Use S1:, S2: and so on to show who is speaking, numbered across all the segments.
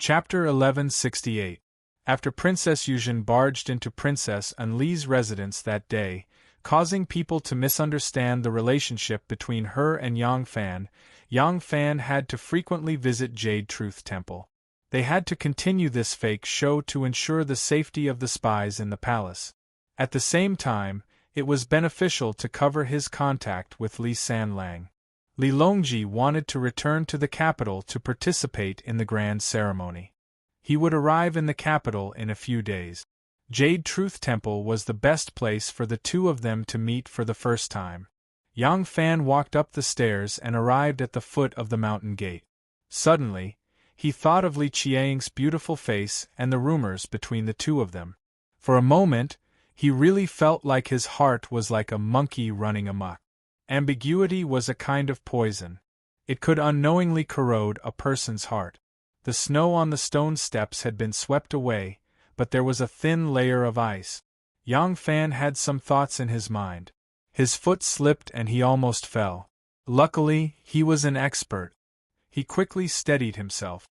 S1: Chapter 1168. After Princess Yuzhen barged into Princess Enli's residence that day, causing people to misunderstand the relationship between her and Yang Fan had to frequently visit Jade Truth Temple. They had to continue this fake show to ensure the safety of the spies in the palace. At the same time, it was beneficial to cover his contact with Li Sanlang. Li Longji wanted to return to the capital to participate in the grand ceremony. He would arrive in the capital in a few days. Jade Truth Temple was the best place for the two of them to meet for the first time. Yang Fan walked up the stairs and arrived at the foot of the mountain gate. Suddenly, he thought of Li Qiang's beautiful face and the rumors between the two of them. For a moment, he really felt like his heart was like a monkey running amok. Ambiguity was a kind of poison. It could unknowingly corrode a person's heart. The snow on the stone steps had been swept away, but there was a thin layer of ice. Yang Fan had some thoughts in his mind. His foot slipped and he almost fell. Luckily, he was an expert. He quickly steadied himself.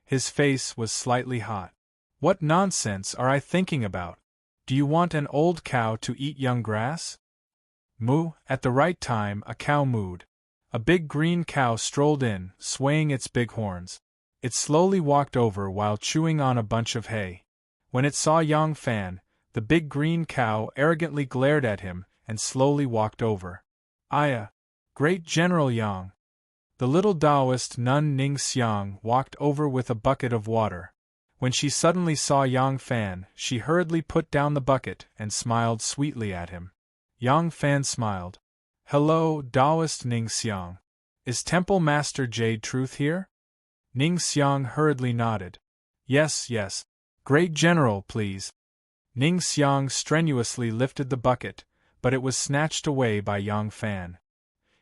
S1: His face was slightly hot. What nonsense are I thinking about? Do you want an old cow to eat young grass? Moo. At the right time, a cow mooed. A big green cow strolled in, swaying its big horns. It slowly walked over while chewing on a bunch of hay. When it saw Yang Fan, the big green cow arrogantly glared at him and slowly walked over. Aya! Great General Yang! The little Taoist nun Ning Xiang walked over with a bucket of water. When she suddenly saw Yang Fan, she hurriedly put down the bucket and smiled sweetly at him. Yang Fan smiled. Hello, Taoist Ning Xiang. Is Temple Master Jade Truth here? Ning Xiang hurriedly nodded. Yes. Great General, please. Ning Xiang strenuously lifted the bucket, but it was snatched away by Yang Fan.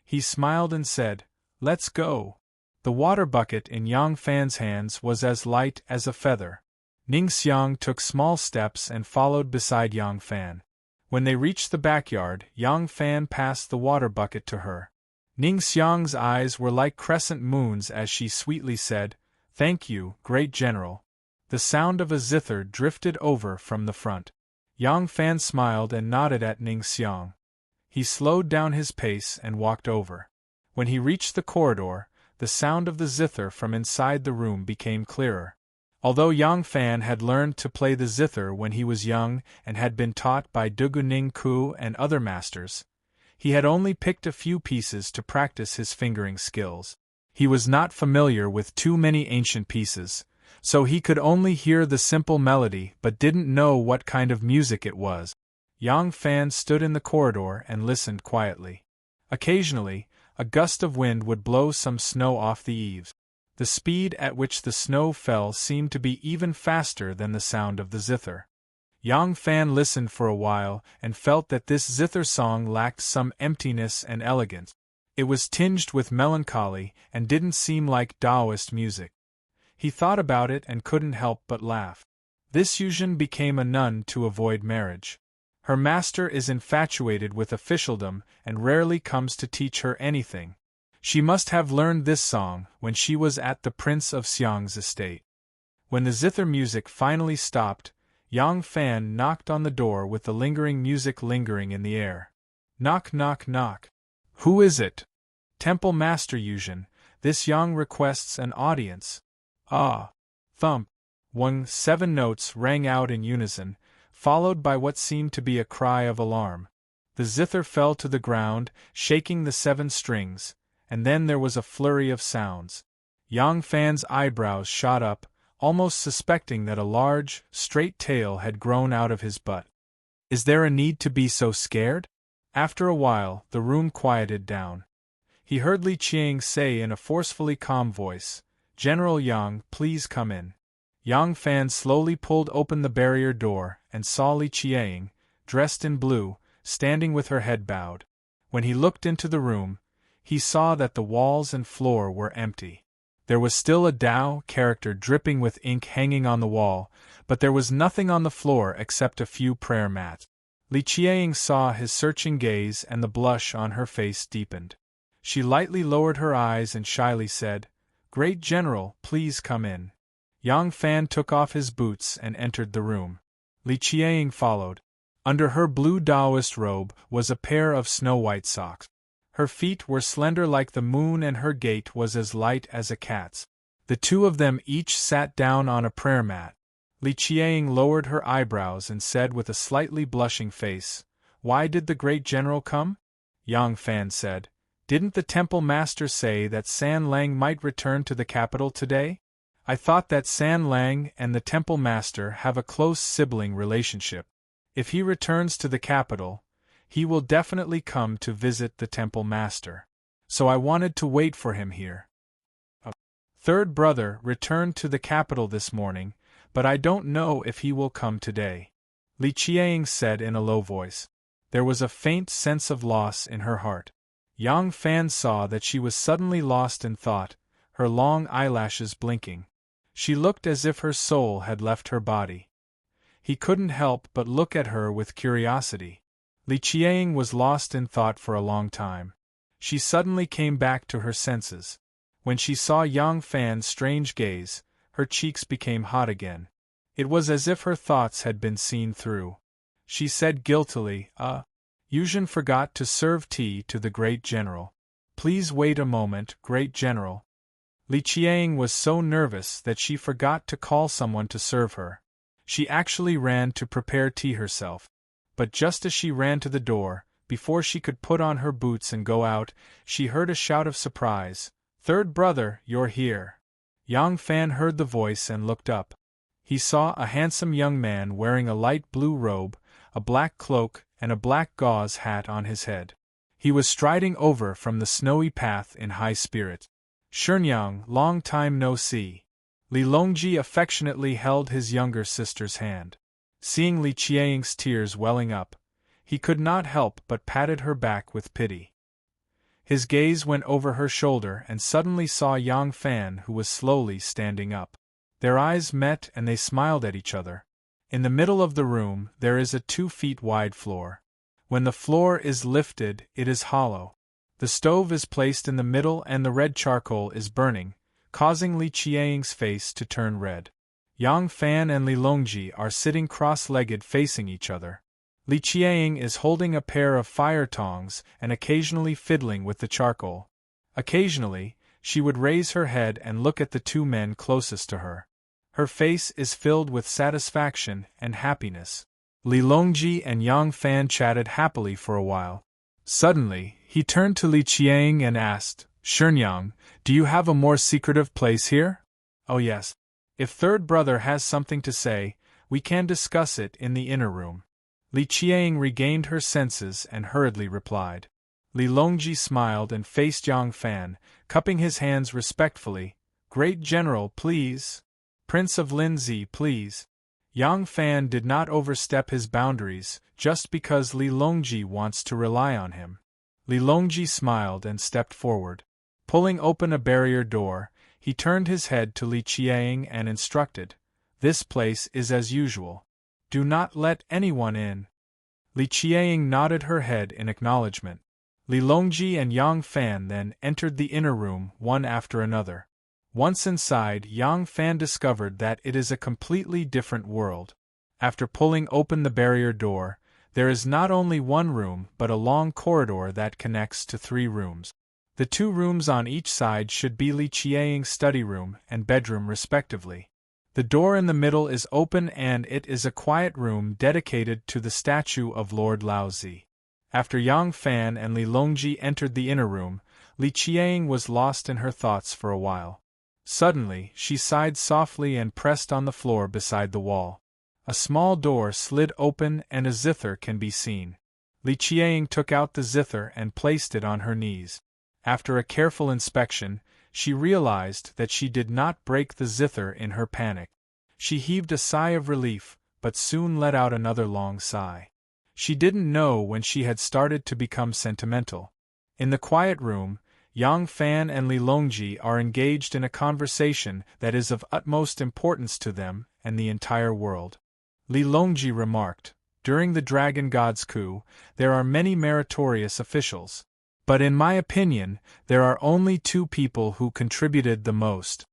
S1: He smiled and said, Let's go. The water bucket in Yang Fan's hands was as light as a feather. Ning Xiang took small steps and followed beside Yang Fan. When they reached the backyard, Yang Fan passed the water bucket to her. Ning Xiang's eyes were like crescent moons as she sweetly said, Thank you, Great General. The sound of a zither drifted over from the front. Yang Fan smiled and nodded at Ning Xiang. He slowed down his pace and walked over. When he reached the corridor, the sound of the zither from inside the room became clearer. Although Yang Fan had learned to play the zither when he was young and had been taught by Dugu Ning Ku and other masters, he had only picked a few pieces to practice his fingering skills. He was not familiar with too many ancient pieces, so he could only hear the simple melody but didn't know what kind of music it was. Yang Fan stood in the corridor and listened quietly. Occasionally, a gust of wind would blow some snow off the eaves. The speed at which the snow fell seemed to be even faster than the sound of the zither. Yang Fan listened for a while and felt that this zither song lacked some emptiness and elegance. It was tinged with melancholy and didn't seem like Taoist music. He thought about it and couldn't help but laugh. This Yuzhen became a nun to avoid marriage. Her master is infatuated with officialdom and rarely comes to teach her anything. She must have learned this song when she was at the Prince of Xiang's estate. When the zither music finally stopped, Yang Fan knocked on the door with the lingering music lingering in the air. Knock, knock, knock. Who is it? Temple Master Yuzhen, this Yang requests an audience. Ah! Thump! 7 notes rang out in unison, followed by what seemed to be a cry of alarm. The zither fell to the ground, shaking the 7 strings, and then there was a flurry of sounds. Yang Fan's eyebrows shot up, almost suspecting that a large, straight tail had grown out of his butt. Is there a need to be so scared? After a while, the room quieted down. He heard Li Qiang say in a forcefully calm voice, General Yang, please come in. Yang Fan slowly pulled open the barrier door and saw Li Qiang, dressed in blue, standing with her head bowed. When he looked into the room, he saw that the walls and floor were empty. There was still a Tao character dripping with ink hanging on the wall, but there was nothing on the floor except a few prayer mats. Li Qiang saw his searching gaze and the blush on her face deepened. She lightly lowered her eyes and shyly said, Great General, please come in. Yang Fan took off his boots and entered the room. Li Qiang followed. Under her blue Taoist robe was a pair of snow-white socks. Her feet were slender like the moon and her gait was as light as a cat's. The two of them each sat down on a prayer mat. Li Qiang lowered her eyebrows and said with a slightly blushing face, "Why did the great general come?" Yang Fan said, "Didn't the temple master say that San Lang might return to the capital today? I thought that San Lang and the temple master have a close sibling relationship. If he returns to the capital, he will definitely come to visit the temple master. So I wanted to wait for him here. A third brother returned to the capital this morning, but I don't know if he will come today," Li Qiang said in a low voice. There was a faint sense of loss in her heart. Yang Fan saw that she was suddenly lost in thought, her long eyelashes blinking. She looked as if her soul had left her body. He couldn't help but look at her with curiosity. Li Qiang was lost in thought for a long time. She suddenly came back to her senses. When she saw Yang Fan's strange gaze, her cheeks became hot again. It was as if her thoughts had been seen through. She said guiltily, Yuzhen forgot to serve tea to the great general. Please wait a moment, great general." Li Qiang was so nervous that she forgot to call someone to serve her. She actually ran to prepare tea herself. But just as she ran to the door, before she could put on her boots and go out, she heard a shout of surprise. "Third brother, you're here." Yang Fan heard the voice and looked up. He saw a handsome young man wearing a light blue robe, a black cloak, and a black gauze hat on his head. He was striding over from the snowy path in high spirits. "Shenyang, long time no see." Li Longji affectionately held his younger sister's hand. Seeing Li Qiang's tears welling up, he could not help but patted her back with pity. His gaze went over her shoulder and suddenly saw Yang Fan, who was slowly standing up. Their eyes met and they smiled at each other. In the middle of the room there is a 2 feet wide floor. When the floor is lifted, it is hollow. The stove is placed in the middle and the red charcoal is burning, causing Li Qiang's face to turn red. Yang Fan and Li Longji are sitting cross-legged facing each other. Li Qiang is holding a pair of fire tongs and occasionally fiddling with the charcoal. Occasionally, she would raise her head and look at the two men closest to her. Her face is filled with satisfaction and happiness. Li Longji and Yang Fan chatted happily for a while. Suddenly, he turned to Li Qiang and asked, "Shenyang, do you have a more secretive place here?" "Oh yes. If third brother has something to say, we can discuss it in the inner room." Li Qiang regained her senses and hurriedly replied. Li Longji smiled and faced Yang Fan, cupping his hands respectfully. "Great General, please. Prince of Linzi, please." Yang Fan did not overstep his boundaries, just because Li Longji wants to rely on him. Li Longji smiled and stepped forward. Pulling open a barrier door, he turned his head to Li Qiang and instructed, "This place is as usual. Do not let anyone in." Li Qiang nodded her head in acknowledgement. Li Longji and Yang Fan then entered the inner room one after another. Once inside, Yang Fan discovered that it is a completely different world. After pulling open the barrier door, there is not only one room but a long corridor that connects to 3 rooms. The 2 rooms on each side should be Li Qiang's study room and bedroom respectively. The door in the middle is open and it is a quiet room dedicated to the statue of Lord Laozi. After Yang Fan and Li Longji entered the inner room, Li Qiang was lost in her thoughts for a while. Suddenly, she sighed softly and pressed on the floor beside the wall. A small door slid open and a zither can be seen. Li Qiang took out the zither and placed it on her knees. After a careful inspection, she realized that she did not break the zither in her panic. She heaved a sigh of relief, but soon let out another long sigh. She didn't know when she had started to become sentimental. In the quiet room, Yang Fan and Li Longji are engaged in a conversation that is of utmost importance to them and the entire world. Li Longji remarked, "During the Dragon God's coup, there are many meritorious officials. But in my opinion, there are only 2 people who contributed the most."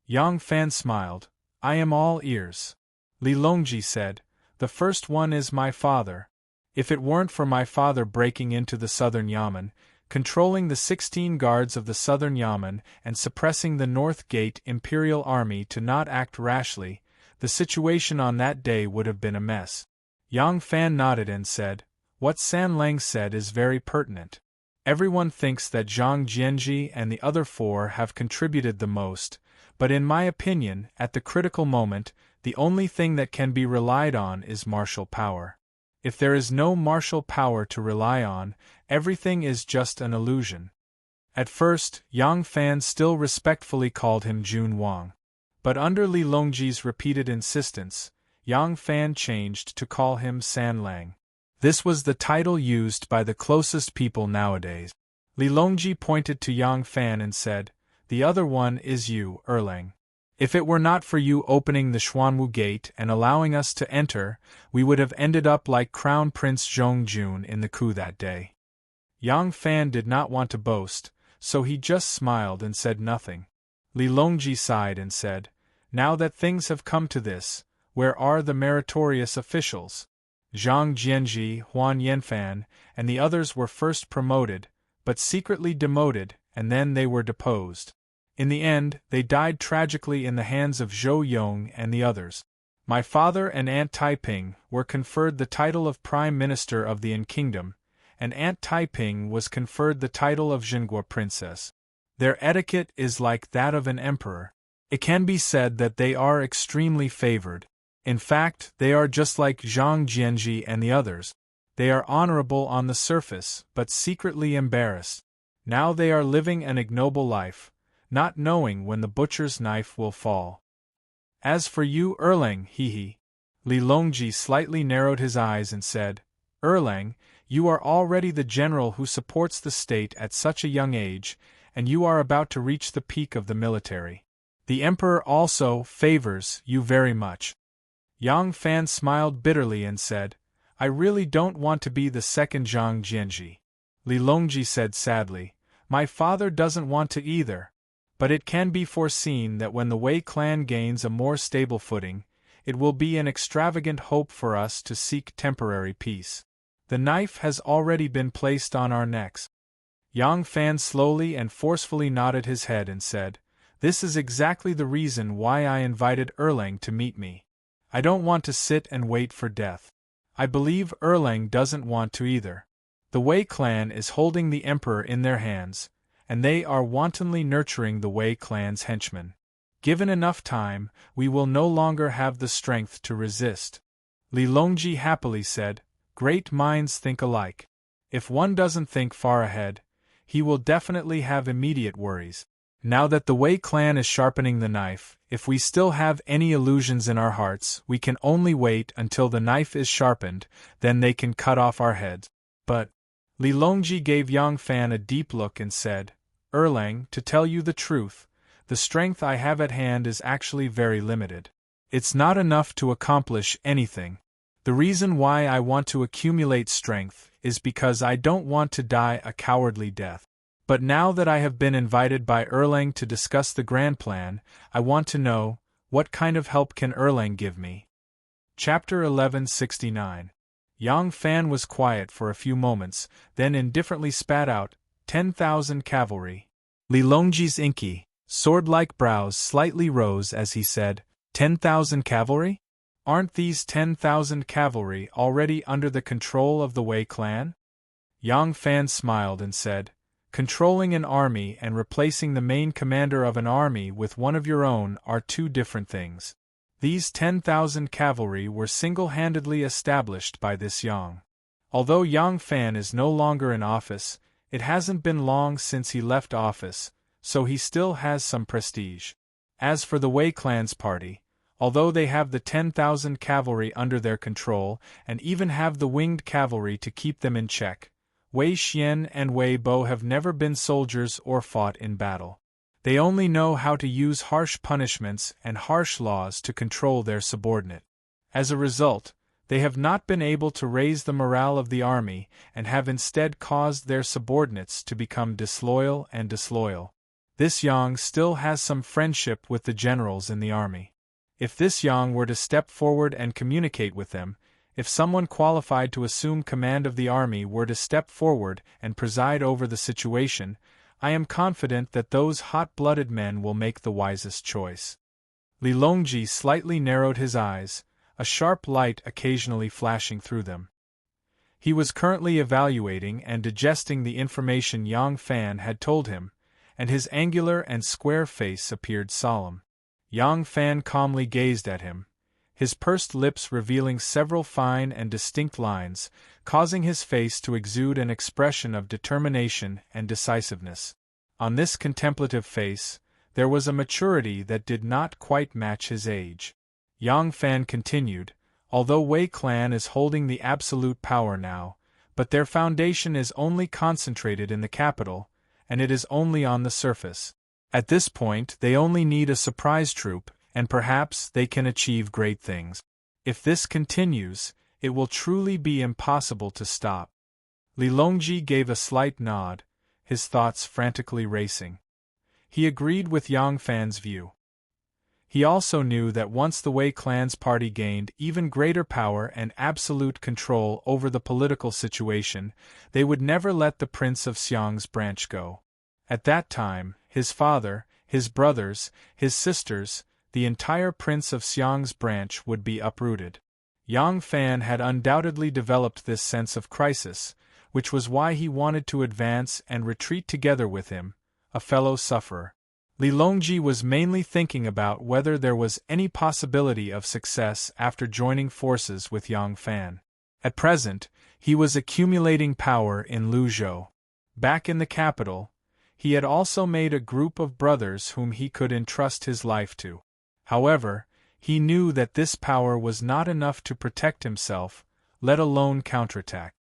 S1: Yang Fan smiled, I am all ears. Li Longji said, the first one is my father. If it weren't for my father breaking into the southern Yamen, controlling the 16 guards of the southern Yamen and suppressing the North Gate Imperial Army to not act rashly, the situation on that day would have been a mess. Yang Fan nodded and said, what San Lang said is very pertinent. Everyone thinks that Zhang Jianji and the other 4 have contributed the most, but in my opinion, at the critical moment, the only thing that can be relied on is martial power. If there is no martial power to rely on, everything is just an illusion. At first, Yang Fan still respectfully called him Jun Wang. But under Li Longji's repeated insistence, Yang Fan changed to call him San Lang. This was the title used by the closest people nowadays. Li Longji pointed to Yang Fan and said, the other one is you, Erlang. If it were not for you opening the Xuanwu Gate and allowing us to enter, we would have ended up like Crown Prince Zhongjun in the coup that day. Yang Fan did not want to boast, so he just smiled and said nothing. Li Longji sighed and said, now that things have come to this, where are the meritorious officials? Zhang Jianji, Huan Yanfan, and the others were first promoted, but secretly demoted, and then they were deposed. In the end, they died tragically in the hands of Zhou Yong and the others. My father and Aunt Taiping were conferred the title of Prime Minister of the Yin Kingdom, and Aunt Taiping was conferred the title of Zhenguo Princess. Their etiquette is like that of an emperor. It can be said that they are extremely favored. In fact, they are just like Zhang Jianji and the others. They are honorable on the surface, but secretly embarrassed. Now they are living an ignoble life, not knowing when the butcher's knife will fall. As for you, Erlang, he. Li Longji slightly narrowed his eyes and said, Erlang, you are already the general who supports the state at such a young age, and you are about to reach the peak of the military. The emperor also favors you very much. Yang Fan smiled bitterly and said, I really don't want to be the second Zhang Jianji. Li Longji said sadly, my father doesn't want to either. But it can be foreseen that when the Wei clan gains a more stable footing, it will be an extravagant hope for us to seek temporary peace. The knife has already been placed on our necks. Yang Fan slowly and forcefully nodded his head and said, this is exactly the reason why I invited Erlang to meet me. I don't want to sit and wait for death. I believe Erlang doesn't want to either. The Wei clan is holding the emperor in their hands, and they are wantonly nurturing the Wei clan's henchmen. Given enough time, we will no longer have the strength to resist. Li Longji happily said, great minds think alike. If one doesn't think far ahead, he will definitely have immediate worries. Now that the Wei clan is sharpening the knife, if we still have any illusions in our hearts, we can only wait until the knife is sharpened, then they can cut off our heads. But Li Longji gave Yang Fan a deep look and said, Erlang, to tell you the truth, the strength I have at hand is actually very limited. It's not enough to accomplish anything. The reason why I want to accumulate strength is because I don't want to die a cowardly death. But now that I have been invited by Erlang to discuss the grand plan, I want to know, what kind of help can Erlang give me? Chapter 1169. Yang Fan was quiet for a few moments, then indifferently spat out, 10,000 cavalry. Li Longji's inky, sword-like brows slightly rose as he said, 10,000 cavalry? Aren't these 10,000 cavalry already under the control of the Wei clan? Yang Fan smiled and said, controlling an army and replacing the main commander of an army with one of your own are two different things. These 10,000 cavalry were single-handedly established by this Yang. Although Yang Fan is no longer in office, it hasn't been long since he left office, so he still has some prestige. As for the Wei clan's party, although they have the 10,000 cavalry under their control and even have the winged cavalry to keep them in check, Wei Xian and Wei Bo have never been soldiers or fought in battle. They only know how to use harsh punishments and harsh laws to control their subordinate. As a result, they have not been able to raise the morale of the army and have instead caused their subordinates to become disloyal and disloyal. This Yang still has some friendship with the generals in the army. If this Yang were to step forward and communicate with them, if someone qualified to assume command of the army were to step forward and preside over the situation, I am confident that those hot-blooded men will make the wisest choice. Li Longji slightly narrowed his eyes, a sharp light occasionally flashing through them. He was currently evaluating and digesting the information Yang Fan had told him, and his angular and square face appeared solemn. Yang Fan calmly gazed at him, his pursed lips revealing several fine and distinct lines, causing his face to exude an expression of determination and decisiveness. On this contemplative face, there was a maturity that did not quite match his age. Yang Fan continued, although Wei clan is holding the absolute power now, but their foundation is only concentrated in the capital, and it is only on the surface. At this point they only need a surprise troop, and perhaps they can achieve great things. If this continues, it will truly be impossible to stop. Li Longji gave a slight nod, his thoughts frantically racing. He agreed with Yang Fan's view. He also knew that once the Wei clan's party gained even greater power and absolute control over the political situation, they would never let the Prince of Xiang's branch go. At that time, his father, his brothers, his sisters, the entire Prince of Xiang's branch would be uprooted. Yang Fan had undoubtedly developed this sense of crisis, which was why he wanted to advance and retreat together with him, a fellow sufferer. Li Longji was mainly thinking about whether there was any possibility of success after joining forces with Yang Fan. At present, he was accumulating power in Luzhou. Back in the capital, he had also made a group of brothers whom he could entrust his life to. However, he knew that this power was not enough to protect himself, let alone counterattack.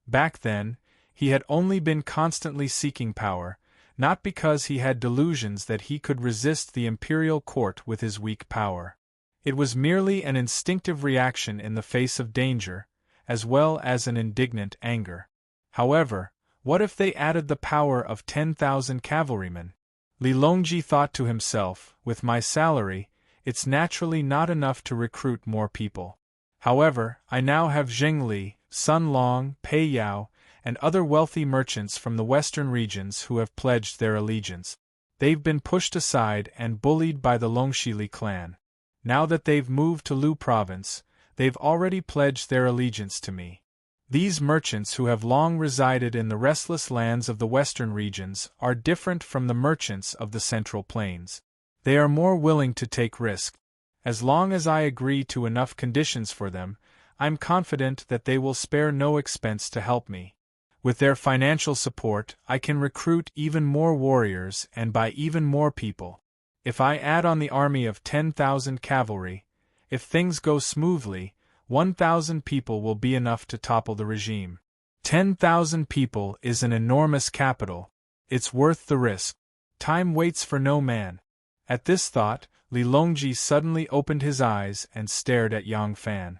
S1: Back then, he had only been constantly seeking power, not because he had delusions that he could resist the imperial court with his weak power. It was merely an instinctive reaction in the face of danger, as well as an indignant anger. However, what if they added the power of 10,000 cavalrymen? Li Longji thought to himself, with my salary, it's naturally not enough to recruit more people. However, I now have Zheng Li, Sun Long, Pei Yao, and other wealthy merchants from the western regions who have pledged their allegiance. They've been pushed aside and bullied by the Longxili clan. Now that they've moved to Lu province, they've already pledged their allegiance to me. These merchants who have long resided in the restless lands of the western regions are different from the merchants of the central plains. They are more willing to take risks. As long as I agree to enough conditions for them, I'm confident that they will spare no expense to help me. With their financial support, I can recruit even more warriors and buy even more people. If I add on the army of 10,000 cavalry, if things go smoothly, 1,000 people will be enough to topple the regime. 10,000 people is an enormous capital. It's worth the risk. Time waits for no man. At this thought, Li Longji suddenly opened his eyes and stared at Yang Fan.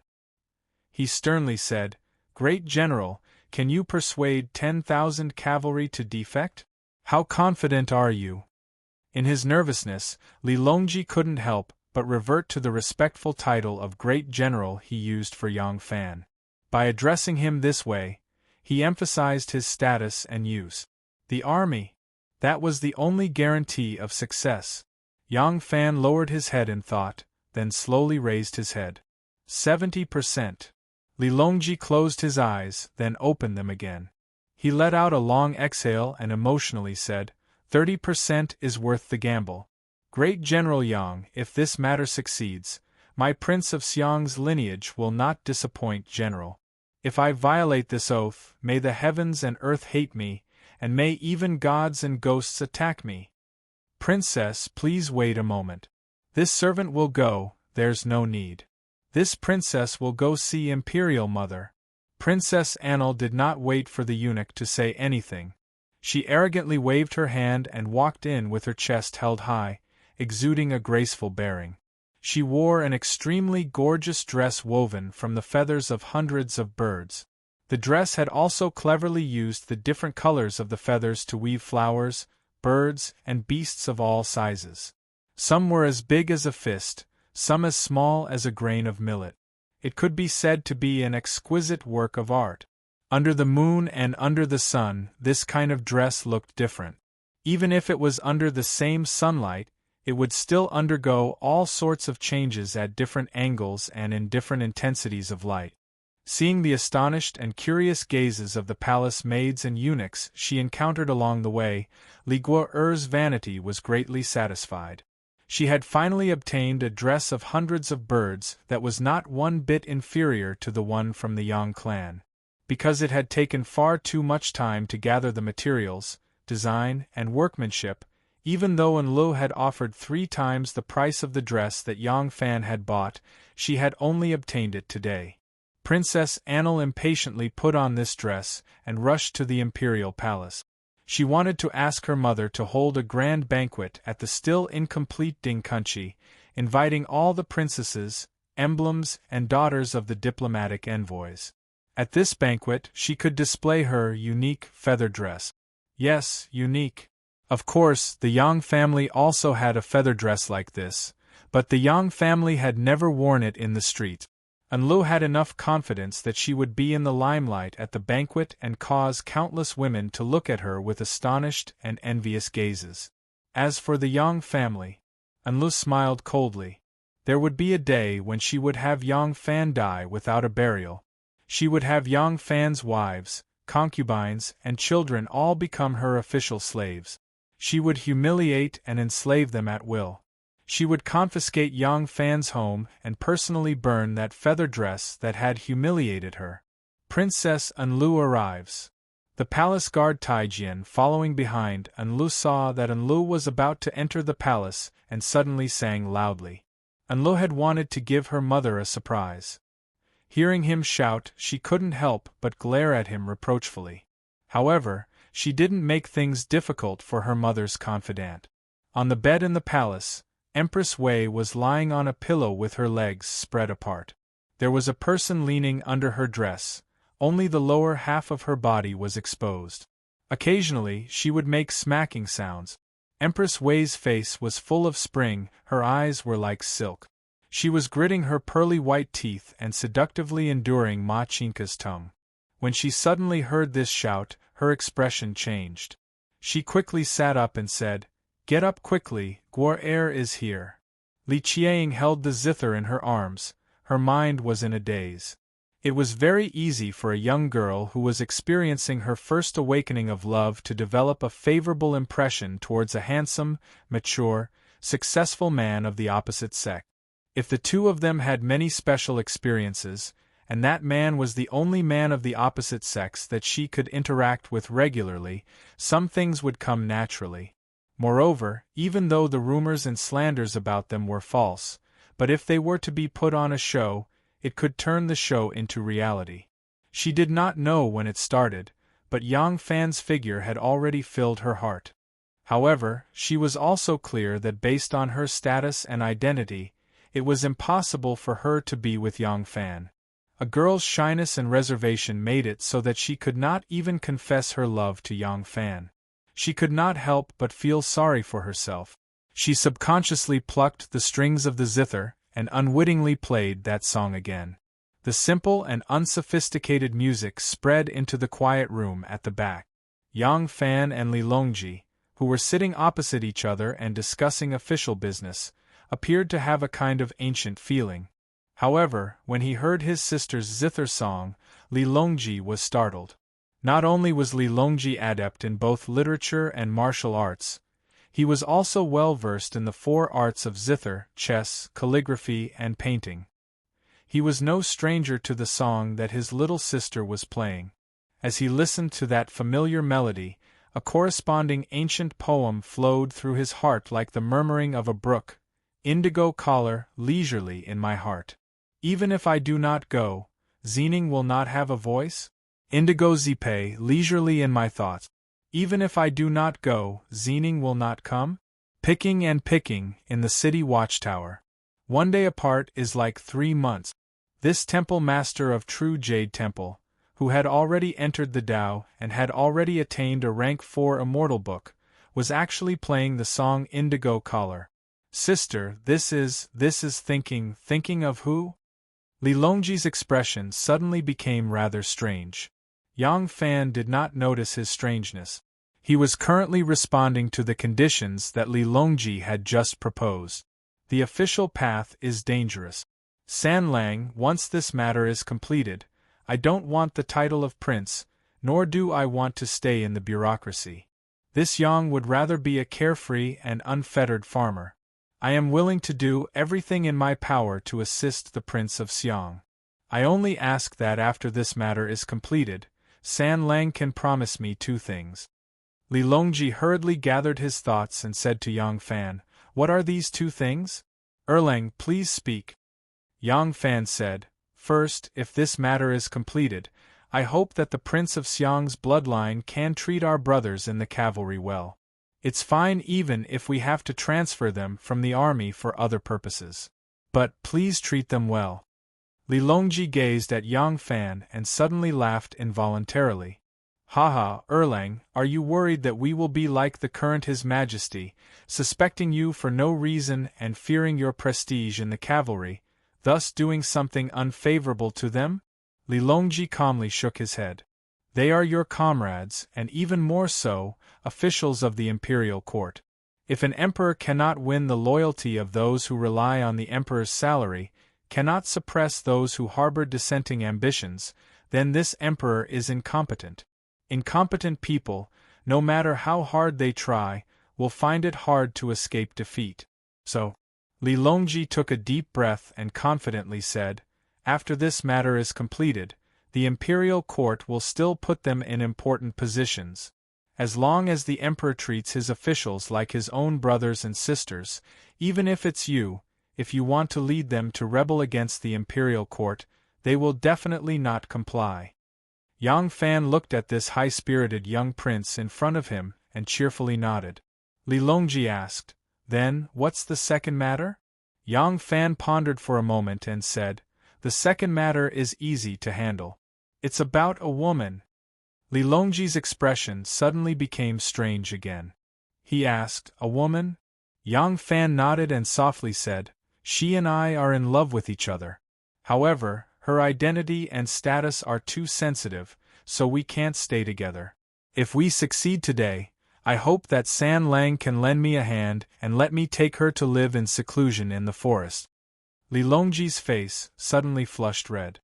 S1: He sternly said, "Great General, can you persuade 10,000 cavalry to defect? How confident are you?" In his nervousness, Li Longji couldn't help but revert to the respectful title of Great General he used for Yang Fan. By addressing him this way, he emphasized his status and use. The army. That was the only guarantee of success. Yang Fan lowered his head in thought, then slowly raised his head. 70%. Li Longji closed his eyes, then opened them again. He let out a long exhale and emotionally said, 30% is worth the gamble. Great General Yang, if this matter succeeds, my Prince of Xiang's lineage will not disappoint, General. If I violate this oath, may the heavens and earth hate me, and may even gods and ghosts attack me. Princess, please wait a moment. This servant will go, there's no need. This princess will go see Imperial Mother. Princess Annel did not wait for the eunuch to say anything. She arrogantly waved her hand and walked in with her chest held high, exuding a graceful bearing. She wore an extremely gorgeous dress woven from the feathers of hundreds of birds. The dress had also cleverly used the different colors of the feathers to weave flowers, birds, and beasts of all sizes. Some were as big as a fist, some as small as a grain of millet. It could be said to be an exquisite work of art. Under the moon and under the sun, this kind of dress looked different. Even if it was under the same sunlight, it would still undergo all sorts of changes at different angles and in different intensities of light. Seeing the astonished and curious gazes of the palace maids and eunuchs she encountered along the way, Li Guo'er's vanity was greatly satisfied. She had finally obtained a dress of hundreds of birds that was not one bit inferior to the one from the Yang clan. Because it had taken far too much time to gather the materials, design, and workmanship, even though Enlil had offered 3 times the price of the dress that Yang Fan had bought, she had only obtained it today. Princess Anil impatiently put on this dress and rushed to the imperial palace. She wanted to ask her mother to hold a grand banquet at the still incomplete Dingkunchi, inviting all the princesses, emblems, and daughters of the diplomatic envoys. At this banquet she could display her unique feather dress. Yes, unique. Of course, the Yang family also had a feather dress like this, but the Yang family had never worn it in the street. Enlil had enough confidence that she would be in the limelight at the banquet and cause countless women to look at her with astonished and envious gazes. As for the Yang family, Enlil smiled coldly. There would be a day when she would have Yang Fan die without a burial. She would have Yang Fan's wives, concubines, and children all become her official slaves. She would humiliate and enslave them at will. She would confiscate Yang Fan's home and personally burn that feather dress that had humiliated her. Princess Enlil arrives. The palace guard Taijian following behind Enlil saw that Enlil was about to enter the palace and suddenly sang loudly. Enlil had wanted to give her mother a surprise. Hearing him shout, she couldn't help but glare at him reproachfully. However, she didn't make things difficult for her mother's confidant. On the bed in the palace, Empress Wei was lying on a pillow with her legs spread apart. There was a person leaning under her dress, only the lower half of her body was exposed. Occasionally, she would make smacking sounds. Empress Wei's face was full of spring, her eyes were like silk. She was gritting her pearly white teeth and seductively enduring Ma Chinka's tongue. When she suddenly heard this shout, her expression changed. She quickly sat up and said, "Get up quickly, Guo'er is here." Li Qiang held the zither in her arms, her mind was in a daze. It was very easy for a young girl who was experiencing her first awakening of love to develop a favorable impression towards a handsome, mature, successful man of the opposite sex. If the two of them had many special experiences, and that man was the only man of the opposite sex that she could interact with regularly, some things would come naturally. Moreover, even though the rumors and slanders about them were false, but if they were to be put on a show, it could turn the show into reality. She did not know when it started, but Yang Fan's figure had already filled her heart. However, she was also clear that based on her status and identity, it was impossible for her to be with Yang Fan. A girl's shyness and reservation made it so that she could not even confess her love to Yang Fan. She could not help but feel sorry for herself. She subconsciously plucked the strings of the zither and unwittingly played that song again. The simple and unsophisticated music spread into the quiet room at the back. Yang Fan and Li Longji, who were sitting opposite each other and discussing official business, appeared to have a kind of ancient feeling. However, when he heard his sister's zither song, Li Longji was startled. Not only was Li Longji adept in both literature and martial arts, he was also well versed in the 4 arts of zither, chess, calligraphy, and painting. He was no stranger to the song that his little sister was playing. As he listened to that familiar melody, a corresponding ancient poem flowed through his heart like the murmuring of a brook. Indigo collar, leisurely in my heart. Even if I do not go, Xening will not have a voice? Indigo zipe, leisurely in my thoughts. Even if I do not go, Xening will not come? Picking and picking, in the city watchtower. One day apart is like 3 months. This temple master of true Jade Temple, who had already entered the Tao and had already attained a rank 4 immortal book, was actually playing the song Indigo Collar. Sister, this is thinking of who? Li Longji's expression suddenly became rather strange. Yang Fan did not notice his strangeness. He was currently responding to the conditions that Li Longji had just proposed. The official path is dangerous. San Lang, once this matter is completed, I don't want the title of prince, nor do I want to stay in the bureaucracy. This Yang would rather be a carefree and unfettered farmer. I am willing to do everything in my power to assist the Prince of Xiang. I only ask that after this matter is completed, San Lang can promise me two things. Li Longji hurriedly gathered his thoughts and said to Yang Fan, "What are these two things? Erlang, please speak." Yang Fan said, "First, if this matter is completed, I hope that the Prince of Xiang's bloodline can treat our brothers in the cavalry well. It's fine even if we have to transfer them from the army for other purposes. But please treat them well." Li Longji gazed at Yang Fan and suddenly laughed involuntarily. "Haha, Erlang, are you worried that we will be like the current His Majesty, suspecting you for no reason and fearing your prestige in the cavalry, thus doing something unfavorable to them?" Li Longji calmly shook his head. "They are your comrades, and even more so, officials of the imperial court. If an emperor cannot win the loyalty of those who rely on the emperor's salary, cannot suppress those who harbor dissenting ambitions, then this emperor is incompetent. Incompetent people, no matter how hard they try, will find it hard to escape defeat. So," Li Longji took a deep breath and confidently said, "After this matter is completed, the imperial court will still put them in important positions. As long as the emperor treats his officials like his own brothers and sisters, even if it's you, if you want to lead them to rebel against the imperial court, they will definitely not comply." Yang Fan looked at this high-spirited young prince in front of him and cheerfully nodded. Li Longji asked, "Then, what's the second matter?" Yang Fan pondered for a moment and said, "The second matter is easy to handle. It's about a woman." Li Longji's expression suddenly became strange again. He asked, "A woman?" Yang Fan nodded and softly said, "She and I are in love with each other. However, her identity and status are too sensitive, so we can't stay together. If we succeed today, I hope that San Lang can lend me a hand and let me take her to live in seclusion in the forest." Li Longji's face suddenly flushed red.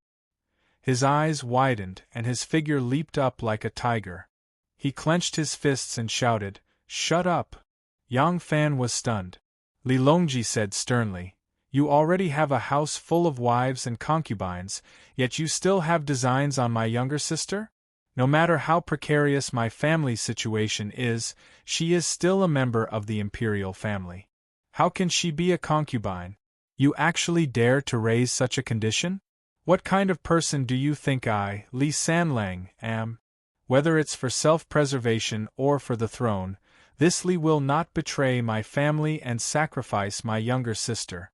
S1: His eyes widened and his figure leaped up like a tiger. He clenched his fists and shouted, "Shut up!" Yang Fan was stunned. Li Longji said sternly, "You already have a house full of wives and concubines, yet you still have designs on my younger sister? No matter how precarious my family's situation is, she is still a member of the imperial family. How can she be a concubine? You actually dare to raise such a condition? What kind of person do you think I, Li Sanlang, am? Whether it's for self-preservation or for the throne, this Li will not betray my family and sacrifice my younger sister."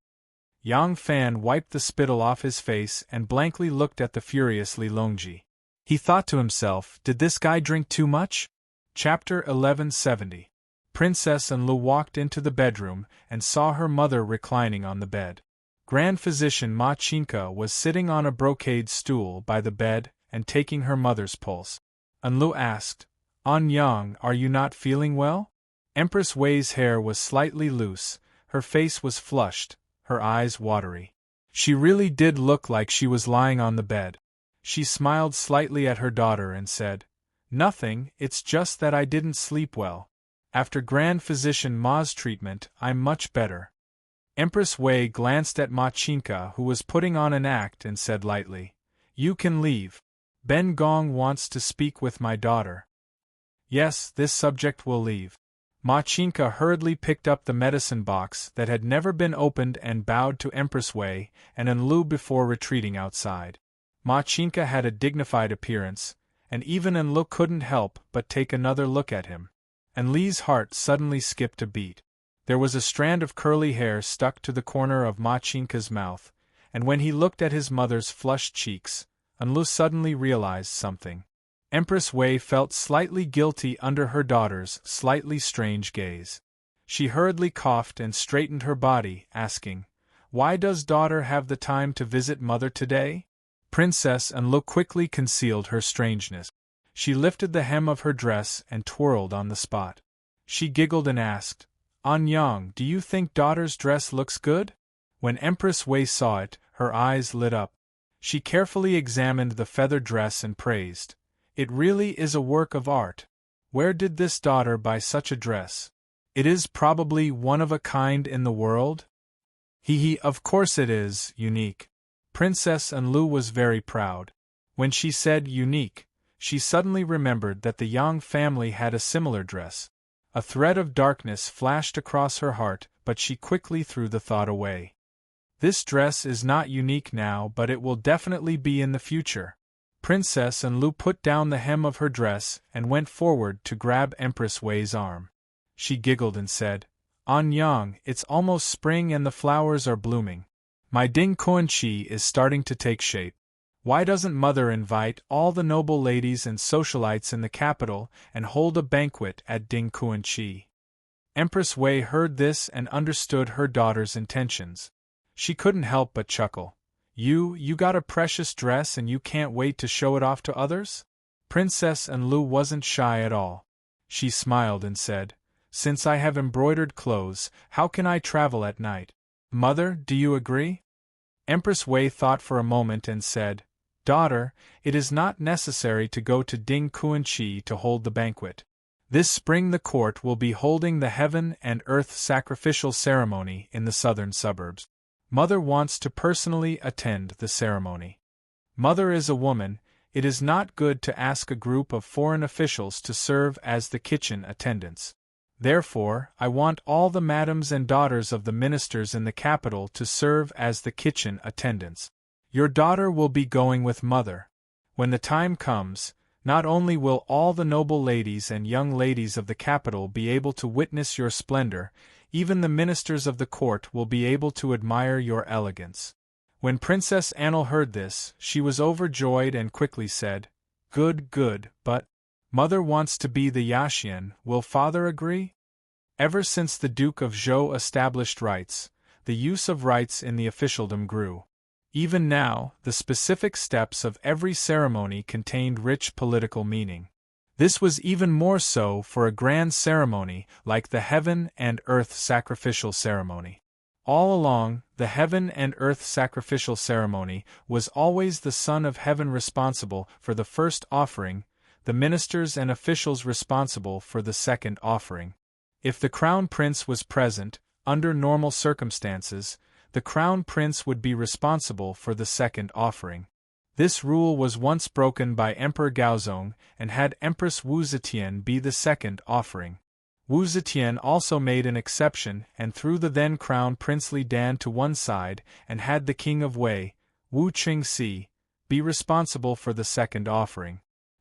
S1: Yang Fan wiped the spittle off his face and blankly looked at the furious Li Longji. He thought to himself, did this guy drink too much? Chapter 1170. Princess Enlu walked into the bedroom and saw her mother reclining on the bed. Grand Physician Ma Chinka was sitting on a brocade stool by the bed and taking her mother's pulse. Enlu asked, "On Yang, are you not feeling well?" Empress Wei's hair was slightly loose, her face was flushed, her eyes watery. She really did look like she was lying on the bed. She smiled slightly at her daughter and said, "Nothing, it's just that I didn't sleep well. After Grand Physician Ma's treatment, I'm much better." Empress Wei glanced at Ma Chinka, who was putting on an act, and said lightly, "You can leave. Ben Gong wants to speak with my daughter." "Yes, this subject will leave." Ma Chinka hurriedly picked up the medicine box that had never been opened and bowed to Empress Wei and Enlu before retreating outside. Ma Chinka had a dignified appearance, and even Enlu couldn't help but take another look at him. Enli's heart suddenly skipped a beat. There was a strand of curly hair stuck to the corner of Ma Chinka's mouth, and when he looked at his mother's flushed cheeks, Enlu suddenly realized something. Empress Wei felt slightly guilty under her daughter's slightly strange gaze. She hurriedly coughed and straightened her body, asking, "Why does daughter have the time to visit mother today?" Princess Unlu quickly concealed her strangeness. She lifted the hem of her dress and twirled on the spot. She giggled and asked, "Anyang, do you think daughter's dress looks good?" When Empress Wei saw it, her eyes lit up. She carefully examined the feathered dress and praised, "It really is a work of art. Where did this daughter buy such a dress? It is probably one of a kind in the world?" "Hee, of course it is, unique." Princess Unlu was very proud. When she said unique, she suddenly remembered that the Yang family had a similar dress. A thread of darkness flashed across her heart, but she quickly threw the thought away. This dress is not unique now, but it will definitely be in the future. Princess Unlu put down the hem of her dress and went forward to grab Empress Wei's arm. She giggled and said, "Anyang, it's almost spring and the flowers are blooming. My Ding Kuan-chi is starting to take shape. Why doesn't mother invite all the noble ladies and socialites in the capital and hold a banquet at Ding Kuan-chi?" Empress Wei heard this and understood her daughter's intentions. She couldn't help but chuckle. You got a precious dress and you can't wait to show it off to others?" Princess Unlu wasn't shy at all. She smiled and said, "Since I have embroidered clothes, how can I travel at night? Mother, do you agree?" Empress Wei thought for a moment and said, "Daughter, it is not necessary to go to Ding Kuan-chi to hold the banquet. This spring the court will be holding the heaven and earth sacrificial ceremony in the southern suburbs. Mother wants to personally attend the ceremony. Mother is a woman, it is not good to ask a group of foreign officials to serve as the kitchen attendants. Therefore, I want all the madams and daughters of the ministers in the capital to serve as the kitchen attendants. Your daughter will be going with mother. When the time comes, not only will all the noble ladies and young ladies of the capital be able to witness your splendor, even the ministers of the court will be able to admire your elegance." When Princess Anil heard this, she was overjoyed and quickly said, Good, but mother wants to be the Yaxian, will father agree?" Ever since the Duke of Zhou established rites, the use of rites in the officialdom grew. Even now, the specific steps of every ceremony contained rich political meaning. This was even more so for a grand ceremony like the Heaven and Earth Sacrificial Ceremony. All along, the Heaven and Earth Sacrificial Ceremony was always the Son of Heaven responsible for the first offering, the ministers and officials responsible for the second offering. If the Crown Prince was present, under normal circumstances, the Crown Prince would be responsible for the second offering. This rule was once broken by Emperor Gaozong and had Empress Wu Zetian be the second offering. Wu Zetian also made an exception and threw the then Crown Prince Li Dan to one side and had the King of Wei, Wu Qingxi, be responsible for the second offering.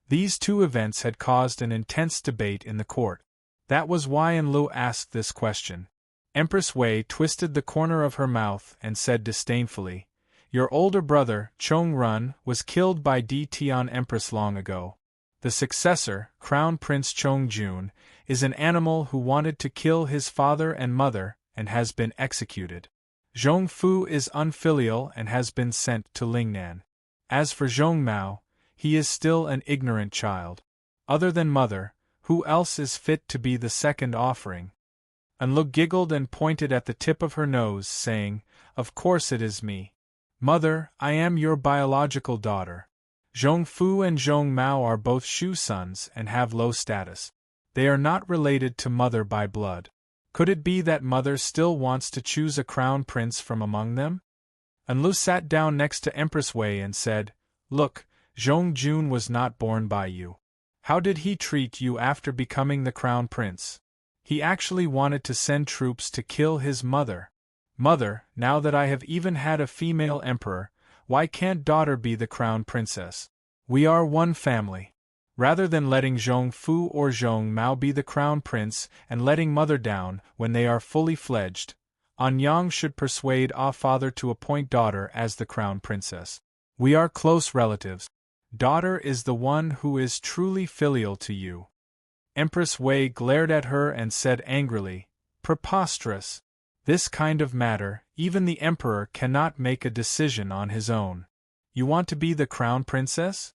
S1: These two events had caused an intense debate in the court. That was why Enlu asked this question. Empress Wei twisted the corner of her mouth and said disdainfully, "Your older brother, Chong Run, was killed by Di Tian Empress long ago. The successor, Crown Prince Chong Jun, is an animal who wanted to kill his father and mother, and has been executed. Zhong Fu is unfilial and has been sent to Lingnan. As for Zhong Mao, he is still an ignorant child. Other than mother, who else is fit to be the second offering?" Enlu giggled and pointed at the tip of her nose, saying, "Of course it is me. Mother, I am your biological daughter. Zhong Fu and Zhong Mao are both Shu sons and have low status. They are not related to mother by blood. Could it be that mother still wants to choose a crown prince from among them?" Enlu sat down next to Empress Wei and said, "Look, Zhong Jun was not born by you. How did he treat you after becoming the crown prince? He actually wanted to send troops to kill his mother. Mother, now that I have even had a female emperor, why can't daughter be the crown princess? We are one family. Rather than letting Zhong Fu or Zhong Mao be the crown prince and letting mother down when they are fully fledged, Anyang should persuade our father to appoint daughter as the crown princess. We are close relatives. Daughter is the one who is truly filial to you." Empress Wei glared at her and said angrily, Preposterous! This kind of matter, even the emperor cannot make a decision on his own. You want to be the crown princess?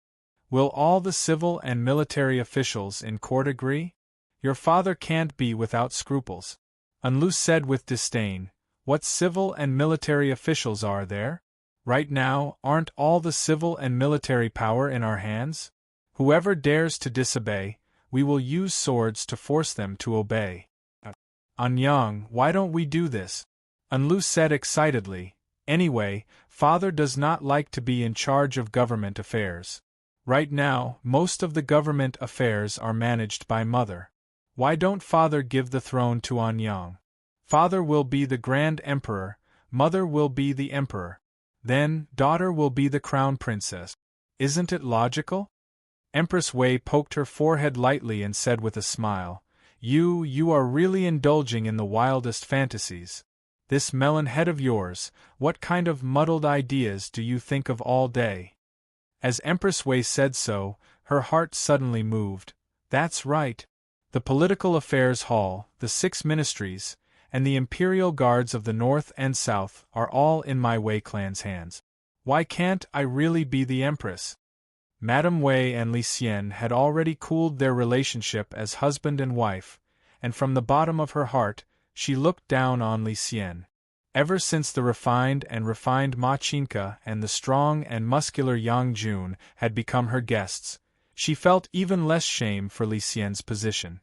S1: Will all the civil and military officials in court agree? Your father can't be without scruples. Unlu said with disdain. What civil and military officials are there? Right now, aren't all the civil and military power in our hands? Whoever dares to disobey, we will use swords to force them to obey. Anyang, why don't we do this? Unlu said excitedly. Anyway, father does not like to be in charge of government affairs. Right now, most of the government affairs are managed by mother. Why don't father give the throne to Anyang? Father will be the grand emperor, mother will be the emperor. Then, daughter will be the crown princess. Isn't it logical? Empress Wei poked her forehead lightly and said with a smile, You are really indulging in the wildest fantasies. This melon head of yours, what kind of muddled ideas do you think of all day? As Empress Wei said so, her heart suddenly moved. That's right. The Political Affairs Hall, the 6 ministries, and the Imperial Guards of the North and South are all in my Wei clan's hands. Why can't I really be the Empress? Madame Wei and Li Xian had already cooled their relationship as husband and wife, and from the bottom of her heart, she looked down on Li Xian. Ever since the refined Ma Qinka and the strong and muscular Yang Jun had become her guests, she felt even less shame for Li Xian's position.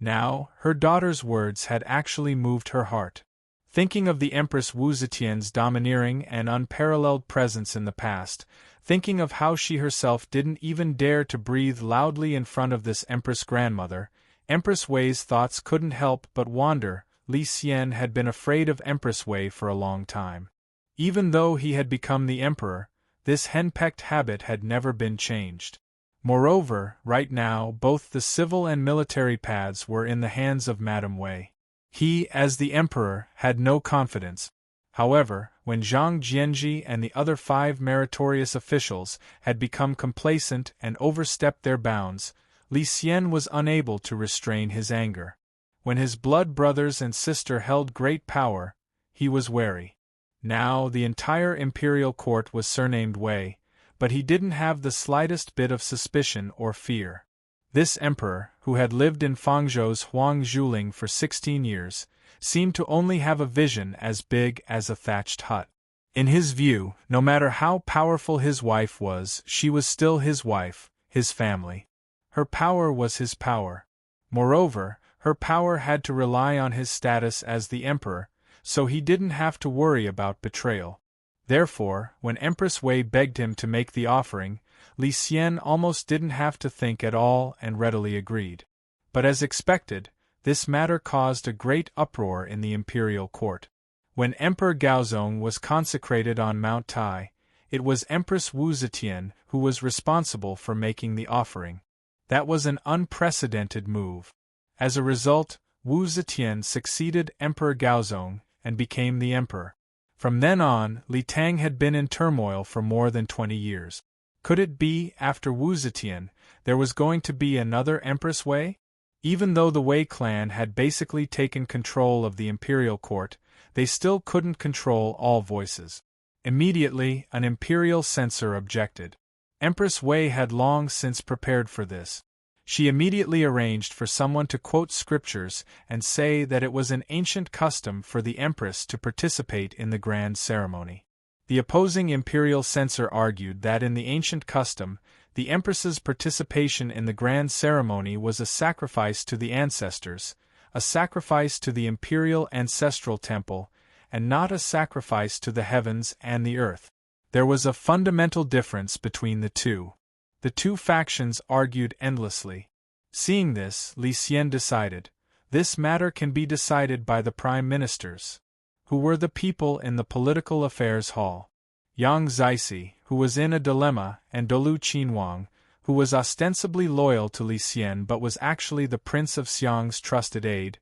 S1: Now, her daughter's words had actually moved her heart. Thinking of the Empress Wu Zetian's domineering and unparalleled presence in the past, thinking of how she herself didn't even dare to breathe loudly in front of this Empress grandmother, Empress Wei's thoughts couldn't help but wander. Li Xian had been afraid of Empress Wei for a long time. Even though he had become the emperor, this henpecked habit had never been changed. Moreover, right now both the civil and military paths were in the hands of Madame Wei. He, as the emperor, had no confidence. However, when Zhang Jianji and the other 5 meritorious officials had become complacent and overstepped their bounds, Li Xian was unable to restrain his anger. When his blood brothers and sister held great power, he was wary. Now the entire imperial court was surnamed Wei, but he didn't have the slightest bit of suspicion or fear. This emperor, who had lived in Fangzhou's Huang Zhuling for 16 years, seemed to only have a vision as big as a thatched hut. In his view, no matter how powerful his wife was, she was still his wife, his family. Her power was his power. Moreover, her power had to rely on his status as the emperor, so he didn't have to worry about betrayal. Therefore, when Empress Wei begged him to make the offering, Li Xian almost didn't have to think at all and readily agreed. But as expected, this matter caused a great uproar in the imperial court. When Emperor Gaozong was consecrated on Mount Tai, it was Empress Wu Zetian who was responsible for making the offering. That was an unprecedented move. As a result, Wu Zetian succeeded Emperor Gaozong and became the emperor. From then on, Li Tang had been in turmoil for more than 20 years. Could it be, after Wu Zetian, there was going to be another Empress Wei? Even though the Wei clan had basically taken control of the imperial court, they still couldn't control all voices. Immediately, an imperial censor objected. Empress Wei had long since prepared for this. She immediately arranged for someone to quote scriptures and say that it was an ancient custom for the empress to participate in the grand ceremony. The opposing imperial censor argued that in the ancient custom, the empress's participation in the grand ceremony was a sacrifice to the ancestors, a sacrifice to the imperial ancestral temple, and not a sacrifice to the heavens and the earth. There was a fundamental difference between the two. The two factions argued endlessly. Seeing this, Li Xian decided, this matter can be decided by the prime ministers, who were the people in the Political Affairs Hall. Yang Zixi, who was in a dilemma, and Dolu Qinhuang, who was ostensibly loyal to Li Xian but was actually the Prince of Xiang's trusted aide,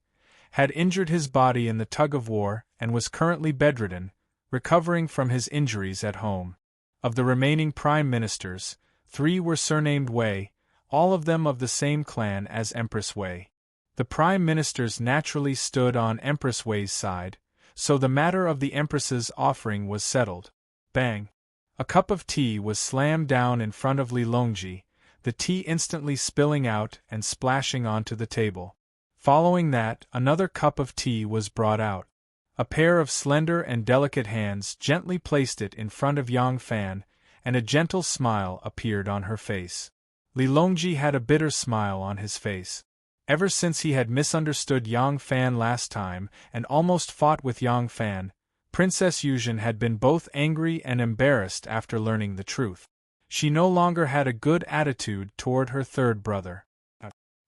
S1: had injured his body in the tug-of-war and was currently bedridden, recovering from his injuries at home. Of the remaining prime ministers, 3 were surnamed Wei, all of them of the same clan as Empress Wei. The prime ministers naturally stood on Empress Wei's side, so the matter of the Empress's offering was settled. Bang! A cup of tea was slammed down in front of Li Longji, the tea instantly spilling out and splashing onto the table. Following that, another cup of tea was brought out. A pair of slender and delicate hands gently placed it in front of Yang Fan, and a gentle smile appeared on her face. Li Longji had a bitter smile on his face. Ever since he had misunderstood Yang Fan last time and almost fought with Yang Fan, Princess Yuzhen had been both angry and embarrassed after learning the truth. She no longer had a good attitude toward her third brother.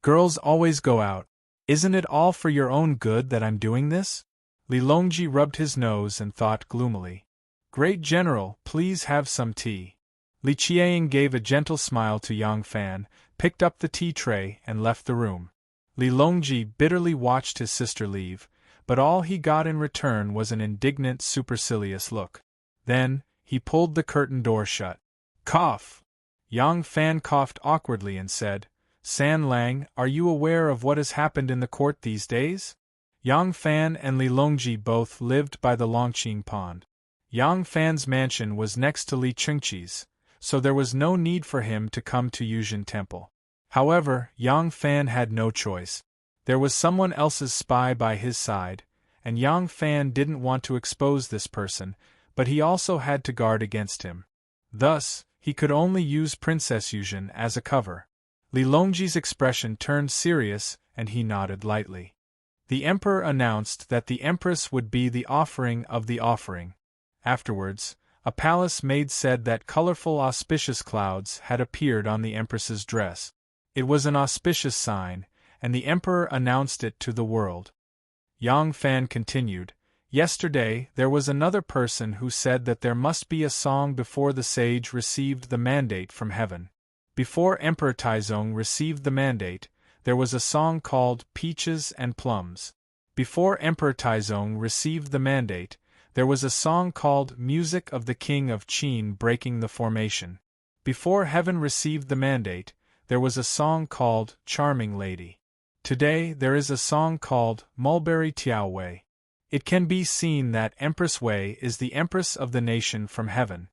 S1: Girls always go out. Isn't it all for your own good that I'm doing this? Li Longji rubbed his nose and thought gloomily. Great General, please have some tea. Li Qiang gave a gentle smile to Yang Fan, picked up the tea tray and left the room. Li Longji bitterly watched his sister leave, but all he got in return was an indignant, supercilious look. Then, he pulled the curtain door shut. Cough! Yang Fan coughed awkwardly and said, San Lang, are you aware of what has happened in the court these days? Yang Fan and Li Longji both lived by the Longqing Pond. Yang Fan's mansion was next to Li Chengqi's, so there was no need for him to come to Yuzhen Temple. However, Yang Fan had no choice. There was someone else's spy by his side, and Yang Fan didn't want to expose this person, but he also had to guard against him. Thus, he could only use Princess Yuzhen as a cover. Li Longji's expression turned serious, and he nodded lightly. The emperor announced that the empress would be the offering of the offering. Afterwards, a palace maid said that colorful auspicious clouds had appeared on the empress's dress. It was an auspicious sign, and the emperor announced it to the world. Yang Fan continued, Yesterday there was another person who said that there must be a song before the sage received the mandate from heaven. Before Emperor Taizong received the mandate, there was a song called Peaches and Plums. Before Emperor Taizong received the mandate, there was a song called Music of the King of Qin breaking the formation. Before heaven received the mandate, there was a song called Charming Lady. Today there is a song called Mulberry Tiao Wei. It can be seen that Empress Wei is the empress of the nation from heaven.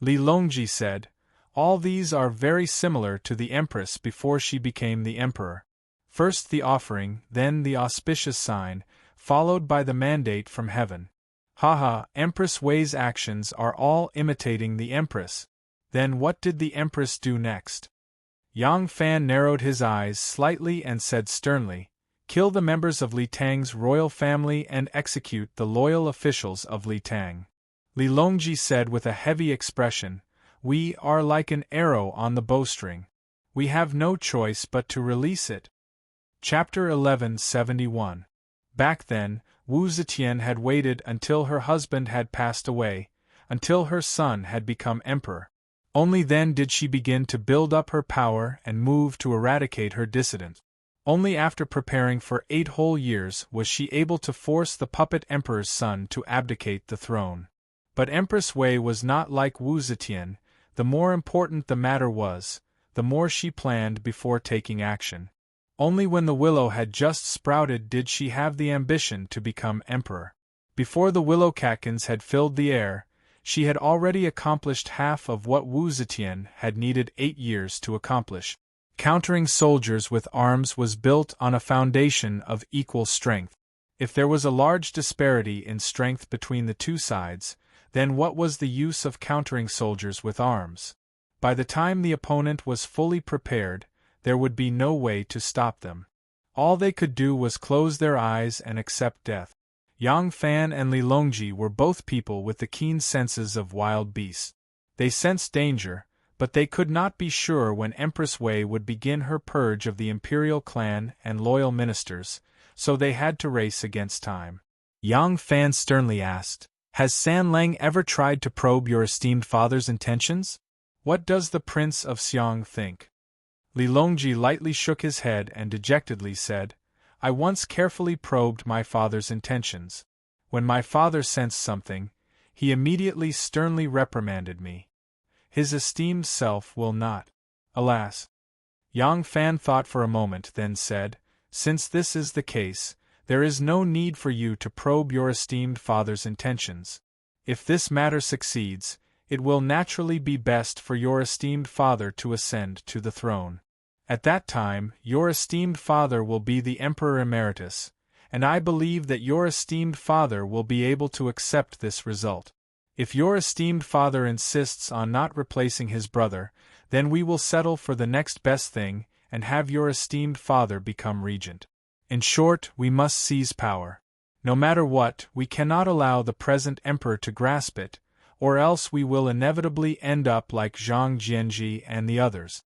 S1: Li Longji said, All these are very similar to the empress before she became the emperor. First the offering, then the auspicious sign, followed by the mandate from heaven. Haha, Empress Wei's actions are all imitating the empress. Then what did the empress do next? Yang Fan narrowed his eyes slightly and said sternly, Kill the members of Li Tang's royal family and execute the loyal officials of Li Tang. Li Longji said with a heavy expression, We are like an arrow on the bowstring. We have no choice but to release it. Chapter 1171. Back then, Wu Zetian had waited until her husband had passed away, until her son had become emperor. Only then did she begin to build up her power and move to eradicate her dissident. Only after preparing for 8 whole years was she able to force the puppet emperor's son to abdicate the throne. But Empress Wei was not like Wu Zetian. The more important the matter was, the more she planned before taking action. Only when the willow had just sprouted did she have the ambition to become emperor. Before the willow catkins had filled the air, she had already accomplished half of what Wu Zetian had needed 8 years to accomplish. Countering soldiers with arms was built on a foundation of equal strength. If there was a large disparity in strength between the two sides, then what was the use of countering soldiers with arms? By the time the opponent was fully prepared, there would be no way to stop them. All they could do was close their eyes and accept death. Yang Fan and Li Longji were both people with the keen senses of wild beasts. They sensed danger, but they could not be sure when Empress Wei would begin her purge of the imperial clan and loyal ministers, so they had to race against time. Yang Fan sternly asked, Has San Lang ever tried to probe your esteemed father's intentions? What does the Prince of Xiang think? Li Longji lightly shook his head and dejectedly said, I once carefully probed my father's intentions. When my father sensed something, he immediately sternly reprimanded me. His esteemed self will not. Alas! Yang Fan thought for a moment, then said, Since this is the case, there is no need for you to probe your esteemed father's intentions. If this matter succeeds, it will naturally be best for your esteemed father to ascend to the throne. At that time, your esteemed father will be the Emperor Emeritus, and I believe that your esteemed father will be able to accept this result. If your esteemed father insists on not replacing his brother, then we will settle for the next best thing and have your esteemed father become regent. In short, we must seize power. No matter what, we cannot allow the present emperor to grasp it, or else we will inevitably end up like Zhang Jianji and the others.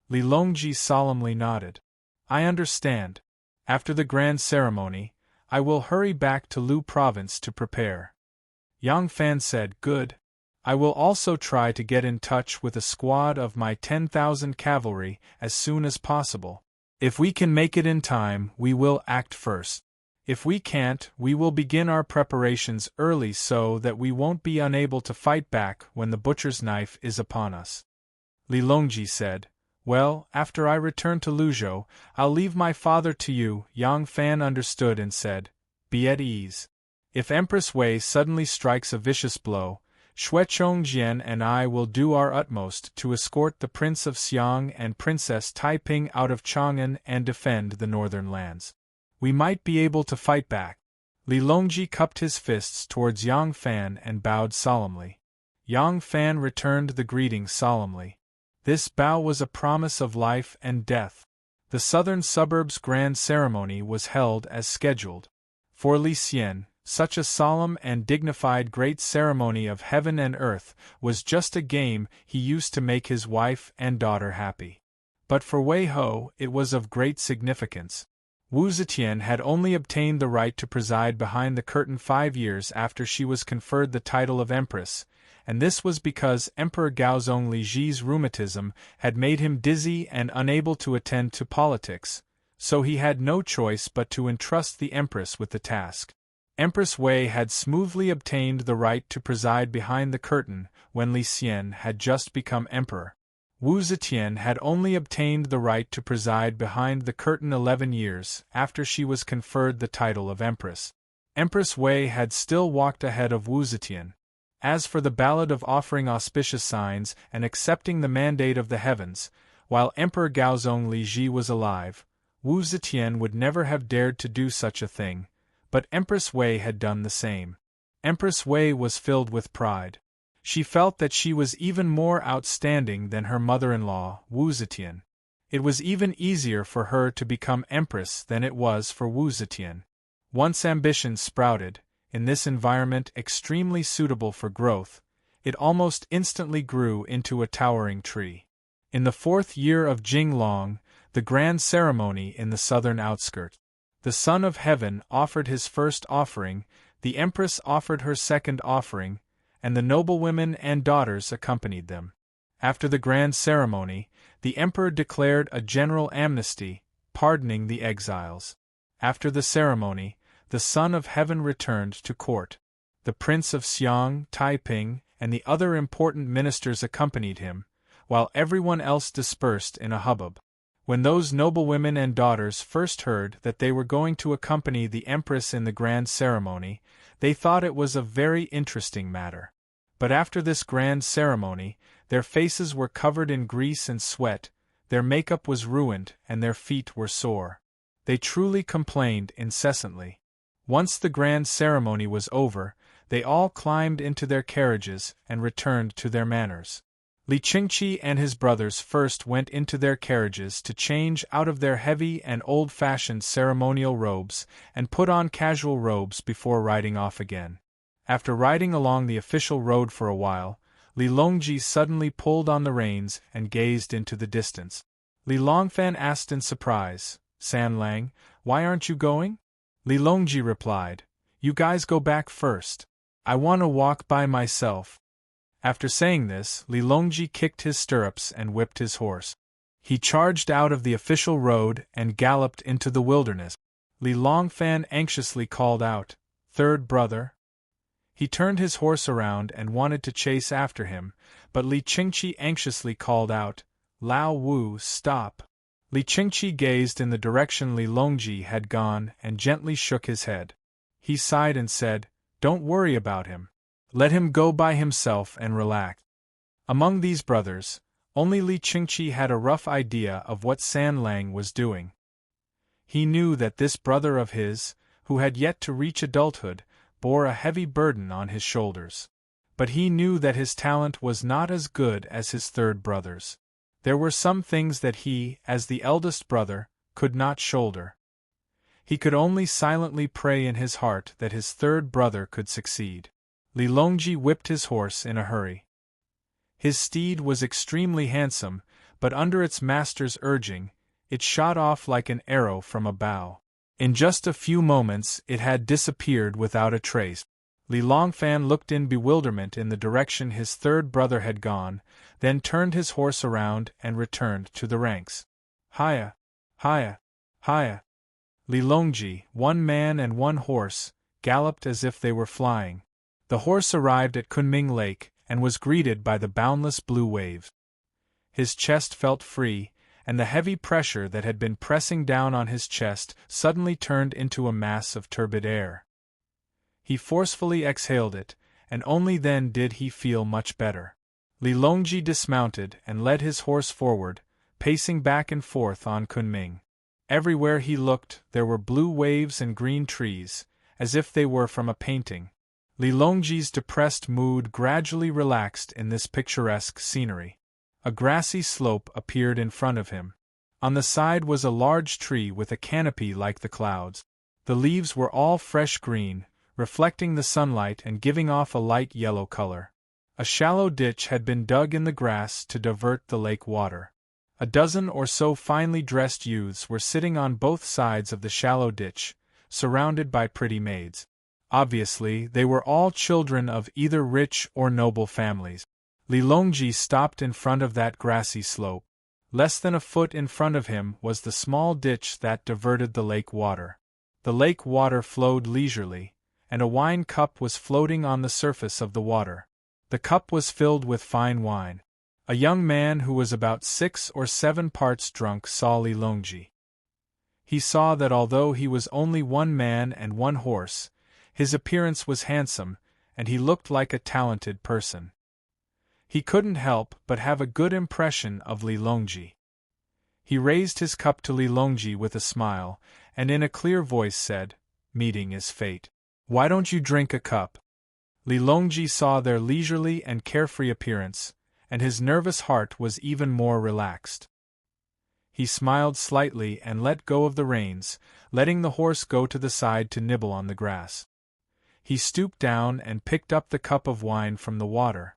S1: Li Longji solemnly nodded. I understand. After the grand ceremony, I will hurry back to Lu province to prepare. Yang Fan said, Good. I will also try to get in touch with a squad of my 10,000 cavalry as soon as possible. If we can make it in time, we will act first. If we can't, we will begin our preparations early so that we won't be unable to fight back when the butcher's knife is upon us. Li Longji said, Well, after I return to Luzhou, I'll leave my father to you. Yang Fan understood and said, Be at ease. If Empress Wei suddenly strikes a vicious blow, Xue Chongjian and I will do our utmost to escort the Prince of Xiang and Princess Taiping out of Chang'an and defend the northern lands. We might be able to fight back. Li Longji cupped his fists towards Yang Fan and bowed solemnly. Yang Fan returned the greeting solemnly. This bow was a promise of life and death. The southern suburbs' grand ceremony was held as scheduled. For Li Xian, such a solemn and dignified great ceremony of heaven and earth was just a game he used to make his wife and daughter happy. But for Wei Ho it was of great significance. Wu Zetian had only obtained the right to preside behind the curtain 5 years after she was conferred the title of Empress, and this was because Emperor Gaozong Liji's rheumatism had made him dizzy and unable to attend to politics, so he had no choice but to entrust the Empress with the task. Empress Wei had smoothly obtained the right to preside behind the curtain when Li Xian had just become emperor. Wu Zetian had only obtained the right to preside behind the curtain 11 years after she was conferred the title of Empress. Empress Wei had still walked ahead of Wu Zetian. As for the ballad of offering auspicious signs and accepting the mandate of the heavens, while Emperor Gaozong Liji was alive, Wu Zetian would never have dared to do such a thing, but Empress Wei had done the same. Empress Wei was filled with pride. She felt that she was even more outstanding than her mother-in-law, Wu Zetian. It was even easier for her to become empress than it was for Wu Zetian. Once ambition sprouted, in this environment extremely suitable for growth, it almost instantly grew into a towering tree. In the 4th year of Jinglong, the grand ceremony in the southern outskirts, the Son of Heaven offered his first offering, the Empress offered her second offering, and the noblewomen and daughters accompanied them. After the grand ceremony, the Emperor declared a general amnesty, pardoning the exiles. After the ceremony, the Son of Heaven returned to court. The Prince of Xiang, Taiping, and the other important ministers accompanied him, while everyone else dispersed in a hubbub. When those noblewomen and daughters first heard that they were going to accompany the Empress in the grand ceremony, they thought it was a very interesting matter. But after this grand ceremony, their faces were covered in grease and sweat, their makeup was ruined, and their feet were sore. They truly complained incessantly. Once the grand ceremony was over, they all climbed into their carriages and returned to their manners. Li Qingqi and his brothers first went into their carriages to change out of their heavy and old-fashioned ceremonial robes and put on casual robes before riding off again. After riding along the official road for a while, Li Longji suddenly pulled on the reins and gazed into the distance. Li Longfan asked in surprise, San Lang, why aren't you going? Li Longji replied, You guys go back first. I want to walk by myself. After saying this, Li Longji kicked his stirrups and whipped his horse. He charged out of the official road and galloped into the wilderness. Li Longfan anxiously called out, Third brother? He turned his horse around and wanted to chase after him, but Li Qingqi anxiously called out, Lao Wu, stop. Li Qingqi gazed in the direction Li Longji had gone and gently shook his head. He sighed and said, "Don't worry about him. Let him go by himself and relax." Among these brothers, only Li Qingqi had a rough idea of what San Lang was doing. He knew that this brother of his, who had yet to reach adulthood, bore a heavy burden on his shoulders. But he knew that his talent was not as good as his third brother's. There were some things that he, as the eldest brother, could not shoulder. He could only silently pray in his heart that his third brother could succeed. Li Longji whipped his horse in a hurry. His steed was extremely handsome, but under its master's urging, it shot off like an arrow from a bow. In just a few moments it had disappeared without a trace. Li Longfan looked in bewilderment in the direction his third brother had gone, then turned his horse around and returned to the ranks. Hiya! Hiya! Hiya! Li Longji, one man and one horse, galloped as if they were flying. The horse arrived at Kunming Lake and was greeted by the boundless blue waves. His chest felt free, and the heavy pressure that had been pressing down on his chest suddenly turned into a mass of turbid air. He forcefully exhaled it, and only then did he feel much better. Li Longji dismounted and led his horse forward, pacing back and forth on Kunming. Everywhere he looked there were blue waves and green trees, as if they were from a painting. Li Longji's depressed mood gradually relaxed in this picturesque scenery. A grassy slope appeared in front of him. On the side was a large tree with a canopy like the clouds. The leaves were all fresh green, reflecting the sunlight and giving off a light yellow color. A shallow ditch had been dug in the grass to divert the lake water. A dozen or so finely dressed youths were sitting on both sides of the shallow ditch, surrounded by pretty maids. Obviously, they were all children of either rich or noble families. Li Longji stopped in front of that grassy slope. Less than a foot in front of him was the small ditch that diverted the lake water. The lake water flowed leisurely, and a wine cup was floating on the surface of the water. The cup was filled with fine wine. A young man who was about 6 or 7 parts drunk saw Li Longji. He saw that although he was only one man and one horse, his appearance was handsome, and he looked like a talented person. He couldn't help but have a good impression of Li Longji. He raised his cup to Li Longji with a smile, and in a clear voice said, "Meeting is fate. Why don't you drink a cup?" Li Longji saw their leisurely and carefree appearance, and his nervous heart was even more relaxed. He smiled slightly and let go of the reins, letting the horse go to the side to nibble on the grass. He stooped down and picked up the cup of wine from the water.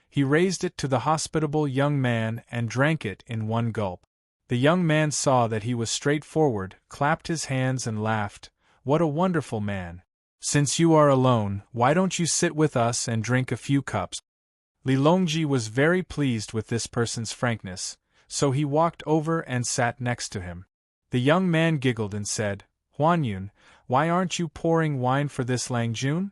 S1: He raised it to the hospitable young man and drank it in one gulp. The young man saw that he was straightforward, clapped his hands and laughed. "What a wonderful man! Since you are alone, why don't you sit with us and drink a few cups?" Li Longji was very pleased with this person's frankness, so he walked over and sat next to him. The young man giggled and said, "Huanyun, why aren't you pouring wine for this Langjun?"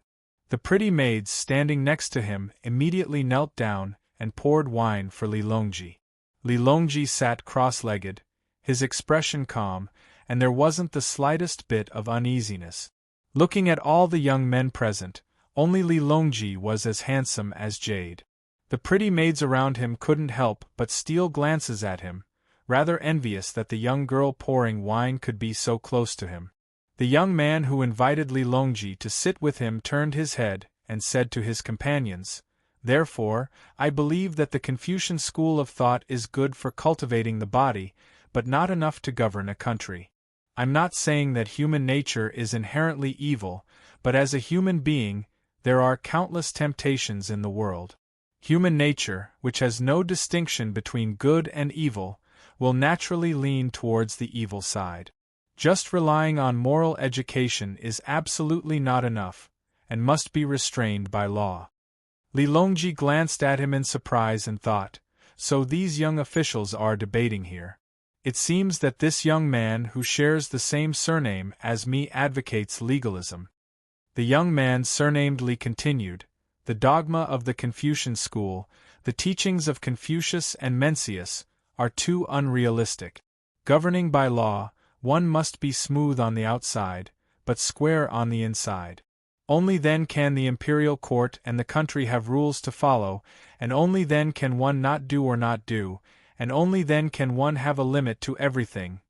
S1: The pretty maids standing next to him immediately knelt down and poured wine for Li Longji. Li Longji sat cross-legged, his expression calm, and there wasn't the slightest bit of uneasiness. Looking at all the young men present, only Li Longji was as handsome as jade. The pretty maids around him couldn't help but steal glances at him, rather envious that the young girl pouring wine could be so close to him. The young man who invited Li Longji to sit with him turned his head and said to his companions, "Therefore, I believe that the Confucian school of thought is good for cultivating the body, but not enough to govern a country. I'm not saying that human nature is inherently evil, but as a human being, there are countless temptations in the world. Human nature, which has no distinction between good and evil, will naturally lean towards the evil side. Just relying on moral education is absolutely not enough, and must be restrained by law." Li Longji glanced at him in surprise and thought, "So these young officials are debating here. It seems that this young man who shares the same surname as me advocates legalism." The young man surnamed Li continued, "The dogma of the Confucian school, the teachings of Confucius and Mencius, are too unrealistic. Governing by law, one must be smooth on the outside, but square on the inside. Only then can the imperial court and the country have rules to follow, and only then can one not do or not do, and only then can one have a limit to everything.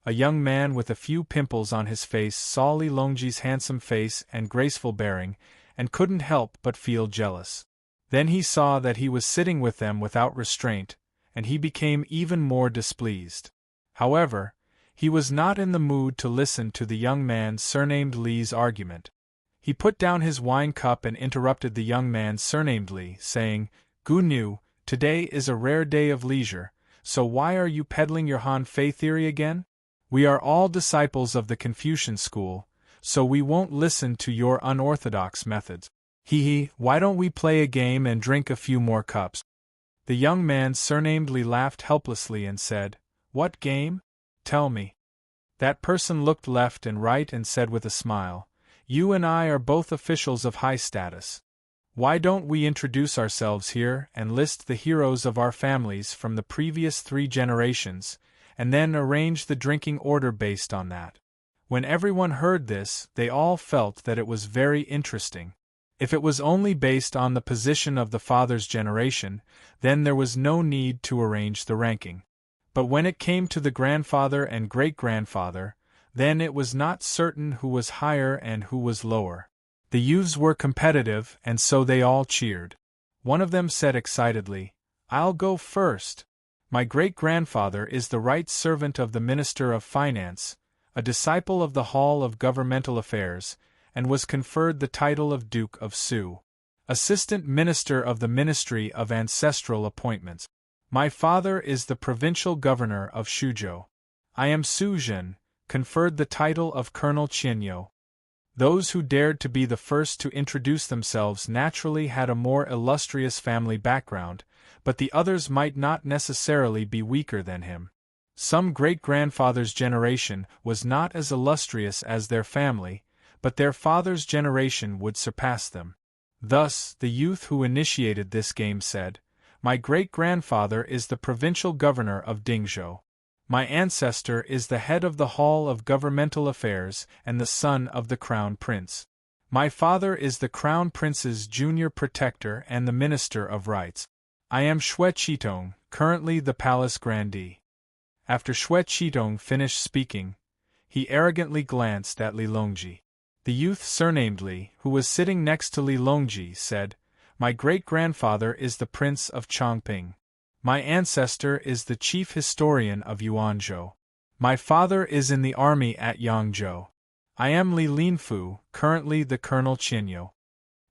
S1: A young man with a few pimples on his face saw Li Longji's handsome face and graceful bearing, and couldn't help but feel jealous. Then he saw that he was sitting with them without restraint, and he became even more displeased. However, he was not in the mood to listen to the young man surnamed Li's argument. He put down his wine cup and interrupted the young man surnamed Li, saying, "Gu Nu, today is a rare day of leisure, so why are you peddling your Han Fei theory again? We are all disciples of the Confucian school, so we won't listen to your unorthodox methods. Why don't we play a game and drink a few more cups?" The young man surnamed Li laughed helplessly and said, "What game? Tell me." That person looked left and right and said with a smile, "You and I are both officials of high status. Why don't we introduce ourselves here and list the heroes of our families from the previous 3 generations, and then arrange the drinking order based on that?" When everyone heard this, they all felt that it was very interesting. If it was only based on the position of the father's generation, then there was no need to arrange the ranking. But when it came to the grandfather and great-grandfather, then it was not certain who was higher and who was lower. The youths were competitive, and so they all cheered. One of them said excitedly, "I'll go first. My great-grandfather is the right servant of the Minister of Finance, a disciple of the Hall of Governmental Affairs, and was conferred the title of Duke of Su, Assistant Minister of the Ministry of Ancestral Appointments. My father is the Provincial Governor of Shuzhou. I am Su Zhen, conferred the title of Colonel Qianyo." Those who dared to be the first to introduce themselves naturally had a more illustrious family background, but the others might not necessarily be weaker than him. Some great-grandfather's generation was not as illustrious as their family, but their father's generation would surpass them. Thus, the youth who initiated this game said, "My great-grandfather is the provincial governor of Dingzhou. My ancestor is the head of the Hall of Governmental Affairs and the son of the Crown Prince. My father is the Crown Prince's junior protector and the Minister of Rights. I am Xue Qitong, currently the Palace Grandee." After Xue Qitong finished speaking, he arrogantly glanced at Li Longji. The youth surnamed Li, who was sitting next to Li Longji, said, "My great-grandfather is the Prince of Chongping. My ancestor is the chief historian of Yuanzhou. My father is in the army at Yangzhou. I am Li Linfu, currently the Colonel Qianyo."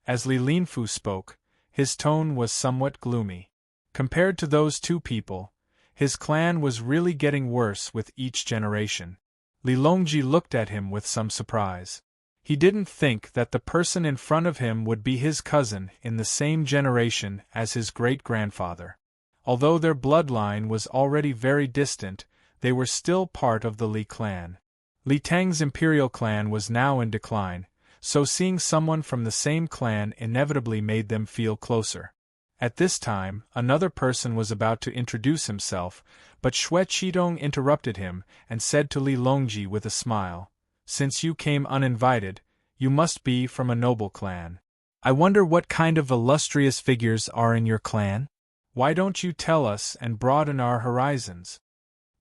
S1: As Li Linfu spoke, his tone was somewhat gloomy. Compared to those 2 people, his clan was really getting worse with each generation. Li Longji looked at him with some surprise. He didn't think that the person in front of him would be his cousin in the same generation as his great-grandfather. Although their bloodline was already very distant, they were still part of the Li clan. Li Tang's imperial clan was now in decline, so seeing someone from the same clan inevitably made them feel closer. At this time, another person was about to introduce himself, but Xue Qitong interrupted him and said to Li Longji with a smile, "Since you came uninvited, you must be from a noble clan. I wonder what kind of illustrious figures are in your clan? Why don't you tell us and broaden our horizons?"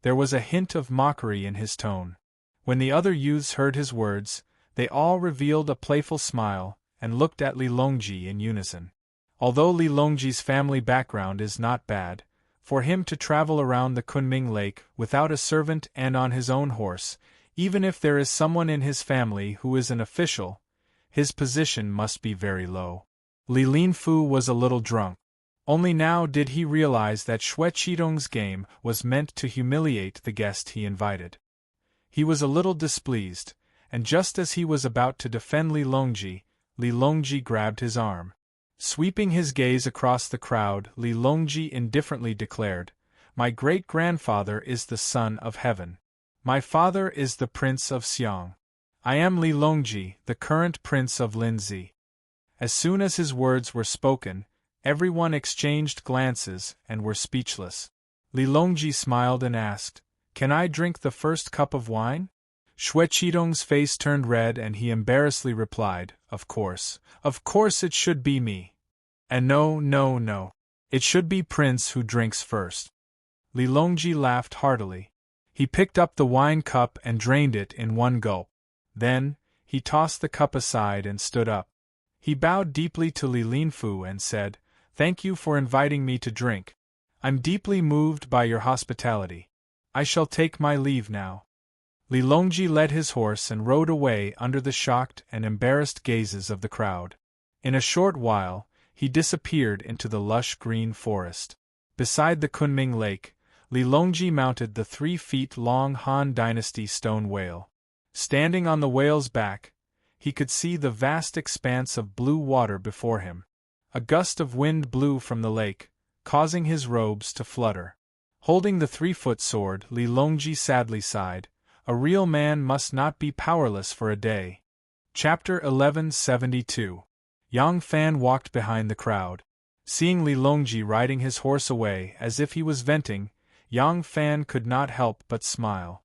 S1: There was a hint of mockery in his tone. When the other youths heard his words, they all revealed a playful smile and looked at Li Longji in unison. Although Li Longji's family background is not bad, for him to travel around the Kunming Lake without a servant and on his own horse, even if there is someone in his family who is an official, his position must be very low. Li Linfu was a little drunk. Only now did he realize that Xue Qitong's game was meant to humiliate the guest he invited. He was a little displeased, and just as he was about to defend Li Longji grabbed his arm. Sweeping his gaze across the crowd, Li Longji indifferently declared, "My great-grandfather is the son of heaven. My father is the Prince of Xiang. I am Li Longji, the current Prince of Linzi." As soon as his words were spoken, everyone exchanged glances and were speechless. Li Longji smiled and asked, Can I drink the first cup of wine? Xue Qidong's face turned red and he embarrassedly replied, Of course it should be me. And no. It should be Prince who drinks first. Li Longji laughed heartily. He picked up the wine cup and drained it in one gulp. Then, he tossed the cup aside and stood up. He bowed deeply to Li Linfu and said, Thank you for inviting me to drink. I'm deeply moved by your hospitality. I shall take my leave now. Li Longji led his horse and rode away under the shocked and embarrassed gazes of the crowd. In a short while, he disappeared into the lush green forest. Beside the Kunming Lake, Li Longji mounted the 3-feet-long Han Dynasty stone whale. Standing on the whale's back, he could see the vast expanse of blue water before him. A gust of wind blew from the lake, causing his robes to flutter. Holding the 3-foot sword, Li Longji sadly sighed, A real man must not be powerless for a day. Chapter 1172. Yang Fan walked behind the crowd. Seeing Li Longji riding his horse away as if he was venting, Yang Fan could not help but smile.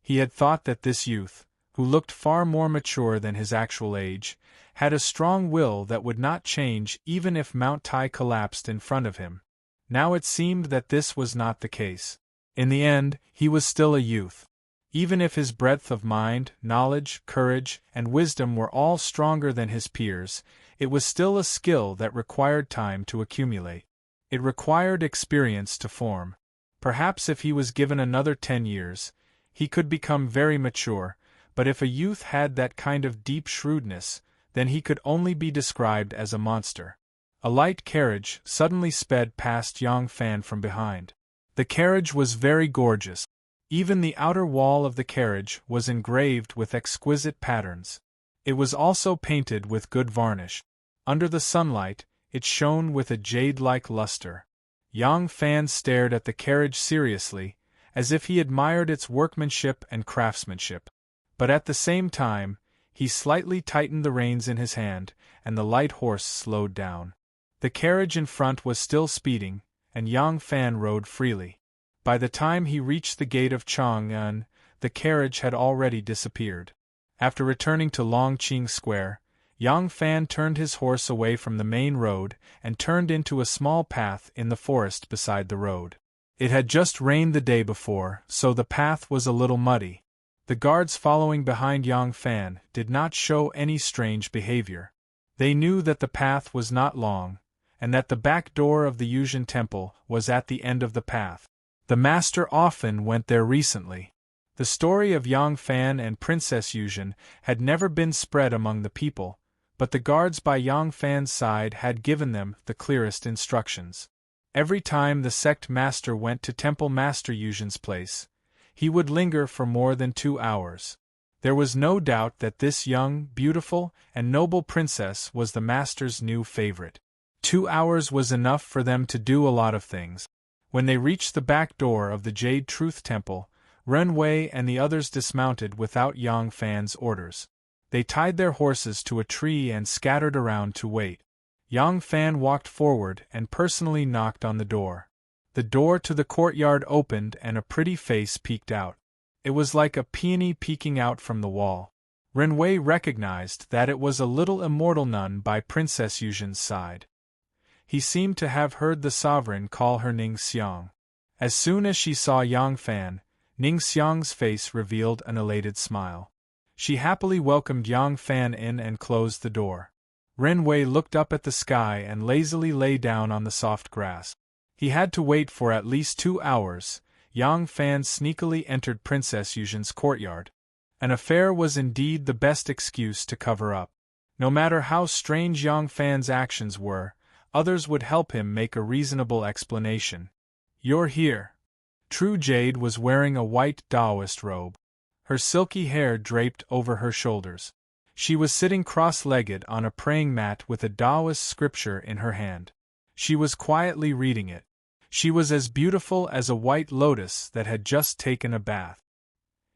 S1: He had thought that this youth, who looked far more mature than his actual age, had a strong will that would not change even if Mount Tai collapsed in front of him. Now it seemed that this was not the case. In the end, he was still a youth. Even if his breadth of mind, knowledge, courage, and wisdom were all stronger than his peers, it was still a skill that required time to accumulate. It required experience to form. Perhaps if he was given another 10 years, he could become very mature, but if a youth had that kind of deep shrewdness, then he could only be described as a monster. A light carriage suddenly sped past Yang Fan from behind. The carriage was very gorgeous. Even the outer wall of the carriage was engraved with exquisite patterns. It was also painted with good varnish. Under the sunlight, it shone with a jade-like luster. Yang Fan stared at the carriage seriously, as if he admired its workmanship and craftsmanship. But at the same time, he slightly tightened the reins in his hand, and the light horse slowed down. The carriage in front was still speeding, and Yang Fan rode freely. By the time he reached the gate of Chang'an, the carriage had already disappeared. After returning to Longqing Square, Yang Fan turned his horse away from the main road and turned into a small path in the forest beside the road. It had just rained the day before, so the path was a little muddy. The guards following behind Yang Fan did not show any strange behavior. They knew that the path was not long, and that the back door of the Yuzhen Temple was at the end of the path. The master often went there recently. The story of Yang Fan and Princess Yuzhen had never been spread among the people, but the guards by Yang Fan's side had given them the clearest instructions. Every time the sect master went to Temple Master Yuzhen's place, he would linger for more than 2 hours. There was no doubt that this young, beautiful, and noble princess was the master's new favorite. 2 hours was enough for them to do a lot of things. When they reached the back door of the Jade Truth Temple, Ren Wei and the others dismounted without Yang Fan's orders. They tied their horses to a tree and scattered around to wait. Yang Fan walked forward and personally knocked on the door. The door to the courtyard opened and a pretty face peeked out. It was like a peony peeking out from the wall. Ren Wei recognized that it was a little immortal nun by Princess Yuzhen's side. He seemed to have heard the sovereign call her Ning Xiang. As soon as she saw Yang Fan, Ning Xiang's face revealed an elated smile. She happily welcomed Yang Fan in and closed the door. Ren Wei looked up at the sky and lazily lay down on the soft grass. He had to wait for at least 2 hours. Yang Fan sneakily entered Princess Yuzhen's courtyard. An affair was indeed the best excuse to cover up. No matter how strange Yang Fan's actions were, others would help him make a reasonable explanation. You're here. True Jade was wearing a white Taoist robe. Her silky hair draped over her shoulders. She was sitting cross-legged on a praying mat with a Taoist scripture in her hand. She was quietly reading it. She was as beautiful as a white lotus that had just taken a bath.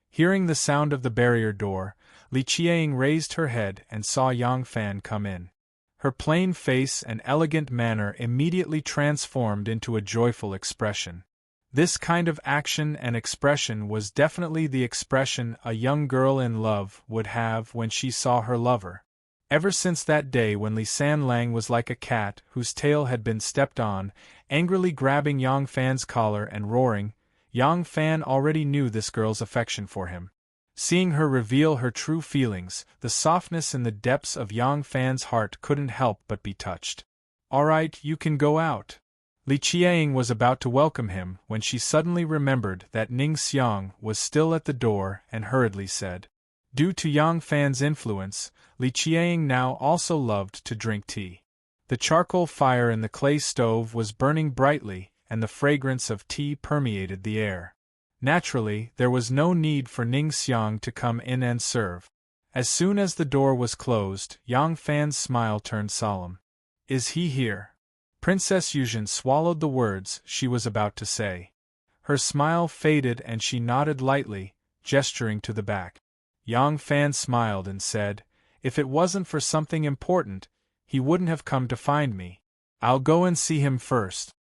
S1: Hearing the sound of the barrier door, Li Qiang raised her head and saw Yang Fan come in. Her plain face and elegant manner immediately transformed into a joyful expression. This kind of action and expression was definitely the expression a young girl in love would have when she saw her lover. Ever since that day when Li San Lang was like a cat whose tail had been stepped on, angrily grabbing Yang Fan's collar and roaring, Yang Fan already knew this girl's affection for him. Seeing her reveal her true feelings, the softness in the depths of Yang Fan's heart couldn't help but be touched. "All right, you can go out." Li Qiang was about to welcome him when she suddenly remembered that Ning Xiang was still at the door and hurriedly said. Due to Yang Fan's influence, Li Qiang now also loved to drink tea. The charcoal fire in the clay stove was burning brightly, and the fragrance of tea permeated the air. Naturally, there was no need for Ning Xiang to come in and serve. As soon as the door was closed, Yang Fan's smile turned solemn. "Is he here?" Princess Yuzhen swallowed the words she was about to say. Her smile faded and she nodded lightly, gesturing to the back. Yang Fan smiled and said, "If it wasn't for something important, he wouldn't have come to find me. I'll go and see him first."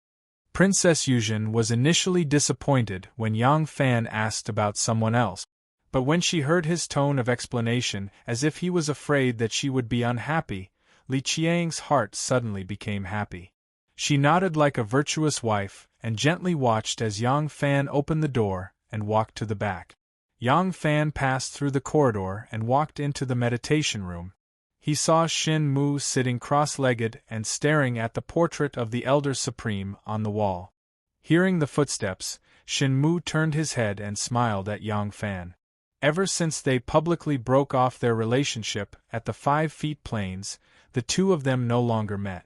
S1: Princess Yuzhen was initially disappointed when Yang Fan asked about someone else, but when she heard his tone of explanation as if he was afraid that she would be unhappy, Li Qiang's heart suddenly became happy. She nodded like a virtuous wife and gently watched as Yang Fan opened the door and walked to the back. Yang Fan passed through the corridor and walked into the meditation room. He saw Shin Mu sitting cross-legged and staring at the portrait of the Elder Supreme on the wall. Hearing the footsteps, Shin Mu turned his head and smiled at Yang Fan. Ever since they publicly broke off their relationship at the 5 Feet Plains, the two of them no longer met.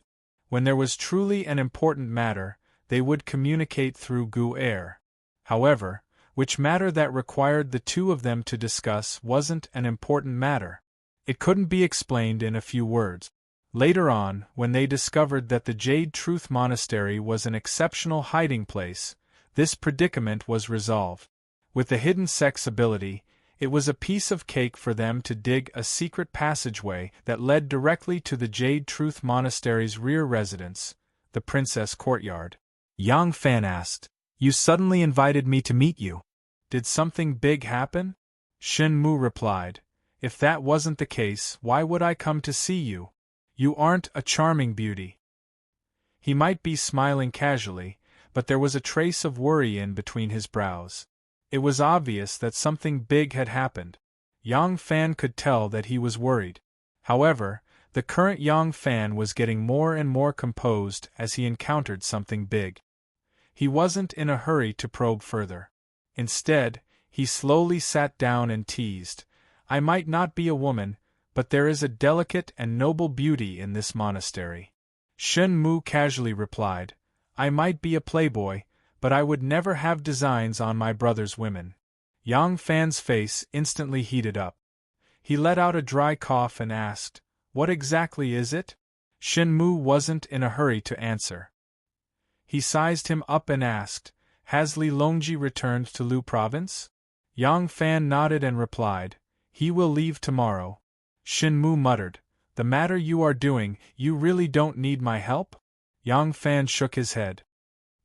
S1: When there was truly an important matter, they would communicate through Gu Air. However, which matter that required the two of them to discuss wasn't an important matter. It couldn't be explained in a few words. Later on, when they discovered that the Jade Truth Monastery was an exceptional hiding place, this predicament was resolved. With the hidden sex ability, it was a piece of cake for them to dig a secret passageway that led directly to the Jade Truth Monastery's rear residence, the Princess Courtyard. Yang Fan asked, "You suddenly invited me to meet you. Did something big happen?" Shin Mu replied, "If that wasn't the case, why would I come to see you? You aren't a charming beauty." He might be smiling casually, but there was a trace of worry in between his brows. It was obvious that something big had happened. Yang Fan could tell that he was worried. However, the current Yang Fan was getting more and more composed as he encountered something big. He wasn't in a hurry to probe further. Instead, he slowly sat down and teased, "I might not be a woman, but there is a delicate and noble beauty in this monastery." Shin Mu casually replied, "I might be a playboy, but I would never have designs on my brother's women." Yang Fan's face instantly heated up. He let out a dry cough and asked, "What exactly is it?" Shin Mu wasn't in a hurry to answer. He sized him up and asked, "Has Li Longji returned to Lu Province?" Yang Fan nodded and replied, "He will leave tomorrow." Shin Mu muttered, "The matter you are doing, you really don't need my help?" Yang Fan shook his head.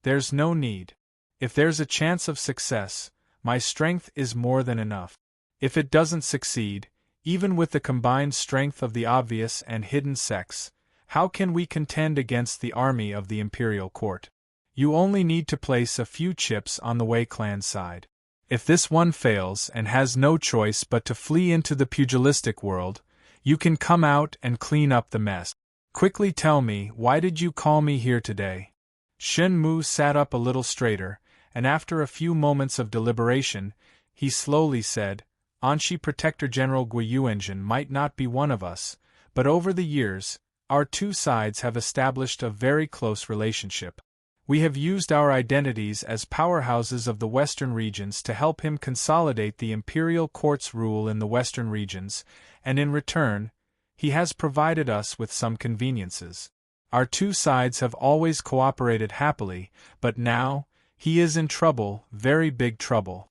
S1: "There's no need. If there's a chance of success, my strength is more than enough. If it doesn't succeed, even with the combined strength of the obvious and hidden sex, how can we contend against the army of the Imperial Court? You only need to place a few chips on the Wei clan side. If this one fails and has no choice but to flee into the pugilistic world, you can come out and clean up the mess. Quickly tell me, why did you call me here today?" Shin Mu sat up a little straighter, and after a few moments of deliberation, he slowly said, "Anshi Protector General Guiyuanjin might not be one of us, but over the years, our two sides have established a very close relationship. We have used our identities as powerhouses of the Western regions to help him consolidate the Imperial Court's rule in the Western regions, and in return, he has provided us with some conveniences. Our two sides have always cooperated happily, but now, he is in trouble, very big trouble."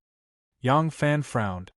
S1: Yang Fan frowned.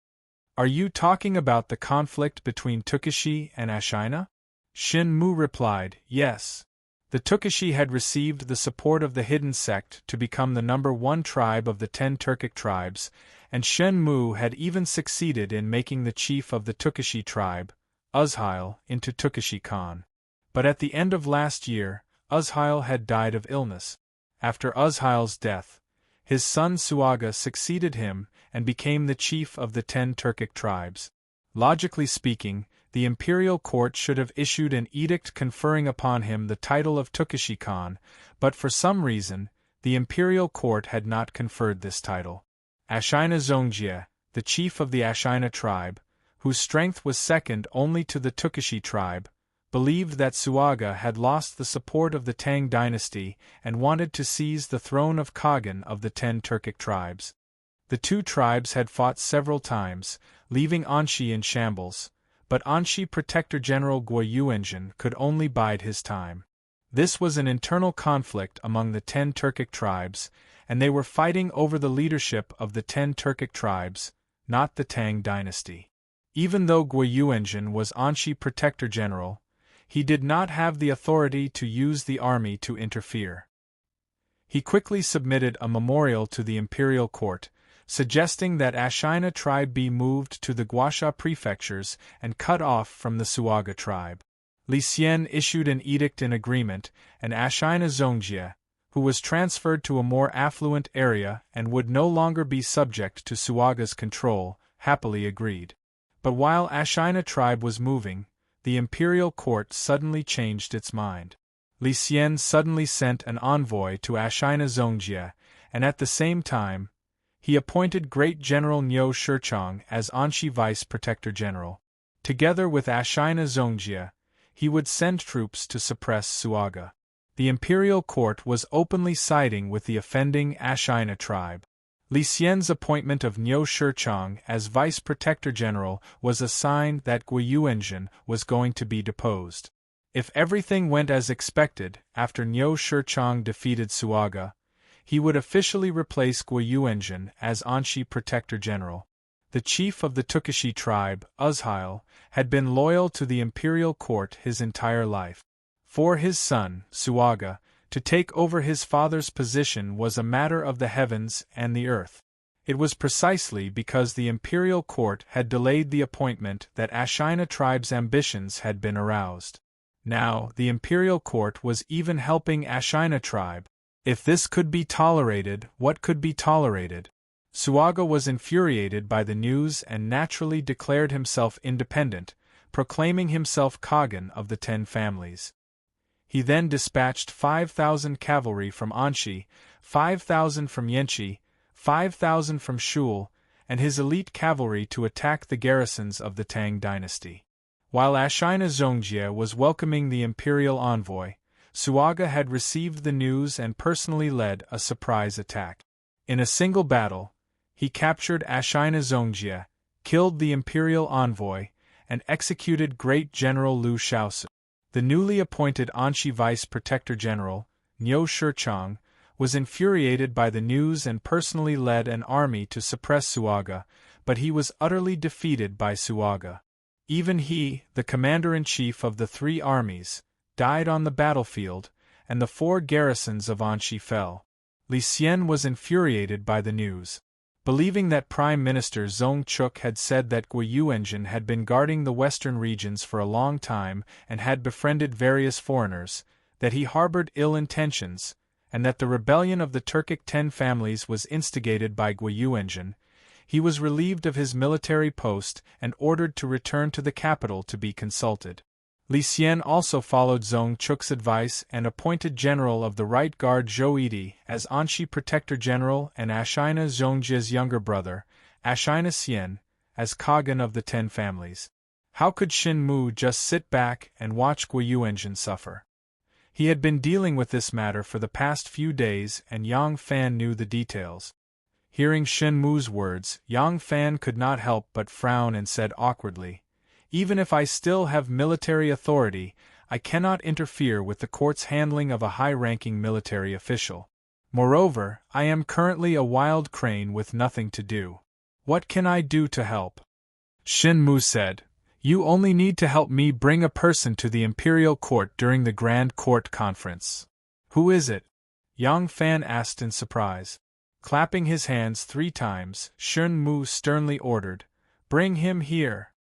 S1: "Are you talking about the conflict between Tukishi and Ashina?" Shin Mu replied, "Yes. The Tukashi had received the support of the hidden sect to become the #1 tribe of the 10 Turkic tribes, and Shen Mu had even succeeded in making the chief of the Tukashi tribe, Uzheil, into Tukashi Khan. But at the end of last year, Uzheil had died of illness. After Uzheil's death, his son Suaga succeeded him and became the chief of the 10 Turkic tribes. Logically speaking, the imperial court should have issued an edict conferring upon him the title of Tukashi Khan, but for some reason, the imperial court had not conferred this title. Ashina Zongjie, the chief of the Ashina tribe, whose strength was second only to the Tukashi tribe, believed that Suaga had lost the support of the Tang dynasty and wanted to seize the throne of Khagan of the 10 Turkic tribes. The two tribes had fought several times, leaving Anshi in shambles, but Anshi Protector General Guoyuenzhen could only bide his time. This was an internal conflict among the 10 Turkic tribes, and they were fighting over the leadership of the 10 Turkic tribes, not the Tang dynasty. Even though Guoyuenzhen was Anshi Protector General, he did not have the authority to use the army to interfere. He quickly submitted a memorial to the imperial court, suggesting that Ashina tribe be moved to the Guasha prefectures and cut off from the Suaga tribe. Li Xian issued an edict in agreement, and Ashina Zongjie, who was transferred to a more affluent area and would no longer be subject to Suaga's control, happily agreed. But while Ashina tribe was moving, the imperial court suddenly changed its mind. Li Xian suddenly sent an envoy to Ashina Zongjie, and at the same time, he appointed Great General Niu Shichang as Anshi Vice Protector General. Together with Ashina Zongjie, he would send troops to suppress Suaga. The imperial court was openly siding with the offending Ashina tribe. Li Xian's appointment of Niu Shichang as Vice Protector General was a sign that Guoyuenzhen was going to be deposed. If everything went as expected after Niu Shichang defeated Suaga, he would officially replace Guoyuenzhen as Anshi Protector General. The chief of the Tukashi tribe, Uzheil, had been loyal to the imperial court his entire life. For his son, Suaga, to take over his father's position was a matter of the heavens and the earth. It was precisely because the imperial court had delayed the appointment that Ashina tribe's ambitions had been aroused. Now, the imperial court was even helping Ashina tribe. If this could be tolerated, what could be tolerated? Suaga was infuriated by the news and naturally declared himself independent, proclaiming himself Khagan of the 10 families. He then dispatched 5,000 cavalry from Anshi, 5,000 from Yanqi, 5,000 from Shul, and his elite cavalry to attack the garrisons of the Tang dynasty. While Ashina Zongjie was welcoming the imperial envoy, Suaga had received the news and personally led a surprise attack. In a single battle, he captured Ashina Zongjie, killed the imperial envoy, and executed Great General Liu Shaosu. The newly appointed Anshi Vice Protector General, Niu Shichang, was infuriated by the news and personally led an army to suppress Suaga, but he was utterly defeated by Suaga. Even he, the commander-in-chief of the 3 armies, died on the battlefield, and the 4 garrisons of Anshi fell. Li Xian was infuriated by the news. Believing that Prime Minister Zhong Chuk had said that Guoyuenzhen had been guarding the western regions for a long time and had befriended various foreigners, that he harbored ill intentions, and that the rebellion of the Turkic 10 families was instigated by Guoyuenzhen, he was relieved of his military post and ordered to return to the capital to be consulted. Li Xian also followed Zhong Chuk's advice and appointed General of the Right Guard Zhou Yidi as Anshi Protector General and Ashina Zongjie's younger brother, Ashina Xian, as Khagan of the 10 families. How could Shen Mu just sit back and watch Guoyuenzhen suffer? He had been dealing with this matter for the past few days and Yang Fan knew the details. Hearing Shen Mu's words, Yang Fan could not help but frown and said awkwardly, "Even if I still have military authority, I cannot interfere with the court's handling of a high-ranking military official. Moreover, I am currently a wild crane with nothing to do. What can I do to help?" Shen Mu said, You only need to help me bring a person to the imperial court during the Grand Court Conference. Who is it? Yang Fan asked in surprise. Clapping his hands 3 times, Shun Mu sternly ordered, "Bring him here."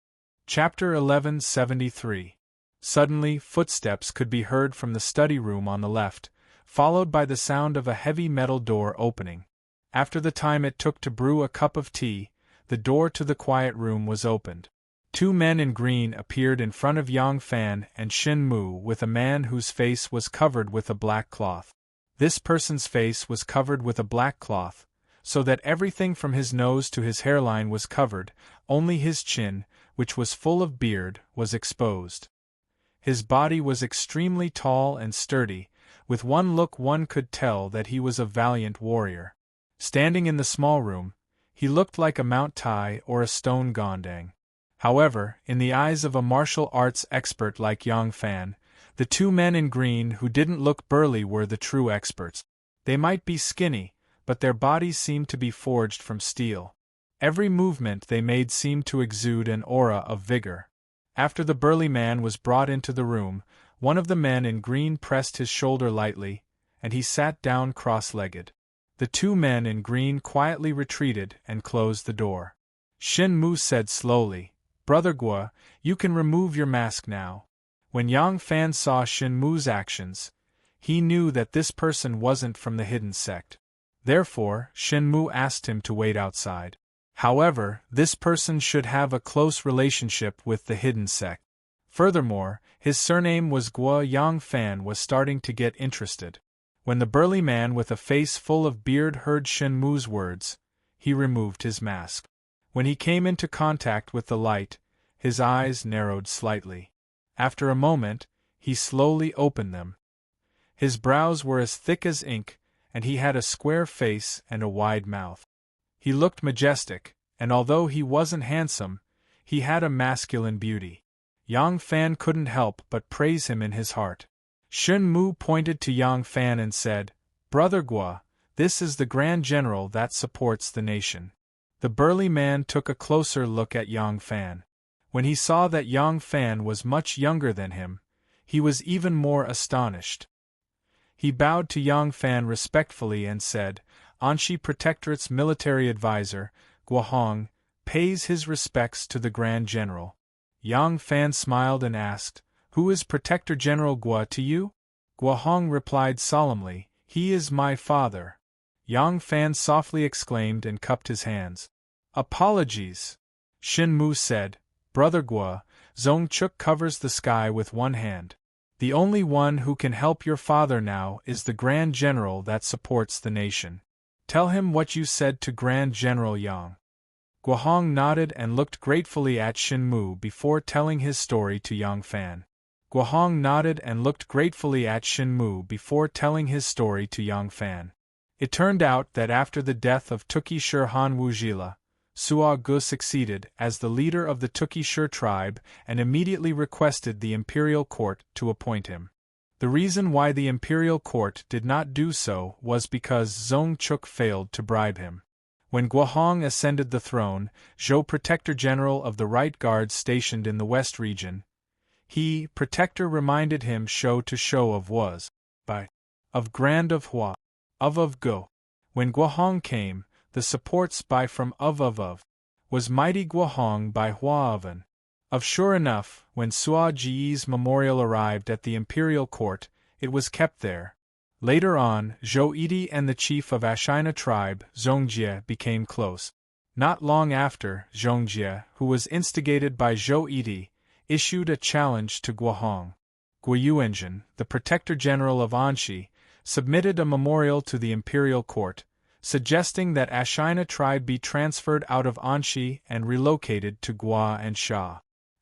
S1: Chapter 1173. Suddenly, footsteps could be heard from the study room on the left, followed by the sound of a heavy metal door opening. After the time it took to brew a cup of tea, the door to the quiet room was opened. 2 men in green appeared in front of Yang Fan and Shin Mu with a man whose face was covered with a black cloth. This person's face was covered with a black cloth, so that everything from his nose to his hairline was covered, only his chin, which was full of beard, was exposed. His body was extremely tall and sturdy. With one look one could tell that he was a valiant warrior. Standing in the small room, he looked like a Mount Tai or a stone Gondang. However, in the eyes of a martial arts expert like Yang Fan, the 2 men in green who didn't look burly were the true experts. They might be skinny, but their bodies seemed to be forged from steel. Every movement they made seemed to exude an aura of vigor. After the burly man was brought into the room, one of the men in green pressed his shoulder lightly, and he sat down cross-legged. The 2 men in green quietly retreated and closed the door. Shin Mu said slowly, "Brother Gua, you can remove your mask now." When Yang Fan saw Shin Mu's actions, he knew that this person wasn't from the hidden sect. Therefore, Shin Mu asked him to wait outside. However, this person should have a close relationship with the hidden sect. Furthermore, his surname was Gua. Yang Fan was starting to get interested. When the burly man with a face full of beard heard Shin Mu's words, he removed his mask. When he came into contact with the light, his eyes narrowed slightly. After a moment, he slowly opened them. His brows were as thick as ink, and he had a square face and a wide mouth. He looked majestic, and although he wasn't handsome, he had a masculine beauty. Yang Fan couldn't help but praise him in his heart. Shun Mu pointed to Yang Fan and said, "Brother Gua, this is the Grand General that supports the nation." The burly man took a closer look at Yang Fan. When he saw that Yang Fan was much younger than him, he was even more astonished. He bowed to Yang Fan respectfully and said, "Anshi Protectorate's military advisor, Gua Hong, pays his respects to the Grand General." Yang Fan smiled and asked, "Who is Protector General Gua to you?" Gua Hong replied solemnly, "He is my father." Yang Fan softly exclaimed and cupped his hands. "Apologies," Shin Mu said. "Brother Gua, Zong Chuk covers the sky with one hand. The only one who can help your father now is the Grand General that supports the nation. Tell him what you said to Grand General Yang." Gua Hong nodded and looked gratefully at Shin Mu before telling his story to Yang Fan. Gua Hong nodded and looked gratefully at Shin Mu before telling his story to Yang Fan. It turned out that after the death of Tuki Shur Han Wujila, Sua Gu succeeded as the leader of the Tuki Shur tribe and immediately requested the imperial court to appoint him. The reason why the imperial court did not do so was because Zong Chuk failed to bribe him. When Gua Hong ascended the throne, Zhou Protector General of the Right Guards stationed in the West region, he, Protector, reminded him show to show of was, by, of Grand of Hua, of Go. When Gua Hong came, the supports by from of, was mighty Gua Hong by Hua of. Sure enough, when Sua Ji's memorial arrived at the imperial court, it was kept there. Later on, Zhou Idi and the chief of Ashina tribe, Zongjie, became close. Not long after, Zongjie, who was instigated by Zhou Idi, issued a challenge to Gua Hong. Gua Yuanjin, the Protector General of Anshi, submitted a memorial to the imperial court, suggesting that Ashina tribe be transferred out of Anshi and relocated to Gua and Sha.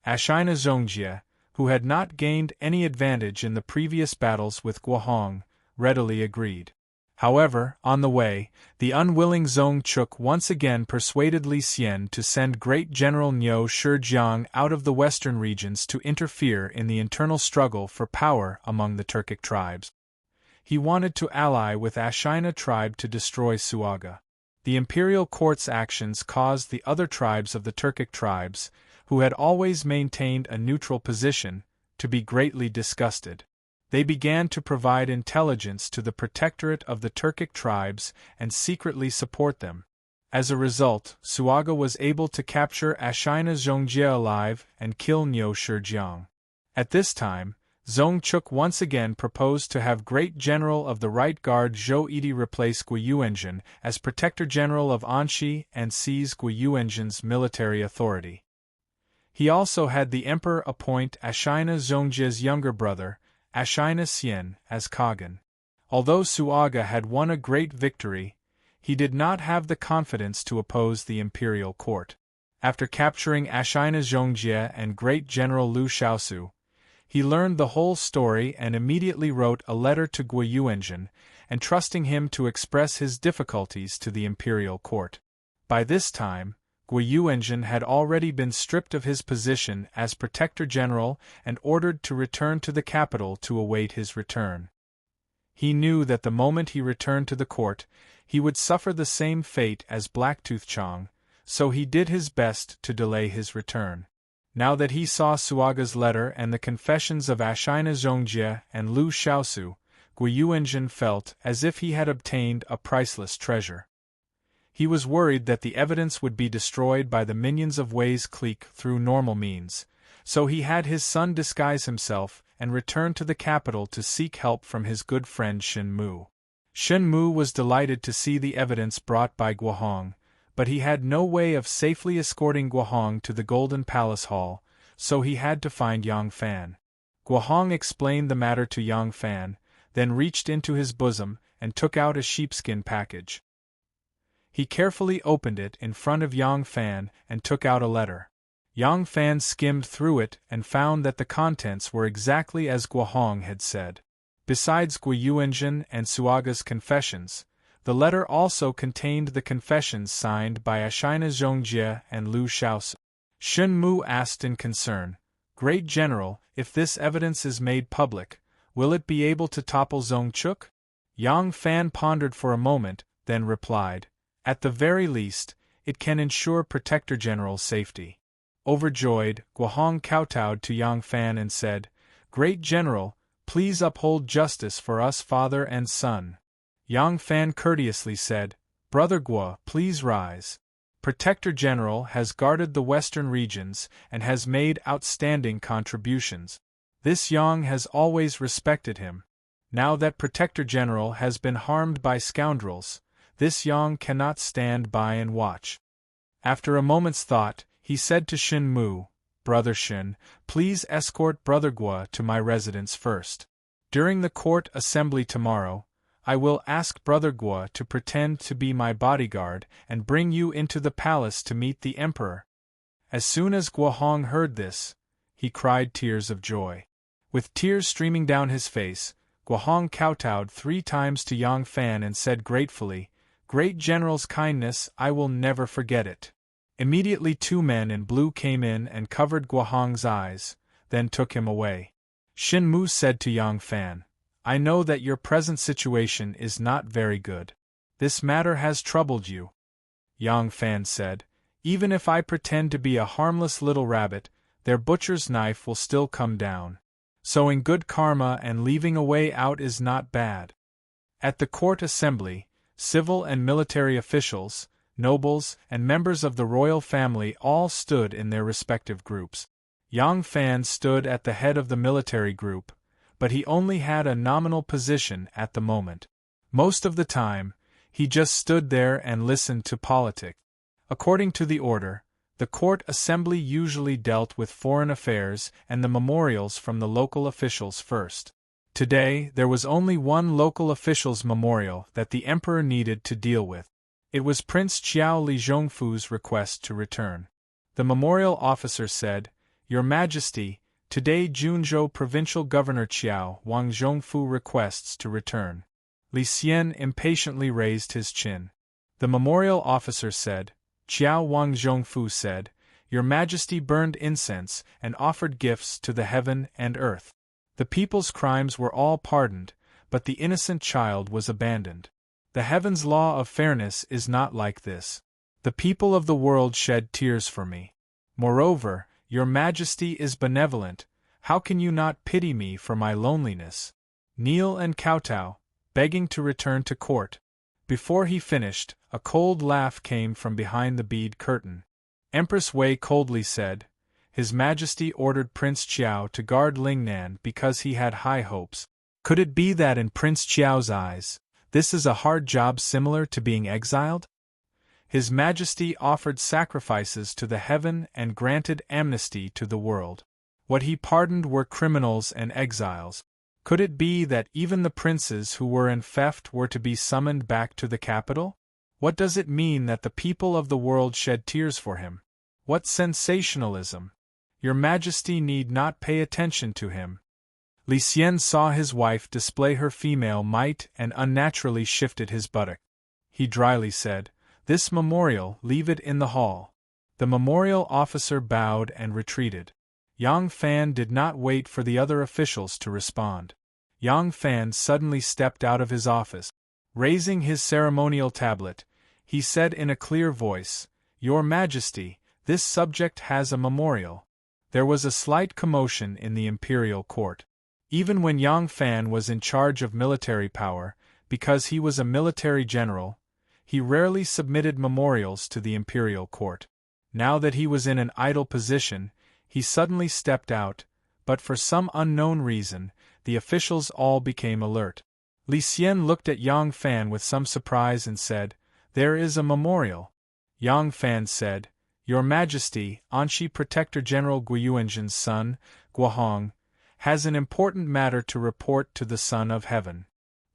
S1: Ashina Zongjie, who had not gained any advantage in the previous battles with Gua Hong, readily agreed. However, on the way, the unwilling Zong Chuk once again persuaded Li Xian to send Great General Niu Shijiang out of the western regions to interfere in the internal struggle for power among the Turkic tribes. He wanted to ally with Ashina tribe to destroy Suaga. The imperial court's actions caused the other tribes of the Turkic tribes, who had always maintained a neutral position, to be greatly disgusted. They began to provide intelligence to the protectorate of the Turkic tribes and secretly support them. As a result, Suaga was able to capture Ashina Zhongjie alive and kill Niu Shijiang. At this time, Zhongchuk once again proposed to have Great General of the Right Guard Zhou Yidi replace Guiyuenzhen as Protector General of Anxi and seize Guiyuenzhen's military authority. He also had the Emperor appoint Ashina Zhongjie's younger brother, Ashina Xian, as Khagan. Although Suaga had won a great victory, he did not have the confidence to oppose the imperial court. After capturing Ashina Zhongjie and Great General Liu Shaosu, he learned the whole story and immediately wrote a letter to Guiyuenzhen, entrusting him to express his difficulties to the imperial court. By this time, Guiyuenzhen had already been stripped of his position as Protector General and ordered to return to the capital to await his return. He knew that the moment he returned to the court, he would suffer the same fate as Blacktooth Chong, so he did his best to delay his return. Now that he saw Suaga's letter and the confessions of Ashina Zhongjie and Liu Shaosu, Guiyuenzhen felt as if he had obtained a priceless treasure. He was worried that the evidence would be destroyed by the minions of Wei's clique through normal means, so he had his son disguise himself and return to the capital to seek help from his good friend Shen Mu. Shen Mu was delighted to see the evidence brought by Guohong, but he had no way of safely escorting Guohong to the Golden Palace Hall, so he had to find Yang Fan. Guohong explained the matter to Yang Fan, then reached into his bosom and took out a sheepskin package. He carefully opened it in front of Yang Fan and took out a letter. Yang Fan skimmed through it and found that the contents were exactly as Guohong had said. Besides Guiyuenzhen and Suaga's confessions, the letter also contained the confessions signed by Ashina Zhongjie and Liu Shaosu. Shen Mu asked in concern, "Great General, if this evidence is made public, will it be able to topple Zhongchuk?" Yang Fan pondered for a moment, then replied, "At the very least, it can ensure Protector General's safety." Overjoyed, Guohong kowtowed to Yang Fan and said, "Great General, please uphold justice for us father and son." Yang Fan courteously said, "Brother Guo, please rise. Protector General has guarded the western regions and has made outstanding contributions. This Yang has always respected him. Now that Protector General has been harmed by scoundrels, this Yang cannot stand by and watch." After a moment's thought, he said to Shen Mu, "Brother Shen, please escort Brother Guo to my residence first. During the court assembly tomorrow, I will ask Brother Guo to pretend to be my bodyguard and bring you into the palace to meet the Emperor." As soon as Guohong heard this, he cried tears of joy. With tears streaming down his face, Guohong kowtowed 3 times to Yang Fan and said gratefully, "Great General's kindness, I will never forget it." Immediately 2 men in blue came in and covered Guohong's eyes, then took him away. Shen Mu said to Yang Fan, "I know that your present situation is not very good. This matter has troubled you." Yang Fan said, "Even if I pretend to be a harmless little rabbit, their butcher's knife will still come down. Sowing good karma and leaving a way out is not bad." At the court assembly, civil and military officials, nobles, and members of the royal family all stood in their respective groups. Yang Fan stood at the head of the military group, but he only had a nominal position at the moment. Most of the time, he just stood there and listened to politics. According to the order, the court assembly usually dealt with foreign affairs and the memorials from the local officials first. Today, there was only one local official's memorial that the emperor needed to deal with. It was Prince Qiao Li Zhongfu's request to return. The memorial officer said, "Your Majesty, today Junzhou Provincial Governor Qiao Wang Zhongfu requests to return." Li Xian impatiently raised his chin. The memorial officer said, "Qiao Wang Zhongfu said, Your Majesty burned incense and offered gifts to the heaven and earth. The people's crimes were all pardoned, but the innocent child was abandoned. The heaven's law of fairness is not like this. The people of the world shed tears for me. Moreover, "Your Majesty is benevolent, how can you not pity me for my loneliness?" Kneel and kowtow, begging to return to court. Before he finished, a cold laugh came from behind the bead curtain. Empress Wei coldly said, "His Majesty ordered Prince Chiao to guard Lingnan because he had high hopes. Could it be that in Prince Chiao's eyes, this is a hard job similar to being exiled? His Majesty offered sacrifices to the heaven and granted amnesty to the world. What he pardoned were criminals and exiles. Could it be that even the princes who were in theft were to be summoned back to the capital? What does it mean that the people of the world shed tears for him? What sensationalism! Your Majesty need not pay attention to him." Li Xian saw his wife display her female might and unnaturally shifted his buttock. He dryly said, "This memorial, leave it in the hall." The memorial officer bowed and retreated. Yang Fan did not wait for the other officials to respond. Yang Fan suddenly stepped out of his office. Raising his ceremonial tablet, he said in a clear voice, "Your Majesty, this subject has a memorial." There was a slight commotion in the imperial court. Even when Yang Fan was in charge of military power, because he was a military general, he rarely submitted memorials to the imperial court. Now that he was in an idle position, he suddenly stepped out, but for some unknown reason, the officials all became alert. Li Xian looked at Yang Fan with some surprise and said, "There is a memorial." Yang Fan said, "Your Majesty, Anshi Protector General Guiyuanzhen's son, Guohong, has an important matter to report to the Son of Heaven."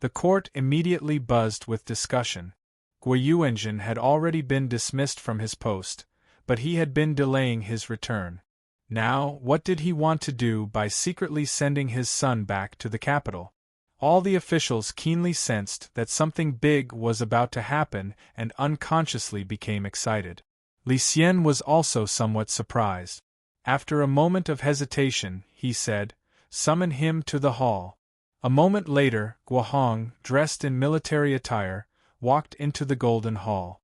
S1: The court immediately buzzed with discussion. Guiyuanzhen had already been dismissed from his post, but he had been delaying his return. Now, what did he want to do by secretly sending his son back to the capital? All the officials keenly sensed that something big was about to happen and unconsciously became excited. Li Xian was also somewhat surprised. After a moment of hesitation, he said, "Summon him to the hall." A moment later, Guohong, dressed in military attire, walked into the Golden Hall.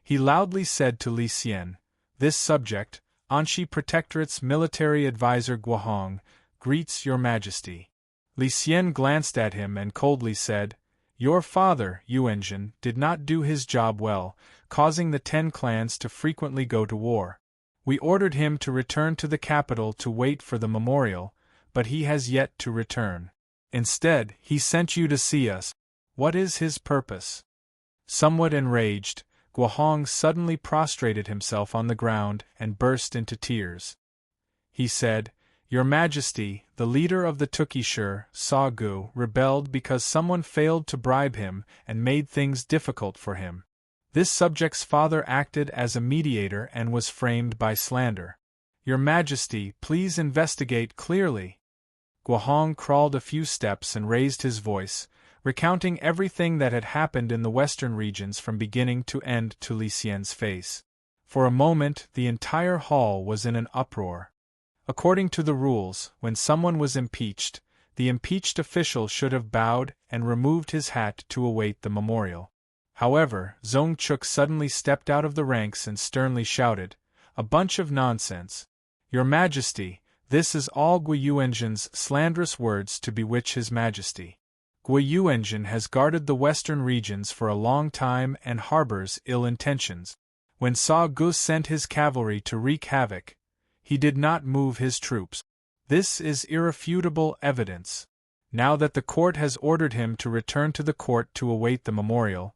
S1: He loudly said to Li Xian, "This subject, Anshi Protectorate's military advisor Guohong, greets Your Majesty." Li Xian glanced at him and coldly said, "Your father, Yuanzhen, did not do his job well, causing the 10 clans to frequently go to war. We ordered him to return to the capital to wait for the memorial, but he has yet to return. Instead, he sent you to see us. What is his purpose?" Somewhat enraged, Guohong suddenly prostrated himself on the ground and burst into tears. He said, "Your Majesty, the leader of the Tukishur, Sa Gu, rebelled because someone failed to bribe him and made things difficult for him. This subject's father acted as a mediator and was framed by slander. Your Majesty, please investigate clearly." Guohong crawled a few steps and raised his voice, recounting everything that had happened in the western regions from beginning to end to Li Xian's face. For a moment, the entire hall was in an uproar. According to the rules, when someone was impeached, the impeached official should have bowed and removed his hat to await the memorial. However, Zong Chuk suddenly stepped out of the ranks and sternly shouted, "A bunch of nonsense! Your Majesty, this is all Guiyuanzhen's slanderous words to bewitch His Majesty. Guiyuanzhen has guarded the western regions for a long time and harbors ill intentions. When Sa Gu sent his cavalry to wreak havoc, he did not move his troops. This is irrefutable evidence. Now that the court has ordered him to return to the court to await the memorial,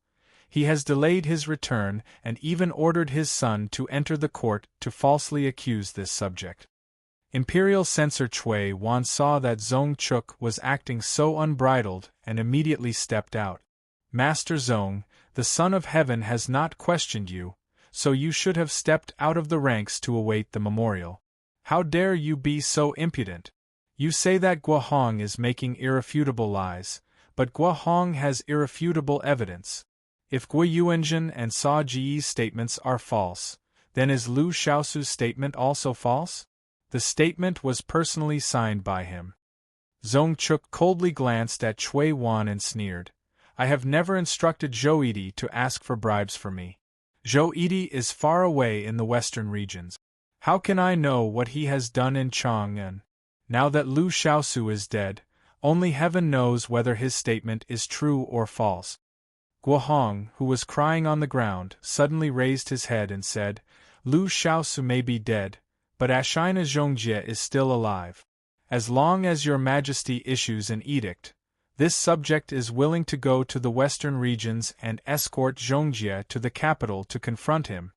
S1: he has delayed his return and even ordered his son to enter the court to falsely accuse this subject." Imperial Censor Chui Wan saw that Zong Chuk was acting so unbridled and immediately stepped out. "Master Zong, the Son of Heaven has not questioned you, so you should have stepped out of the ranks to await the memorial. How dare you be so impudent? You say that Guohong is making irrefutable lies, but Guohong has irrefutable evidence. If Guiyuanzhen and Sa Ji's statements are false, then is Lu Xiaosu's statement also false? The statement was personally signed by him." Zong Chuk coldly glanced at Chui Wan and sneered, "I have never instructed Zhou Yidi to ask for bribes for me. Zhou Yidi is far away in the western regions. How can I know what he has done in Chang'an? Now that Lu Shaosu is dead, only heaven knows whether his statement is true or false. Guohong, who was crying on the ground, suddenly raised his head and said, Lu Shaosu may be dead, but Ashina Zhongjie is still alive. As long as your majesty issues an edict, this subject is willing to go to the western regions and escort Zhongjie to the capital to confront him.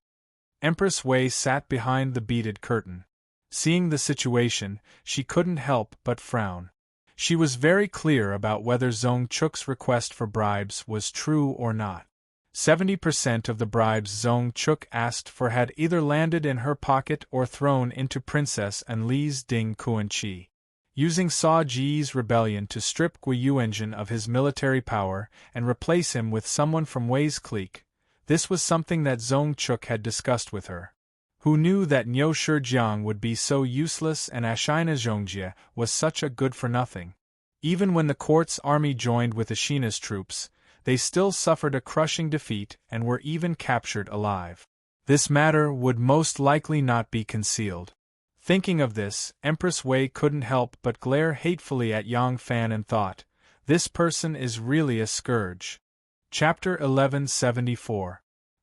S1: Empress Wei sat behind the beaded curtain. Seeing the situation, she couldn't help but frown. She was very clear about whether Zong Chuk's request for bribes was true or not. 70% of the bribes Zong Chuk asked for had either landed in her pocket or thrown into Princess Anli's Ding Kuan-chi. Using Sa Ji's rebellion to strip Gui Yuanjin of his military power and replace him with someone from Wei's clique, this was something that Zong Chuk had discussed with her. Who knew that Niu Shijiang would be so useless and Ashina Zhongjie was such a good-for-nothing? Even when the court's army joined with Ashina's troops, they still suffered a crushing defeat and were even captured alive. This matter would most likely not be concealed. Thinking of this, Empress Wei couldn't help but glare hatefully at Yang Fan and thought, this person is really a scourge. Chapter 1174.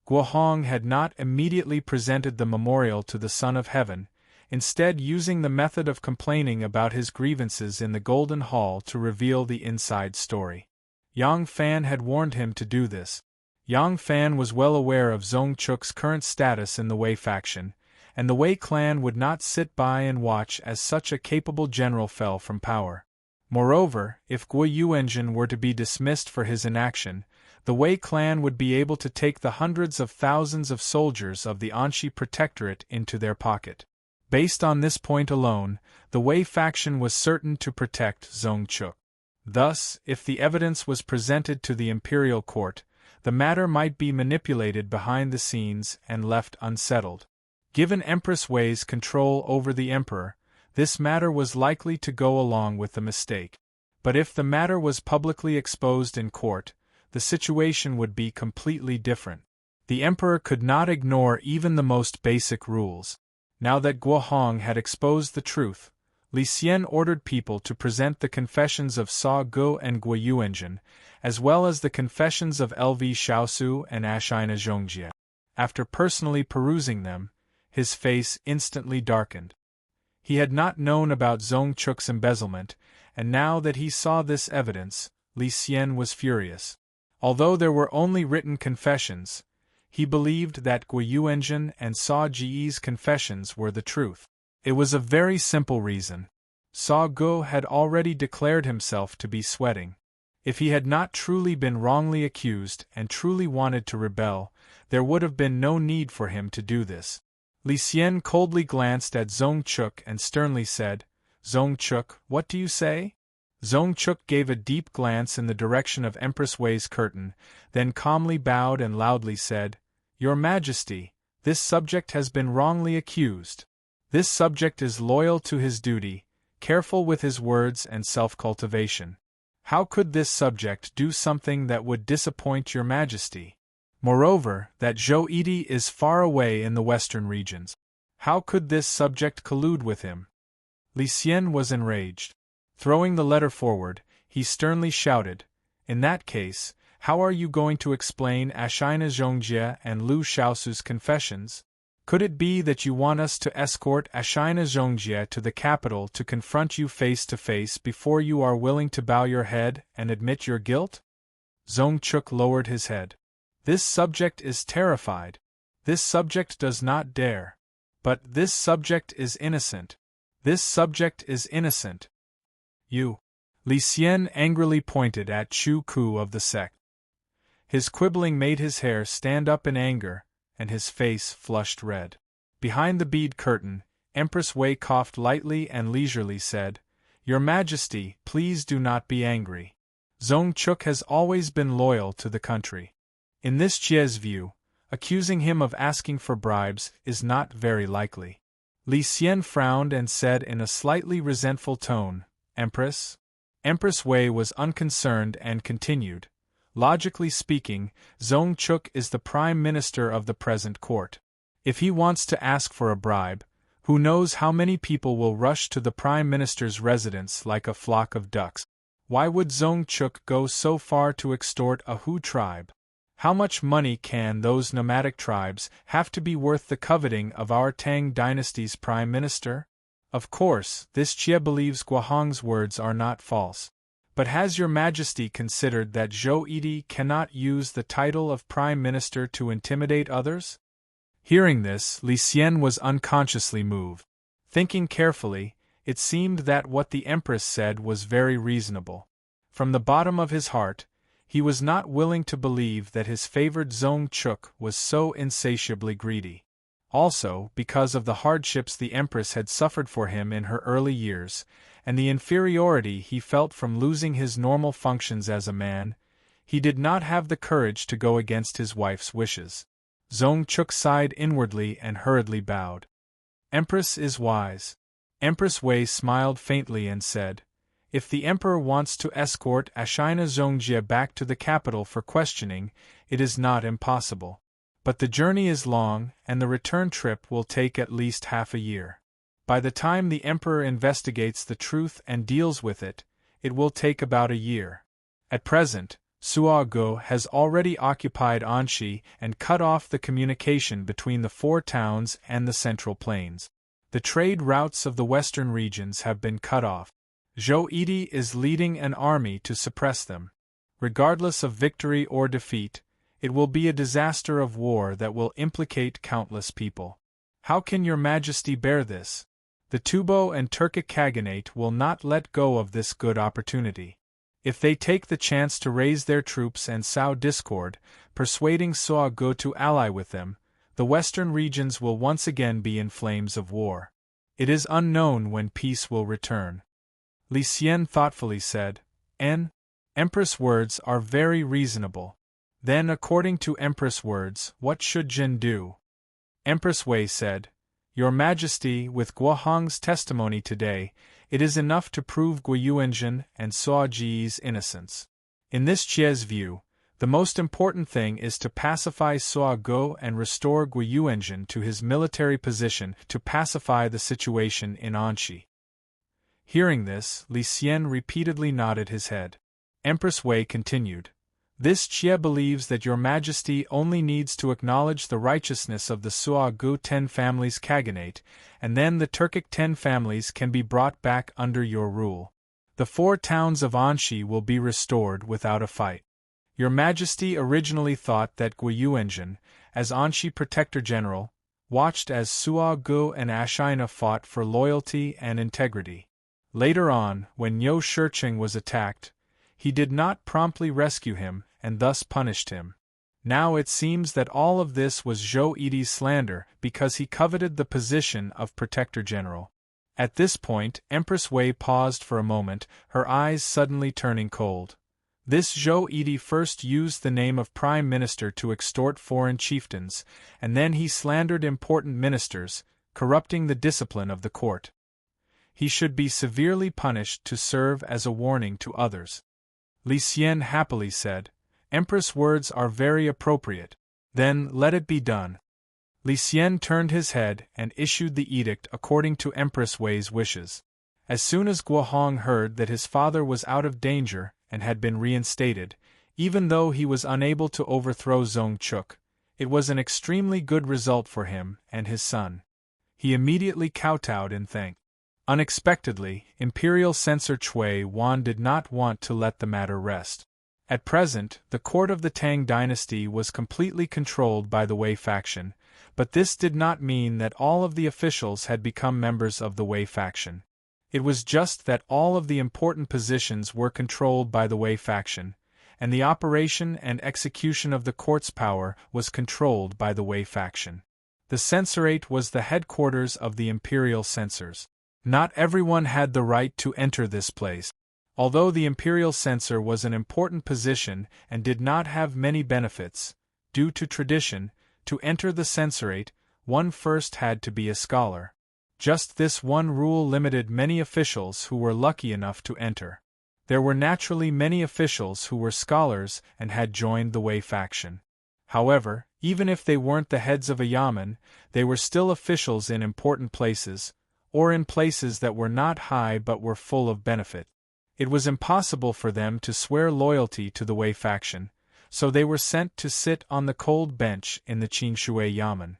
S1: Guohong had not immediately presented the memorial to the Son of Heaven, instead using the method of complaining about his grievances in the Golden Hall to reveal the inside story. Yang Fan had warned him to do this. Yang Fan was well aware of Zong Chuk's current status in the Wei faction, and the Wei clan would not sit by and watch as such a capable general fell from power. Moreover, if Gui Yuanjin were to be dismissed for his inaction, the Wei clan would be able to take the hundreds of thousands of soldiers of the Anxi Protectorate into their pocket. Based on this point alone, the Wei faction was certain to protect Zong Chuk. Thus, if the evidence was presented to the imperial court, the matter might be manipulated behind the scenes and left unsettled. Given Empress Wei's control over the emperor, this matter was likely to go along with the mistake. But if the matter was publicly exposed in court, the situation would be completely different. The emperor could not ignore even the most basic rules. Now that Guohong had exposed the truth, Li Xian ordered people to present the confessions of Sa Gu and Gui Yuanjin, as well as the confessions of Lv Shaosu and Ashina Zhongjie. After personally perusing them, his face instantly darkened. He had not known about Zong Chuk's embezzlement, and now that he saw this evidence, Li Xian was furious. Although there were only written confessions, he believed that Gui Yuanjin and Sa Ji's confessions were the truth. It was a very simple reason. Sa Gu had already declared himself to be sweating. If he had not truly been wrongly accused and truly wanted to rebel, there would have been no need for him to do this. Li Xian coldly glanced at Zong Chuk and sternly said, Zong Chuk, what do you say? Zong Chuk gave a deep glance in the direction of Empress Wei's curtain, then calmly bowed and loudly said, Your Majesty, this subject has been wrongly accused. This subject is loyal to his duty, careful with his words and self-cultivation. How could this subject do something that would disappoint your Majesty? Moreover, that Zhou Yidi is far away in the western regions. How could this subject collude with him? Li Xian was enraged. Throwing the letter forward, he sternly shouted, In that case, how are you going to explain Ashina Zhongjie and Lu Shaosu's confessions? Could it be that you want us to escort Ashina Zhongjie to the capital to confront you face to face before you are willing to bow your head and admit your guilt? Zong Chuk lowered his head. This subject is terrified. This subject does not dare. But this subject is innocent. This subject is innocent. You. Li Xian angrily pointed at Chu Ku of the sect. His quibbling made his hair stand up in anger, and his face flushed red. Behind the bead curtain, Empress Wei coughed lightly and leisurely said, Your Majesty, please do not be angry. Zong Chuk has always been loyal to the country. In this Jie's view, accusing him of asking for bribes is not very likely. Li Xian frowned and said in a slightly resentful tone, Empress? Empress Wei was unconcerned and continued, Logically speaking, Zong Chuk is the prime minister of the present court. If he wants to ask for a bribe, Who knows how many people will rush to the Prime Minister's residence like a flock of ducks? Why would Zongchuk go so far to extort a Hu tribe? How much money can those nomadic tribes have to be worth the coveting of our Tang dynasty's Prime Minister? Of course, this Jie believes Guohong's words are not false. But has your Majesty considered that Zhou Yidi cannot use the title of Prime Minister to intimidate others? Hearing this, Li Xian was unconsciously moved. Thinking carefully, it seemed that what the Empress said was very reasonable. From the bottom of his heart, he was not willing to believe that his favored Zongchuk was so insatiably greedy. Also, because of the hardships the Empress had suffered for him in her early years, and the inferiority he felt from losing his normal functions as a man, he did not have the courage to go against his wife's wishes. Zongchuk sighed inwardly and hurriedly bowed. Empress is wise. Empress Wei smiled faintly and said, "If the Emperor wants to escort Ashina Zongjie back to the capital for questioning, it is not impossible. But the journey is long, and the return trip will take at least half a year. By the time the Emperor investigates the truth and deals with it, it will take about a year. At present, Suo Go has already occupied Anxi and cut off the communication between the four towns and the central plains. The trade routes of the western regions have been cut off. Zhou Yidi is leading an army to suppress them. Regardless of victory or defeat, it will be a disaster of war that will implicate countless people. How can your Majesty bear this? The Tubo and Turkic Khaganate will not let go of this good opportunity. If they take the chance to raise their troops and sow discord, persuading Suo Go to ally with them, the western regions will once again be in flames of war. It is unknown when peace will return." Li Xian thoughtfully said, Empress words are very reasonable. Then according to Empress words, what should Jin do? Empress Wei said, "Your Majesty, with Guohong's testimony today, it is enough to prove Guiyuanzhen and Suo Ji's innocence. In this Jie's view, the most important thing is to pacify Suo Go and restore Guiyuanzhen to his military position to pacify the situation in Anxi." Hearing this, Li Xian repeatedly nodded his head. Empress Wei continued, "This Jie believes that your Majesty only needs to acknowledge the righteousness of the Suo Go 10 families Khaganate, and then the Turkic 10 families can be brought back under your rule. The 4 towns of Anxi will be restored without a fight. Your Majesty originally thought that Guiyuanzhen, as Anxi Protector General, watched as Suo Go and Ashina fought for loyalty and integrity. Later on, when Niu Shicheng was attacked, he did not promptly rescue him, and thus punished him. Now it seems that all of this was Zhou Yidi's slander because he coveted the position of Protector General. At this point, Empress Wei paused for a moment, her eyes suddenly turning cold. This Zhou Yidi first used the name of Prime Minister to extort foreign chieftains, and then he slandered important ministers, corrupting the discipline of the court. He should be severely punished to serve as a warning to others. Li Xian happily said, "Empress words are very appropriate. Then let it be done." Li Xian turned his head and issued the edict according to Empress Wei's wishes. As soon as Guohong heard that his father was out of danger and had been reinstated, even though he was unable to overthrow Zongchuk, it was an extremely good result for him and his son. He immediately kowtowed in thanks. Unexpectedly, Imperial Censor Cui Wan did not want to let the matter rest. At present, the court of the Tang dynasty was completely controlled by the Wei faction, but this did not mean that all of the officials had become members of the Wei faction. It was just that all of the important positions were controlled by the Wei faction, and the operation and execution of the court's power was controlled by the Wei faction. The censorate was the headquarters of the imperial censors. Not everyone had the right to enter this place. Although the imperial censor was an important position and did not have many benefits, due to tradition, to enter the censorate, one first had to be a scholar. Just this one rule limited many officials who were lucky enough to enter. There were naturally many officials who were scholars and had joined the Wei faction. However, even if they weren't the heads of a yamen, they were still officials in important places, or in places that were not high but were full of benefit. It was impossible for them to swear loyalty to the Wei faction, so they were sent to sit on the cold bench in the Qingshui yamen.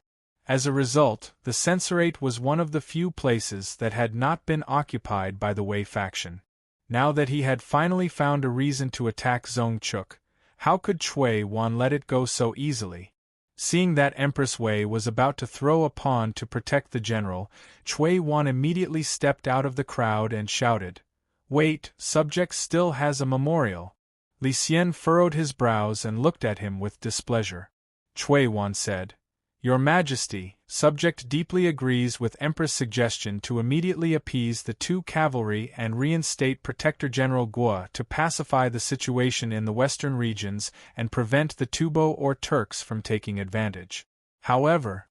S1: As a result, the censorate was one of the few places that had not been occupied by the Wei faction. Now that he had finally found a reason to attack Zongchuk, how could Cui Wan let it go so easily? Seeing that Empress Wei was about to throw a pawn to protect the general, Cui Wan immediately stepped out of the crowd and shouted, "Wait, subject still has a memorial." Li Xian furrowed his brows and looked at him with displeasure. Cui Wan said, "Your Majesty, subject deeply agrees with Empress' suggestion to immediately appease the 2 cavalry and reinstate Protector General Guo to pacify the situation in the western regions and prevent the Tubo or Turks from taking advantage. However,"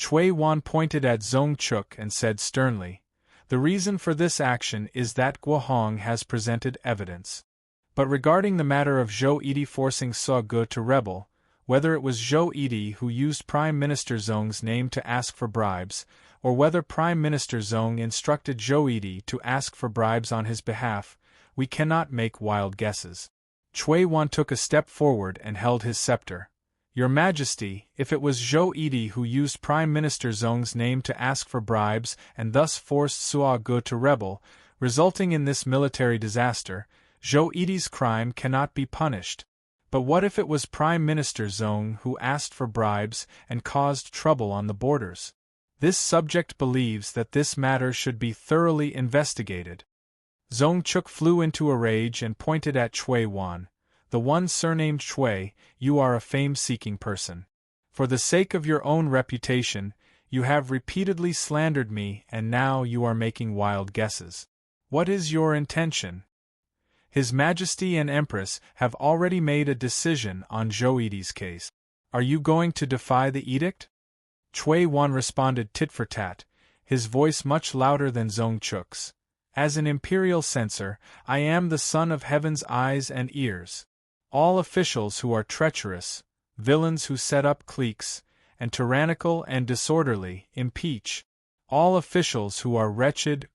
S1: Cui Wan pointed at Zongchuk and said sternly, "the reason for this action is that Guo Hong has presented evidence. But regarding the matter of Zhou Yidi forcing Suo Ge to rebel, whether it was Zhou Yidi who used Prime Minister Zong's name to ask for bribes, or whether Prime Minister Zong instructed Zhou Yidi to ask for bribes on his behalf, we cannot make wild guesses." Cui Wan took a step forward and held his scepter. "Your Majesty, if it was Zhou Yidi who used Prime Minister Zong's name to ask for bribes and thus forced Suo Ge to rebel, resulting in this military disaster, Zhou Yidi's crime cannot be punished. But what if it was Prime Minister Zong who asked for bribes and caused trouble on the borders? This subject believes that this matter should be thoroughly investigated." Zongchuk flew into a rage and pointed at Cui Wan. "The one surnamed Cui, you are a fame-seeking person. For the sake of your own reputation, you have repeatedly slandered me and now you are making wild guesses. What is your intention?" "His Majesty and Empress have already made a decision on Zhou Yidi's case. Are you going to defy the edict?" Cui Wan responded tit for tat, his voice much louder than Zongchuk's. "As an imperial censor, I am the son of heaven's eyes and ears. All officials who are treacherous, villains who set up cliques, and tyrannical and disorderly, impeach. All officials who are wretched,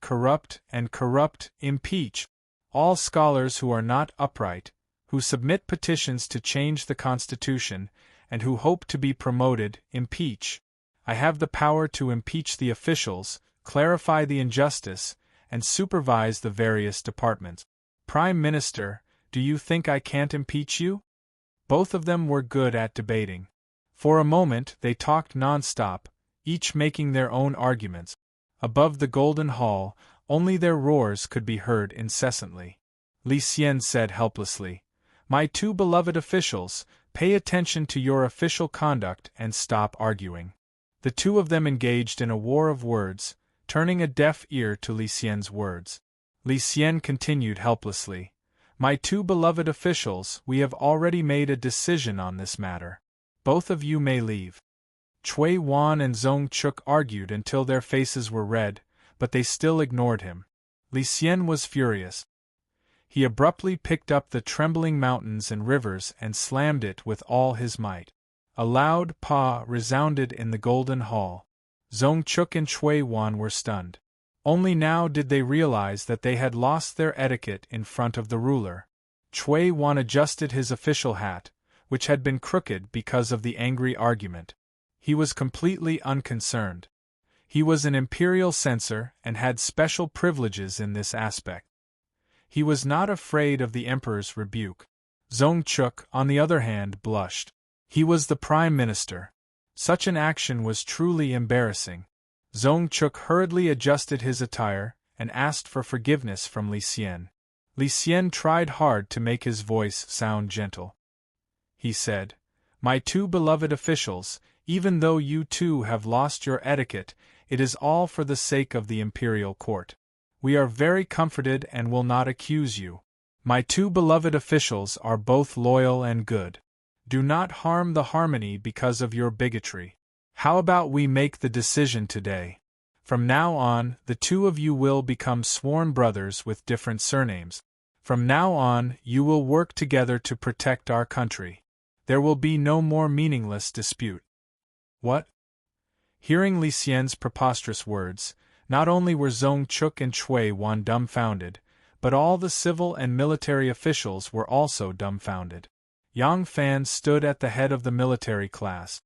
S1: and corrupt, impeach. All scholars who are not upright, who submit petitions to change the Constitution, and who hope to be promoted, impeach. I have the power to impeach the officials, clarify the injustice, and supervise the various departments. Prime Minister, do you think I can't impeach you?" Both of them were good at debating. For a moment they talked non-stop, each making their own arguments. Above the Golden Hall, only their roars could be heard incessantly. Li Xian said helplessly, "My 2 beloved officials, pay attention to your official conduct and stop arguing." The 2 of them engaged in a war of words, turning a deaf ear to Li Xian's words. Li Xian continued helplessly, "My 2 beloved officials, we have already made a decision on this matter. Both of you may leave." Cui Wan and Zongchuk argued until their faces were red, but they still ignored him. Li Xian was furious. He abruptly picked up the trembling mountains and rivers and slammed it with all his might. A loud "pa" resounded in the Golden Hall. Zongchuk and Cui Wan were stunned. Only now did they realize that they had lost their etiquette in front of the ruler. Cui Wan adjusted his official hat, which had been crooked because of the angry argument. He was completely unconcerned. He was an imperial censor and had special privileges in this aspect. He was not afraid of the emperor's rebuke. Zongchuk, on the other hand, blushed. He was the prime minister. Such an action was truly embarrassing. Zongchuk hurriedly adjusted his attire and asked for forgiveness from Li Xian. Li Xian tried hard to make his voice sound gentle. He said, "My 2 beloved officials, even though you 2 have lost your etiquette, it is all for the sake of the imperial court. We are very comforted and will not accuse you. My 2 beloved officials are both loyal and good. Do not harm the harmony because of your bigotry. How about we make the decision today? From now on, the 2 of you will become sworn brothers with different surnames. From now on, you will work together to protect our country." There will be no more meaningless dispute. What? Hearing Li Xian's preposterous words, not only were Zhong Chuk and Cui Wan dumbfounded, but all the civil and military officials were also dumbfounded. Yang Fan stood at the head of the military class.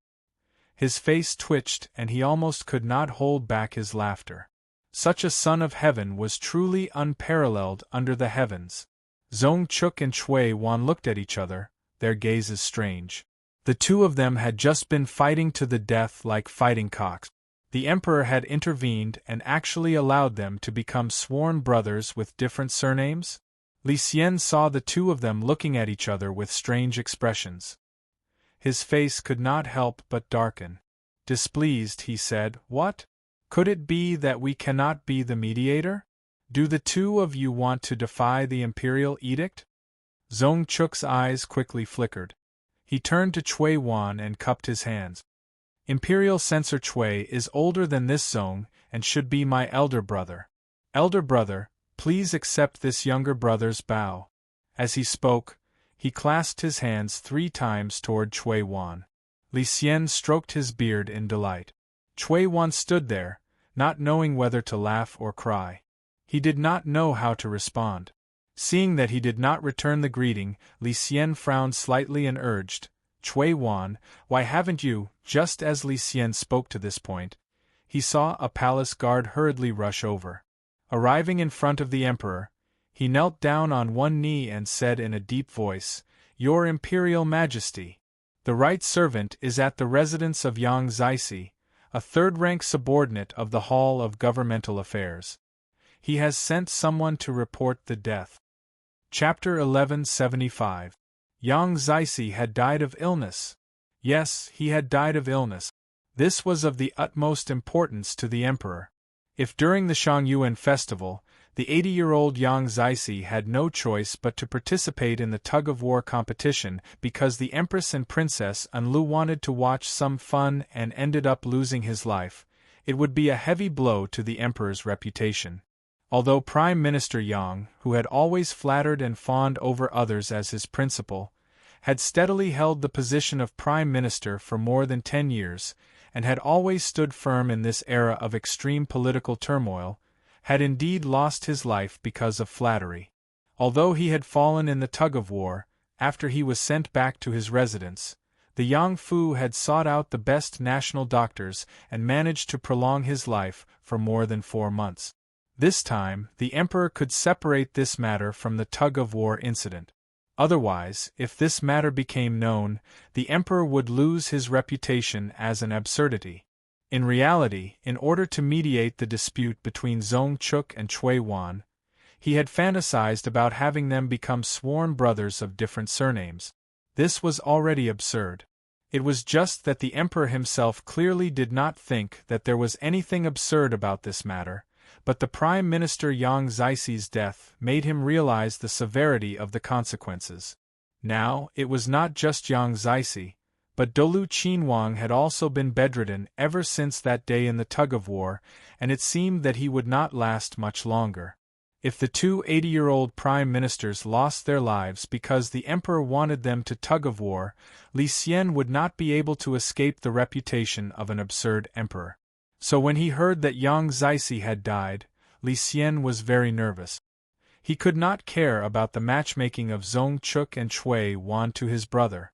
S1: His face twitched and he almost could not hold back his laughter. Such a son of heaven was truly unparalleled under the heavens. Zhong Chuk and Cui Wan looked at each other, their gazes strange. The two of them had just been fighting to the death like fighting cocks. The emperor had intervened and actually allowed them to become sworn brothers with different surnames? Li Xian saw the two of them looking at each other with strange expressions. His face could not help but darken. Displeased, he said, "What? Could it be that we cannot be the mediator? Do the two of you want to defy the imperial edict?" Zhong Chuk's eyes quickly flickered. He turned to Cui Wan and cupped his hands. "Imperial Censor Cui is older than this Zhong and should be my elder brother. Elder brother, please accept this younger brother's bow." As he spoke, he clasped his hands 3 times toward Cui Wan. Li Xian stroked his beard in delight. Cui Wan stood there, not knowing whether to laugh or cry. He did not know how to respond. Seeing that he did not return the greeting, Li Xian frowned slightly and urged, "Cui Wan, why haven't you?" Just as Li Xian spoke to this point, he saw a palace guard hurriedly rush over. Arriving in front of the emperor, he knelt down on one knee and said in a deep voice, "Your Imperial Majesty, the right servant is at the residence of Yang Zisi, a third-rank subordinate of the Hall of Governmental Affairs. He has sent someone to report the death." Chapter 1175. Yang Zisi had died of illness. Yes, he had died of illness. This was of the utmost importance to the emperor. If during the Shangyuan festival, the 80-year-old Yang Zisi had no choice but to participate in the tug-of-war competition because the Empress and Princess Enlu wanted to watch some fun and ended up losing his life, it would be a heavy blow to the emperor's reputation. Although Prime Minister Yang, who had always flattered and fawned over others as his principal, had steadily held the position of Prime Minister for more than 10 years, and had always stood firm in this era of extreme political turmoil, had indeed lost his life because of flattery. Although he had fallen in the tug-of-war, after he was sent back to his residence, the Yang Fu had sought out the best national doctors and managed to prolong his life for more than 4 months. This time, the emperor could separate this matter from the tug-of-war incident. Otherwise, if this matter became known, the emperor would lose his reputation as an absurdity. In reality, in order to mediate the dispute between Zhong Chuk and Cui Wan, he had fantasized about having them become sworn brothers of different surnames. This was already absurd. It was just that the emperor himself clearly did not think that there was anything absurd about this matter, but the Prime Minister Yang Zisi's death made him realize the severity of the consequences. Now, it was not just Yang Zisi, but Dolu Qinwang had also been bedridden ever since that day in the tug-of-war, and it seemed that he would not last much longer. If the two 80-year-old prime ministers lost their lives because the emperor wanted them to tug-of-war, Li Xian would not be able to escape the reputation of an absurd emperor. So when he heard that Yang Zisi had died, Li Xian was very nervous. He could not care about the matchmaking of Zhong Chuk and Cui Wan to his brother.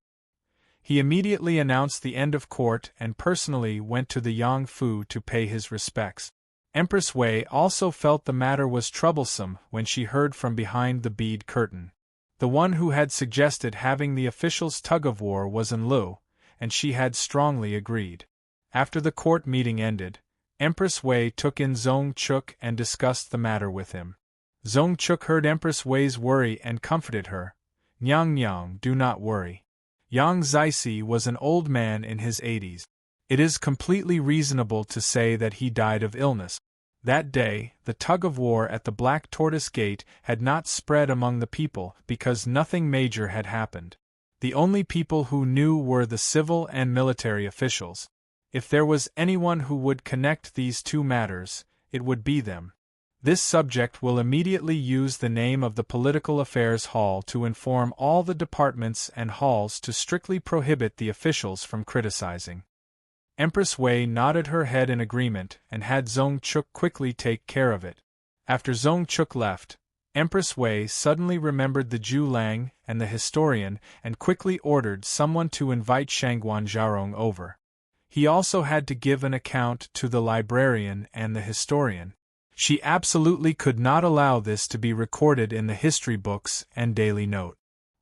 S1: He immediately announced the end of court and personally went to the Yang Fu to pay his respects. Empress Wei also felt the matter was troublesome when she heard from behind the bead curtain. The one who had suggested having the officials tug-of-war was Enlu, and she had strongly agreed. After the court meeting ended, Empress Wei took in Zhong Chuk and discussed the matter with him. Zhong Chuk heard Empress Wei's worry and comforted her. "Nyang, do not worry. Yang Zisi was an old man in his 80s. It is completely reasonable to say that he died of illness. That day, the tug-of-war at the Black Tortoise Gate had not spread among the people because nothing major had happened. The only people who knew were the civil and military officials. If there was anyone who would connect these two matters, it would be them. This subject will immediately use the name of the Political Affairs Hall to inform all the departments and halls to strictly prohibit the officials from criticizing. Empress Wei nodded her head in agreement and had Zong-chuk quickly take care of it. After Zong-chuk left, Empress Wei suddenly remembered the Zhu Lang and the historian and quickly ordered someone to invite Shangguan Zhaorong over. He also had to give an account to the librarian and the historian. She absolutely could not allow this to be recorded in the history books and daily note.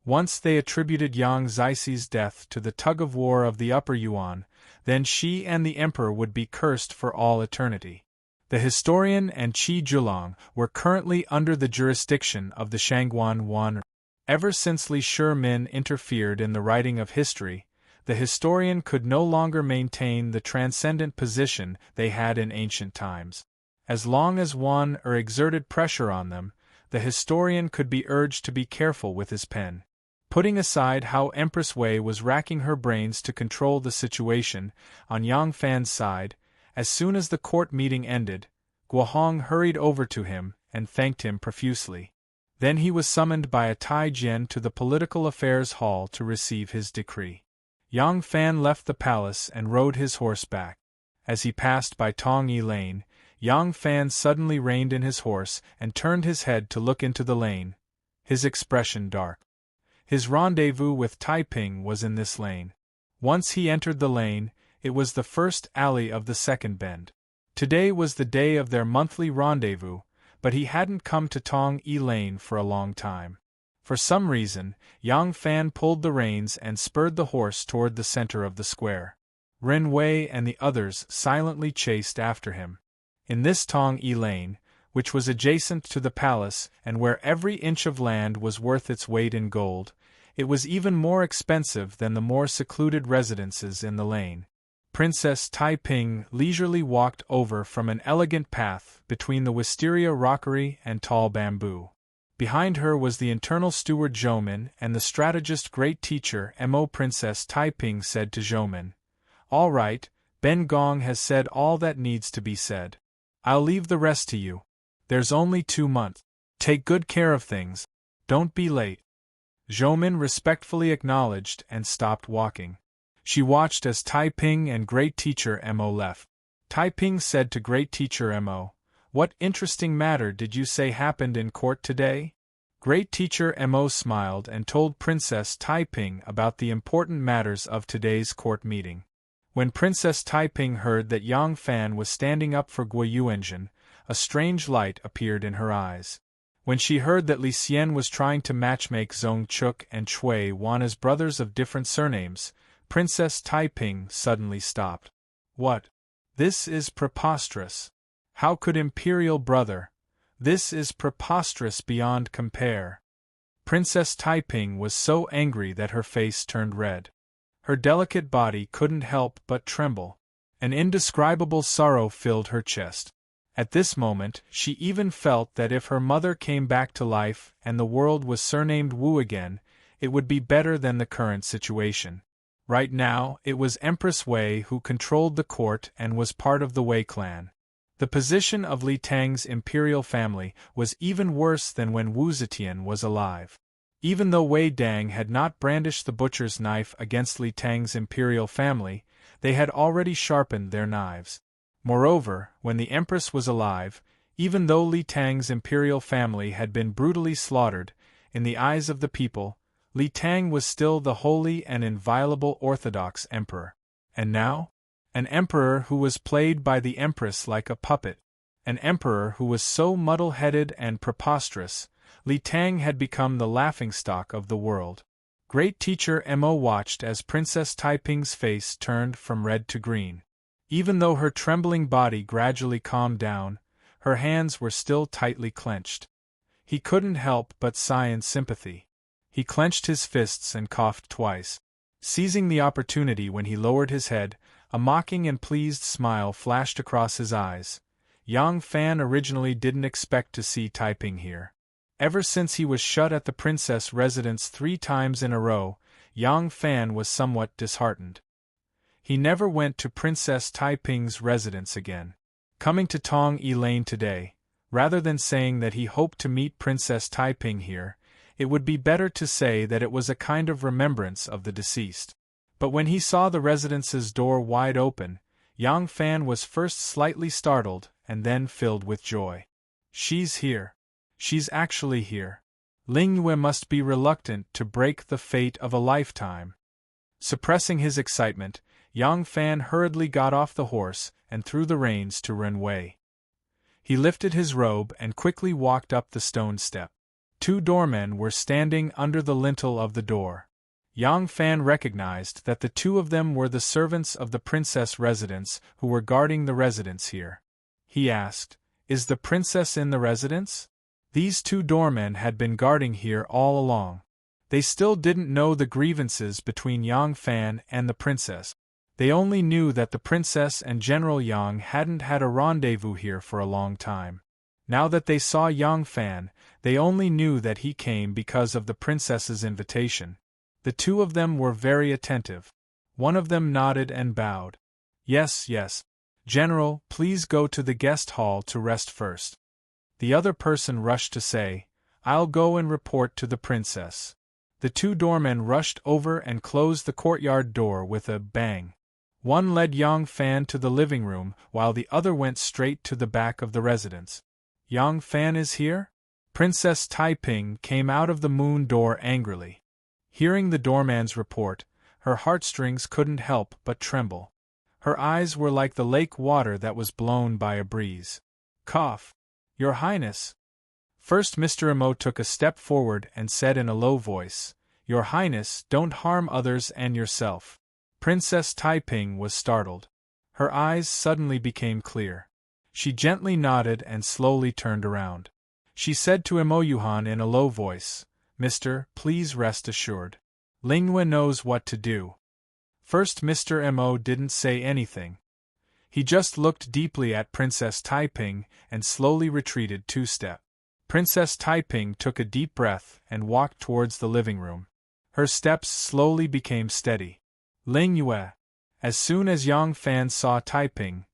S1: Once they attributed Yang Zixie's death to the tug-of-war of the Upper Yuan, then she and the emperor would be cursed for all eternity. The historian and Qi Zhulong were currently under the jurisdiction of the Shangguan Wan. Ever since Li Shimin interfered in the writing of history, the historian could no longer maintain the transcendent position they had in ancient times. As long as Wan exerted pressure on them, the historian could be urged to be careful with his pen. Putting aside how Empress Wei was racking her brains to control the situation, on Yang Fan's side, as soon as the court meeting ended, Guohong hurried over to him and thanked him profusely. Then he was summoned by a Tai Jian to the Political Affairs Hall to receive his decree. Yang Fan left the palace and rode his horse back. As he passed by Tongyi Lane, Yang Fan suddenly reined in his horse and turned his head to look into the lane, his expression dark. His rendezvous with Taiping was in this lane. Once he entered the lane, it was the first alley of the second bend. Today was the day of their monthly rendezvous, but he hadn't come to Tongyi Lane for a long time. For some reason, Yang Fan pulled the reins and spurred the horse toward the center of the square. Ren Wei and the others silently chased after him. In this Tongyi Lane, which was adjacent to the palace and where every inch of land was worth its weight in gold, it was even more expensive than the more secluded residences in the lane. Princess Taiping leisurely walked over from an elegant path between the wisteria rockery and tall bamboo. Behind her was the internal steward Zhoumin and the strategist great teacher Mo. Princess Taiping said to Zhoumin, "All right, Ben Gong has said all that needs to be said. I'll leave the rest to you. There's only 2 months. Take good care of things. Don't be late." Zhoumin respectfully acknowledged and stopped walking. She watched as Taiping and great teacher Mo left. Taiping said to great teacher Mo, "What interesting matter did you say happened in court today?" Great teacher Mo smiled and told Princess Taiping about the important matters of today's court meeting. When Princess Taiping heard that Yang Fan was standing up for Guo Yuanzhen, a strange light appeared in her eyes. When she heard that Li Xian was trying to matchmake Zong-chuk and Cui Wan as brothers of different surnames, Princess Taiping suddenly stopped. "What? This is preposterous. How could imperial brother? This is preposterous beyond compare." Princess Taiping was so angry that her face turned red. Her delicate body couldn't help but tremble. An indescribable sorrow filled her chest. At this moment, she even felt that if her mother came back to life and the world was surnamed Wu again, it would be better than the current situation. Right now, it was Empress Wei who controlled the court and was part of the Wei clan. The position of Li Tang's imperial family was even worse than when Wu Zetian was alive. Even though Wei Dang had not brandished the butcher's knife against Li Tang's imperial family, they had already sharpened their knives. Moreover, when the Empress was alive, even though Li Tang's imperial family had been brutally slaughtered, in the eyes of the people, Li Tang was still the holy and inviolable orthodox emperor. And now? An emperor who was played by the Empress like a puppet. An emperor who was so muddle-headed and preposterous, Li Tang had become the laughingstock of the world. Great teacher Mo watched as Princess Taiping's face turned from red to green. Even though her trembling body gradually calmed down, her hands were still tightly clenched. He couldn't help but sigh in sympathy. He clenched his fists and coughed twice. Seizing the opportunity when he lowered his head, a mocking and pleased smile flashed across his eyes. Yang Fan originally didn't expect to see Taiping here. Ever since he was shut at the princess residence 3 times in a row, Yang Fan was somewhat disheartened. He never went to Princess Taiping's residence again. Coming to Tongyi Lane today, Rather than saying that he hoped to meet Princess Taiping here, it would be better to say that it was a kind of remembrance of the deceased. But when he saw the residence's door wide open, Yang Fan was first slightly startled and then filled with joy. She's here. She's actually here. Ling Yue must be reluctant to break the fate of a lifetime. Suppressing his excitement, Yang Fan hurriedly got off the horse and threw the reins to Ren Wei. He lifted his robe and quickly walked up the stone step. 2 doormen were standing under the lintel of the door. Yang Fan recognized that the 2 of them were the servants of the princess residence who were guarding the residence here. He asked, "Is the princess in the residence?" These 2 doormen had been guarding here all along. They still didn't know the grievances between Yang Fan and the princess. They only knew that the princess and General Yang hadn't had a rendezvous here for a long time. Now that they saw Yang Fan, they only knew that he came because of the princess's invitation. The 2 of them were very attentive. One of them nodded and bowed. "Yes, yes. General, please go to the guest hall to rest first." The other person rushed to say, "I'll go and report to the princess." The 2 doormen rushed over and closed the courtyard door with a bang. One led Yang Fan to the living room, while the other went straight to the back of the residence. "Yang Fan is here?" Princess Taiping came out of the moon door angrily. Hearing the doorman's report, her heartstrings couldn't help but tremble. Her eyes were like the lake water that was blown by a breeze. "Cough! Your Highness!" First Mr. Emo took a step forward and said in a low voice, "Your Highness, don't harm others and yourself." Princess Taiping was startled. Her eyes suddenly became clear. She gently nodded and slowly turned around. She said to Emo Yuhan in a low voice, "Mister, please rest assured. Ling Yue knows what to do." First Mr. Emo didn't say anything. He just looked deeply at Princess Taiping and slowly retreated 2 steps. Princess Taiping took a deep breath and walked towards the living room. Her steps slowly became steady. Ling Yue. As soon as Yang Fan saw Taiping,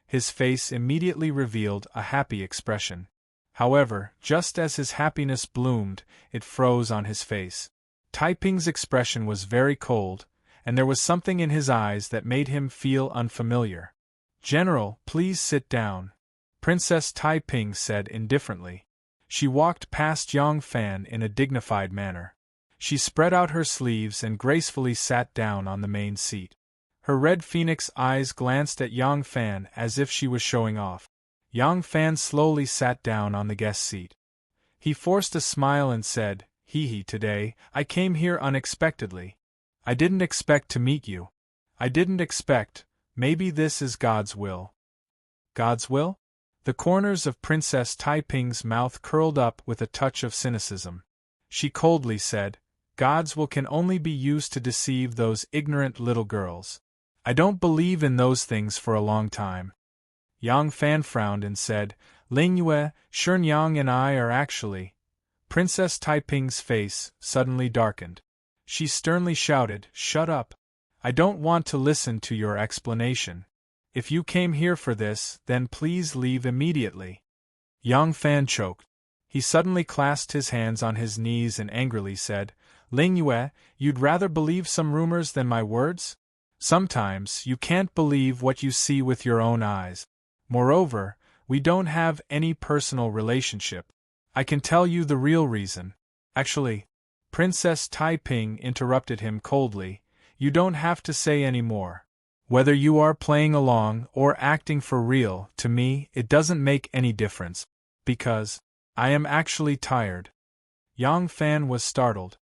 S1: his face immediately revealed a happy expression. However, just as his happiness bloomed, it froze on his face. Taiping's expression was very cold, and there was something in his eyes that made him feel unfamiliar. "General, please sit down," Princess Taiping said indifferently. She walked past Yang Fan in a dignified manner. She spread out her sleeves and gracefully sat down on the main seat. Her red phoenix eyes glanced at Yang Fan as if she was showing off. Yang Fan slowly sat down on the guest seat. He forced a smile and said, "Hee, today, I came here unexpectedly. I didn't expect to meet you. I didn't expect, maybe this is God's will." God's will? The corners of Princess Taiping's mouth curled up with a touch of cynicism. She coldly said, "God's will can only be used to deceive those ignorant little girls. I don't believe in those things for a long time." Yang Fan frowned and said, "Ling Yue, Shenyang and I are actually—" Princess Taiping's face suddenly darkened. She sternly shouted, "Shut up! I don't want to listen to your explanation. If you came here for this, then please leave immediately." Yang Fan choked. He suddenly clasped his hands on his knees and angrily said, "Ling Yue, you'd rather believe some rumors than my words? Sometimes you can't believe what you see with your own eyes. Moreover, we don't have any personal relationship. I can tell you the real reason. Actually," Princess Taiping interrupted him coldly, "you don't have to say any more. Whether you are playing along or acting for real, to me, it doesn't make any difference. Because I am actually tired." Yang Fan was startled.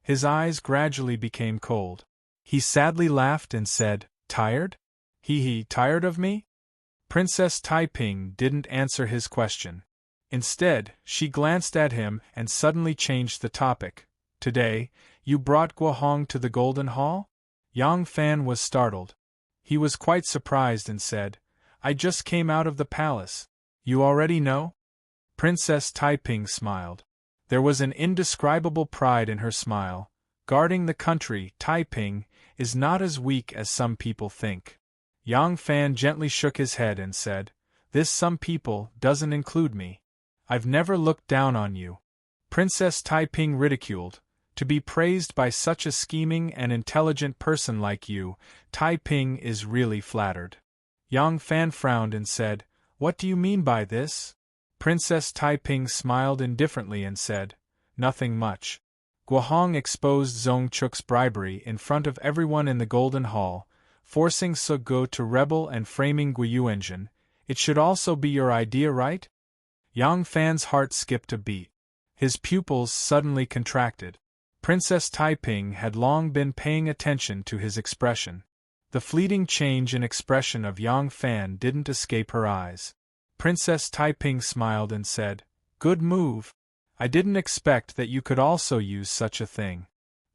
S1: His eyes gradually became cold. He sadly laughed and said, "Tired? Tired of me?" Princess Taiping didn't answer his question. Instead, she glanced at him and suddenly changed the topic. "Today, you brought Guohong to the Golden Hall?" Yang Fan was startled. He was quite surprised and said, "I just came out of the palace. You already know?" Princess Taiping smiled. There was an indescribable pride in her smile. Guarding the country, Taiping, is not as weak as some people think. Yang Fan gently shook his head and said, This some people doesn't include me. I've never looked down on you. Princess Taiping ridiculed. To be praised by such a scheming and intelligent person like you, Taiping is really flattered. Yang Fan frowned and said, What do you mean by this? Princess Taiping smiled indifferently and said, Nothing much. Guohong exposed Zhong Chuk's bribery in front of everyone in the Golden Hall, forcing Se Go to rebel and framing Guiyuanzhen. It should also be your idea, right? Yang Fan's heart skipped a beat. His pupils suddenly contracted. Princess Taiping had long been paying attention to his expression. The fleeting change in expression of Yang Fan didn't escape her eyes. Princess Taiping smiled and said, Good move. I didn't expect that you could also use such a thing.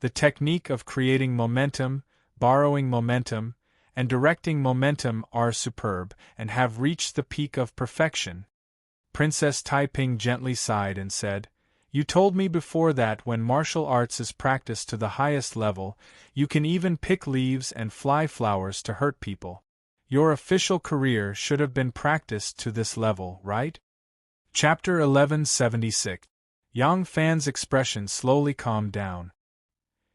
S1: The technique of creating momentum, borrowing momentum, and directing momentum are superb and have reached the peak of perfection. Princess Taiping gently sighed and said, You told me before that when martial arts is practiced to the highest level, you can even pick leaves and fly flowers to hurt people. Your official career should have been practiced to this level, right? Chapter 1176. Yang Fan's expression slowly calmed down.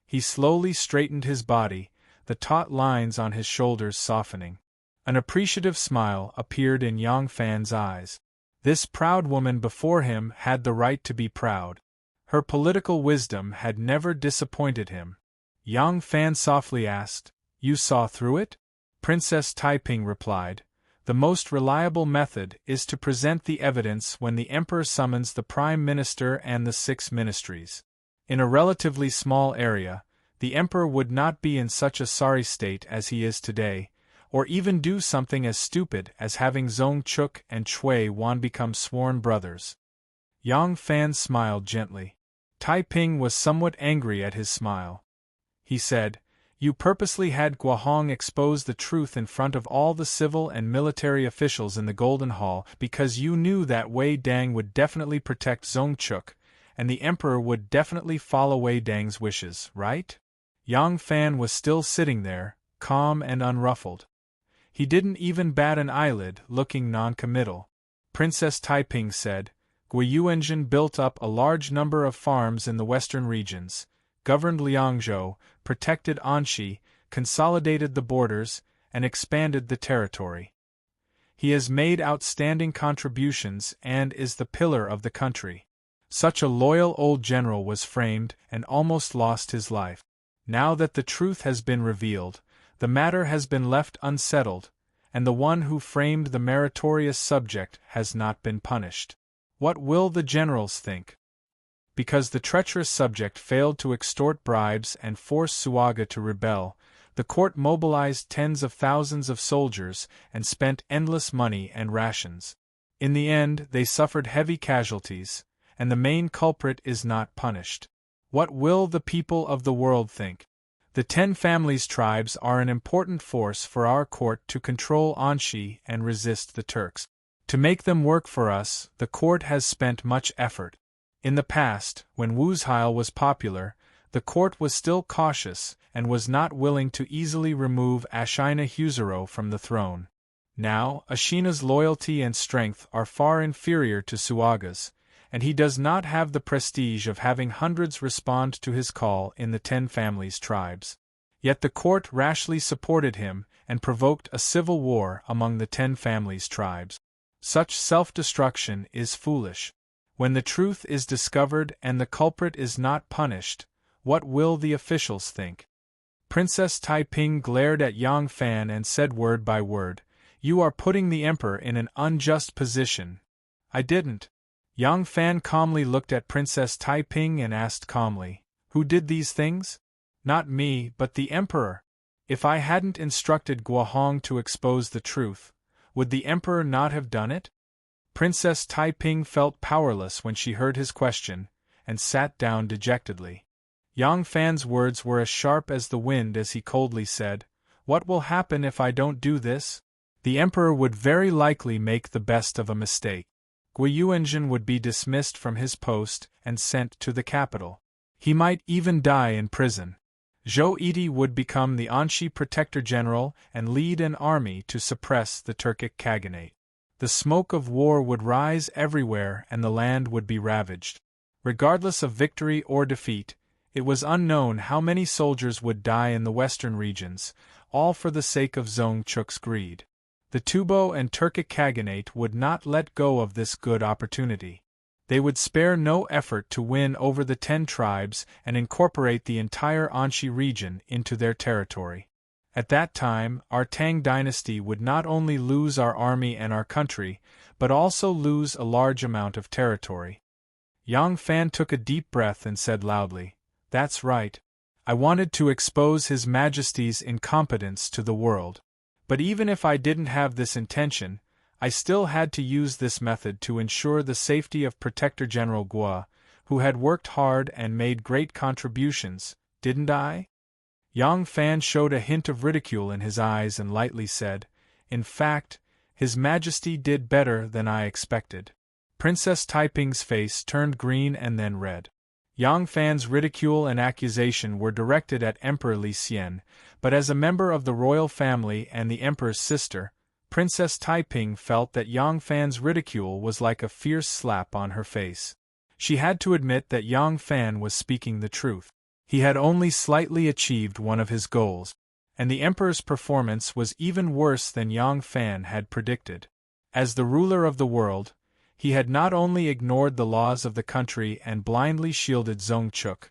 S1: He slowly straightened his body, the taut lines on his shoulders softening. An appreciative smile appeared in Yang Fan's eyes. This proud woman before him had the right to be proud. Her political wisdom had never disappointed him. Yang Fan softly asked, You saw through it? Princess Taiping replied, The most reliable method is to present the evidence when the emperor summons the prime minister and the 6 ministries. In a relatively small area, the emperor would not be in such a sorry state as he is today, or even do something as stupid as having Zhong Chuk and Chui Wan become sworn brothers. Yang Fan smiled gently. Taiping was somewhat angry at his smile. He said, You purposely had Guohong expose the truth in front of all the civil and military officials in the Golden Hall because you knew that Wei Dang would definitely protect Zhong Chuk, and the emperor would definitely follow Wei Dang's wishes, right? Yang Fan was still sitting there, calm and unruffled. He didn't even bat an eyelid, looking non-committal. Princess Taiping said, Guiyuanzhen built up a large number of farms in the western regions, governed Liangzhou, protected Anxi, consolidated the borders, and expanded the territory. He has made outstanding contributions and is the pillar of the country. Such a loyal old general was framed and almost lost his life. Now that the truth has been revealed, the matter has been left unsettled, and the one who framed the meritorious subject has not been punished. What will the generals think? Because the treacherous subject failed to extort bribes and force Suaga to rebel, the court mobilized tens of thousands of soldiers and spent endless money and rations. In the end, they suffered heavy casualties, and the main culprit is not punished. What will the people of the world think? The 10 families tribes are an important force for our court to control Anxi and resist the Turks. To make them work for us, the court has spent much effort. In the past, when Wuzheil was popular, the court was still cautious and was not willing to easily remove Ashina Huzaro from the throne. Now, Ashina's loyalty and strength are far inferior to Suaga's, and he does not have the prestige of having hundreds respond to his call in the 10 families tribes. Yet the court rashly supported him and provoked a civil war among the 10 families tribes. Such self-destruction is foolish. When the truth is discovered and the culprit is not punished, what will the officials think? Princess Taiping glared at Yang Fan and said word by word, You are putting the emperor in an unjust position. I didn't. Yang Fan calmly looked at Princess Taiping and asked calmly, Who did these things? Not me, but the emperor. If I hadn't instructed Guohong to expose the truth, would the emperor not have done it? Princess Taiping felt powerless when she heard his question, and sat down dejectedly. Yang Fan's words were as sharp as the wind as he coldly said, What will happen if I don't do this? The emperor would very likely make the best of a mistake. Guiyuanzhen would be dismissed from his post and sent to the capital. He might even die in prison. Zhou Iti would become the Anxi Protector General and lead an army to suppress the Turkic Khaganate. The smoke of war would rise everywhere and the land would be ravaged. Regardless of victory or defeat, it was unknown how many soldiers would die in the western regions, all for the sake of Zongchuk's greed. The Tubo and Turkic Khaganate would not let go of this good opportunity. They would spare no effort to win over the 10 tribes and incorporate the entire Anxi region into their territory. At that time, our Tang dynasty would not only lose our army and our country, but also lose a large amount of territory. Yang Fan took a deep breath and said loudly, "That's right. I wanted to expose His Majesty's incompetence to the world. But even if I didn't have this intention, I still had to use this method to ensure the safety of Protector General Gua, who had worked hard and made great contributions, didn't I?" Yang Fan showed a hint of ridicule in his eyes and lightly said, "In fact, His Majesty did better than I expected." Princess Taiping's face turned green and then red. Yang Fan's ridicule and accusation were directed at Emperor Li Xian, but as a member of the royal family and the emperor's sister, Princess Taiping felt that Yang Fan's ridicule was like a fierce slap on her face. She had to admit that Yang Fan was speaking the truth. He had only slightly achieved one of his goals, and the emperor's performance was even worse than Yang Fan had predicted. As the ruler of the world, he had not only ignored the laws of the country and blindly shielded Zongchuk,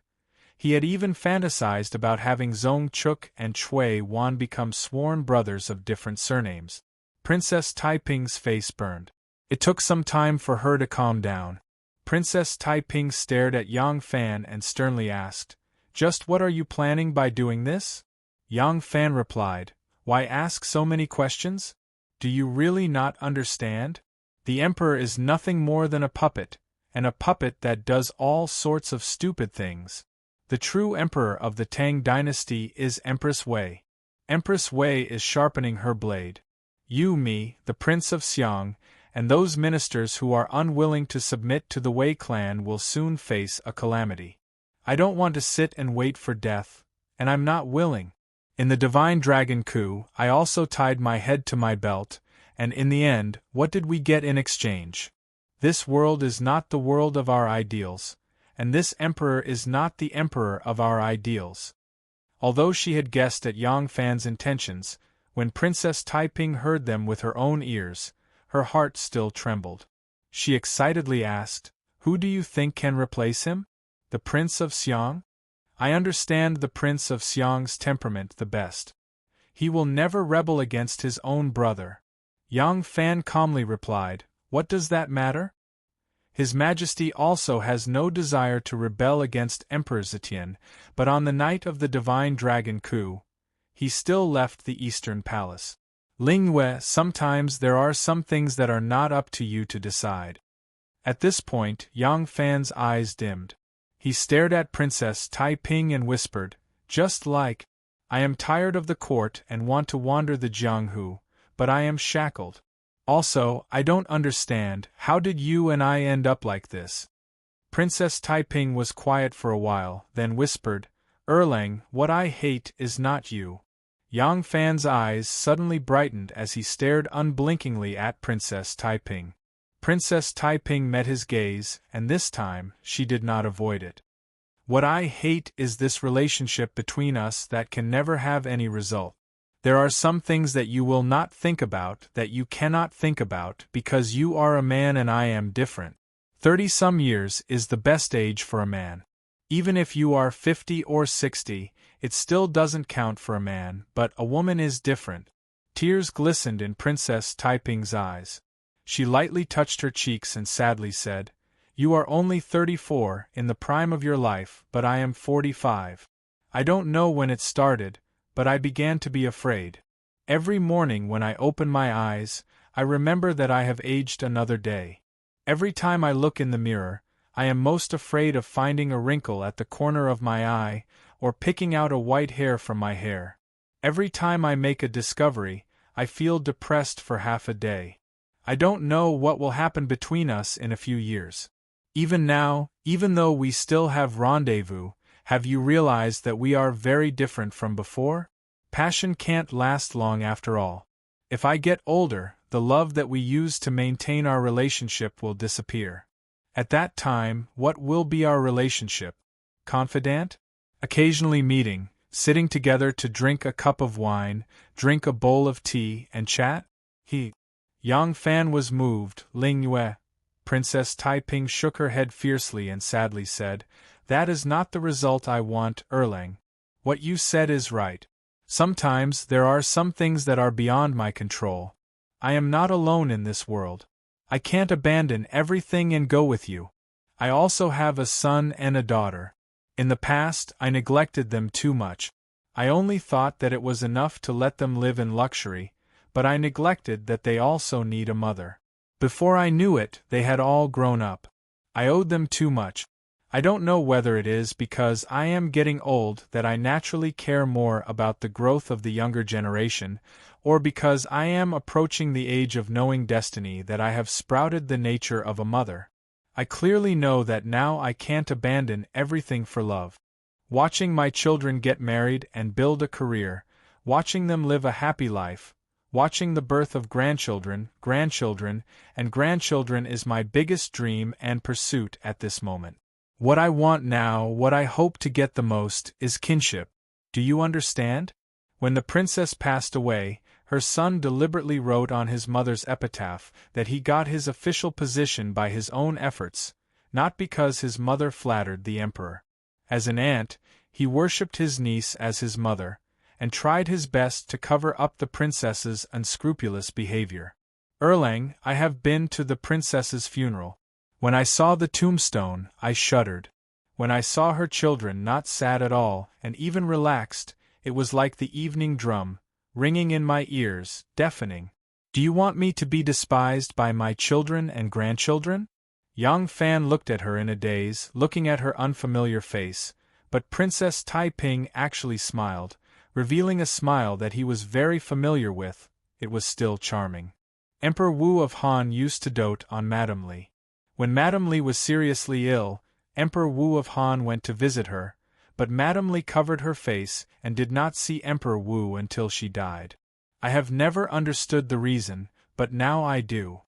S1: he had even fantasized about having Zongchuk and Chui Wan become sworn brothers of different surnames. Princess Taiping's face burned. It took some time for her to calm down. Princess Taiping stared at Yang Fan and sternly asked, "Just what are you planning by doing this?" Yang Fan replied, "Why ask so many questions? Do you really not understand? The emperor is nothing more than a puppet, and a puppet that does all sorts of stupid things. The true emperor of the Tang dynasty is Empress Wei. Empress Wei is sharpening her blade. You, me, the Prince of Xiang, and those ministers who are unwilling to submit to the Wei clan will soon face a calamity. I don't want to sit and wait for death, and I'm not willing. In the Divine Dragon coup, I also tied my head to my belt, and in the end, what did we get in exchange? This world is not the world of our ideals, and this emperor is not the emperor of our ideals." Although she had guessed at Yang Fan's intentions, when Princess Taiping heard them with her own ears, her heart still trembled. She excitedly asked, "Who do you think can replace him? The Prince of Xiang? I understand the Prince of Xiang's temperament the best. He will never rebel against his own brother." Yang Fan calmly replied, "What does that matter? His Majesty also has no desire to rebel against Emperor Zetian, but on the night of the Divine Dragon coup, he still left the Eastern Palace. Lingyue, sometimes there are some things that are not up to you to decide." At this point, Yang Fan's eyes dimmed. He stared at Princess Taiping and whispered, "Just like, I am tired of the court and want to wander the Jianghu, but I am shackled. Also, I don't understand, how did you and I end up like this?" Princess Taiping was quiet for a while, then whispered, "Erlang, what I hate is not you." Yang Fan's eyes suddenly brightened as he stared unblinkingly at Princess Taiping. Princess Taiping met his gaze, and this time, she did not avoid it. "What I hate is this relationship between us that can never have any result. There are some things that you will not think about, that you cannot think about, because you are a man and I am different. 30-some years is the best age for a man. Even if you are 50 or 60, it still doesn't count for a man, but a woman is different." Tears glistened in Princess Taiping's eyes. She lightly touched her cheeks and sadly said, "You are only 34, in the prime of your life, but I am 45. I don't know when it started, but I began to be afraid. Every morning when I open my eyes, I remember that I have aged another day. Every time I look in the mirror, I am most afraid of finding a wrinkle at the corner of my eye, or picking out a white hair from my hair. Every time I make a discovery, I feel depressed for half a day. I don't know what will happen between us in a few years. Even now, even though we still have rendezvous, have you realized that we are very different from before? Passion can't last long after all. If I get older, the love that we use to maintain our relationship will disappear. At that time, what will be our relationship? Confidant? Occasionally meeting, sitting together to drink a cup of wine, drink a bowl of tea, and chat? Yang Fan was moved. Ling Yue. Princess Taiping shook her head fiercely and sadly said, "That is not the result I want, Erlang. What you said is right. Sometimes there are some things that are beyond my control. I am not alone in this world. I can't abandon everything and go with you. I also have a son and a daughter. In the past, I neglected them too much. I only thought that it was enough to let them live in luxury, but I neglected that they also need a mother. Before I knew it, they had all grown up. I owed them too much. I don't know whether it is because I am getting old that I naturally care more about the growth of the younger generation, or because I am approaching the age of knowing destiny that I have sprouted the nature of a mother. I clearly know that now I can't abandon everything for love. Watching my children get married and build a career, watching them live a happy life, watching the birth of grandchildren and grandchildren is my biggest dream and pursuit at this moment. What I want now, what I hope to get the most, is kinship. Do you understand? When the princess passed away, her son deliberately wrote on his mother's epitaph that he got his official position by his own efforts, not because his mother flattered the emperor. As an aunt, he worshipped his niece as his mother, and tried his best to cover up the princess's unscrupulous behavior. Erlang, I have been to the princess's funeral. When I saw the tombstone, I shuddered. When I saw her children not sad at all, and even relaxed, it was like the evening drum, ringing in my ears, deafening. Do you want me to be despised by my children and grandchildren? Yang Fan looked at her in a daze, looking at her unfamiliar face, but Princess Taiping actually smiled, revealing a smile that he was very familiar with. It was still charming. Emperor Wu of Han used to dote on Madame Li. When Madame Li was seriously ill, Emperor Wu of Han went to visit her, but Madame Li covered her face and did not see Emperor Wu until she died. I have never understood the reason, but now I do.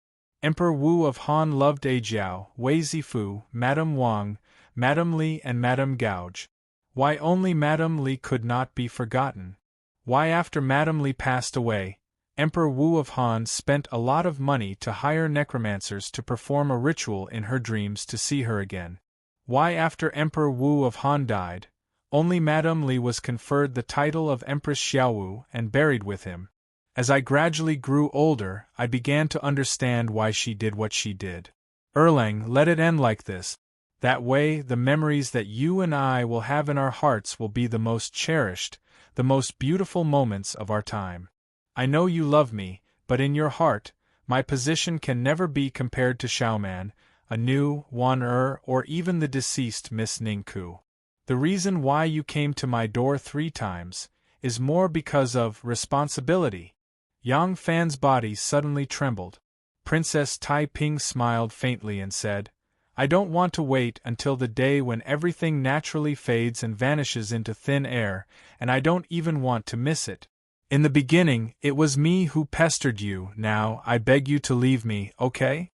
S1: Emperor Wu of Han loved Ajiao, Wei Zifu, Madame Wang, Madame Li and Madame Gouge. Why only Madame Li could not be forgotten? Why after Madame Li passed away, Emperor Wu of Han spent a lot of money to hire necromancers to perform a ritual in her dreams to see her again? Why after Emperor Wu of Han died, only Madame Li was conferred the title of Empress Xiaowu and buried with him? As I gradually grew older, I began to understand why she did what she did. Erlang, let it end like this. That way, the memories that you and I will have in our hearts will be the most cherished, the most beautiful moments of our time. I know you love me, but in your heart, my position can never be compared to Xiaoman, Anu, Wan or even the deceased Miss Ningku. The reason why you came to my door 3 times is more because of responsibility. Yang Fan's body suddenly trembled. Princess Taiping smiled faintly and said, I don't want to wait until the day when everything naturally fades and vanishes into thin air, and I don't even want to miss it. In the beginning, it was me who pestered you. Now, I beg you to leave me, okay?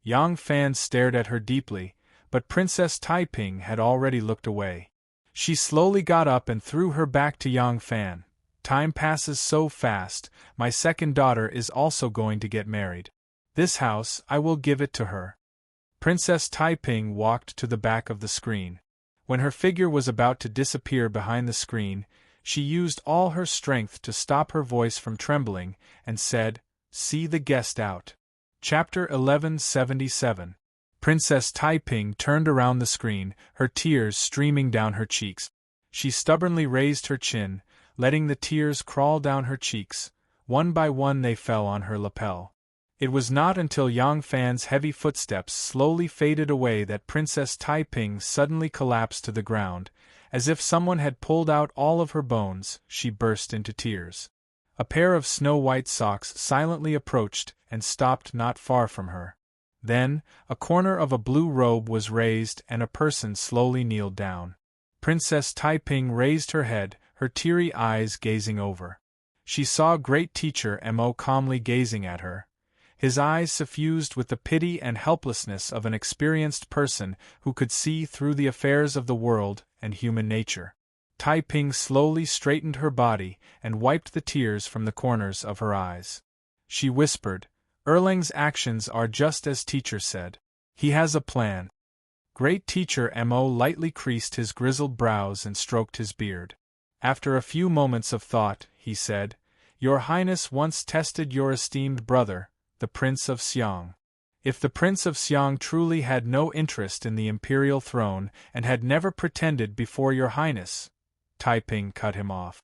S1: Yang Fan stared at her deeply, but Princess Taiping had already looked away. She slowly got up and threw her back to Yang Fan. Time passes so fast, my second daughter is also going to get married. This house, I will give it to her. Princess Taiping walked to the back of the screen. When her figure was about to disappear behind the screen, she used all her strength to stop her voice from trembling, and said, See the guest out. Chapter 1177. Princess Taiping turned around the screen, her tears streaming down her cheeks. She stubbornly raised her chin, letting the tears crawl down her cheeks. One by one they fell on her lapel. It was not until Yang Fan's heavy footsteps slowly faded away that Princess Taiping suddenly collapsed to the ground. As if someone had pulled out all of her bones, she burst into tears. A pair of snow-white socks silently approached and stopped not far from her. Then, a corner of a blue robe was raised and a person slowly kneeled down. Princess Taiping raised her head, her teary eyes gazing over. She saw great teacher Mo calmly gazing at her, his eyes suffused with the pity and helplessness of an experienced person who could see through the affairs of the world and human nature. Tai Ping slowly straightened her body and wiped the tears from the corners of her eyes. She whispered, "Erlang's actions are just as teacher said. He has a plan." Great teacher Mo lightly creased his grizzled brows and stroked his beard. After a few moments of thought, he said, "Your Highness once tested your esteemed brother, the Prince of Xiang. If the Prince of Xiang truly had no interest in the imperial throne and had never pretended before your Highness," Tai Ping cut him off.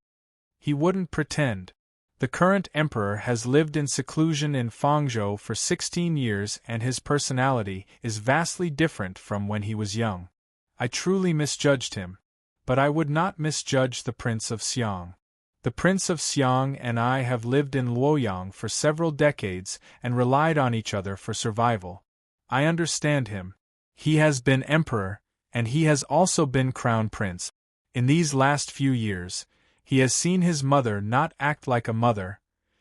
S1: "He wouldn't pretend. The current emperor has lived in seclusion in Fangzhou for 16 years and his personality is vastly different from when he was young. I truly misjudged him. But I would not misjudge the Prince of Xiang. The Prince of Xiang and I have lived in Luoyang for several decades and relied on each other for survival. I understand him. He has been emperor, and he has also been crown prince. In these last few years, he has seen his mother not act like a mother,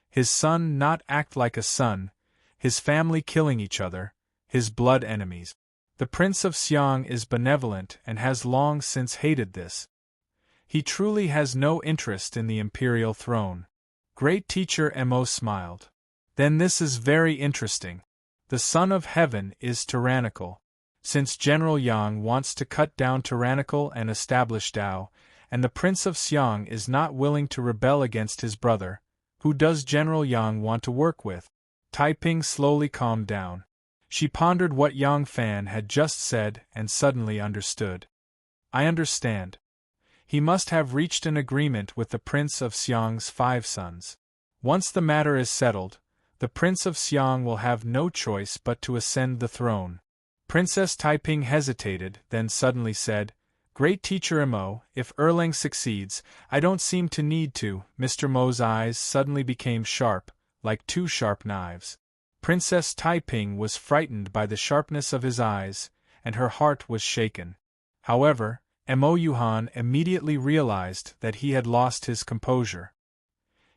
S1: his son not act like a son, his family killing each other, his blood enemies. The Prince of Xiang is benevolent and has long since hated this. He truly has no interest in the imperial throne." Great teacher Mo smiled. "Then this is very interesting. The Son of Heaven is tyrannical. Since General Yang wants to cut down tyrannical and establish Tao, and the Prince of Xiang is not willing to rebel against his brother, who does General Yang want to work with?" Tai Ping slowly calmed down. She pondered what Yang Fan had just said and suddenly understood. "I understand. He must have reached an agreement with the Prince of Xiang's 5 sons. Once the matter is settled, the Prince of Xiang will have no choice but to ascend the throne." Princess Tai Ping hesitated, then suddenly said, "Great teacher Mo, if Erlang succeeds, I don't seem to need to." Mr. Mo's eyes suddenly became sharp, like 2 sharp knives. Princess Tai Ping was frightened by the sharpness of his eyes, and her heart was shaken. However, Mo Yuhan immediately realized that he had lost his composure.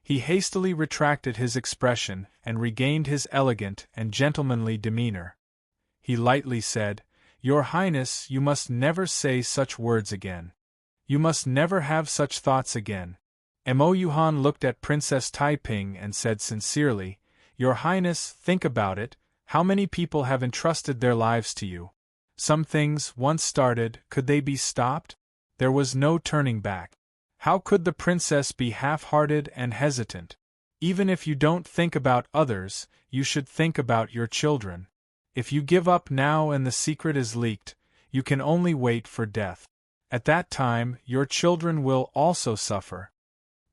S1: He hastily retracted his expression and regained his elegant and gentlemanly demeanor. He lightly said, "Your Highness, you must never say such words again. You must never have such thoughts again." Mo Yuhan looked at Princess Tai Ping and said sincerely, "Your Highness, think about it, how many people have entrusted their lives to you? Some things, once started, could they be stopped? There was no turning back. How could the princess be half-hearted and hesitant? Even if you don't think about others, you should think about your children. If you give up now and the secret is leaked, you can only wait for death. At that time, your children will also suffer."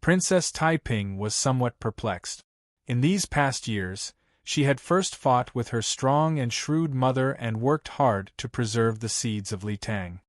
S1: Princess Tai Ping was somewhat perplexed. In these past years, she had first fought with her strong and shrewd mother and worked hard to preserve the seeds of Li Tang.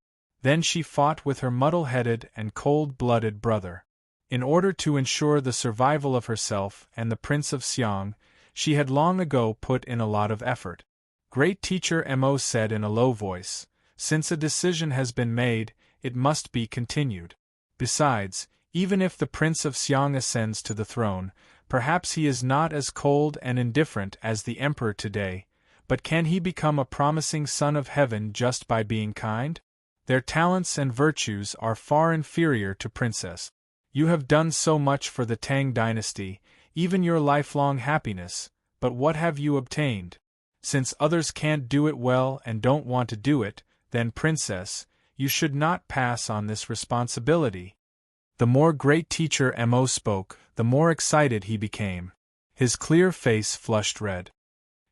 S1: Then she fought with her muddle-headed and cold-blooded brother. In order to ensure the survival of herself and the Prince of Xiang, she had long ago put in a lot of effort. Great teacher Mo said in a low voice, "Since a decision has been made, it must be continued. Besides, even if the Prince of Xiang ascends to the throne, perhaps he is not as cold and indifferent as the Emperor today, but can he become a promising son of heaven just by being kind? Their talents and virtues are far inferior to Princess. You have done so much for the Tang dynasty, even your lifelong happiness, but what have you obtained? Since others can't do it well and don't want to do it, then Princess, you should not pass on this responsibility." The more great teacher Mo spoke, the more excited he became. His clear face flushed red.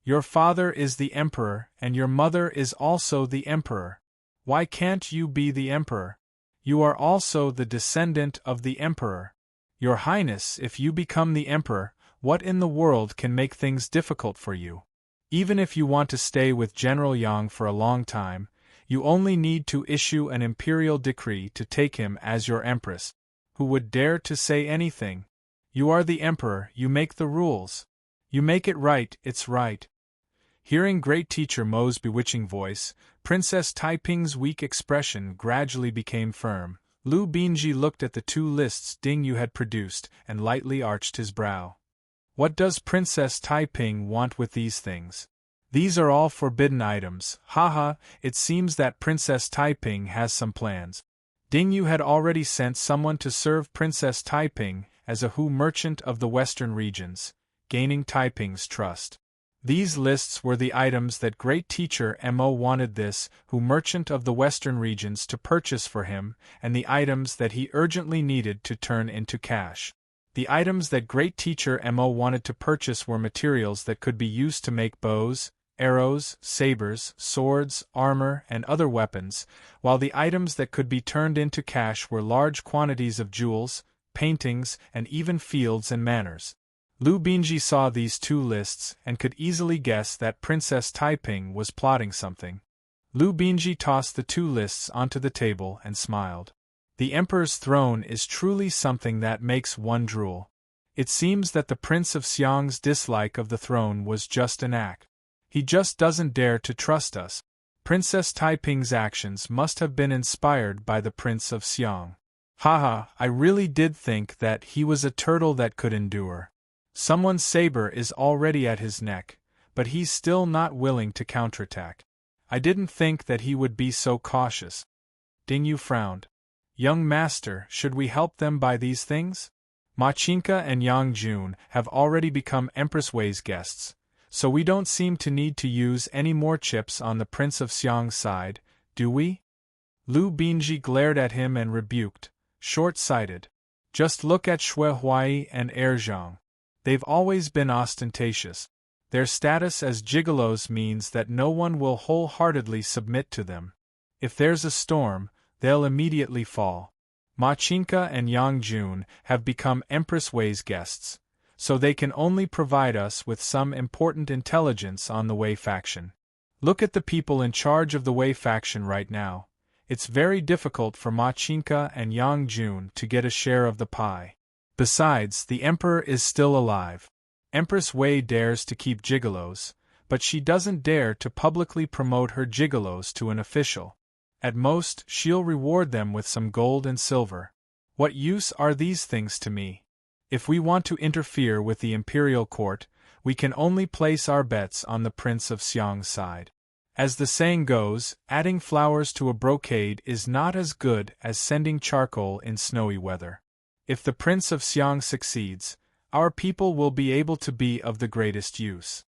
S1: "Your father is the emperor and your mother is also the emperor. Why can't you be the emperor? You are also the descendant of the emperor. Your Highness, if you become the emperor, what in the world can make things difficult for you? Even if you want to stay with General Yang for a long time, you only need to issue an imperial decree to take him as your empress. Who would dare to say anything? You are the emperor, you make the rules. You make it right, it's right." Hearing great teacher Mo's bewitching voice, Princess Tai Ping's weak expression gradually became firm. Lu Binji looked at the 2 lists Ding Yu had produced and lightly arched his brow. What does Princess Taiping want with these things? These are all forbidden items, haha, it seems that Princess Taiping has some plans. Ding Yu had already sent someone to serve Princess Taiping as a Hu merchant of the western regions, gaining Taiping's trust. These lists were the items that great teacher Mo wanted this Hu merchant of the western regions to purchase for him, and the items that he urgently needed to turn into cash. The items that great teacher Mo wanted to purchase were materials that could be used to make bows, arrows, sabers, swords, armor, and other weapons, while the items that could be turned into cash were large quantities of jewels, paintings, and even fields and manors. Lu Binji saw these two lists and could easily guess that Princess Taiping was plotting something. Lu Binji tossed the two lists onto the table and smiled. The Emperor's throne is truly something that makes one drool. It seems that the Prince of Xiang's dislike of the throne was just an act. He just doesn't dare to trust us. Princess Taiping's actions must have been inspired by the Prince of Xiang. Haha, I really did think that he was a turtle that could endure. Someone's saber is already at his neck, but he's still not willing to counterattack. I didn't think that he would be so cautious. Ding Yu frowned. Young master, should we help them buy these things? Machinka and Yang Jun have already become Empress Wei's guests, so we don't seem to need to use any more chips on the Prince of Xiang's side, do we? Lu Binji glared at him and rebuked, short-sighted. Just look at Shui Huai and Zhang. They've always been ostentatious. Their status as gigolos means that no one will wholeheartedly submit to them. If there's a storm, they'll immediately fall. Machinka and Yang Jun have become Empress Wei's guests, so they can only provide us with some important intelligence on the Wei faction. Look at the people in charge of the Wei faction right now. It's very difficult for Machinka and Yang Jun to get a share of the pie. Besides, the Emperor is still alive. Empress Wei dares to keep gigolos, but she doesn't dare to publicly promote her gigolos to an official. At most, she'll reward them with some gold and silver. What use are these things to me? If we want to interfere with the imperial court, we can only place our bets on the Prince of Xiang's side. As the saying goes, adding flowers to a brocade is not as good as sending charcoal in snowy weather. If the Prince of Xiang succeeds, our people will be able to be of the greatest use.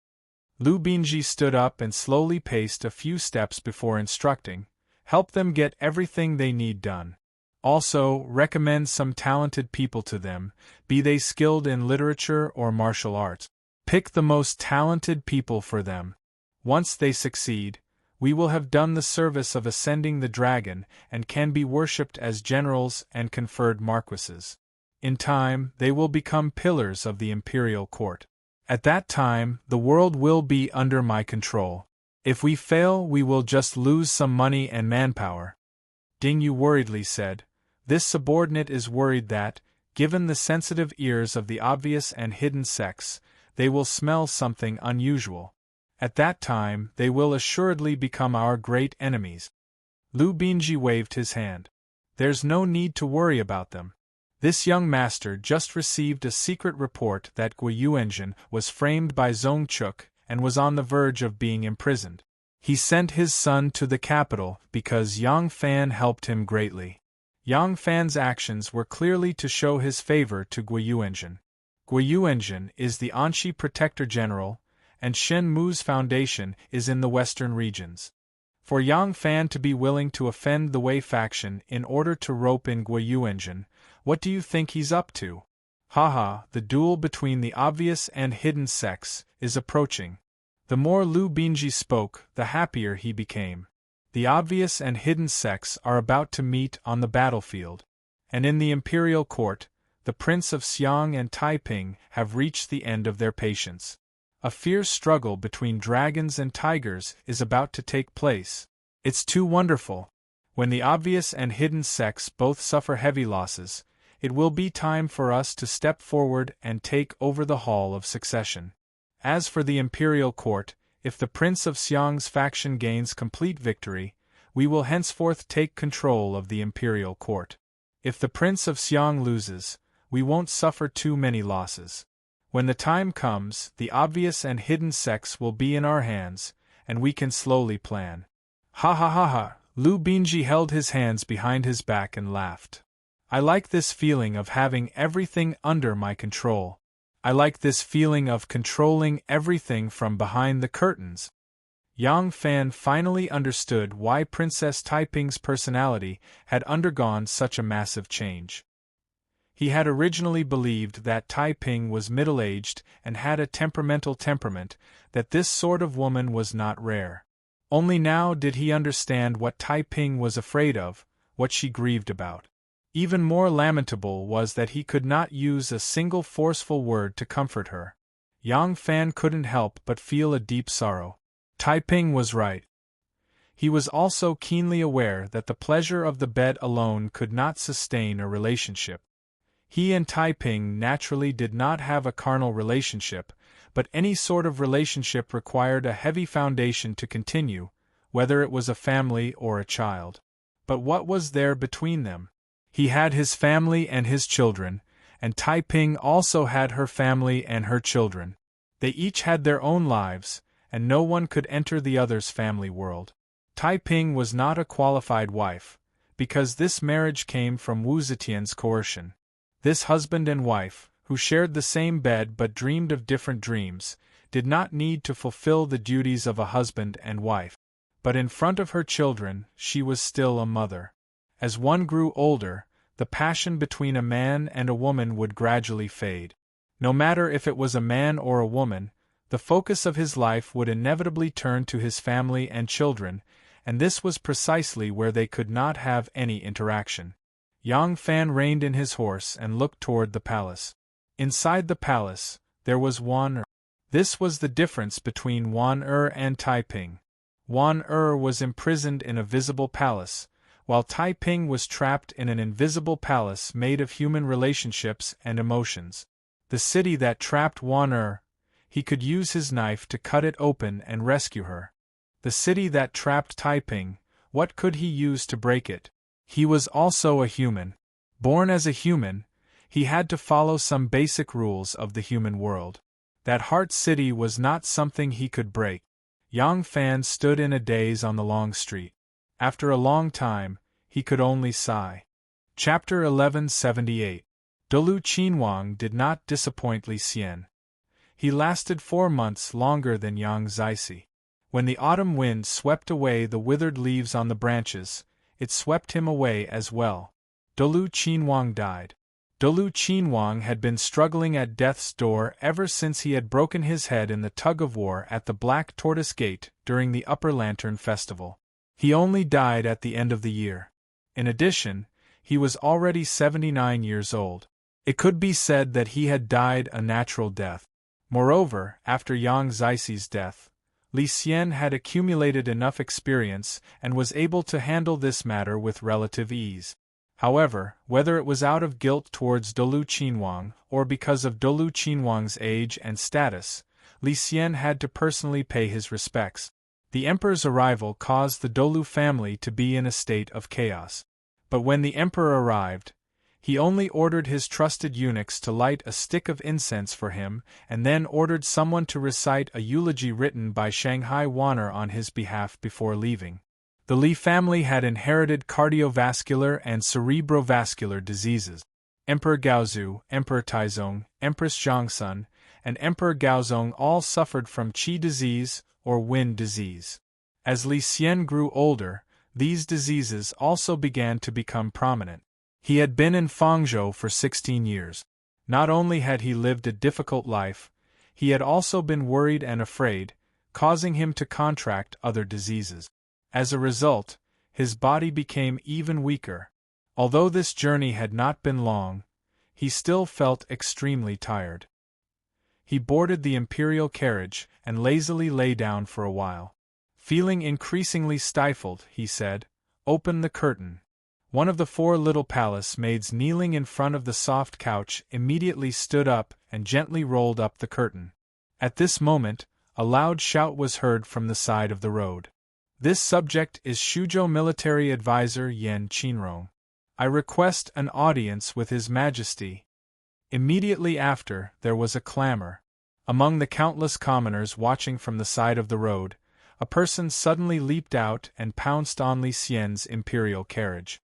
S1: Lu Binji stood up and slowly paced a few steps before instructing, help them get everything they need done. Also, recommend some talented people to them, be they skilled in literature or martial arts. Pick the most talented people for them. Once they succeed, we will have done the service of ascending the dragon and can be worshipped as generals and conferred marquises. In time, they will become pillars of the imperial court. At that time, the world will be under my control. If we fail, we will just lose some money and manpower. Ding Yu worriedly said. This subordinate is worried that, given the sensitive ears of the obvious and hidden sects, they will smell something unusual. At that time, they will assuredly become our great enemies. Lu Binji waved his hand. There's no need to worry about them. This young master just received a secret report that Guiyuanzhen was framed by Zongchuk and was on the verge of being imprisoned. He sent his son to the capital because Yang Fan helped him greatly. Yang Fan's actions were clearly to show his favor to Guiyuanzhen. Guiyuanzhen is the Anshi Protector General, and Shen Mu's foundation is in the western regions. For Yang Fan to be willing to offend the Wei faction in order to rope in Guiyuanzhen, what do you think he's up to? Haha, the duel between the obvious and hidden sects is approaching. The more Lu Binji spoke, the happier he became. The obvious and hidden sects are about to meet on the battlefield, and in the imperial court, the Prince of Xiang and Taiping have reached the end of their patience. A fierce struggle between dragons and tigers is about to take place. It's too wonderful. When the obvious and hidden sects both suffer heavy losses, it will be time for us to step forward and take over the Hall of Succession. As for the imperial court, if the Prince of Xiang's faction gains complete victory, we will henceforth take control of the imperial court. If the Prince of Xiang loses, we won't suffer too many losses. When the time comes, the obvious and hidden sex will be in our hands, and we can slowly plan. Ha ha ha ha, Lu Binji held his hands behind his back and laughed. I like this feeling of having everything under my control. I like this feeling of controlling everything from behind the curtains. Yang Fan finally understood why Princess Taiping's personality had undergone such a massive change. He had originally believed that Taiping was middle-aged and had a temperamental temperament, that this sort of woman was not rare. Only now did he understand what Taiping was afraid of, what she grieved about. Even more lamentable was that he could not use a single forceful word to comfort her. Yang Fan couldn't help but feel a deep sorrow. Taiping was right. He was also keenly aware that the pleasure of the bed alone could not sustain a relationship. He and Taiping naturally did not have a carnal relationship, but any sort of relationship required a heavy foundation to continue, whether it was a family or a child. But what was there between them? He had his family and his children, and Taiping also had her family and her children. They each had their own lives, and no one could enter the other's family world. Taiping was not a qualified wife, because this marriage came from Wu Zetian's coercion. This husband and wife, who shared the same bed but dreamed of different dreams, did not need to fulfill the duties of a husband and wife. But in front of her children, she was still a mother. As one grew older, the passion between a man and a woman would gradually fade. No matter if it was a man or a woman, the focus of his life would inevitably turn to his family and children, and this was precisely where they could not have any interaction. Yang Fan reined in his horse and looked toward the palace. Inside the palace, there was Wan Er. This was the difference between Wan Er and Taiping. Wan Er was imprisoned in a visible palace, while Taiping was trapped in an invisible palace made of human relationships and emotions. The city that trapped Wan Er, he could use his knife to cut it open and rescue her. The city that trapped Taiping, what could he use to break it? He was also a human. Born as a human, he had to follow some basic rules of the human world. That heart city was not something he could break. Yang Fan stood in a daze on the long street. After a long time, he could only sigh. Chapter 1178. Dolu Qinhuang did not disappoint Li Xian. He lasted 4 months longer than Yang Zixi. When the autumn wind swept away the withered leaves on the branches, it swept him away as well. Dolu Qinhuang died. Dolu Qinhuang had been struggling at death's door ever since he had broken his head in the tug-of-war at the Black Tortoise Gate during the Upper Lantern Festival. He only died at the end of the year. In addition, he was already 79 years old. It could be said that he had died a natural death. Moreover, after Yang Zixi's death, Li Xian had accumulated enough experience and was able to handle this matter with relative ease. However, whether it was out of guilt towards Dolu Qinhuang or because of Dolu Qinhuang's age and status, Li Xian had to personally pay his respects. The emperor's arrival caused the Dolu family to be in a state of chaos. But when the emperor arrived, he only ordered his trusted eunuchs to light a stick of incense for him and then ordered someone to recite a eulogy written by Shanghai Wanner on his behalf before leaving. The Li family had inherited cardiovascular and cerebrovascular diseases. Emperor Gaozu, Emperor Taizong, Empress Zhangsun, and Emperor Gaozong all suffered from qi disease or wind disease. As Li Xian grew older, these diseases also began to become prominent. He had been in Fangzhou for 16 years. Not only had he lived a difficult life, he had also been worried and afraid, causing him to contract other diseases. As a result, his body became even weaker. Although this journey had not been long, he still felt extremely tired. He boarded the imperial carriage and lazily lay down for a while. Feeling increasingly stifled, he said, "Open the curtain." One of the 4 little palace maids kneeling in front of the soft couch immediately stood up and gently rolled up the curtain. At this moment, a loud shout was heard from the side of the road. "This subject is Shuzhou military advisor Yan Qinrong. I request an audience with His Majesty." Immediately after, there was a clamor. Among the countless commoners watching from the side of the road, a person suddenly leaped out and pounced on Li Xian's imperial carriage.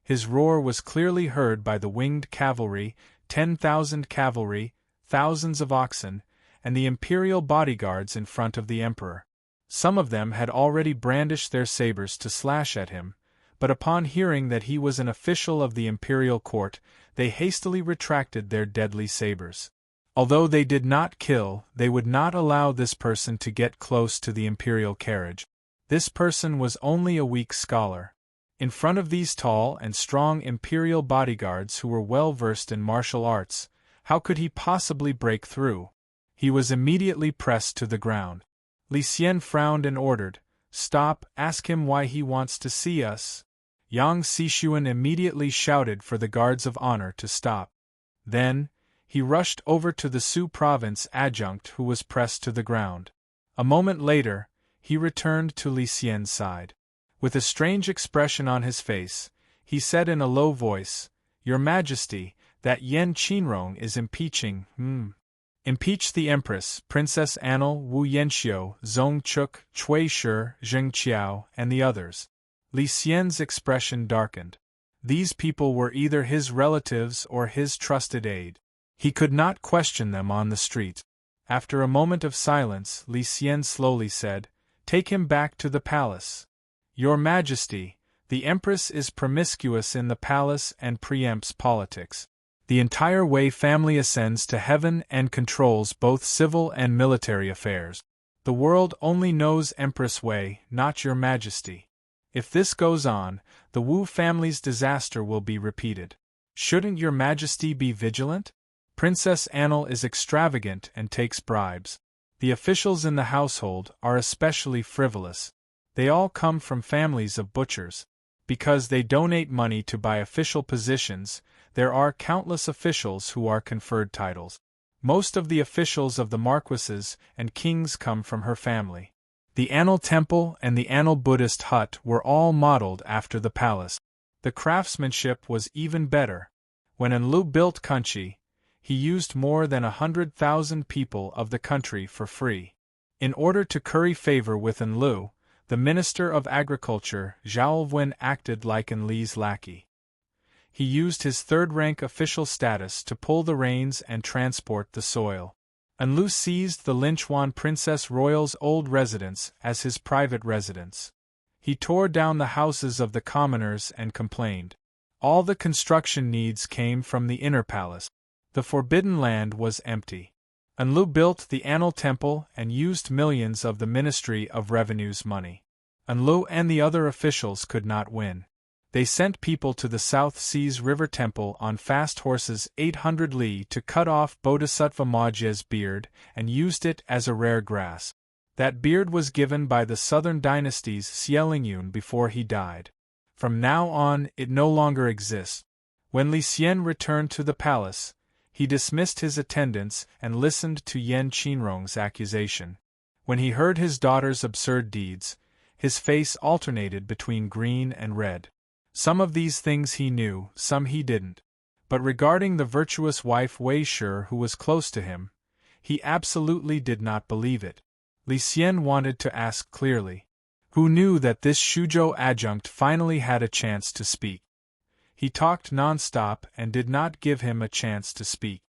S1: His roar was clearly heard by the winged cavalry, 10,000 cavalry, thousands of oxen, and the imperial bodyguards in front of the emperor. Some of them had already brandished their sabers to slash at him, but upon hearing that he was an official of the imperial court, they hastily retracted their deadly sabers. Although they did not kill, they would not allow this person to get close to the imperial carriage. This person was only a weak scholar. In front of these tall and strong imperial bodyguards who were well versed in martial arts, how could he possibly break through? He was immediately pressed to the ground. Li Xian frowned and ordered, "Stop, ask him why he wants to see us." Yang Xishuan immediately shouted for the guards of honor to stop. Then, he rushed over to the Su province adjunct who was pressed to the ground. A moment later, he returned to Li Xian's side. With a strange expression on his face, he said in a low voice, "Your Majesty, that Yan Qinrong is impeaching, Impeach the Empress, Princess Anil, Wu Yanxiu, Zong Chuk, Cui Shi, Zheng Qiao, and the others." Li Xian's expression darkened. These people were either his relatives or his trusted aide. He could not question them on the street. After a moment of silence, Li Xian slowly said, "Take him back to the palace." "Your Majesty, the Empress is promiscuous in the palace and preempts politics. The entire Wei family ascends to heaven and controls both civil and military affairs. The world only knows Empress Wei, not your Majesty. If this goes on, the Wu family's disaster will be repeated. Shouldn't your Majesty be vigilant? Princess Anil is extravagant and takes bribes. The officials in the household are especially frivolous. They all come from families of butchers. Because they donate money to buy official positions, there are countless officials who are conferred titles. Most of the officials of the marquises and kings come from her family. The Anil temple and the Anil Buddhist hut were all modeled after the palace. The craftsmanship was even better. When Enlu built Kunchi, he used more than 100,000 people of the country for free. In order to curry favor with Enlu, the Minister of Agriculture, Zhao Wen, acted like Enli's lackey. He used his third-rank official status to pull the reins and transport the soil. Enlu seized the Linchuan Princess Royal's old residence as his private residence. He tore down the houses of the commoners and complained. All the construction needs came from the inner palace. The forbidden land was empty. Enlu built the Anil temple and used millions of the Ministry of Revenue's money. Enlu and the other officials could not win. They sent people to the South Sea's river temple on fast horses 800 li to cut off Bodhisattva Maje's beard and used it as a rare grass. That beard was given by the southern dynasty's Xielingyun before he died. From now on, it no longer exists. When Li Xian returned to the palace, he dismissed his attendants and listened to Yan Qinrong's accusation. When he heard his daughter's absurd deeds, his face alternated between green and red. Some of these things he knew, some he didn't. But regarding the virtuous wife Wei Shi who was close to him, he absolutely did not believe it. Li Xian wanted to ask clearly. Who knew that this Shuzhou adjunct finally had a chance to speak? He talked non-stop and did not give him a chance to speak.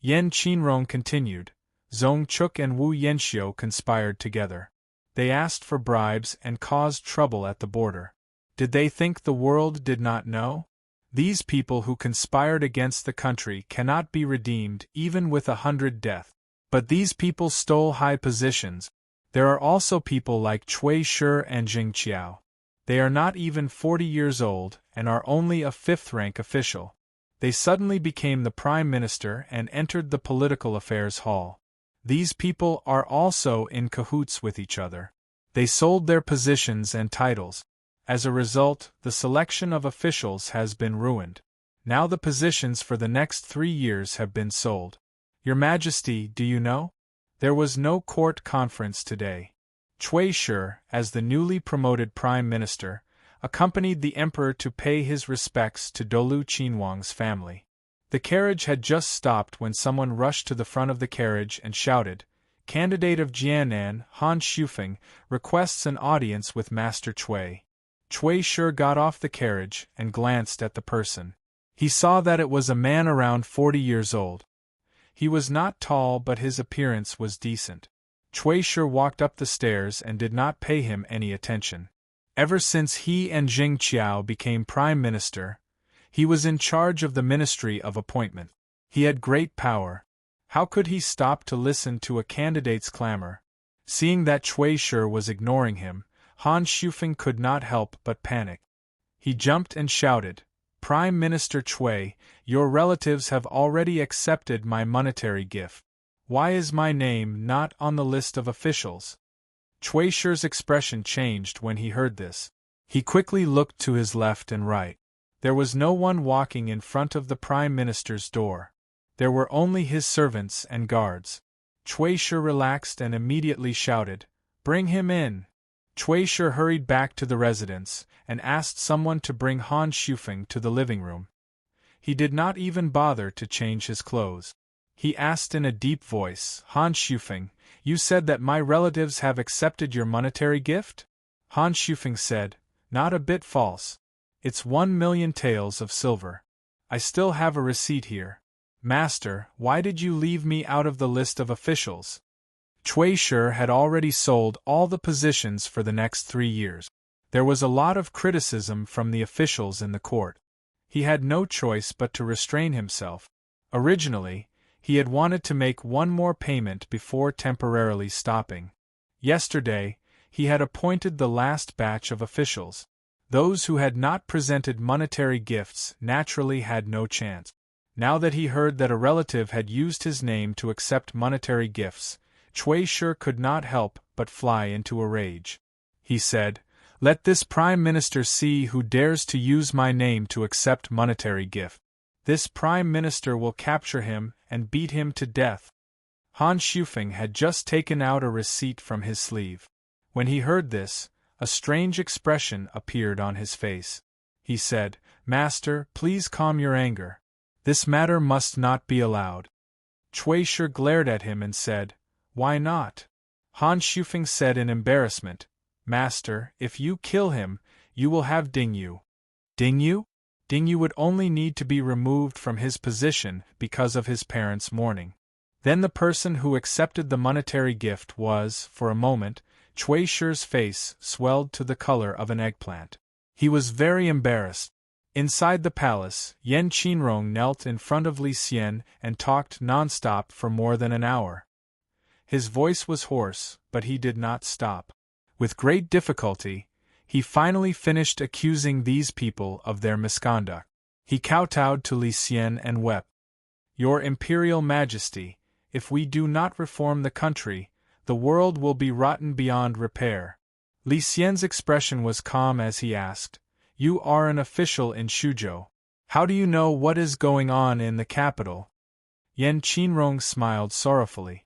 S1: Yan Qinrong continued. Zong Chuk and Wu Yanxiu conspired together. They asked for bribes and caused trouble at the border. Did they think the world did not know? These people who conspired against the country cannot be redeemed even with 100 deaths. But these people stole high positions. There are also people like Cui Shi and Zheng Qiao. They are not even 40 years old and are only a fifth-rank official. They suddenly became the prime minister and entered the political affairs hall. These people are also in cahoots with each other. They sold their positions and titles. As a result, the selection of officials has been ruined. Now the positions for the next 3 years have been sold. Your Majesty, do you know? There was no court conference today. Cui Shi, as the newly promoted prime minister, accompanied the emperor to pay his respects to Dolu Qinhuang's family. The carriage had just stopped when someone rushed to the front of the carriage and shouted, "Candidate of Jianan, Han Shufeng, requests an audience with Master Cui." Cui Shi got off the carriage and glanced at the person. He saw that it was a man around 40 years old. He was not tall, but his appearance was decent. Cui Shi walked up the stairs and did not pay him any attention. Ever since he and Jing Qiao became prime minister, he was in charge of the Ministry of Appointment. He had great power. How could he stop to listen to a candidate's clamor? Seeing that Cui Shi was ignoring him, Han Shufeng could not help but panic. He jumped and shouted, "Prime Minister Cui, your relatives have already accepted my monetary gift. Why is my name not on the list of officials?" Cui Shi's expression changed when he heard this. He quickly looked to his left and right. There was no one walking in front of the Prime Minister's door. There were only his servants and guards. Cui Shi relaxed and immediately shouted, "Bring him in." Cui Shi hurried back to the residence and asked someone to bring Han Shufeng to the living room. He did not even bother to change his clothes. He asked in a deep voice, "Han Shufeng, you said that my relatives have accepted your monetary gift?" Han Shufeng said, "Not a bit false. It's 1,000,000 taels of silver. I still have a receipt here. Master, why did you leave me out of the list of officials?" Cui Shi had already sold all the positions for the next 3 years. There was a lot of criticism from the officials in the court. He had no choice but to restrain himself. Originally, he had wanted to make one more payment before temporarily stopping. Yesterday, he had appointed the last batch of officials. Those who had not presented monetary gifts naturally had no chance. Now that he heard that a relative had used his name to accept monetary gifts, Cui Shi could not help but fly into a rage. He said, "Let this Prime Minister see who dares to use my name to accept monetary gift. This Prime Minister will capture him and beat him to death." Han Shufeng had just taken out a receipt from his sleeve. When he heard this, a strange expression appeared on his face. He said, "Master, please calm your anger. This matter must not be allowed." Cui Shi glared at him and said, "Why not?" Han Shufeng said in embarrassment, "Master, if you kill him, you will have Dingyu." Dingyu? Dingyu would only need to be removed from his position because of his parents' mourning. Then the person who accepted the monetary gift was, for a moment, Cui Shi's face swelled to the color of an eggplant. He was very embarrassed. Inside the palace, Yan Qinrong knelt in front of Li Xian and talked non-stop for more than an hour. His voice was hoarse, but he did not stop. With great difficulty, he finally finished accusing these people of their misconduct. He kowtowed to Li Xian and wept. "Your Imperial Majesty, if we do not reform the country, the world will be rotten beyond repair." Li Xian's expression was calm as he asked, "You are an official in Shuzhou. How do you know what is going on in the capital?" Yan Qinrong smiled sorrowfully.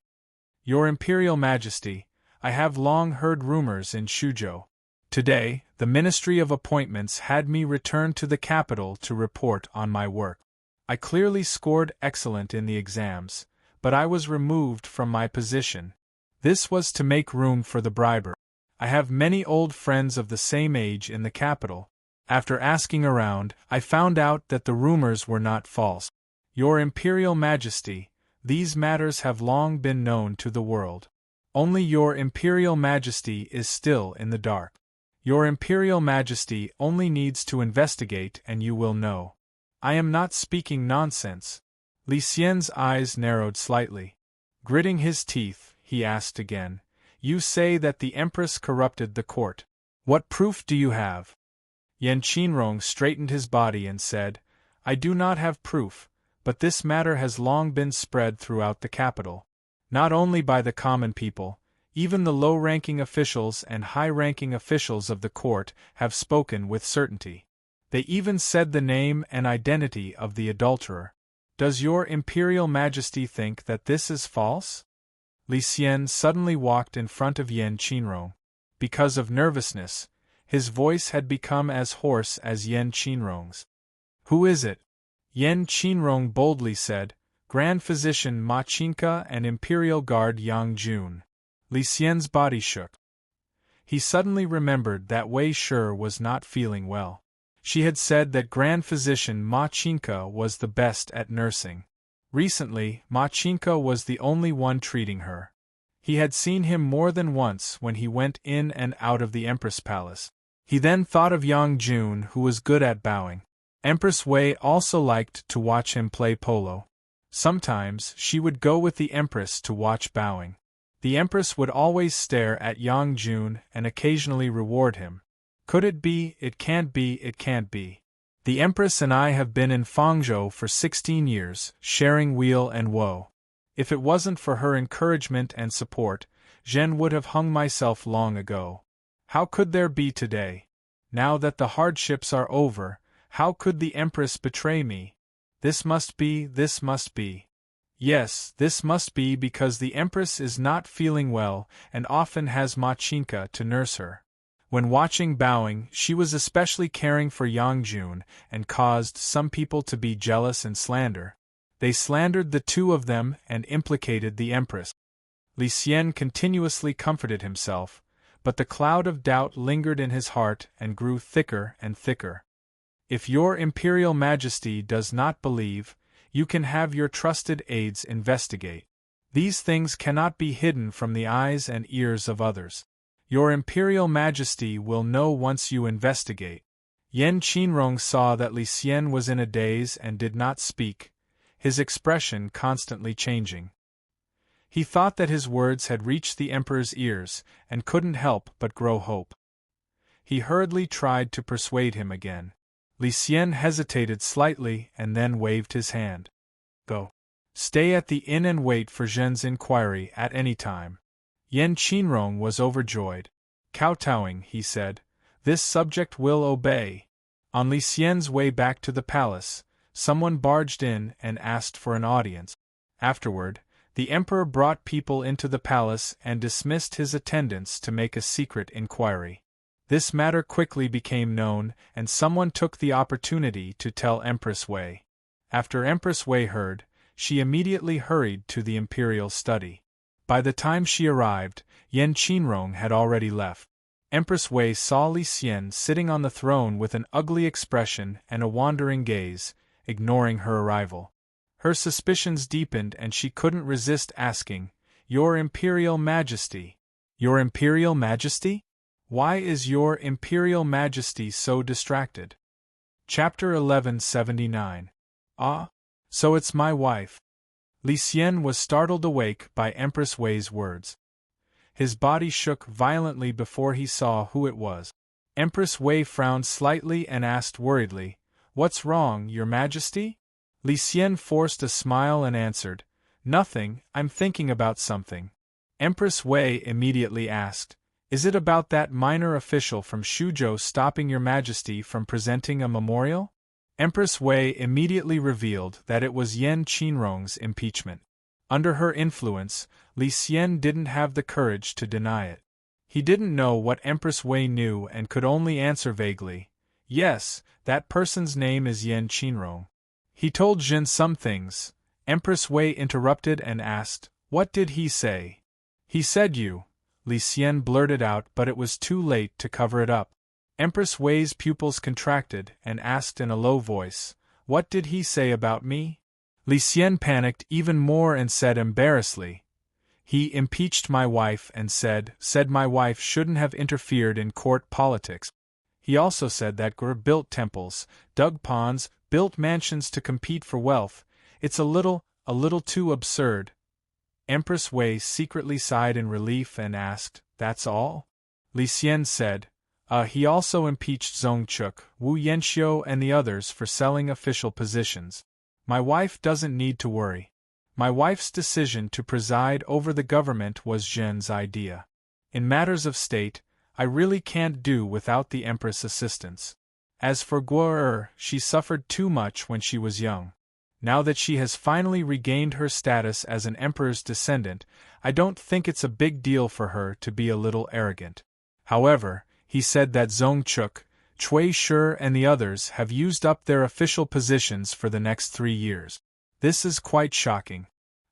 S1: "Your Imperial Majesty, I have long heard rumors in Shuzhou. Today, the Ministry of Appointments had me return to the capital to report on my work. I clearly scored excellent in the exams, but I was removed from my position. This was to make room for the bribery. I have many old friends of the same age in the capital. After asking around, I found out that the rumors were not false. Your Imperial Majesty, these matters have long been known to the world. Only Your Imperial Majesty is still in the dark. Your Imperial Majesty only needs to investigate and you will know. I am not speaking nonsense." Li Xian's eyes narrowed slightly. Gritting his teeth, he asked again, "You say that the Empress corrupted the court. What proof do you have?" Yan Qinrong straightened his body and said, "I do not have proof, but this matter has long been spread throughout the capital. Not only by the common people, even the low-ranking officials and high-ranking officials of the court have spoken with certainty. They even said the name and identity of the adulterer. Does your Imperial Majesty think that this is false?" Li Xian suddenly walked in front of Yan Qinrong. Because of nervousness, his voice had become as hoarse as Yan Qinrong's. "Who is it?" Yen Qinrong boldly said, Grand Physician Ma Qinka and Imperial Guard Yang Jun. Li Xian's body shook. He suddenly remembered that Wei Shi was not feeling well. She had said that Grand Physician Ma Qinka was the best at nursing. Recently, Ma Qinka was the only one treating her. He had seen him more than once when he went in and out of the Empress Palace. He then thought of Yang Jun, who was good at bowing. Empress Wei also liked to watch him play polo. Sometimes she would go with the Empress to watch bowing. The Empress would always stare at Yang Jun and occasionally reward him. Could it be? It can't be, it can't be. The Empress and I have been in Fangzhou for 16 years, sharing weal and woe. If it wasn't for her encouragement and support, Zhen would have hung myself long ago. How could there be today? Now that the hardships are over, how could the Empress betray me? This must be, this must be. Yes, this must be because the Empress is not feeling well and often has Ma Qinka to nurse her. When watching bowing, she was especially caring for Yang Jun and caused some people to be jealous and slander. They slandered the two of them and implicated the Empress. Li Xian continuously comforted himself, but the cloud of doubt lingered in his heart and grew thicker and thicker. If your Imperial Majesty does not believe, you can have your trusted aides investigate. These things cannot be hidden from the eyes and ears of others. Your Imperial Majesty will know once you investigate. Yen Qinrong saw that Li Xian was in a daze and did not speak, his expression constantly changing. He thought that his words had reached the Emperor's ears and couldn't help but grow hope. He hurriedly tried to persuade him again. Li Xian hesitated slightly and then waved his hand. Go. Stay at the inn and wait for Zhen's inquiry at any time. Yen Qinrong was overjoyed. Kowtowing, he said, this subject will obey. On Li Xian's way back to the palace, someone barged in and asked for an audience. Afterward, the Emperor brought people into the palace and dismissed his attendants to make a secret inquiry. This matter quickly became known, and someone took the opportunity to tell Empress Wei. After Empress Wei heard, she immediately hurried to the imperial study. By the time she arrived, Yen Qinrong had already left. Empress Wei saw Li Xian sitting on the throne with an ugly expression and a wandering gaze, ignoring her arrival. Her suspicions deepened and she couldn't resist asking, Your Imperial Majesty? Your Imperial Majesty? Why is your Imperial Majesty so distracted? Chapter 1179. Ah, so it's my wife. Li Xian was startled awake by Empress Wei's words. His body shook violently before he saw who it was. Empress Wei frowned slightly and asked worriedly, What's wrong, Your Majesty? Li Xian forced a smile and answered, Nothing, I'm thinking about something. Empress Wei immediately asked, Is it about that minor official from Shuzhou stopping Your Majesty from presenting a memorial? Empress Wei immediately revealed that it was Yen Qinrong's impeachment. Under her influence, Li Xian didn't have the courage to deny it. He didn't know what Empress Wei knew and could only answer vaguely, Yes, that person's name is Yen Qinrong. He told Zhen some things. Empress Wei interrupted and asked, What did he say? He said you. Li Xian blurted out, but it was too late to cover it up. Empress Wei's pupils contracted and asked in a low voice, What did he say about me? Li Xian panicked even more and said embarrassedly, He impeached my wife and said my wife shouldn't have interfered in court politics. He also said that Gur built temples, dug ponds, built mansions to compete for wealth. It's a little too absurd. Empress Wei secretly sighed in relief and asked, That's all? Li Xian said, He also impeached Zongchuk, Wu Yanxiu and the others for selling official positions. My wife doesn't need to worry. My wife's decision to preside over the government was Zhen's idea. In matters of state, I really can't do without the Empress' assistance. As for Guo, she suffered too much when she was young. Now that she has finally regained her status as an emperor's descendant, I don't think it's a big deal for her to be a little arrogant. However, he said that Zongchuk, Cui Shi and the others have used up their official positions for the next 3 years. This is quite shocking.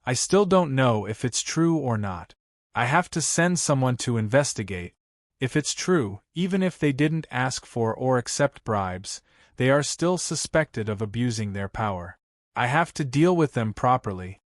S1: I still don't know if it's true or not. I have to send someone to investigate. If it's true, even if they didn't ask for or accept bribes, they are still suspected of abusing their power. I have to deal with them properly.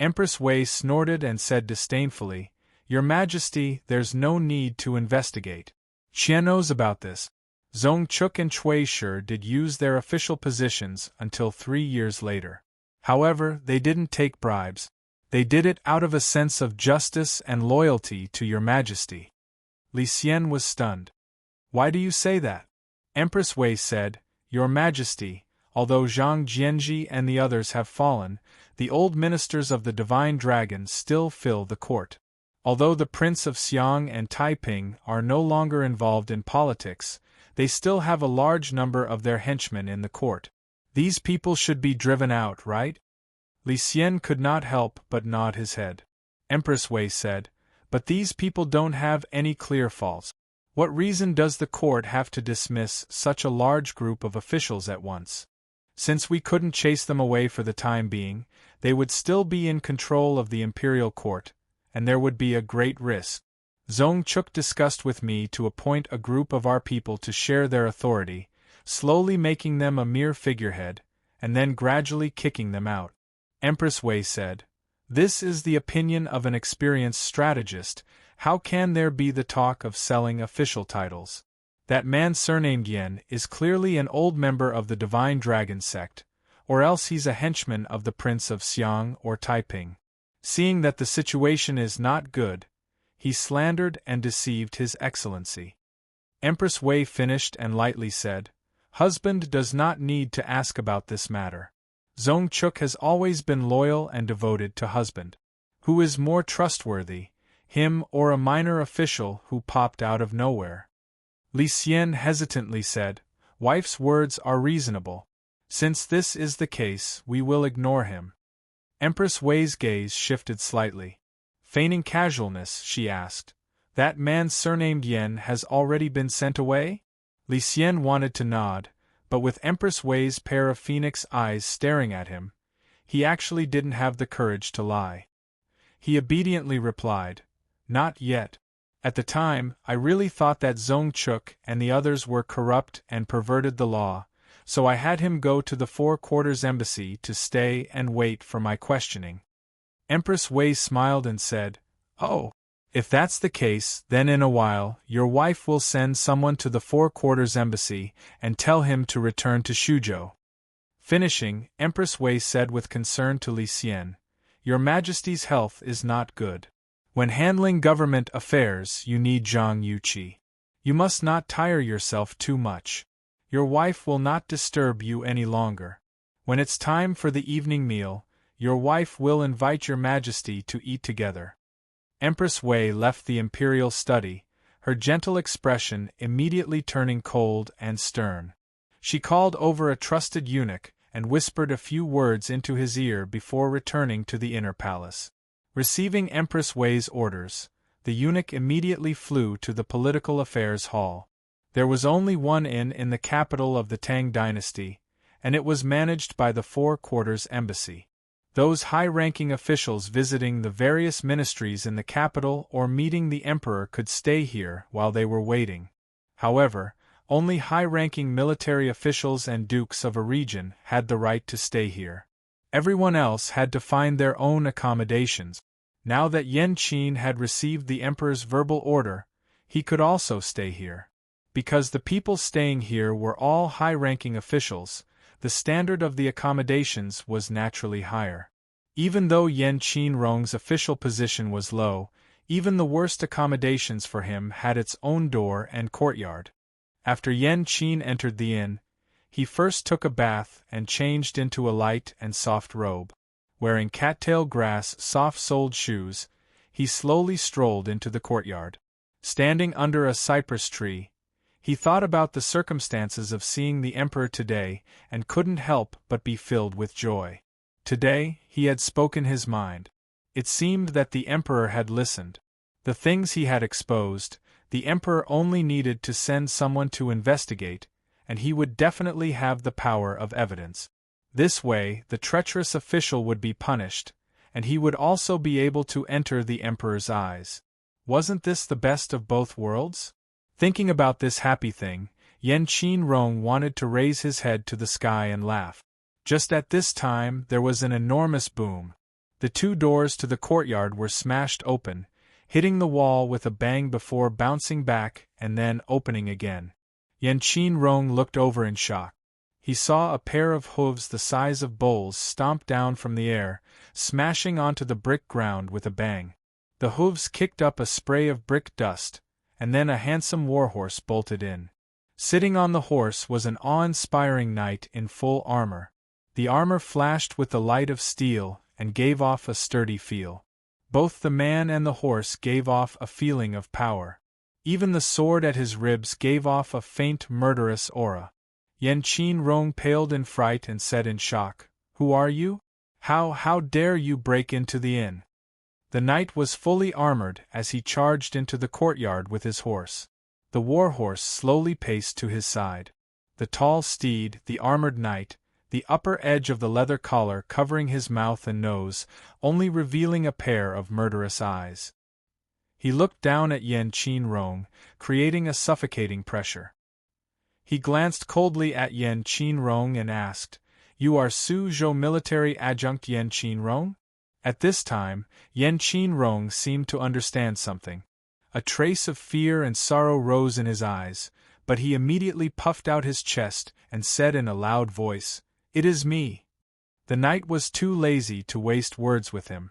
S1: Empress Wei snorted and said disdainfully, Your Majesty, there's no need to investigate. Qian knows about this. Zhongchuk and Cui Shi did use their official positions until 3 years later. However, they didn't take bribes. They did it out of a sense of justice and loyalty to Your Majesty. Li Xian was stunned. Why do you say that? Empress Wei said, Your Majesty, although Zhang Jianji and the others have fallen, the old ministers of the Divine Dragon still fill the court. Although the Prince of Xiang and Taiping are no longer involved in politics, they still have a large number of their henchmen in the court. These people should be driven out, right? Li Xian could not help but nod his head. Empress Wei said, But these people don't have any clear faults. What reason does the court have to dismiss such a large group of officials at once? Since we couldn't chase them away for the time being, they would still be in control of the imperial court, and there would be a great risk. Zhongchuk discussed with me to appoint a group of our people to share their authority, slowly making them a mere figurehead, and then gradually kicking them out. Empress Wei said, This is the opinion of an experienced strategist. How can there be the talk of selling official titles? That man surnamed Yen is clearly an old member of the Divine Dragon sect, or else he's a henchman of the Prince of Xiang or Taiping. Seeing that the situation is not good, he slandered and deceived His Excellency. Empress Wei finished and lightly said, Husband does not need to ask about this matter. Zhongchuk has always been loyal and devoted to husband. Who is more trustworthy, him or a minor official who popped out of nowhere? Li Xian hesitantly said, Wife's words are reasonable. Since this is the case, we will ignore him. Empress Wei's gaze shifted slightly. Feigning casualness, she asked, That man surnamed Yen has already been sent away? Li Xian wanted to nod, but with Empress Wei's pair of phoenix eyes staring at him, he actually didn't have the courage to lie. He obediently replied, Not yet. At the time, I really thought that Zhongchuk and the others were corrupt and perverted the law, so I had him go to the Four Quarters Embassy to stay and wait for my questioning. Empress Wei smiled and said, Oh, if that's the case, then in a while, your wife will send someone to the Four Quarters Embassy and tell him to return to Shuzhou. Finishing, Empress Wei said with concern to Li Xian, Your Majesty's health is not good. When handling government affairs, you need Zhang Yuqi. You must not tire yourself too much. Your wife will not disturb you any longer. When it's time for the evening meal, your wife will invite your Majesty to eat together. Empress Wei left the imperial study, her gentle expression immediately turning cold and stern. She called over a trusted eunuch and whispered a few words into his ear before returning to the inner palace. Receiving Empress Wei's orders, the eunuch immediately flew to the political affairs hall. There was only one inn in the capital of the Tang dynasty, and it was managed by the Four Quarters Embassy. Those high-ranking officials visiting the various ministries in the capital or meeting the emperor could stay here while they were waiting. However, only high-ranking military officials and dukes of a region had the right to stay here. Everyone else had to find their own accommodations. Now that Yan Qin had received the emperor's verbal order, he could also stay here. Because the people staying here were all high-ranking officials, the standard of the accommodations was naturally higher. Even though Yan Qinrong's official position was low, even the worst accommodations for him had its own door and courtyard. After Yan Qin entered the inn, he first took a bath and changed into a light and soft robe. Wearing cattail grass soft-soled shoes, he slowly strolled into the courtyard. Standing under a cypress tree, he thought about the circumstances of seeing the emperor today and couldn't help but be filled with joy. Today, he had spoken his mind. It seemed that the emperor had listened. The things he had exposed, the emperor only needed to send someone to investigate, and he would definitely have the power of evidence. This way, the treacherous official would be punished, and he would also be able to enter the emperor's eyes. Wasn't this the best of both worlds? Thinking about this happy thing, Yen Qin-rong wanted to raise his head to the sky and laugh. Just at this time, there was an enormous boom. The two doors to the courtyard were smashed open, hitting the wall with a bang before bouncing back and then opening again. Yen Qin-rong looked over in shock. He saw a pair of hooves the size of bowls stomp down from the air, smashing onto the brick ground with a bang. The hooves kicked up a spray of brick dust, and then a handsome warhorse bolted in. Sitting on the horse was an awe-inspiring knight in full armor. The armor flashed with the light of steel and gave off a sturdy feel. Both the man and the horse gave off a feeling of power. Even the sword at his ribs gave off a faint murderous aura. Yen Qin-rong paled in fright and said in shock, "Who are you? How dare you break into the inn?" The knight was fully armored as he charged into the courtyard with his horse. The war-horse slowly paced to his side. The tall steed, the armored knight, the upper edge of the leather collar covering his mouth and nose, only revealing a pair of murderous eyes. He looked down at Yen Qin-rong, creating a suffocating pressure. He glanced coldly at Yen Qin-rong and asked, "You are Suzhou military adjunct Yen Qin-rong?" At this time, Yen Qin-rong seemed to understand something. A trace of fear and sorrow rose in his eyes, but he immediately puffed out his chest and said in a loud voice, "It is me." The knight was too lazy to waste words with him.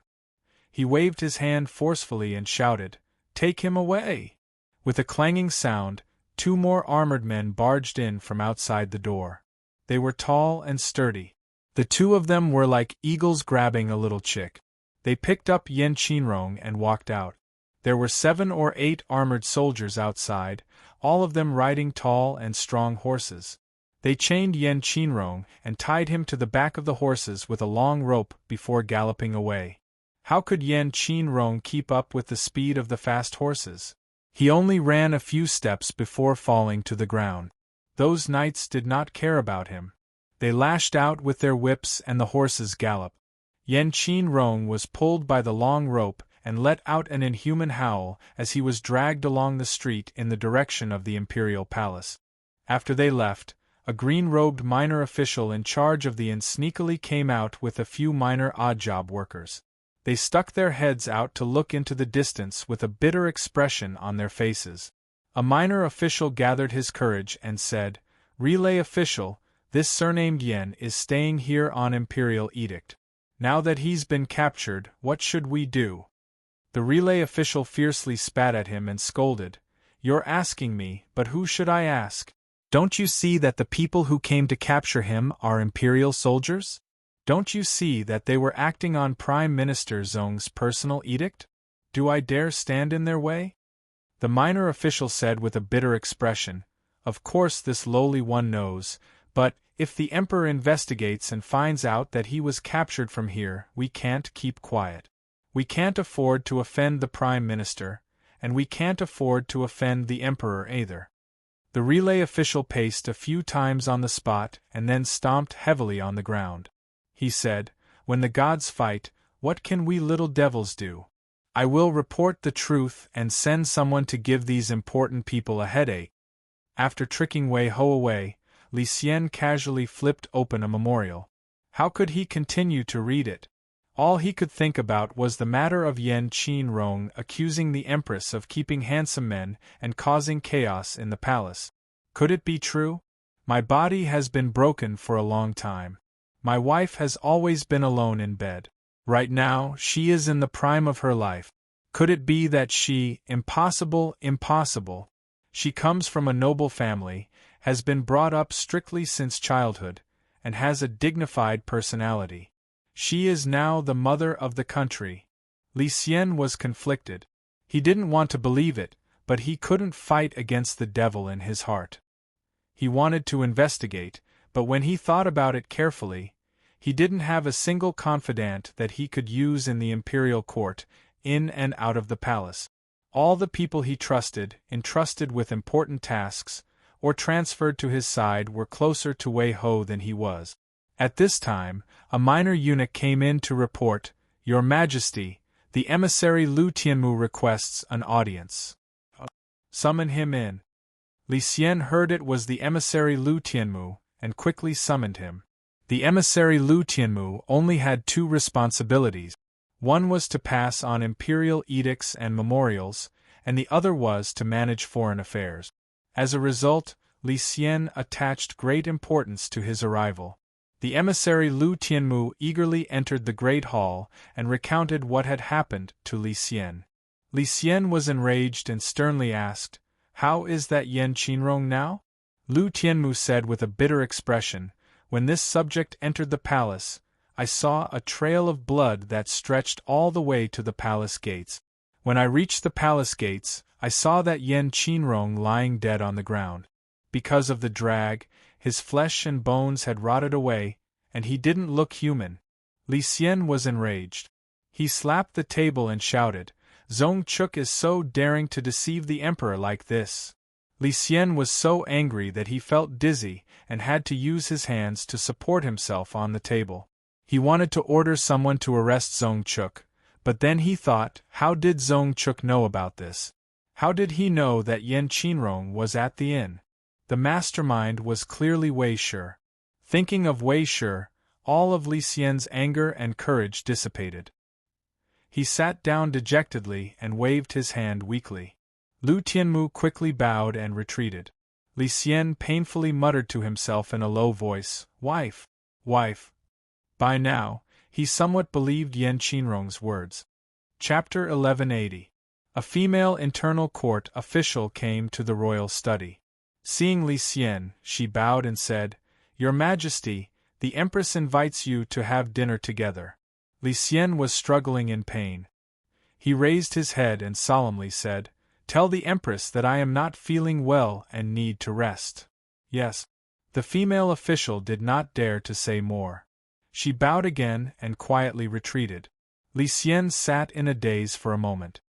S1: He waved his hand forcefully and shouted, "Take him away!" With a clanging sound, two more armored men barged in from outside the door. They were tall and sturdy. The two of them were like eagles grabbing a little chick. They picked up Yen Qin-rong and walked out. There were 7 or 8 armored soldiers outside, all of them riding tall and strong horses. They chained Yen Qin-rong and tied him to the back of the horses with a long rope before galloping away. How could Yen Qin-rong keep up with the speed of the fast horses? He only ran a few steps before falling to the ground. Those knights did not care about him. They lashed out with their whips and the horses galloped. Yen Qin-rong was pulled by the long rope and let out an inhuman howl as he was dragged along the street in the direction of the imperial palace. After they left, a green-robed minor official in charge of the inn sneakily came out with a few minor odd-job workers. They stuck their heads out to look into the distance with a bitter expression on their faces. A minor official gathered his courage and said, "Relay official, this surnamed Yen is staying here on imperial edict. Now that he's been captured, what should we do?" The relay official fiercely spat at him and scolded, "You're asking me, but who should I ask? Don't you see that the people who came to capture him are imperial soldiers? Don't you see that they were acting on Prime Minister Zhong's personal edict? Do I dare stand in their way?" The minor official said with a bitter expression, "Of course this lowly one knows, but if the emperor investigates and finds out that he was captured from here, we can't keep quiet. We can't afford to offend the Prime Minister, and we can't afford to offend the emperor either." The relay official paced a few times on the spot and then stomped heavily on the ground. He said, "When the gods fight, what can we little devils do? I will report the truth and send someone to give these important people a headache." After tricking Wei Ho away, Li Xian casually flipped open a memorial. How could he continue to read it? All he could think about was the matter of Yen Qin-rong accusing the Empress of keeping handsome men and causing chaos in the palace. Could it be true? My body has been broken for a long time. My wife has always been alone in bed. Right now, she is in the prime of her life. Could it be that she, impossible. She comes from a noble family, has been brought up strictly since childhood, and has a dignified personality. She is now the mother of the country. Li Xian was conflicted. He didn't want to believe it, but he couldn't fight against the devil in his heart. He wanted to investigate, but when he thought about it carefully, he didn't have a single confidant that he could use in the imperial court, in and out of the palace. All the people he trusted, entrusted with important tasks, or transferred to his side were closer to Wei Ho than he was. At this time, a minor eunuch came in to report, "Your Majesty, the emissary Lu Tianmu requests an audience." "Summon him in." Li Xian heard it was the emissary Lu Tianmu, and quickly summoned him. The emissary Lu Tianmu only had two responsibilities. One was to pass on imperial edicts and memorials, and the other was to manage foreign affairs. As a result, Li Xian attached great importance to his arrival. The emissary Lu Tianmu eagerly entered the great hall and recounted what had happened to Li Xian. Li Xian was enraged and sternly asked, "How is that Yan Qinrong now?" Lu Tianmu said with a bitter expression, "When this subject entered the palace, I saw a trail of blood that stretched all the way to the palace gates. When I reached the palace gates, I saw that Yan Qinrong lying dead on the ground. Because of the drag, his flesh and bones had rotted away, and he didn't look human." Li Xian was enraged. He slapped the table and shouted, "Zong Chuk is so daring to deceive the emperor like this." Li Xian was so angry that he felt dizzy and had to use his hands to support himself on the table. He wanted to order someone to arrest Zong Chuk, but then he thought, how did Zong Chuk know about this? How did he know that Yan Qinrong was at the inn? The mastermind was clearly Wei Shi. Thinking of Wei Shi, all of Li Xian's anger and courage dissipated. He sat down dejectedly and waved his hand weakly. Lu Tianmu quickly bowed and retreated. Li Xian painfully muttered to himself in a low voice, "Wife, wife." By now, he somewhat believed Yan Qinrong's words. Chapter 1180. A female internal court official came to the royal study. Seeing Li Xian, she bowed and said, "Your Majesty, the Empress invites you to have dinner together." Li Xian was struggling in pain. He raised his head and solemnly said, "Tell the Empress that I am not feeling well and need to rest." "Yes." The female official did not dare to say more. She bowed again and quietly retreated. Li Xian sat in a daze for a moment.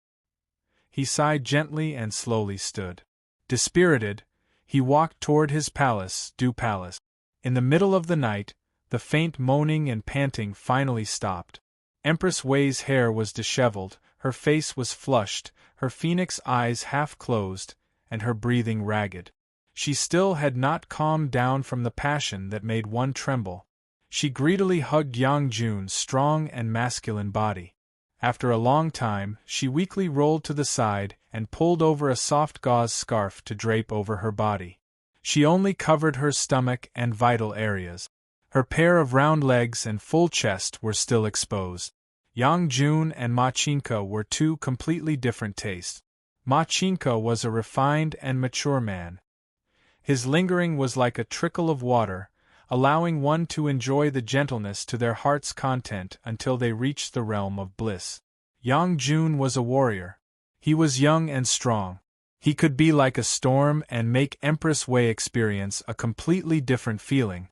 S1: He sighed gently and slowly stood. Dispirited, he walked toward his palace, Du Palace. In the middle of the night, the faint moaning and panting finally stopped. Empress Wei's hair was disheveled, her face was flushed, her phoenix eyes half closed, and her breathing ragged. She still had not calmed down from the passion that made one tremble. She greedily hugged Yang Jun's strong and masculine body. After a long time, she weakly rolled to the side and pulled over a soft gauze scarf to drape over her body. She only covered her stomach and vital areas. Her pair of round legs and full chest were still exposed. Yang Jun and Machinka were two completely different tastes. Machinka was a refined and mature man. His lingering was like a trickle of water, allowing one to enjoy the gentleness to their heart's content until they reached the realm of bliss. Yang Jun was a warrior. He was young and strong. He could be like a storm and make Empress Wei experience a completely different feeling.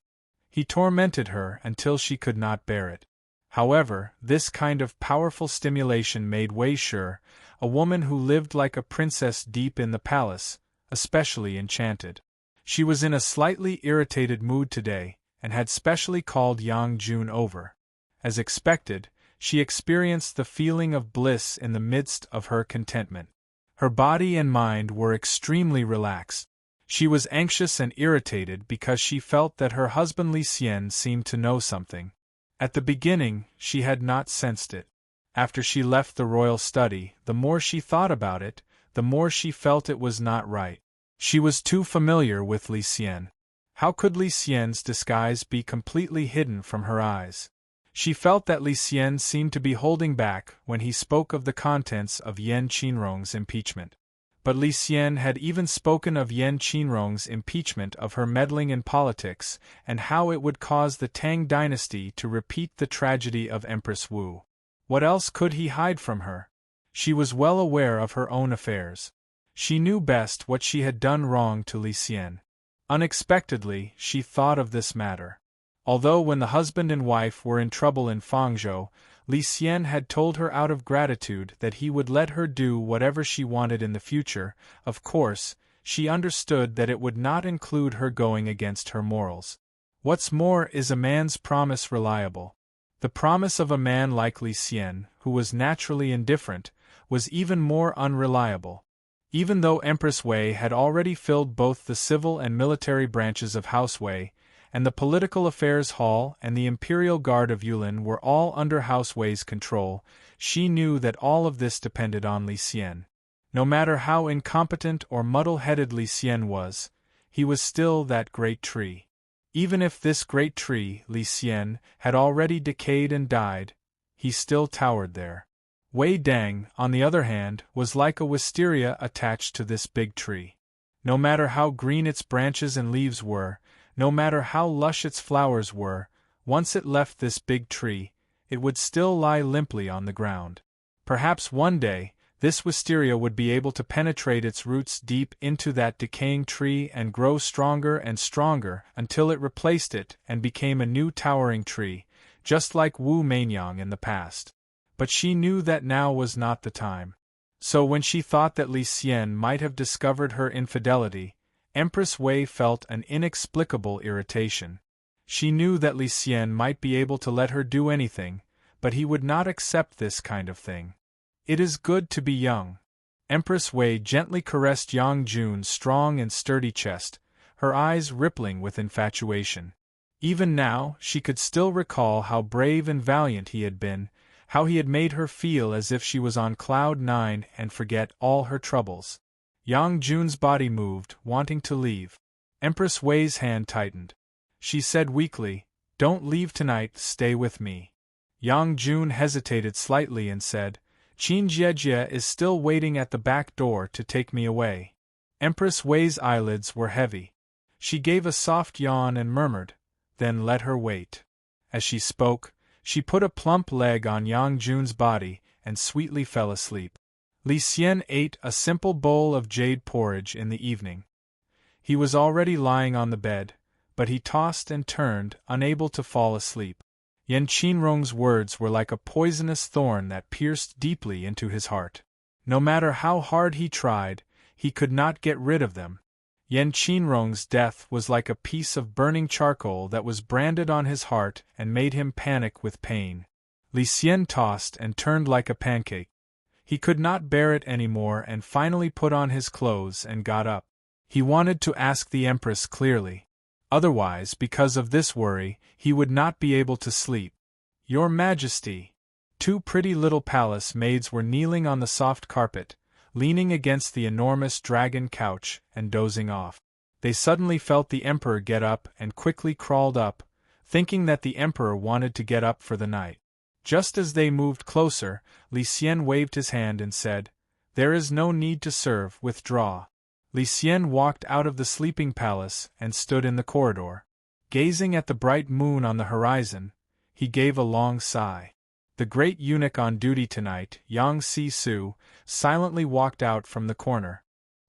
S1: He tormented her until she could not bear it. However, this kind of powerful stimulation made Wei Shi, a woman who lived like a princess deep in the palace, especially enchanted. She was in a slightly irritated mood today, and had specially called Yang Jun over. As expected, she experienced the feeling of bliss in the midst of her contentment. Her body and mind were extremely relaxed. She was anxious and irritated because she felt that her husband Li Xian seemed to know something. At the beginning, she had not sensed it. After she left the royal study, the more she thought about it, the more she felt it was not right. She was too familiar with Li Xian. How could Li Xian's disguise be completely hidden from her eyes? She felt that Li Xian seemed to be holding back when he spoke of the contents of Yan Qinrong's impeachment. But Li Xian had even spoken of Yan Qinrong's impeachment of her meddling in politics and how it would cause the Tang dynasty to repeat the tragedy of Empress Wu. What else could he hide from her? She was well aware of her own affairs. She knew best what she had done wrong to Li Xian. Unexpectedly, she thought of this matter. Although when the husband and wife were in trouble in Fangzhou, Li Xian had told her out of gratitude that he would let her do whatever she wanted in the future. Of course, she understood that it would not include her going against her morals. What's more, is a man's promise reliable? The promise of a man like Li Xian, who was naturally indifferent, was even more unreliable. Even though Empress Wei had already filled both the civil and military branches of House Wei, and the Political Affairs Hall and the Imperial Guard of Yulin were all under House Wei's control, she knew that all of this depended on Li Xian. No matter how incompetent or muddle-headed Li Xian was, he was still that great tree. Even if this great tree, Li Xian, had already decayed and died, he still towered there. Wei Dang, on the other hand, was like a wisteria attached to this big tree. No matter how green its branches and leaves were, no matter how lush its flowers were, once it left this big tree, it would still lie limply on the ground. Perhaps one day, this wisteria would be able to penetrate its roots deep into that decaying tree and grow stronger and stronger until it replaced it and became a new towering tree, just like Wu Meinyang in the past. But she knew that now was not the time. So when she thought that Li Xian might have discovered her infidelity, Empress Wei felt an inexplicable irritation. She knew that Li Xian might be able to let her do anything, but he would not accept this kind of thing. It is good to be young. Empress Wei gently caressed Yang Jun's strong and sturdy chest, her eyes rippling with infatuation. Even now, she could still recall how brave and valiant he had been, how he had made her feel as if she was on cloud 9 and forget all her troubles. Yang Jun's body moved, wanting to leave. Empress Wei's hand tightened. She said weakly, "Don't leave tonight, stay with me." Yang Jun hesitated slightly and said, "Qin Jiejie is still waiting at the back door to take me away." Empress Wei's eyelids were heavy. She gave a soft yawn and murmured, "Then let her wait." As she spoke, she put a plump leg on Yang Jun's body and sweetly fell asleep. Li Xian ate a simple bowl of jade porridge in the evening. He was already lying on the bed, but he tossed and turned, unable to fall asleep. Yan Qinrong's words were like a poisonous thorn that pierced deeply into his heart. No matter how hard he tried, he could not get rid of them. Yan Qinrong's death was like a piece of burning charcoal that was branded on his heart and made him panic with pain. Li Xian tossed and turned like a pancake. He could not bear it anymore and finally put on his clothes and got up. He wanted to ask the Empress clearly. Otherwise, because of this worry, he would not be able to sleep. "Your Majesty!" Two pretty little palace maids were kneeling on the soft carpet, leaning against the enormous dragon couch and dozing off. They suddenly felt the Emperor get up and quickly crawled up, thinking that the Emperor wanted to get up for the night. Just as they moved closer, Li Xian waved his hand and said, "There is no need to serve, withdraw." Li Xian walked out of the sleeping palace and stood in the corridor. Gazing at the bright moon on the horizon, he gave a long sigh. The great eunuch on duty tonight, Yang Si-su, silently walked out from the corner.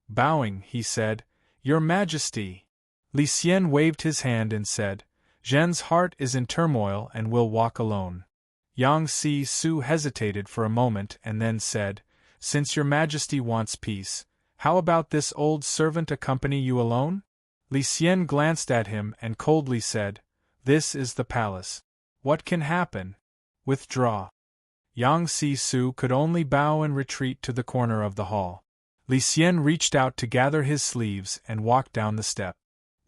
S1: Bowing, he said, "Your Majesty!" Li Xian waved his hand and said, "Zhen's heart is in turmoil and will walk alone." Yang Si-su hesitated for a moment and then said, "Since your Majesty wants peace, how about this old servant accompany you alone?" Li Xian glanced at him and coldly said, "This is the palace. What can happen? Withdraw." Yang Si-su could only bow and retreat to the corner of the hall. Li Xian reached out to gather his sleeves and walked down the step.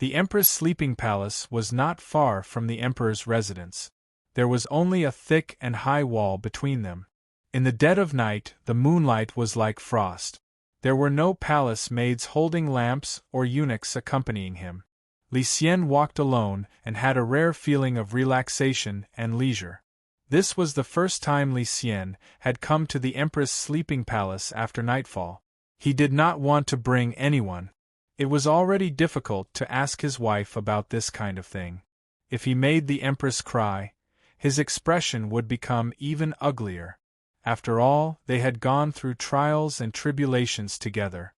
S1: The Emperor's sleeping palace was not far from the Emperor's residence. There was only a thick and high wall between them. In the dead of night, the moonlight was like frost. There were no palace maids holding lamps or eunuchs accompanying him. Li Xian walked alone and had a rare feeling of relaxation and leisure. This was the first time Li Xian had come to the Empress' sleeping palace after nightfall. He did not want to bring anyone. It was already difficult to ask his wife about this kind of thing. If he made the Empress cry, his expression would become even uglier. After all, they had gone through trials and tribulations together.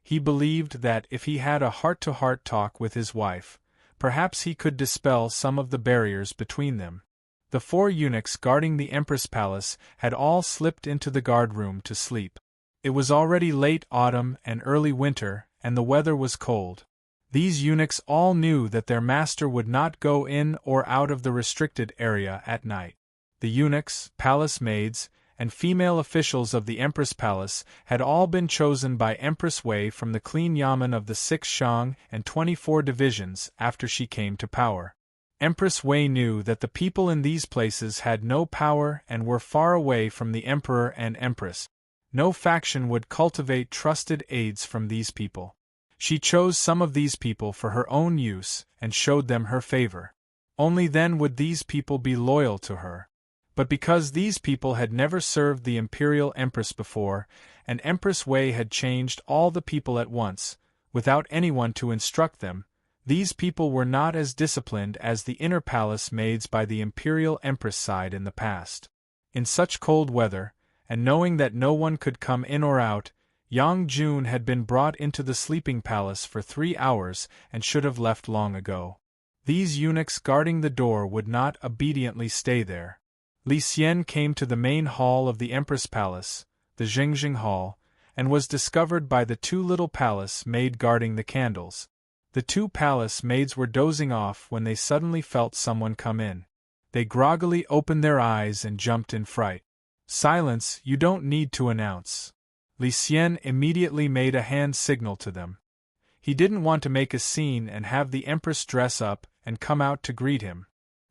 S1: He believed that if he had a heart-to-heart talk with his wife, perhaps he could dispel some of the barriers between them. The 4 eunuchs guarding the Empress Palace had all slipped into the guard room to sleep. It was already late autumn and early winter, and the weather was cold. These eunuchs all knew that their master would not go in or out of the restricted area at night. The eunuchs, palace maids, and female officials of the Empress Palace had all been chosen by Empress Wei from the clean yamen of the 6 Shang and 24 divisions after she came to power. Empress Wei knew that the people in these places had no power and were far away from the emperor and empress. No faction would cultivate trusted aides from these people. She chose some of these people for her own use and showed them her favor. Only then would these people be loyal to her. But because these people had never served the imperial empress before, and Empress Wei had changed all the people at once, without anyone to instruct them, these people were not as disciplined as the inner palace maids by the imperial empress side in the past. In such cold weather, and knowing that no one could come in or out, Yang Jun had been brought into the sleeping palace for 3 hours and should have left long ago. These eunuchs guarding the door would not obediently stay there. Li Xian came to the main hall of the Empress Palace, the Jingjing Hall, and was discovered by the 2 little palace maids guarding the candles. The 2 palace maids were dozing off when they suddenly felt someone come in. They groggily opened their eyes and jumped in fright. "Silence, you don't need to announce." Li Xian immediately made a hand signal to them. He didn't want to make a scene and have the Empress dress up and come out to greet him.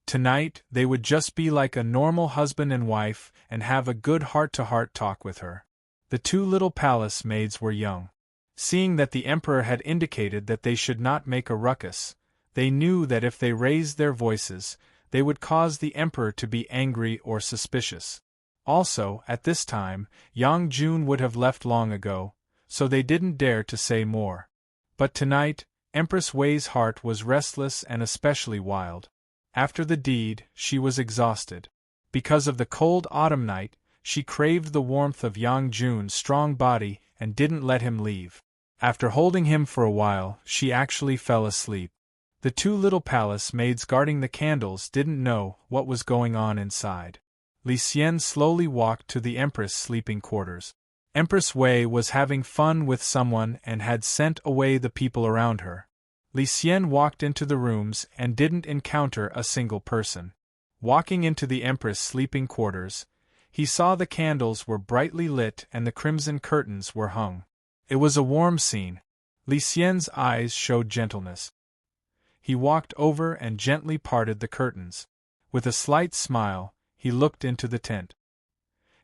S1: Tonight, they would just be like a normal husband and wife and have a good heart-to-heart talk with her. The 2 little palace maids were young. Seeing that the emperor had indicated that they should not make a ruckus, they knew that if they raised their voices, they would cause the emperor to be angry or suspicious. Also, at this time, Yang Jun would have left long ago, so they didn't dare to say more. But tonight, Empress Wei's heart was restless and especially wild. After the deed, she was exhausted. Because of the cold autumn night, she craved the warmth of Yang Jun's strong body and didn't let him leave. After holding him for a while, she actually fell asleep. The 2 little palace maids guarding the candles didn't know what was going on inside. Li Xian slowly walked to the Empress' sleeping quarters. Empress Wei was having fun with someone and had sent away the people around her. Li Xian walked into the rooms and didn't encounter a single person. Walking into the Empress' sleeping quarters, he saw the candles were brightly lit and the crimson curtains were hung. It was a warm scene. Li Xian's eyes showed gentleness. He walked over and gently parted the curtains. With a slight smile, he looked into the tent.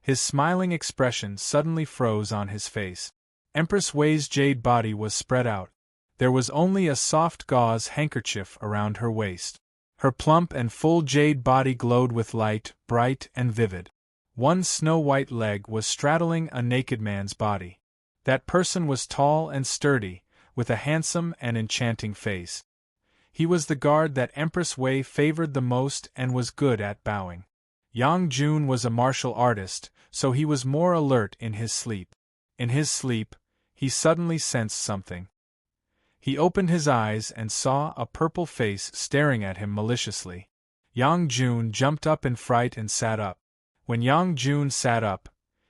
S1: His smiling expression suddenly froze on his face. Empress Wei's jade body was spread out. There was only a soft gauze handkerchief around her waist. Her plump and full jade body glowed with light, bright and vivid. One snow-white leg was straddling a naked man's body. That person was tall and sturdy, with a handsome and enchanting face. He was the guard that Empress Wei favored the most and was good at bowing. Yang Jun was a martial artist, so he was more alert in his sleep. In his sleep, he suddenly sensed something. He opened his eyes and saw a purple face staring at him maliciously. Yang Jun jumped up in fright and sat up. When Yang Jun sat up,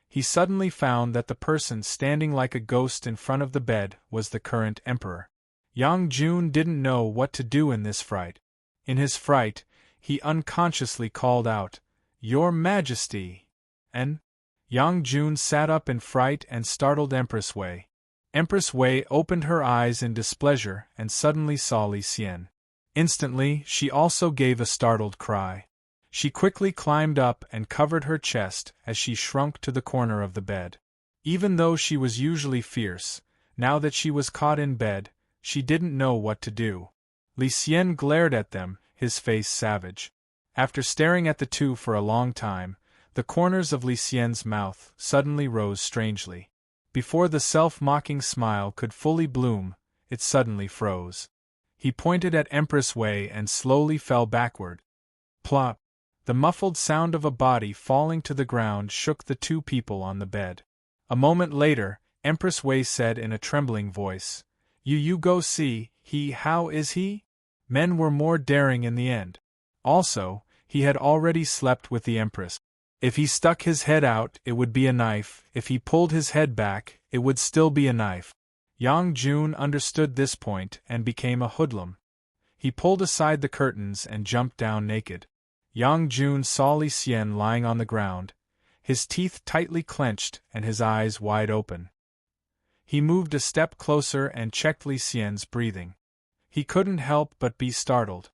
S1: he suddenly found that the person standing like a ghost in front of the bed was the current emperor. Yang Jun didn't know what to do in this fright. In his fright, he unconsciously called out, "Your Majesty!" And Yang Jun sat up in fright and startled Empress Wei. Empress Wei opened her eyes in displeasure and suddenly saw Li Xian. Instantly, she also gave a startled cry. She quickly climbed up and covered her chest as she shrunk to the corner of the bed. Even though she was usually fierce, now that she was caught in bed, she didn't know what to do. Li Xian glared at them, his face savage. After staring at the 2 for a long time, the corners of Li Xian's mouth suddenly rose strangely. Before the self-mocking smile could fully bloom, it suddenly froze. He pointed at Empress Wei and slowly fell backward. Plop! The muffled sound of a body falling to the ground shook the 2 people on the bed. A moment later, Empress Wei said in a trembling voice, You go see, how is he?" Men were more daring in the end. Also, he had already slept with the Empress. If he stuck his head out, it would be a knife. If he pulled his head back, it would still be a knife. Yang Jun understood this point and became a hoodlum. He pulled aside the curtains and jumped down naked. Yang Jun saw Li Xian lying on the ground, his teeth tightly clenched and his eyes wide open. He moved a step closer and checked Li Xian's breathing. He couldn't help but be startled.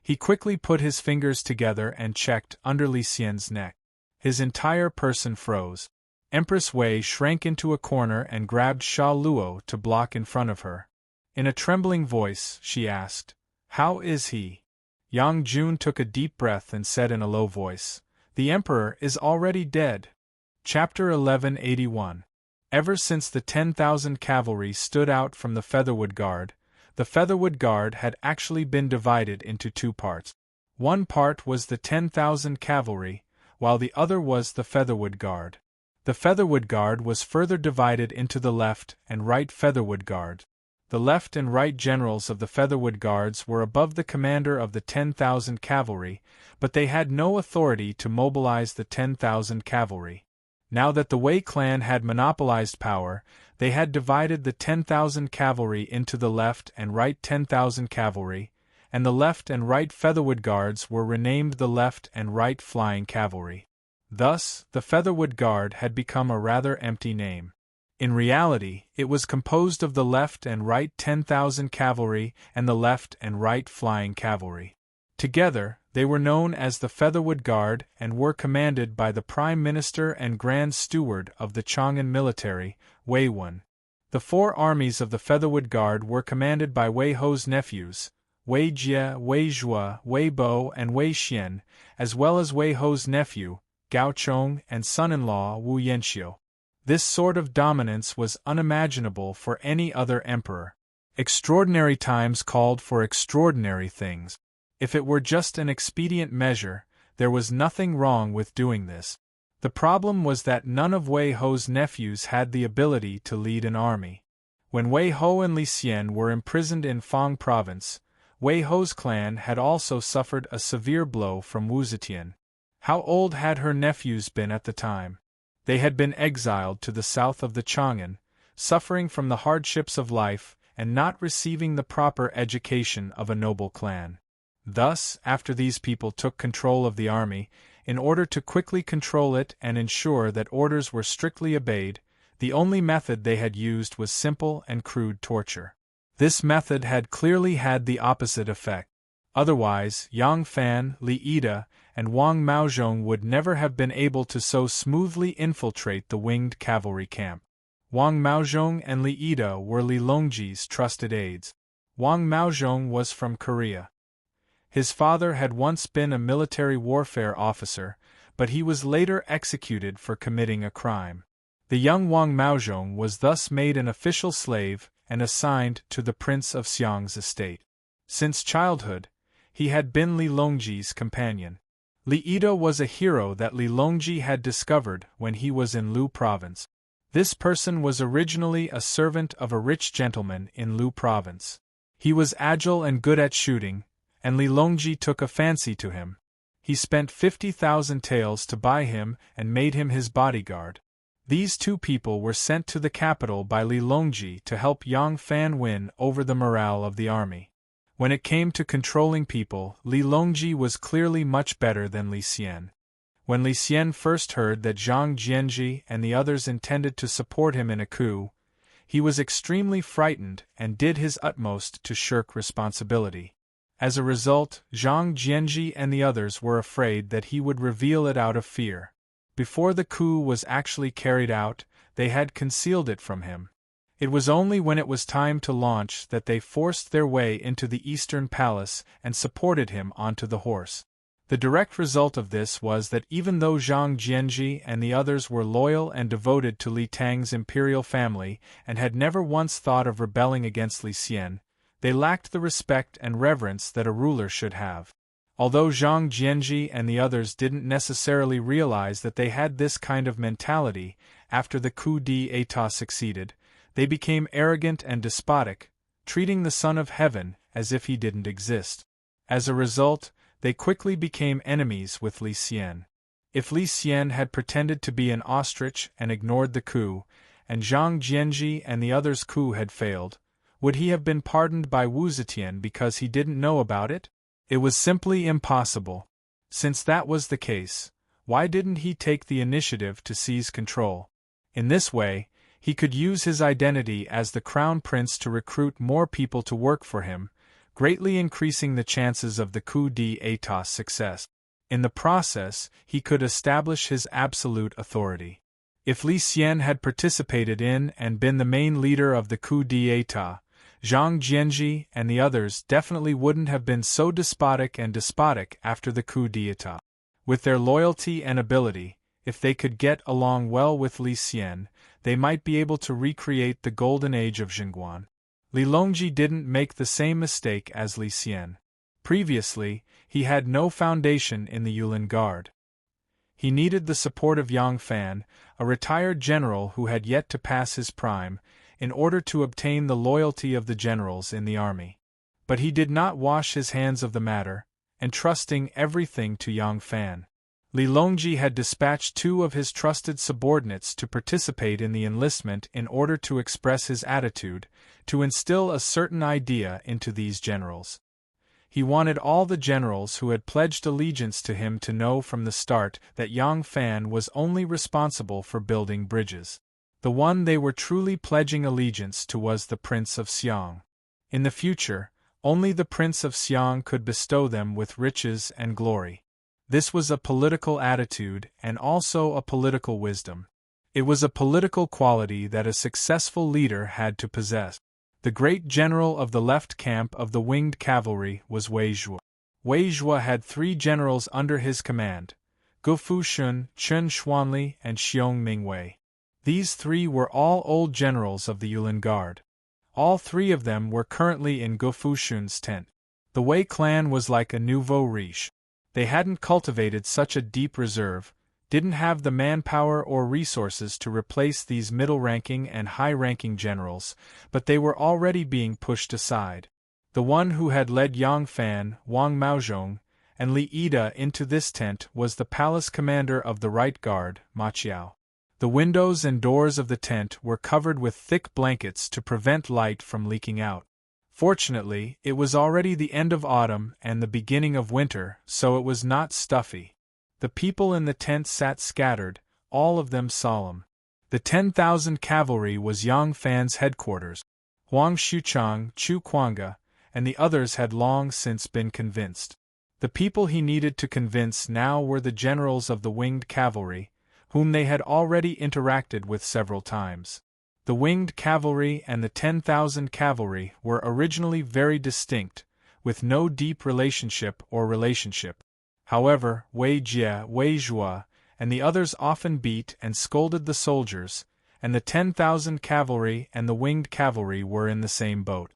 S1: He quickly put his fingers together and checked under Li Xian's neck. His entire person froze. Empress Wei shrank into a corner and grabbed Sha Luo to block in front of her. In a trembling voice, she asked, "How is he?" Yang Jun took a deep breath and said in a low voice, "The Emperor is already dead." Chapter 1181. Ever since the 10,000 cavalry stood out from the Featherwood Guard, the Featherwood Guard had actually been divided into two parts. One part was the 10,000 cavalry, while the other was the Featherwood Guard. The Featherwood Guard was further divided into the left and right Featherwood Guard. The left and right generals of the Featherwood Guards were above the commander of the 10,000 cavalry, but they had no authority to mobilize the 10,000 cavalry. Now that the Wei clan had monopolized power, they had divided the 10,000 cavalry into the left and right 10,000 cavalry, and the left and right Featherwood Guards were renamed the left and right Flying Cavalry. Thus, the Featherwood Guard had become a rather empty name. In reality, it was composed of the left and right 10,000 cavalry and the left and right Flying Cavalry. Together, they were known as the Featherwood Guard and were commanded by the Prime Minister and Grand Steward of the Chang'an military, Wei Wen. The four armies of the Featherwood Guard were commanded by Wei Ho's nephews, Wei Jie, Wei Zhua, Wei Bo, and Wei Xian, as well as Wei Ho's nephew, Gao Chong, and son-in-law Wu Yanxiu. This sort of dominance was unimaginable for any other emperor. Extraordinary times called for extraordinary things. If it were just an expedient measure, there was nothing wrong with doing this. The problem was that none of Wei Ho's nephews had the ability to lead an army. When Wei Ho and Li Xian were imprisoned in Fang province, Wei Ho's clan had also suffered a severe blow from Wu Zetian. How old had her nephews been at the time? They had been exiled to the south of the Chang'an, suffering from the hardships of life and not receiving the proper education of a noble clan. Thus, after these people took control of the army, in order to quickly control it and ensure that orders were strictly obeyed, the only method they had used was simple and crude torture. This method had clearly had the opposite effect. Otherwise, Yang Fan, Li Ida, and Wang Maozhong would never have been able to so smoothly infiltrate the winged cavalry camp. Wang Maozhong and Li Ida were Li Longji's trusted aides. Wang Maozhong was from Korea. His father had once been a military warfare officer, but he was later executed for committing a crime. The young Wang Maozhong was thus made an official slave and assigned to the Prince of Xiang's estate. Since childhood, he had been Li Longji's companion. Li Ida was a hero that Li Longji had discovered when he was in Lu province. This person was originally a servant of a rich gentleman in Lu province. He was agile and good at shooting, and Li Longji took a fancy to him. He spent 50,000 taels to buy him and made him his bodyguard. These two people were sent to the capital by Li Longji to help Yang Fan win over the morale of the army. When it came to controlling people, Li Longji was clearly much better than Li Xian. When Li Xian first heard that Zhang Jianji and the others intended to support him in a coup, he was extremely frightened and did his utmost to shirk responsibility. As a result, Zhang Jianji and the others were afraid that he would reveal it out of fear. Before the coup was actually carried out, they had concealed it from him. It was only when it was time to launch that they forced their way into the Eastern Palace and supported him onto the horse. The direct result of this was that even though Zhang Jianji and the others were loyal and devoted to Li Tang's imperial family and had never once thought of rebelling against Li Xian, they lacked the respect and reverence that a ruler should have. Although Zhang Jianji and the others didn't necessarily realize that they had this kind of mentality, after the coup d'état succeeded, they became arrogant and despotic, treating the Son of Heaven as if he didn't exist. As a result, they quickly became enemies with Li Xian. If Li Xian had pretended to be an ostrich and ignored the coup, and Zhang Jianji and the others' coup had failed, would he have been pardoned by Wu Zetian because he didn't know about it? It was simply impossible. Since that was the case, why didn't he take the initiative to seize control? In this way, he could use his identity as the crown prince to recruit more people to work for him, greatly increasing the chances of the coup d'état's success. In the process, he could establish his absolute authority. If Li Xian had participated in and been the main leader of the coup d'état, Zhang Jianji and the others definitely wouldn't have been so despotic after the coup d'état. With their loyalty and ability, if they could get along well with Li Xian, they might be able to recreate the golden age of Jingguan. Li Longji didn't make the same mistake as Li Xian. Previously, he had no foundation in the Yulin Guard. He needed the support of Yang Fan, a retired general who had yet to pass his prime, in order to obtain the loyalty of the generals in the army. But he did not wash his hands of the matter, entrusting everything to Yang Fan. Li Longji had dispatched 2 of his trusted subordinates to participate in the enlistment in order to express his attitude, to instill a certain idea into these generals. He wanted all the generals who had pledged allegiance to him to know from the start that Yang Fan was only responsible for building bridges. The one they were truly pledging allegiance to was the Prince of Xiang. In the future, only the Prince of Xiang could bestow them with riches and glory. This was a political attitude and also a political wisdom. It was a political quality that a successful leader had to possess. The great general of the left camp of the winged cavalry was Wei Zhuo. Wei Zhuo had 3 generals under his command: Gu Fushun, Chen Xuanli, and Xiong Mingwei. These 3 were all old generals of the Yulin Guard. All 3 of them were currently in Gu Fushun's tent. The Wei clan was like a nouveau riche. They hadn't cultivated such a deep reserve, didn't have the manpower or resources to replace these middle-ranking and high-ranking generals, but they were already being pushed aside. The one who had led Yang Fan, Wang Maozhong, and Li Ida into this tent was the palace commander of the Right Guard, Ma Qiao. The windows and doors of the tent were covered with thick blankets to prevent light from leaking out. Fortunately, it was already the end of autumn and the beginning of winter, so it was not stuffy. The people in the tent sat scattered, all of them solemn. The 10,000 cavalry was Yang Fan's headquarters. Huang Xuchang, Chu Kuanga, and the others had long since been convinced. The people he needed to convince now were the generals of the winged cavalry, whom they had already interacted with several times. The winged cavalry and the 10,000 cavalry were originally very distinct, with no deep relationship. However, Wei Jie, Wei Zhuo, and the others often beat and scolded the soldiers, and the 10,000 cavalry and the winged cavalry were in the same boat.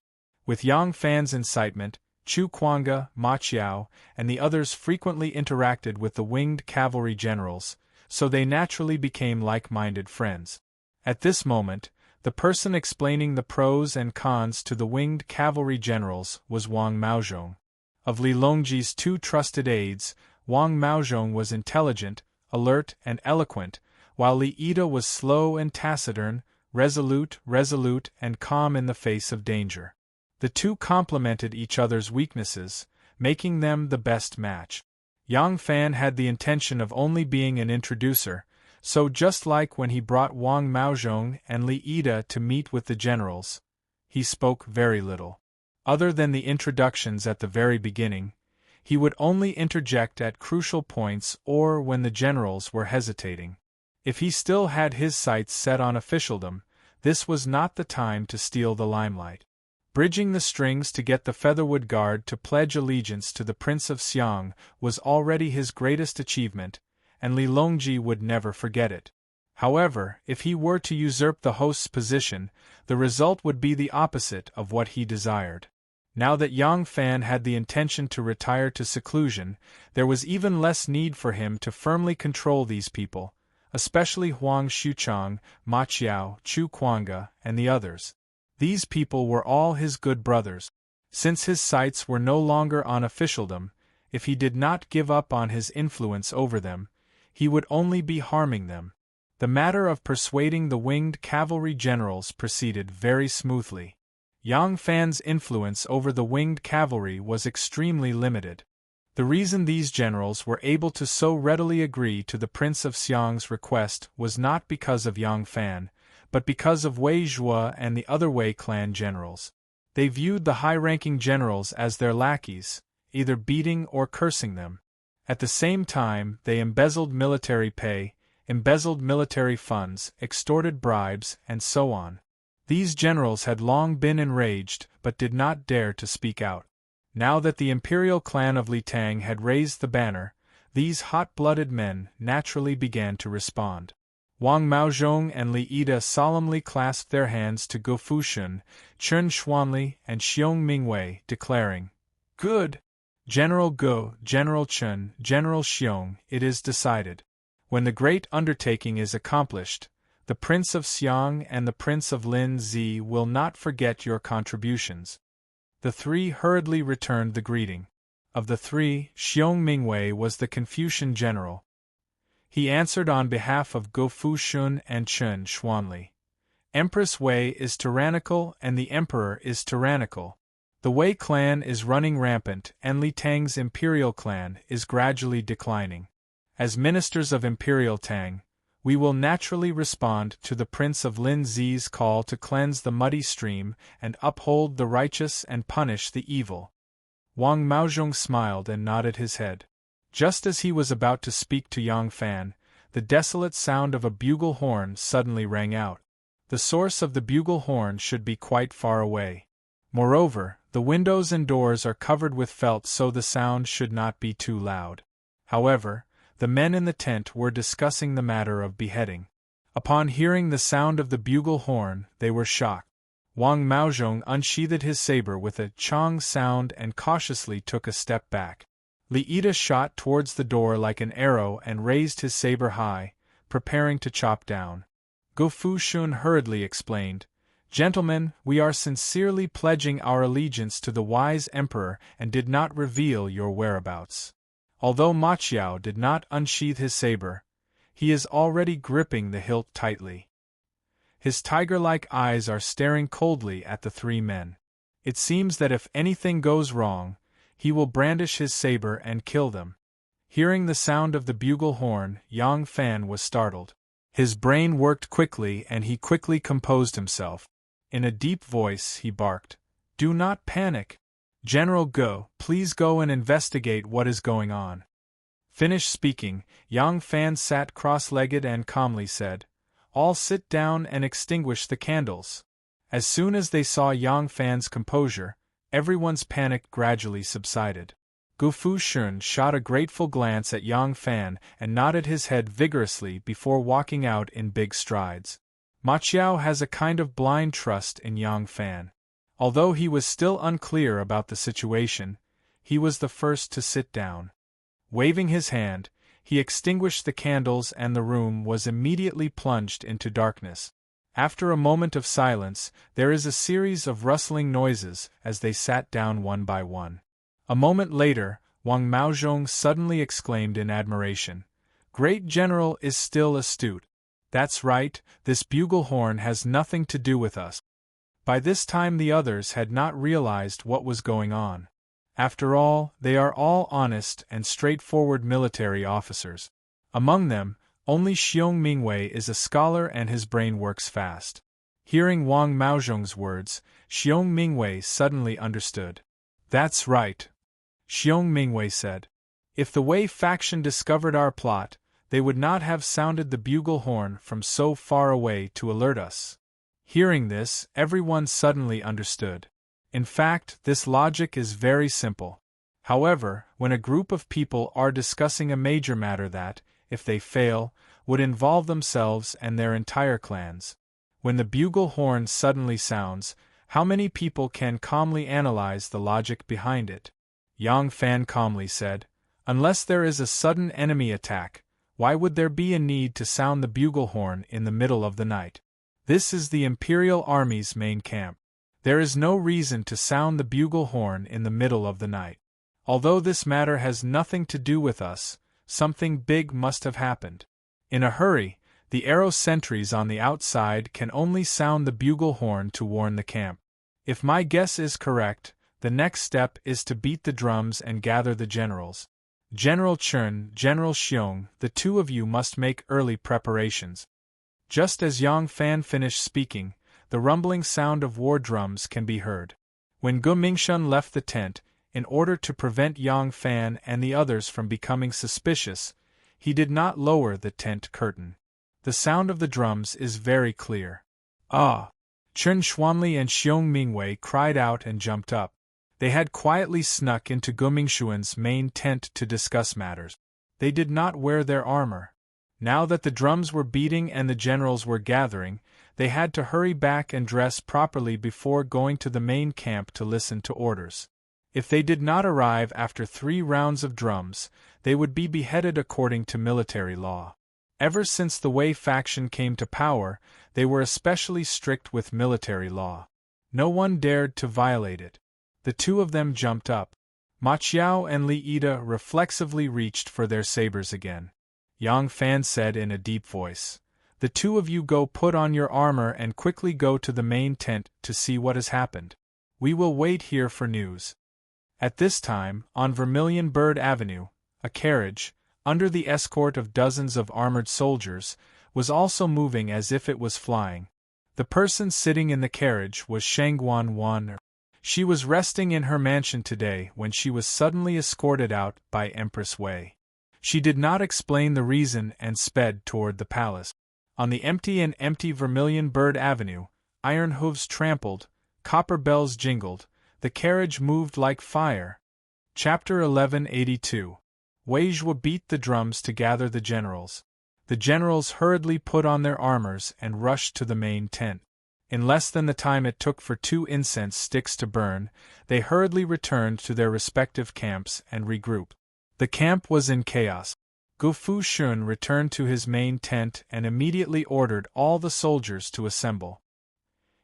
S1: With Yang Fan's incitement, Chu Kuanga, Ma Qiao, and the others frequently interacted with the winged cavalry generals, so they naturally became like-minded friends. At this moment, the person explaining the pros and cons to the winged cavalry generals was Wang Maozhong. Of Li Longji's 2 trusted aides, Wang Maozhong was intelligent, alert, and eloquent, while Li Ida was slow and taciturn, resolute, and calm in the face of danger. The 2 complemented each other's weaknesses, making them the best match. Yang Fan had the intention of only being an introducer, so just like when he brought Wang Maozhong and Li Ida to meet with the generals, he spoke very little. Other than the introductions at the very beginning, he would only interject at crucial points or when the generals were hesitating. If he still had his sights set on officialdom, this was not the time to steal the limelight. Bridging the strings to get the Featherwood Guard to pledge allegiance to the Prince of Xiang was already his greatest achievement, and Li Longji would never forget it. However, if he were to usurp the host's position, the result would be the opposite of what he desired. Now that Yang Fan had the intention to retire to seclusion, there was even less need for him to firmly control these people, especially Huang Xuchang, Ma Qiao, Chu Kuanga, and the others. These people were all his good brothers. Since his sights were no longer on officialdom, if he did not give up on his influence over them, he would only be harming them. The matter of persuading the winged cavalry generals proceeded very smoothly. Yang Fan's influence over the winged cavalry was extremely limited. The reason these generals were able to so readily agree to the Prince of Xiang's request was not because of Yang Fan, but because of Wei Zhuo and the other Wei clan generals. They viewed the high-ranking generals as their lackeys, either beating or cursing them. At the same time, they embezzled military pay, embezzled military funds, extorted bribes, and so on. These generals had long been enraged, but did not dare to speak out. Now that the imperial clan of Li Tang had raised the banner, these hot-blooded men naturally began to respond. Wang Maozhong and Li Ida solemnly clasped their hands to Go Fushun, Chen Xuanli, and Xiong Mingwei, declaring, "Good! General Go, General Chen, General Xiong, it is decided. When the great undertaking is accomplished, the Prince of Xiang and the Prince of Lin Zi will not forget your contributions." The three hurriedly returned the greeting. Of the three, Xiong Mingwei was the Confucian general. He answered on behalf of Go Fushun and Chen Xuanli. Empress Wei is tyrannical and the emperor is tyrannical. The Wei clan is running rampant and Li Tang's imperial clan is gradually declining. As ministers of Imperial Tang, we will naturally respond to the Prince of Lin Zi's call to cleanse the muddy stream and uphold the righteous and punish the evil. Wang Maozhong smiled and nodded his head. Just as he was about to speak to Yang Fan, the desolate sound of a bugle horn suddenly rang out. The source of the bugle horn should be quite far away. Moreover, the windows and doors are covered with felt, so the sound should not be too loud. However, the men in the tent were discussing the matter of beheading. Upon hearing the sound of the bugle horn, they were shocked. Wang Maozhong unsheathed his saber with a chong sound and cautiously took a step back. Li Ida shot towards the door like an arrow and raised his saber high, preparing to chop down. Go Fushun hurriedly explained, "Gentlemen, we are sincerely pledging our allegiance to the wise emperor and did not reveal your whereabouts." Although Ma Qiao did not unsheath his saber, he is already gripping the hilt tightly. His tiger-like eyes are staring coldly at the three men. It seems that if anything goes wrong, he will brandish his saber and kill them. Hearing the sound of the bugle horn, Yang Fan was startled. His brain worked quickly and he quickly composed himself. In a deep voice he barked, "Do not panic. General Go, please go and investigate what is going on." Finished speaking, Yang Fan sat cross-legged and calmly said, "All sit down and extinguish the candles." As soon as they saw Yang Fan's composure, everyone's panic gradually subsided. Go Fushun shot a grateful glance at Yang Fan and nodded his head vigorously before walking out in big strides. Ma Qiao has a kind of blind trust in Yang Fan. Although he was still unclear about the situation, he was the first to sit down. Waving his hand, he extinguished the candles and the room was immediately plunged into darkness. After a moment of silence, there is a series of rustling noises as they sat down one by one. A moment later, Wang Maozhong suddenly exclaimed in admiration, "Great General is still astute. That's right, this bugle horn has nothing to do with us." By this time the others had not realized what was going on. After all, they are all honest and straightforward military officers. Among them, only Xiong Mingwei is a scholar and his brain works fast. Hearing Wang Maozhong's words, Xiong Mingwei suddenly understood. "That's right," Xiong Mingwei said. "If the Wei faction discovered our plot, they would not have sounded the bugle horn from so far away to alert us." Hearing this, everyone suddenly understood. In fact, this logic is very simple. However, when a group of people are discussing a major matter that, if they fail, would involve themselves and their entire clans, when the bugle horn suddenly sounds, how many people can calmly analyze the logic behind it? Yang Fan calmly said, "Unless there is a sudden enemy attack, why would there be a need to sound the bugle horn in the middle of the night? This is the Imperial Army's main camp. There is no reason to sound the bugle horn in the middle of the night. Although this matter has nothing to do with us, something big must have happened. In a hurry, The arrow sentries on the outside can only sound the bugle horn to warn the camp. If my guess is correct, the next step is to beat the drums and gather the generals. General Chun, General Xiong, the two of you must make early preparations. Just as Yang Fan finished speaking, the rumbling sound of war drums can be heard. When Gu Mingshun left the tent, in order to prevent Yang Fan and the others from becoming suspicious, he did not lower the tent curtain. The sound of the drums is very clear. Ah! Chun Xuanli and Xiong Mingwei cried out and jumped up. They had quietly snuck into Gu Mingshuan's main tent to discuss matters. They did not wear their armor. Now that the drums were beating and the generals were gathering, they had to hurry back and dress properly before going to the main camp to listen to orders. If they did not arrive after 3 rounds of drums, they would be beheaded according to military law. Ever since the Wei faction came to power, they were especially strict with military law. No one dared to violate it. The two of them jumped up. Ma Qiao and Li Ida reflexively reached for their sabers again. Yang Fan said in a deep voice, "The two of you go put on your armor and quickly go to the main tent to see what has happened. We will wait here for news." At this time, on Vermilion Bird Avenue, a carriage, under the escort of dozens of armored soldiers, was also moving as if it was flying. The person sitting in the carriage was Shangguan Wan. She was resting in her mansion today when she was suddenly escorted out by Empress Wei. She did not explain the reason and sped toward the palace. On the empty Vermilion Bird Avenue, iron hooves trampled, copper bells jingled, the carriage moved like fire. Chapter 1182. Wei Zhuo beat the drums to gather the generals. The generals hurriedly put on their armors and rushed to the main tent. In less than the time it took for 2 incense sticks to burn, they hurriedly returned to their respective camps and regrouped. The camp was in chaos. Gu Fushun returned to his main tent and immediately ordered all the soldiers to assemble.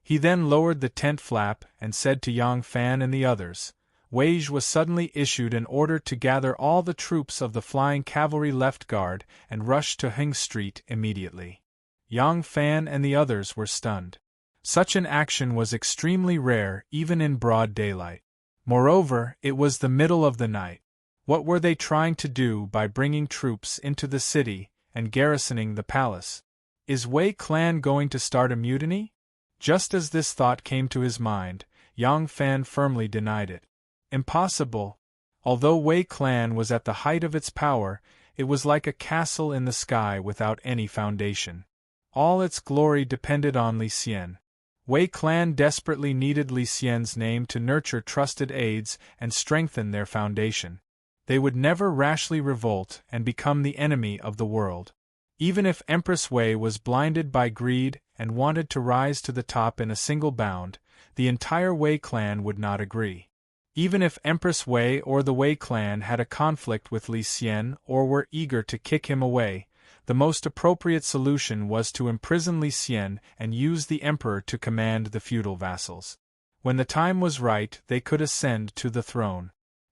S1: He then lowered the tent flap and said to Yang Fan and the others, Wei Zhuo suddenly issued an order to gather all the troops of the Flying Cavalry left guard and rush to Heng Street immediately. Yang Fan and the others were stunned. Such an action was extremely rare even in broad daylight. Moreover, it was the middle of the night. What were they trying to do by bringing troops into the city and garrisoning the palace? Is Wei clan going to start a mutiny? Just as this thought came to his mind, Yang Fan firmly denied it. Impossible. Although Wei clan was at the height of its power, it was like a castle in the sky without any foundation. All its glory depended on Li Xian. Wei clan desperately needed Li Xian's name to nurture trusted aides and strengthen their foundation. They would never rashly revolt and become the enemy of the world. Even if Empress Wei was blinded by greed and wanted to rise to the top in a single bound, the entire Wei clan would not agree. Even if Empress Wei or the Wei clan had a conflict with Li Xian or were eager to kick him away, the most appropriate solution was to imprison Li Xian and use the emperor to command the feudal vassals. When the time was right, they could ascend to the throne.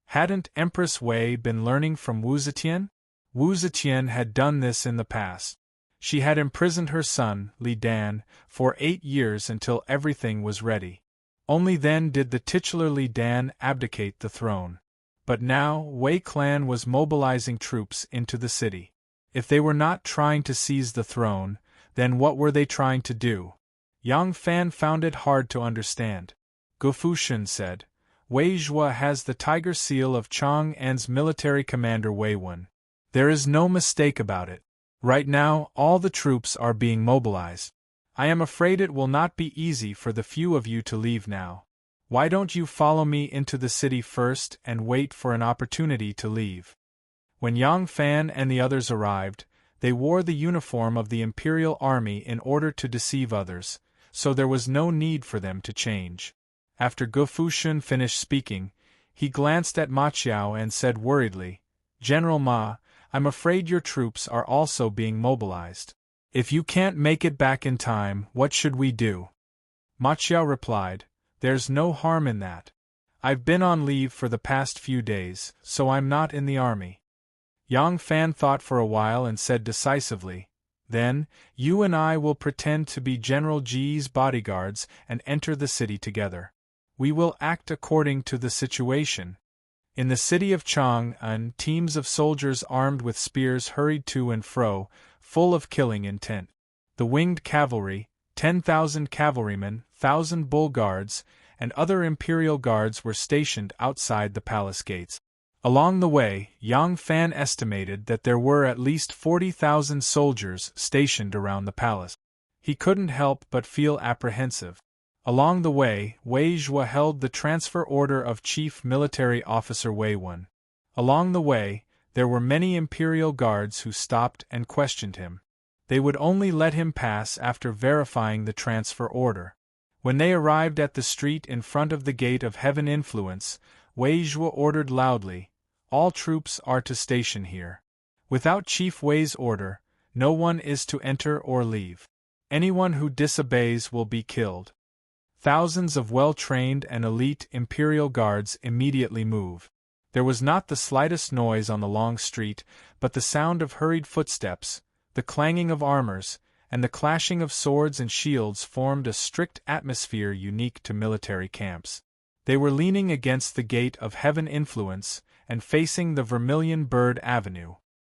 S1: Hadn't Empress Wei been learning from Wu Zetian? Wu Zetian had done this in the past. She had imprisoned her son, Li Dan, for 8 years until everything was ready. Only then did the titular Li Dan abdicate the throne. But now, Wei clan was mobilizing troops into the city. If they were not trying to seize the throne, then what were they trying to do? Yang Fan found it hard to understand. Gu Fushun said, Wei Zhuo has the tiger seal of Chang'an's military commander Wei Wen. There is no mistake about it. Right now, all the troops are being mobilized. I am afraid it will not be easy for the few of you to leave now. Why don't you follow me into the city first and wait for an opportunity to leave? When Yang Fan and the others arrived, they wore the uniform of the Imperial Army in order to deceive others, so there was no need for them to change. After Gu Fushun finished speaking, he glanced at Ma Qiao and said worriedly, General Ma, I'm afraid your troops are also being mobilized. If you can't make it back in time, what should we do? Ma Qiao replied, There's no harm in that. I've been on leave for the past few days, so I'm not in the army. Yang Fan thought for a while and said decisively, Then, you and I will pretend to be General Ji's bodyguards and enter the city together. We will act according to the situation. In the city of Chang'an, teams of soldiers armed with spears hurried to and fro, full of killing intent. The winged cavalry, 10,000 cavalrymen, 1,000 bull guards, and other imperial guards were stationed outside the palace gates. Along the way, Yang Fan estimated that there were at least 40,000 soldiers stationed around the palace. He couldn't help but feel apprehensive. Along the way, Wei Zhuo held the transfer order of Chief Military Officer Wei Wen. Along the way, there were many imperial guards who stopped and questioned him. They would only let him pass after verifying the transfer order. When they arrived at the street in front of the Gate of Heaven Influence, Wei Zhuo ordered loudly, "All troops are to station here. Without Chief Wei's order, no one is to enter or leave. Anyone who disobeys will be killed." Thousands of well-trained and elite imperial guards immediately moved. There was not the slightest noise on the long street, but the sound of hurried footsteps, the clanging of armors, and the clashing of swords and shields formed a strict atmosphere unique to military camps. They were leaning against the Gate of Heaven Influence and facing the Vermilion Bird Avenue.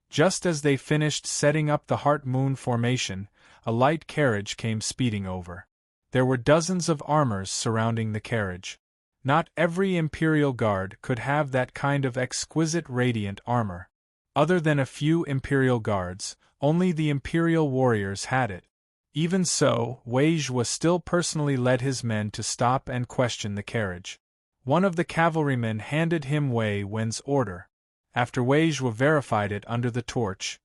S1: Just as they finished setting up the Heart-Moon formation, a light carriage came speeding over. There were dozens of armors surrounding the carriage. Not every Imperial Guard could have that kind of exquisite radiant armor. Other than a few Imperial Guards, only the Imperial warriors had it. Even so, Wei Zhuo still personally led his men to stop and question the carriage. One of the cavalrymen handed him Wei Wen's order. After Wei Zhuo verified it under the torch,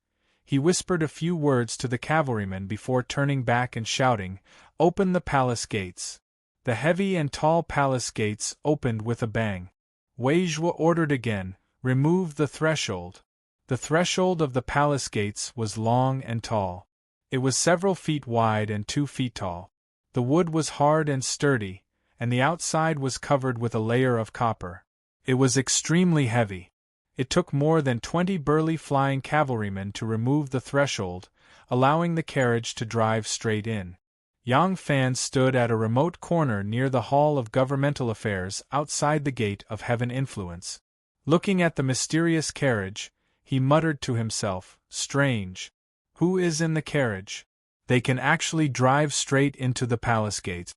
S1: he whispered a few words to the cavalryman before turning back and shouting, "Open the palace gates." The heavy and tall palace gates opened with a bang. Wei Zhuo ordered again, "Remove the threshold." The threshold of the palace gates was long and tall. It was several feet wide and 2 feet tall. The wood was hard and sturdy, and the outside was covered with a layer of copper. It was extremely heavy. It took more than 20 burly flying cavalrymen to remove the threshold, allowing the carriage to drive straight in. Yang Fan stood at a remote corner near the Hall of Governmental Affairs outside the Gate of Heaven Influence. Looking at the mysterious carriage, he muttered to himself, "Strange. Who is in the carriage? They can actually drive straight into the palace gates."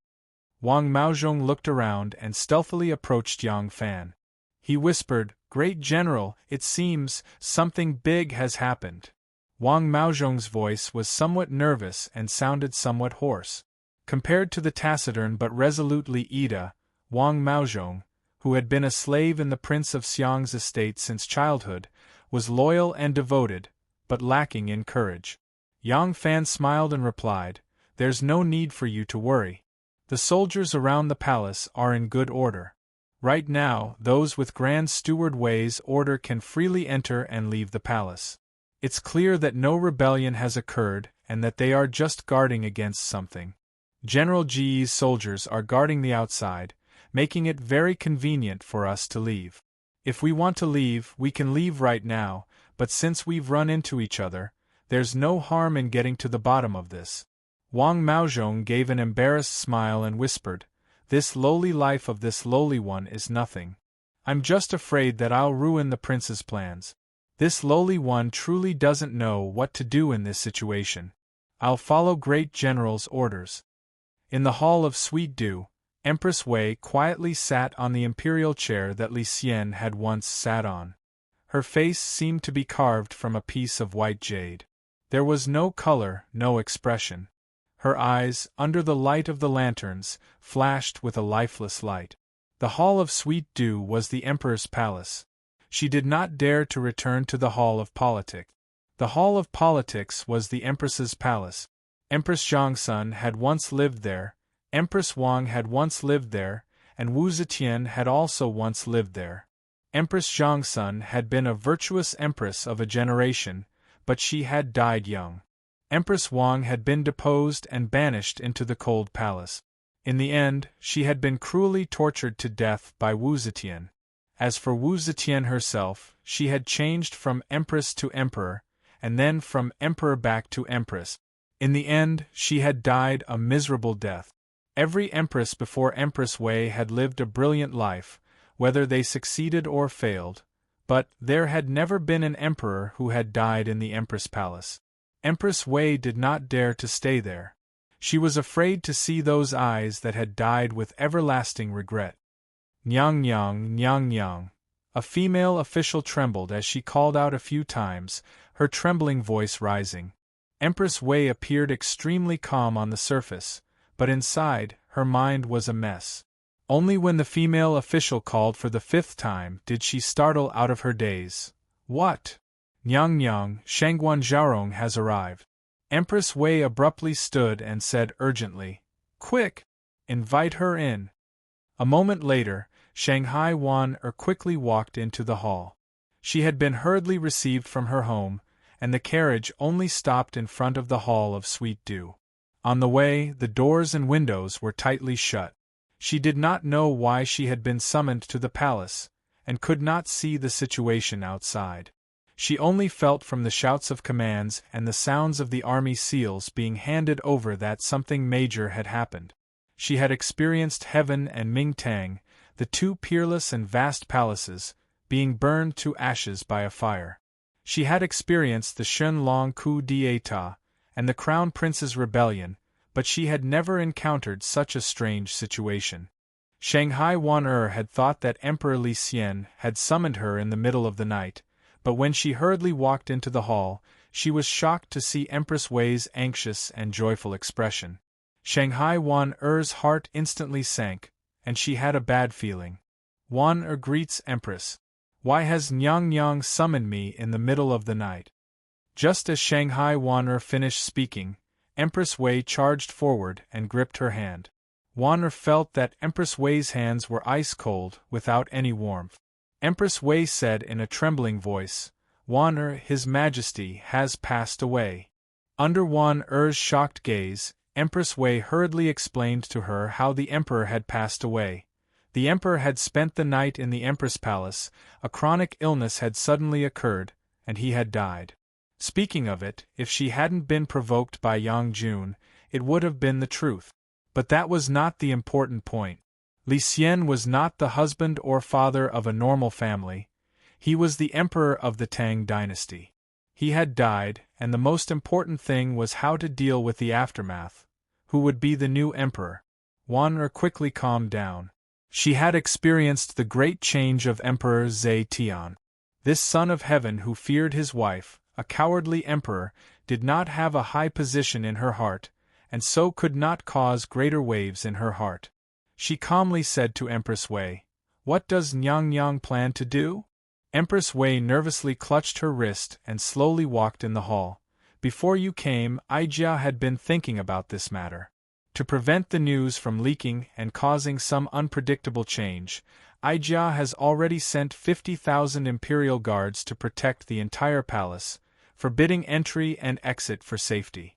S1: Wang Maozhong looked around and stealthily approached Yang Fan. He whispered, "Great General, it seems something big has happened." Wang Maozhong's voice was somewhat nervous and sounded somewhat hoarse. Compared to the taciturn but resolutely Ida, Wang Maozhong, who had been a slave in the Prince of Xiang's estate since childhood, was loyal and devoted, but lacking in courage. Yang Fan smiled and replied, "There's no need for you to worry. The soldiers around the palace are in good order. Right now, those with Grand Steward Wei's order can freely enter and leave the palace. It's clear that no rebellion has occurred and that they are just guarding against something. General Ji's soldiers are guarding the outside, making it very convenient for us to leave. If we want to leave, we can leave right now, but since we've run into each other, there's no harm in getting to the bottom of this." Wang Maozhong gave an embarrassed smile and whispered, "This lowly life of this lowly one is nothing. I'm just afraid that I'll ruin the prince's plans. This lowly one truly doesn't know what to do in this situation. I'll follow Great General's orders." In the Hall of Sweet Dew, Empress Wei quietly sat on the imperial chair that Li Xian had once sat on. Her face seemed to be carved from a piece of white jade. There was no color, no expression. Her eyes, under the light of the lanterns, flashed with a lifeless light. The Hall of Sweet Dew was the Emperor's palace. She did not dare to return to the Hall of Politics. The Hall of Politics was the Empress's palace. Empress Zhangsun had once lived there, Empress Wang had once lived there, and Wu Zetian had also once lived there. Empress Zhangsun had been a virtuous empress of a generation, but she had died young. Empress Wang had been deposed and banished into the cold palace. In the end, she had been cruelly tortured to death by Wu Zetian. As for Wu Zetian herself, she had changed from empress to emperor, and then from emperor back to empress. In the end, she had died a miserable death. Every empress before Empress Wei had lived a brilliant life, whether they succeeded or failed, but there had never been an emperor who had died in the Empress Palace. Empress Wei did not dare to stay there. She was afraid to see those eyes that had died with everlasting regret. Nyang nyang, nyang nyang. A female official trembled as she called out a few times, her trembling voice rising. Empress Wei appeared extremely calm on the surface, but inside, her mind was a mess. Only when the female official called for the 5th time did she startle out of her daze. What? Nyang nyang, Shangguan Zhaorong has arrived. Empress Wei abruptly stood and said urgently, "Quick! Invite her in." A moment later, Shanghai Wan quickly walked into the hall. She had been hurriedly received from her home, and the carriage only stopped in front of the Hall of Sweet Dew. On the way, the doors and windows were tightly shut. She did not know why she had been summoned to the palace, and could not see the situation outside. She only felt from the shouts of commands and the sounds of the army seals being handed over that something major had happened. She had experienced Heaven and Mingtang, the two peerless and vast palaces, being burned to ashes by a fire. She had experienced the Shenlong coup d'état and the Crown Prince's rebellion, but she had never encountered such a strange situation. Shanghai Wan had thought that Emperor Li Xian had summoned her in the middle of the night, but when she hurriedly walked into the hall, she was shocked to see Empress Wei's anxious and joyful expression. Shanghai Wan-er's heart instantly sank, and she had a bad feeling. Wan-er greets Empress. Why has Nyang Nyang summoned me in the middle of the night? Just as Shanghai Wan-er finished speaking, Empress Wei charged forward and gripped her hand. Wan-er felt that Empress Wei's hands were ice-cold, without any warmth. Empress Wei said in a trembling voice, "Wan-er, His Majesty has passed away." Under Wan-er's shocked gaze, Empress Wei hurriedly explained to her how the Emperor had passed away. The Emperor had spent the night in the Empress Palace, a chronic illness had suddenly occurred, and he had died. Speaking of it, if she hadn't been provoked by Yang Jun, it would have been the truth. But that was not the important point. Li Xian was not the husband or father of a normal family. He was the emperor of the Tang dynasty. He had died, and the most important thing was how to deal with the aftermath. Who would be the new emperor? Wan-er quickly calmed down. She had experienced the great change of Emperor Zetian. This son of heaven who feared his wife, a cowardly emperor, did not have a high position in her heart, and so could not cause greater waves in her heart. She calmly said to Empress Wei, "What does Nyang Nyang plan to do?" Empress Wei nervously clutched her wrist and slowly walked in the hall. Before you came, Ijia had been thinking about this matter. To prevent the news from leaking and causing some unpredictable change, Ijia has already sent 50,000 imperial guards to protect the entire palace, forbidding entry and exit for safety.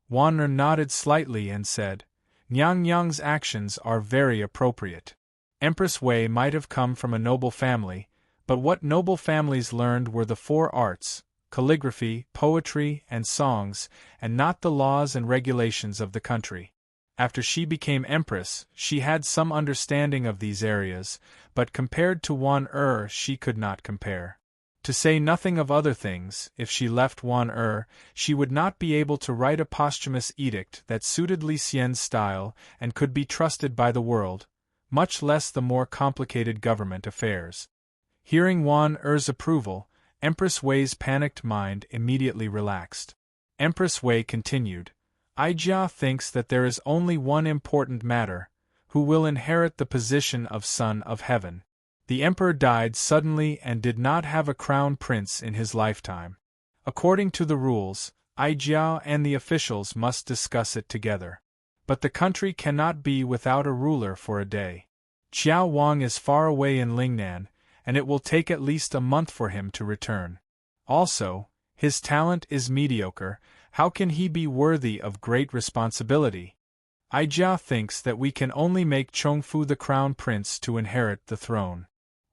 S1: Wan-er nodded slightly and said, "Nyang Nyang's actions are very appropriate. Empress Wei might have come from a noble family, but what noble families learned were the 4 arts, calligraphy, poetry, and songs, and not the laws and regulations of the country. After she became empress, she had some understanding of these areas, but compared to Wan-er she could not compare. To say nothing of other things, if she left Wan-er, she would not be able to write a posthumous edict that suited Li Xian's style and could be trusted by the world, much less the more complicated government affairs." Hearing Wan-er's approval, Empress Wei's panicked mind immediately relaxed. Empress Wei continued, "Ijia thinks that there is only one important matter: who will inherit the position of Son of Heaven. The Emperor died suddenly and did not have a crown prince in his lifetime. According to the rules, Ijia and the officials must discuss it together. But the country cannot be without a ruler for a day. Qiao Wang is far away in Lingnan, and it will take at least a month for him to return. Also, his talent is mediocre. How can he be worthy of great responsibility? Ijia thinks that we can only make Chongfu the crown prince to inherit the throne."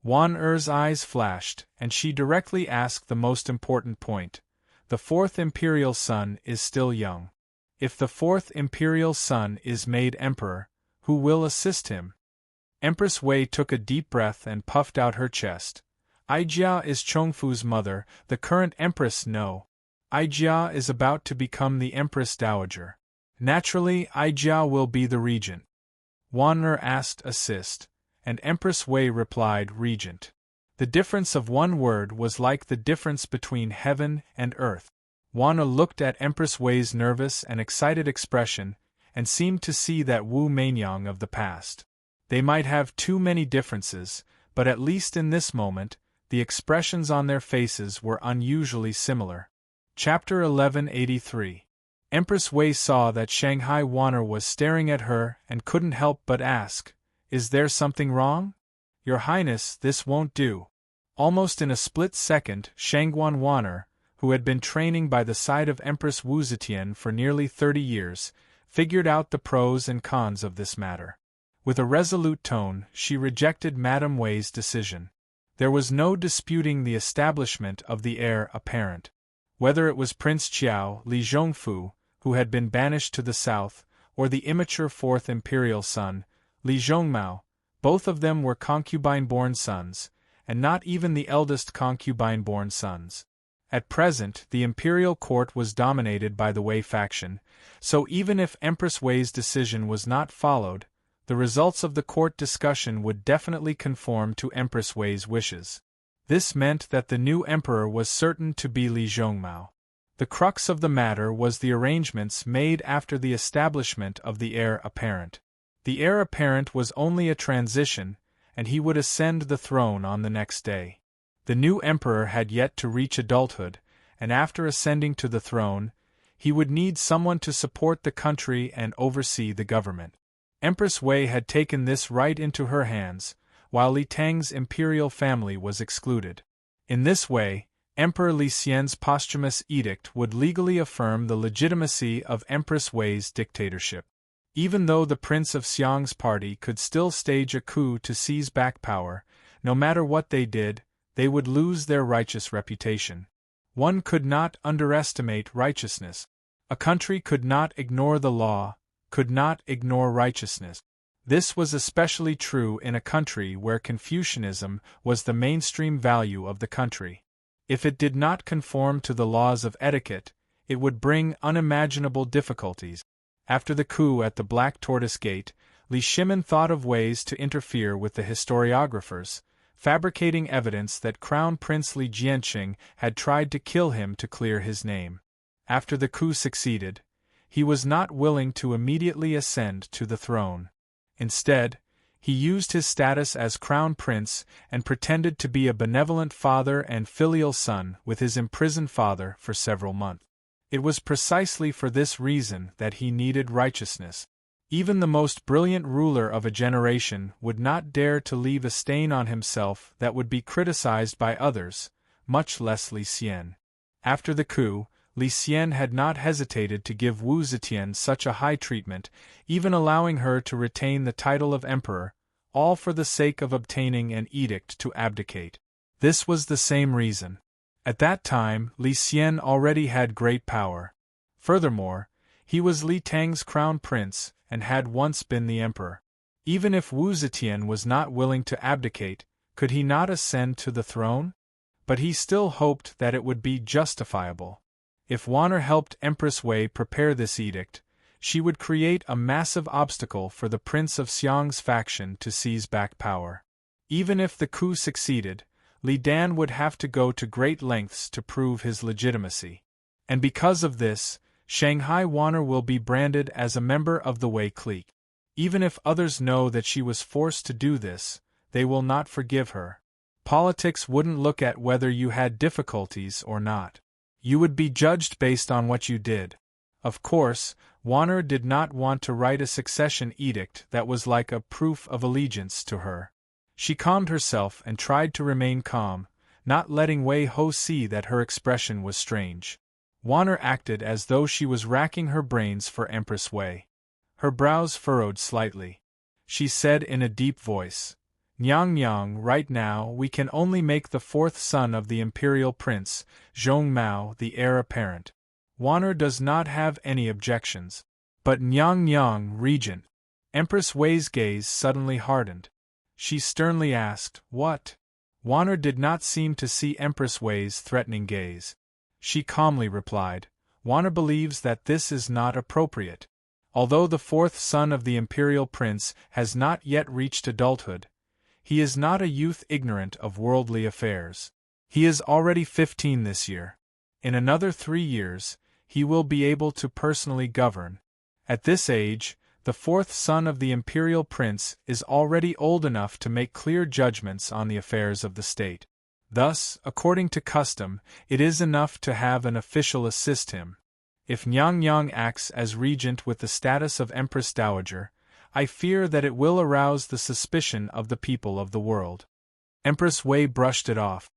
S1: Wan-er's eyes flashed, and she directly asked the most important point. The fourth imperial son is still young. If the fourth imperial son is made emperor, who will assist him? Empress Wei took a deep breath and puffed out her chest. Aijia is Chongfu's mother, the current empress. No. Aijia is about to become the empress dowager. Naturally, Aijia will be the regent. Wanner asked assist, and Empress Wei replied regent. The difference of one word was like the difference between heaven and earth. Wanner looked at Empress Wei's nervous and excited expression, and seemed to see that Wu Meinyang of the past. They might have too many differences, but at least in this moment, the expressions on their faces were unusually similar. Chapter 1183. Empress Wei saw that Shanghai Wanner was staring at her and couldn't help but ask, "Is there something wrong? Your Highness, this won't do." Almost in a split second, Shangguan Wanner, who had been training by the side of Empress Wu Zetian for nearly 30 years, figured out the pros and cons of this matter. With a resolute tone, she rejected Madame Wei's decision. There was no disputing the establishment of the heir apparent. Whether it was Prince Qiao Li Zhongfu, who had been banished to the south, or the immature fourth imperial son, Li Zhongmao, both of them were concubine-born sons, and not even the eldest concubine-born sons. At present, the imperial court was dominated by the Wei faction, so even if Empress Wei's decision was not followed, the results of the court discussion would definitely conform to Empress Wei's wishes. This meant that the new emperor was certain to be Li Zhongmao. The crux of the matter was the arrangements made after the establishment of the heir apparent. The heir apparent was only a transition, and he would ascend the throne on the next day. The new emperor had yet to reach adulthood, and after ascending to the throne, he would need someone to support the country and oversee the government. Empress Wei had taken this right into her hands, while Li Tang's imperial family was excluded. In this way, Emperor Li Xian's posthumous edict would legally affirm the legitimacy of Empress Wei's dictatorship. Even though the Prince of Xiang's party could still stage a coup to seize back power, no matter what they did, they would lose their righteous reputation. One could not underestimate righteousness. A country could not ignore the law, could not ignore righteousness. This was especially true in a country where Confucianism was the mainstream value of the country. If it did not conform to the laws of etiquette, it would bring unimaginable difficulties. After the coup at the Black Tortoise Gate, Li Shimin thought of ways to interfere with the historiographers, fabricating evidence that Crown Prince Li Jianqing had tried to kill him to clear his name. After the coup succeeded, he was not willing to immediately ascend to the throne. Instead, he used his status as crown prince and pretended to be a benevolent father and filial son with his imprisoned father for several months. It was precisely for this reason that he needed righteousness. Even the most brilliant ruler of a generation would not dare to leave a stain on himself that would be criticized by others, much less Li Xian. After the coup, Li Xian had not hesitated to give Wu Zetian such a high treatment, even allowing her to retain the title of emperor, all for the sake of obtaining an edict to abdicate. This was the same reason. At that time, Li Xian already had great power. Furthermore, he was Li Tang's crown prince and had once been the emperor. Even if Wu Zetian was not willing to abdicate, could he not ascend to the throne? But he still hoped that it would be justifiable. If Wanner helped Empress Wei prepare this edict, she would create a massive obstacle for the Prince of Xiang's faction to seize back power. Even if the coup succeeded, Li Dan would have to go to great lengths to prove his legitimacy. And because of this, Shanghai Wanner will be branded as a member of the Wei clique. Even if others know that she was forced to do this, they will not forgive her. Politics wouldn't look at whether you had difficulties or not. You would be judged based on what you did. Of course, Wanner did not want to write a succession edict that was like a proof of allegiance to her. She calmed herself and tried to remain calm, not letting Wei Ho see that her expression was strange. Wanner acted as though she was racking her brains for Empress Wei. Her brows furrowed slightly. She said in a deep voice, Nyang, right now we can only make the fourth son of the imperial prince, Zhong Mao, the heir apparent. Waner does not have any objections. But Nyang, regent. Empress Wei's gaze suddenly hardened. She sternly asked, "What?" Waner did not seem to see Empress Wei's threatening gaze. She calmly replied, "Waner believes that this is not appropriate. Although the fourth son of the imperial prince has not yet reached adulthood, he is not a youth ignorant of worldly affairs. He is already 15 this year. In another 3 years, he will be able to personally govern. At this age, the fourth son of the imperial prince is already old enough to make clear judgments on the affairs of the state. Thus, according to custom, it is enough to have an official assist him. If Nyang acts as regent with the status of Empress Dowager, I fear that it will arouse the suspicion of the people of the world." Empress Wei brushed it off.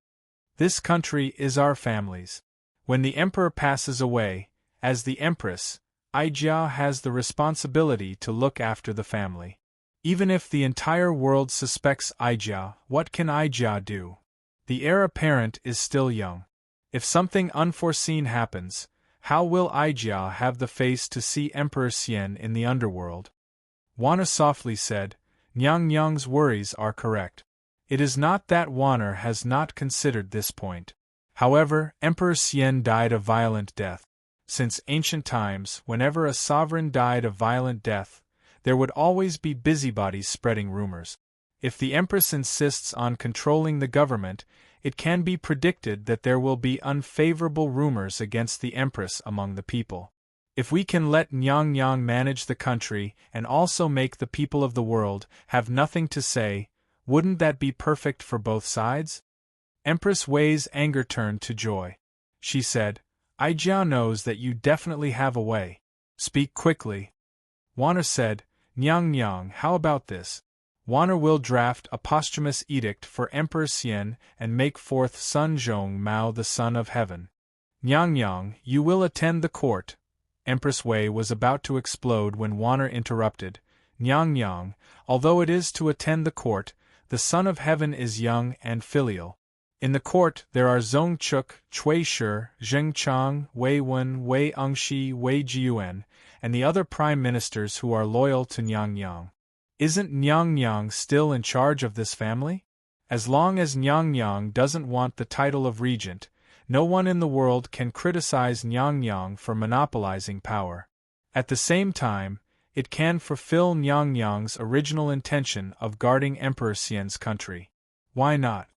S1: "This country is our family's. When the emperor passes away, as the empress, Aijia has the responsibility to look after the family. Even if the entire world suspects Aijia, what can Aijia do? The heir apparent is still young. If something unforeseen happens, how will Aijia have the face to see Emperor Xian in the underworld?" Waner softly said, "Nyang's worries are correct. It is not that Waner has not considered this point. However, Emperor Xian died a violent death. Since ancient times, whenever a sovereign died a violent death, there would always be busybodies spreading rumors. If the empress insists on controlling the government, it can be predicted that there will be unfavorable rumors against the empress among the people. If we can let Nyang manage the country and also make the people of the world have nothing to say, wouldn't that be perfect for both sides?" Empress Wei's anger turned to joy. She said, "Aijia knows that you definitely have a way. Speak quickly." Waner said, Nyang, how about this? Waner will draft a posthumous edict for Emperor Xian and make fourth son Zhong Mao the son of heaven. Nyang, you will attend the court." Empress Wei was about to explode when Waner interrupted. Nyang, although it is to attend the court, the son of heaven is young and filial. In the court there are Zhong Chuk, Cui Shi, Zheng Chang, Wei Wen, Wei Engshi, Wei Jiuan, and the other prime ministers who are loyal to Nyang. Isn't Nyang still in charge of this family? As long as Nyang doesn't want the title of regent, no one in the world can criticize Nyang for monopolizing power. At the same time, it can fulfill Nyang's original intention of guarding Emperor Xian's country. Why not?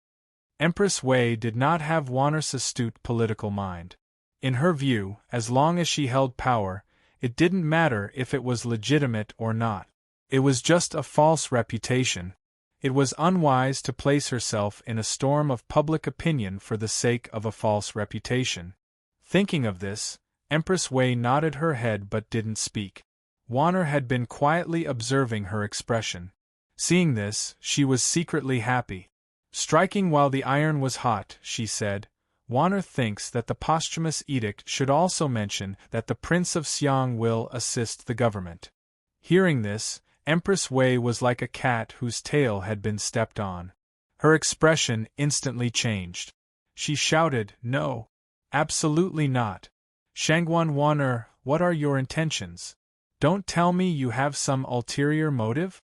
S1: Empress Wei did not have Waner's astute political mind. In her view, as long as she held power, it didn't matter if it was legitimate or not. It was just a false reputation. It was unwise to place herself in a storm of public opinion for the sake of a false reputation. Thinking of this, Empress Wei nodded her head but didn't speak. Waner had been quietly observing her expression. Seeing this, she was secretly happy. "Striking while the iron was hot," she said, "Waner thinks that the posthumous edict should also mention that the Prince of Xiang will assist the government." Hearing this, Empress Wei was like a cat whose tail had been stepped on. Her expression instantly changed. She shouted, "No! Absolutely not! Shangguan Waner, what are your intentions? Don't tell me you have some ulterior motive?"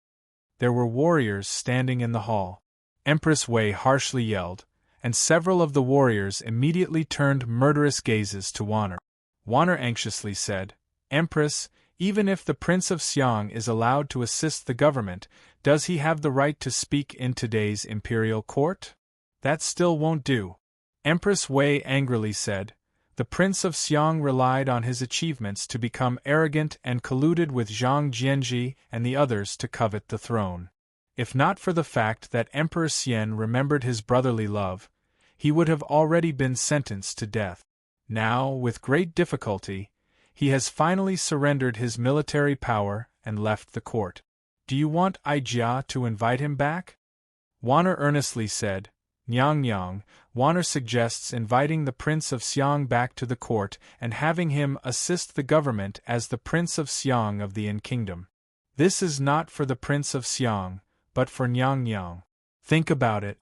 S1: There were warriors standing in the hall. Empress Wei harshly yelled, and several of the warriors immediately turned murderous gazes to Waner. Waner anxiously said, "Empress, even if the Prince of Xiang is allowed to assist the government, does he have the right to speak in today's imperial court? That still won't do." Empress Wei angrily said, "The Prince of Xiang relied on his achievements to become arrogant and colluded with Zhang Jianji and the others to covet the throne. If not for the fact that Emperor Xian remembered his brotherly love, he would have already been sentenced to death. Now, with great difficulty, he has finally surrendered his military power and left the court. Do you want Aijia to invite him back?" Waner earnestly said, Nyang, Waner suggests inviting the Prince of Xiang back to the court and having him assist the government as the Prince of Xiang of the In Kingdom. This is not for the Prince of Xiang, but for Nyang. Think about it.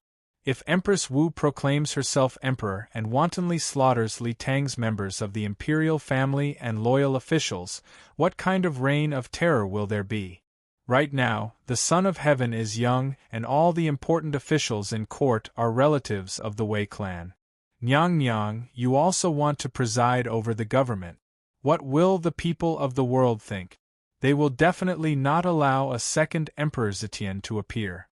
S1: If Empress Wu proclaims herself emperor and wantonly slaughters Li Tang's members of the imperial family and loyal officials, what kind of reign of terror will there be? Right now, the Son of Heaven is young and all the important officials in court are relatives of the Wei clan. Nyang, you also want to preside over the government. What will the people of the world think? They will definitely not allow a second Emperor Zetian to appear.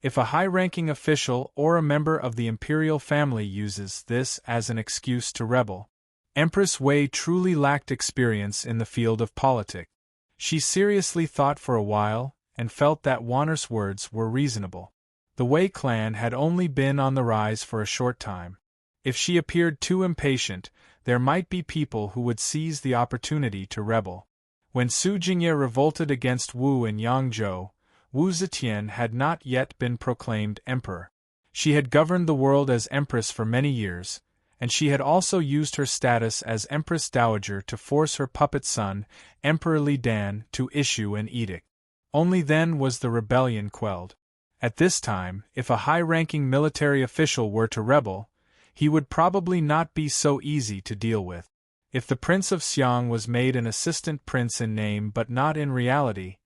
S1: If a high-ranking official or a member of the imperial family uses this as an excuse to rebel, Empress Wei truly lacked experience in the field of politics. She seriously thought for a while and felt that Wanner's words were reasonable. The Wei clan had only been on the rise for a short time. If she appeared too impatient, there might be people who would seize the opportunity to rebel. When Su Jingye revolted against Wu in Yangzhou, Wu Zetian had not yet been proclaimed emperor. She had governed the world as empress for many years, and she had also used her status as empress dowager to force her puppet son, Emperor Li Dan, to issue an edict. Only then was the rebellion quelled. At this time, if a high-ranking military official were to rebel, he would probably not be so easy to deal with. If the Prince of Xiang was made an assistant prince in name but not in reality,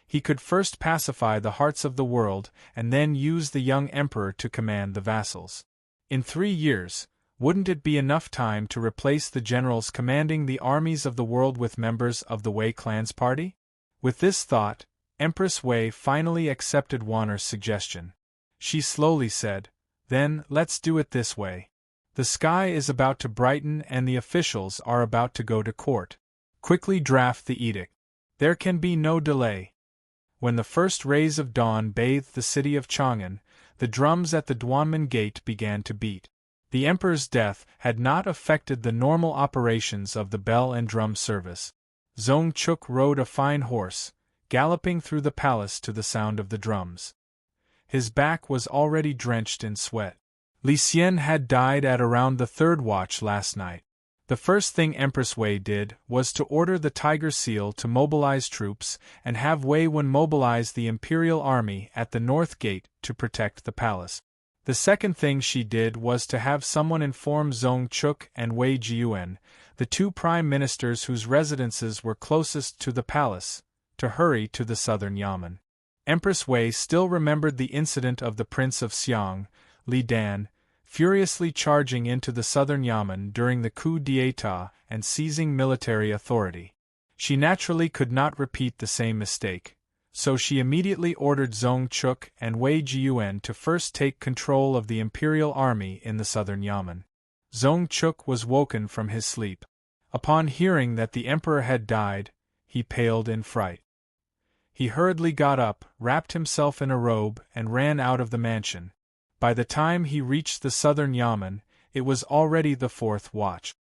S1: he could first pacify the hearts of the world and then use the young emperor to command the vassals. In 3 years, wouldn't it be enough time to replace the generals commanding the armies of the world with members of the Wei clan's party? With this thought, Empress Wei finally accepted Wanner's suggestion. She slowly said, "Then, let's do it this way. The sky is about to brighten and the officials are about to go to court. Quickly draft the edict. There can be no delay." When the first rays of dawn bathed the city of Chang'an, the drums at the Duanmen Gate began to beat. The emperor's death had not affected the normal operations of the bell and drum service. Zong Chuk rode a fine horse, galloping through the palace to the sound of the drums. His back was already drenched in sweat. Li Xian had died at around the 3rd watch last night. The first thing Empress Wei did was to order the Tiger Seal to mobilize troops and have Wei Wen mobilize the imperial army at the north gate to protect the palace. The second thing she did was to have someone inform Zong Chuk and Wei Jiuan, the 2 prime ministers whose residences were closest to the palace, to hurry to the southern Yamen. Empress Wei still remembered the incident of the Prince of Xiang, Li Dan, furiously charging into the southern Yamen during the coup d'état and seizing military authority. She naturally could not repeat the same mistake, so she immediately ordered Zong Chuk and Wei Jiuan to first take control of the imperial army in the southern Yamen. Zong Chuk was woken from his sleep. Upon hearing that the emperor had died, he paled in fright. He hurriedly got up, wrapped himself in a robe, and ran out of the mansion. By the time he reached the southern Yamen, it was already the 4th watch.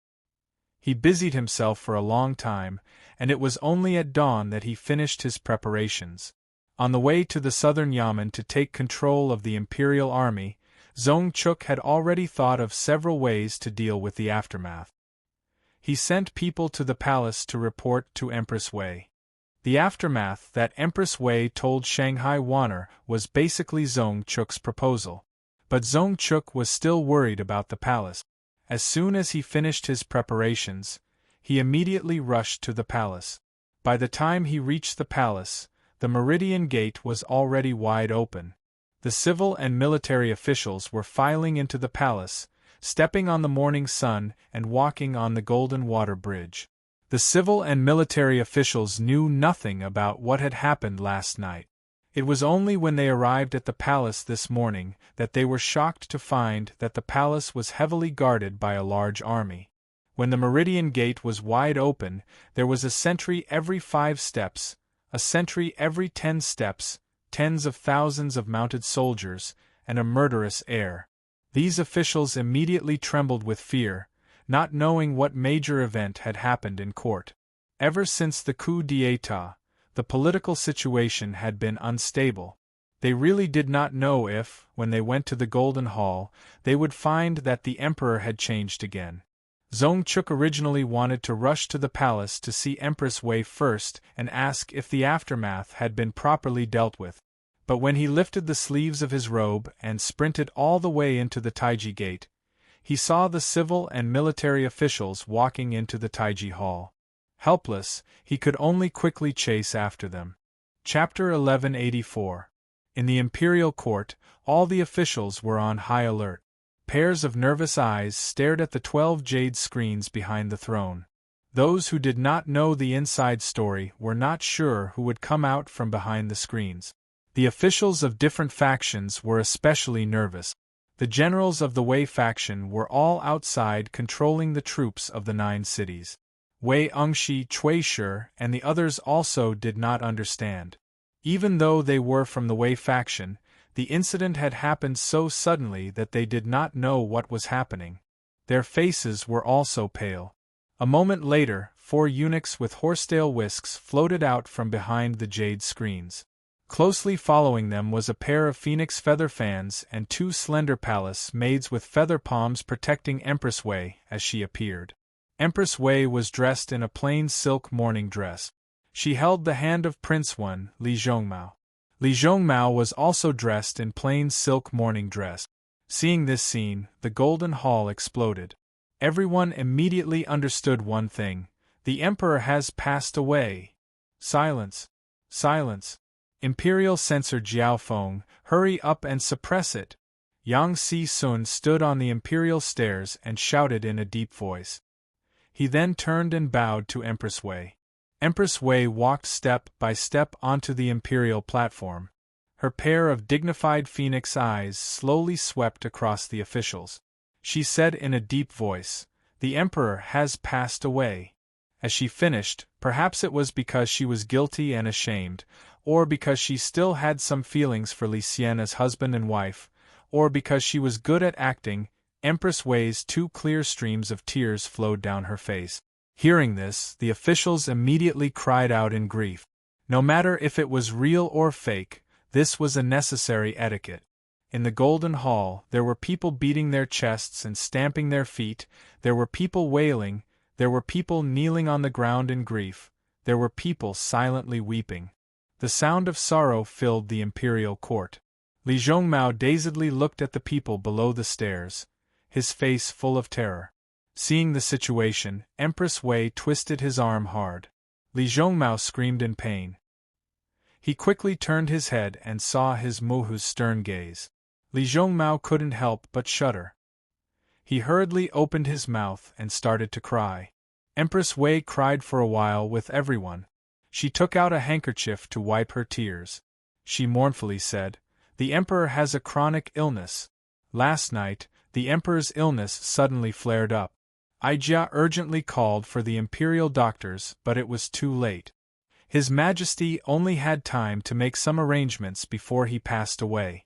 S1: He busied himself for a long time, and it was only at dawn that he finished his preparations. On the way to the southern Yamen to take control of the imperial army, Zong Chuk had already thought of several ways to deal with the aftermath. He sent people to the palace to report to Empress Wei. The aftermath that Empress Wei told Shanghai Wanner was basically Zong Chuk's proposal. But Zong Chuk was still worried about the palace. As soon as he finished his preparations, he immediately rushed to the palace. By the time he reached the palace, the Meridian Gate was already wide open. The civil and military officials were filing into the palace, stepping on the morning sun and walking on the Golden Water Bridge. The civil and military officials knew nothing about what had happened last night. It was only when they arrived at the palace this morning that they were shocked to find that the palace was heavily guarded by a large army. When the Meridian Gate was wide open, there was a sentry every 5 steps, a sentry every 10 steps, tens of thousands of mounted soldiers, and a murderous air. These officials immediately trembled with fear, not knowing what major event had happened in court. Ever since the coup d'état, the political situation had been unstable. They really did not know if, when they went to the Golden Hall, they would find that the emperor had changed again. Zong Chuk originally wanted to rush to the palace to see Empress Wei first and ask if the aftermath had been properly dealt with. But when he lifted the sleeves of his robe and sprinted all the way into the Taiji gate, he saw the civil and military officials walking into the Taiji hall. Helpless, he could only quickly chase after them. Chapter 1184. In the imperial court, all the officials were on high alert. Pairs of nervous eyes stared at the 12 jade screens behind the throne. Those who did not know the inside story were not sure who would come out from behind the screens. The officials of different factions were especially nervous. The generals of the Wei faction were all outside controlling the troops of the 9 cities. Wei Engshi, Cui Shi, and the others also did not understand. Even though they were from the Wei faction, the incident had happened so suddenly that they did not know what was happening. Their faces were also pale. A moment later, 4 eunuchs with horsetail whisks floated out from behind the jade screens. Closely following them was a pair of phoenix feather fans and 2 slender palace maids with feather palms protecting Empress Wei as she appeared. Empress Wei was dressed in a plain silk morning dress. She held the hand of Prince Wen, Li Zhongmao. Li Zhongmao was also dressed in plain silk morning dress. Seeing this scene, the Golden Hall exploded. Everyone immediately understood one thing: the Emperor has passed away. Silence! Silence! Imperial Censor Jiao Feng, hurry up and suppress it! Yang Si-sun stood on the imperial stairs and shouted in a deep voice. He then turned and bowed to Empress Wei. Empress Wei walked step by step onto the imperial platform. Her pair of dignified phoenix eyes slowly swept across the officials. She said in a deep voice, "The Emperor has passed away." As she finished, perhaps it was because she was guilty and ashamed, or because she still had some feelings for Li Xian as husband and wife, or because she was good at acting, Empress Wei's 2 clear streams of tears flowed down her face. Hearing this, the officials immediately cried out in grief. No matter if it was real or fake, this was a necessary etiquette. In the Golden Hall, there were people beating their chests and stamping their feet, there were people wailing, there were people kneeling on the ground in grief, there were people silently weeping. The sound of sorrow filled the imperial court. Li Zhongmao dazedly looked at the people below the stairs, his face full of terror. Seeing the situation, Empress Wei twisted his arm hard. Li Zhongmao screamed in pain. He quickly turned his head and saw his Muhu's stern gaze. Li Zhongmao couldn't help but shudder. He hurriedly opened his mouth and started to cry. Empress Wei cried for a while with everyone. She took out a handkerchief to wipe her tears. She mournfully said, "The Emperor has a chronic illness. Last night, the Emperor's illness suddenly flared up. Aijia urgently called for the imperial doctors, but it was too late. His Majesty only had time to make some arrangements before he passed away."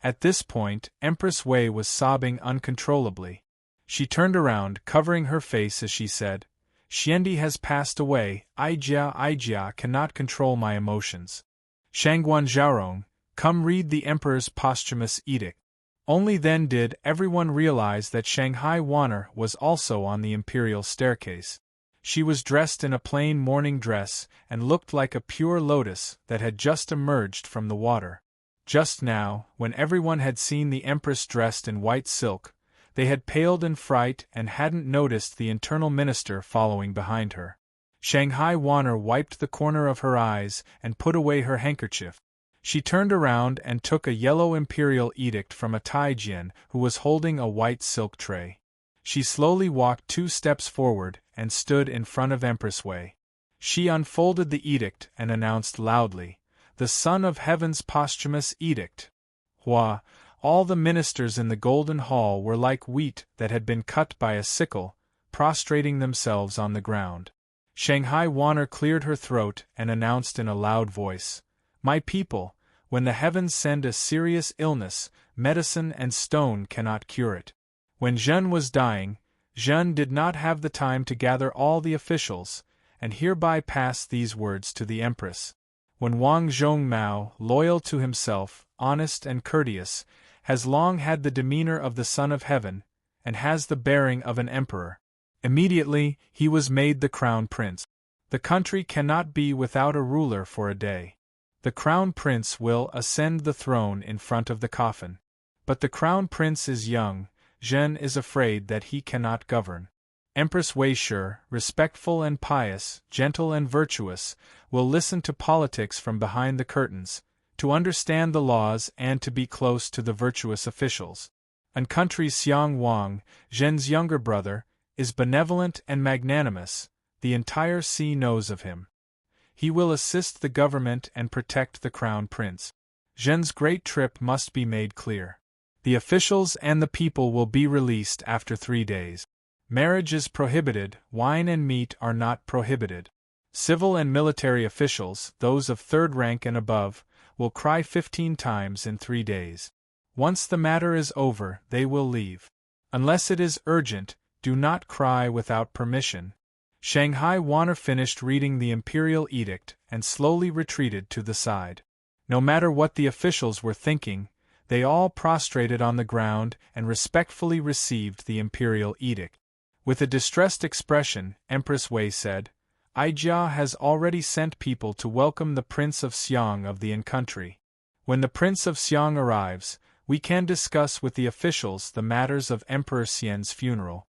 S1: At this point, Empress Wei was sobbing uncontrollably. She turned around, covering her face as she said, "Xiandi has passed away. Aijia cannot control my emotions. Shangguan Zhaorong, come read the Emperor's posthumous edict." Only then did everyone realize that Shanghai Wanner was also on the imperial staircase. She was dressed in a plain morning dress and looked like a pure lotus that had just emerged from the water. Just now, when everyone had seen the Empress dressed in white silk, they had paled in fright and hadn't noticed the internal minister following behind her. Shanghai Wanner wiped the corner of her eyes and put away her handkerchief. She turned around and took a yellow imperial edict from a Taijian who was holding a white silk tray. She slowly walked 2 steps forward and stood in front of Empress Wei. She unfolded the edict and announced loudly, "The Son of Heaven's posthumous edict." Hua! All the ministers in the Golden Hall were like wheat that had been cut by a sickle, prostrating themselves on the ground. Shanghai Wanner cleared her throat and announced in a loud voice, "My people, when the heavens send a serious illness, medicine and stone cannot cure it." When Zhen was dying, Zhen did not have the time to gather all the officials, and hereby passed these words to the Empress. When Wang Zhongmao, loyal to himself, honest and courteous, has long had the demeanor of the Son of Heaven, and has the bearing of an emperor, immediately he was made the crown prince. The country cannot be without a ruler for a day. The crown prince will ascend the throne in front of the coffin. But the crown prince is young, Zhen is afraid that he cannot govern. Empress Wei Shi, respectful and pious, gentle and virtuous, will listen to politics from behind the curtains, to understand the laws and to be close to the virtuous officials. And country Xiang Wang, Zhen's younger brother, is benevolent and magnanimous, the entire sea knows of him. He will assist the government and protect the crown prince. Zhen's great trip must be made clear. The officials and the people will be released after 3 days. Marriage is prohibited, wine and meat are not prohibited. Civil and military officials, those of 3rd rank and above, will cry 15 times in 3 days. Once the matter is over, they will leave. Unless it is urgent, do not cry without permission. Shanghai Wanner finished reading the imperial edict and slowly retreated to the side. No matter what the officials were thinking, they all prostrated on the ground and respectfully received the imperial edict. With a distressed expression, Empress Wei said, "Aijia has already sent people to welcome the Prince of Xiang of the in-country. When the Prince of Xiang arrives, we can discuss with the officials the matters of Emperor Xian's funeral."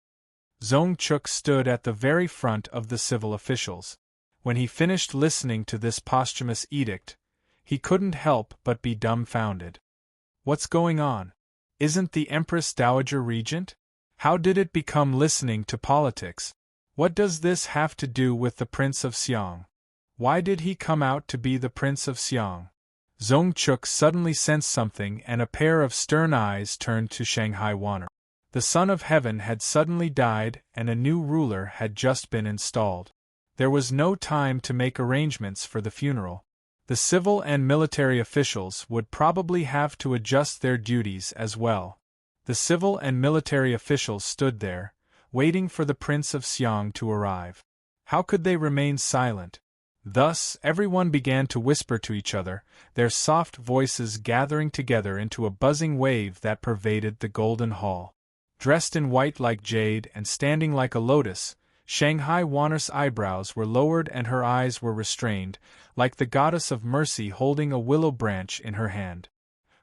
S1: Zong Chuk stood at the very front of the civil officials. When he finished listening to this posthumous edict, he couldn't help but be dumbfounded. What's going on? Isn't the Empress Dowager Regent? How did it become listening to politics? What does this have to do with the Prince of Xiang? Why did he come out to be the Prince of Xiang? Zong Chuk suddenly sensed something and a pair of stern eyes turned to Shanghai Wanner. The Son of Heaven had suddenly died and a new ruler had just been installed. There was no time to make arrangements for the funeral. The civil and military officials would probably have to adjust their duties as well. The civil and military officials stood there, waiting for the Prince of Xiang to arrive. How could they remain silent? Thus, everyone began to whisper to each other, their soft voices gathering together into a buzzing wave that pervaded the golden hall. Dressed in white like jade and standing like a lotus, Shanghai Wanner's eyebrows were lowered and her eyes were restrained, like the goddess of mercy holding a willow branch in her hand.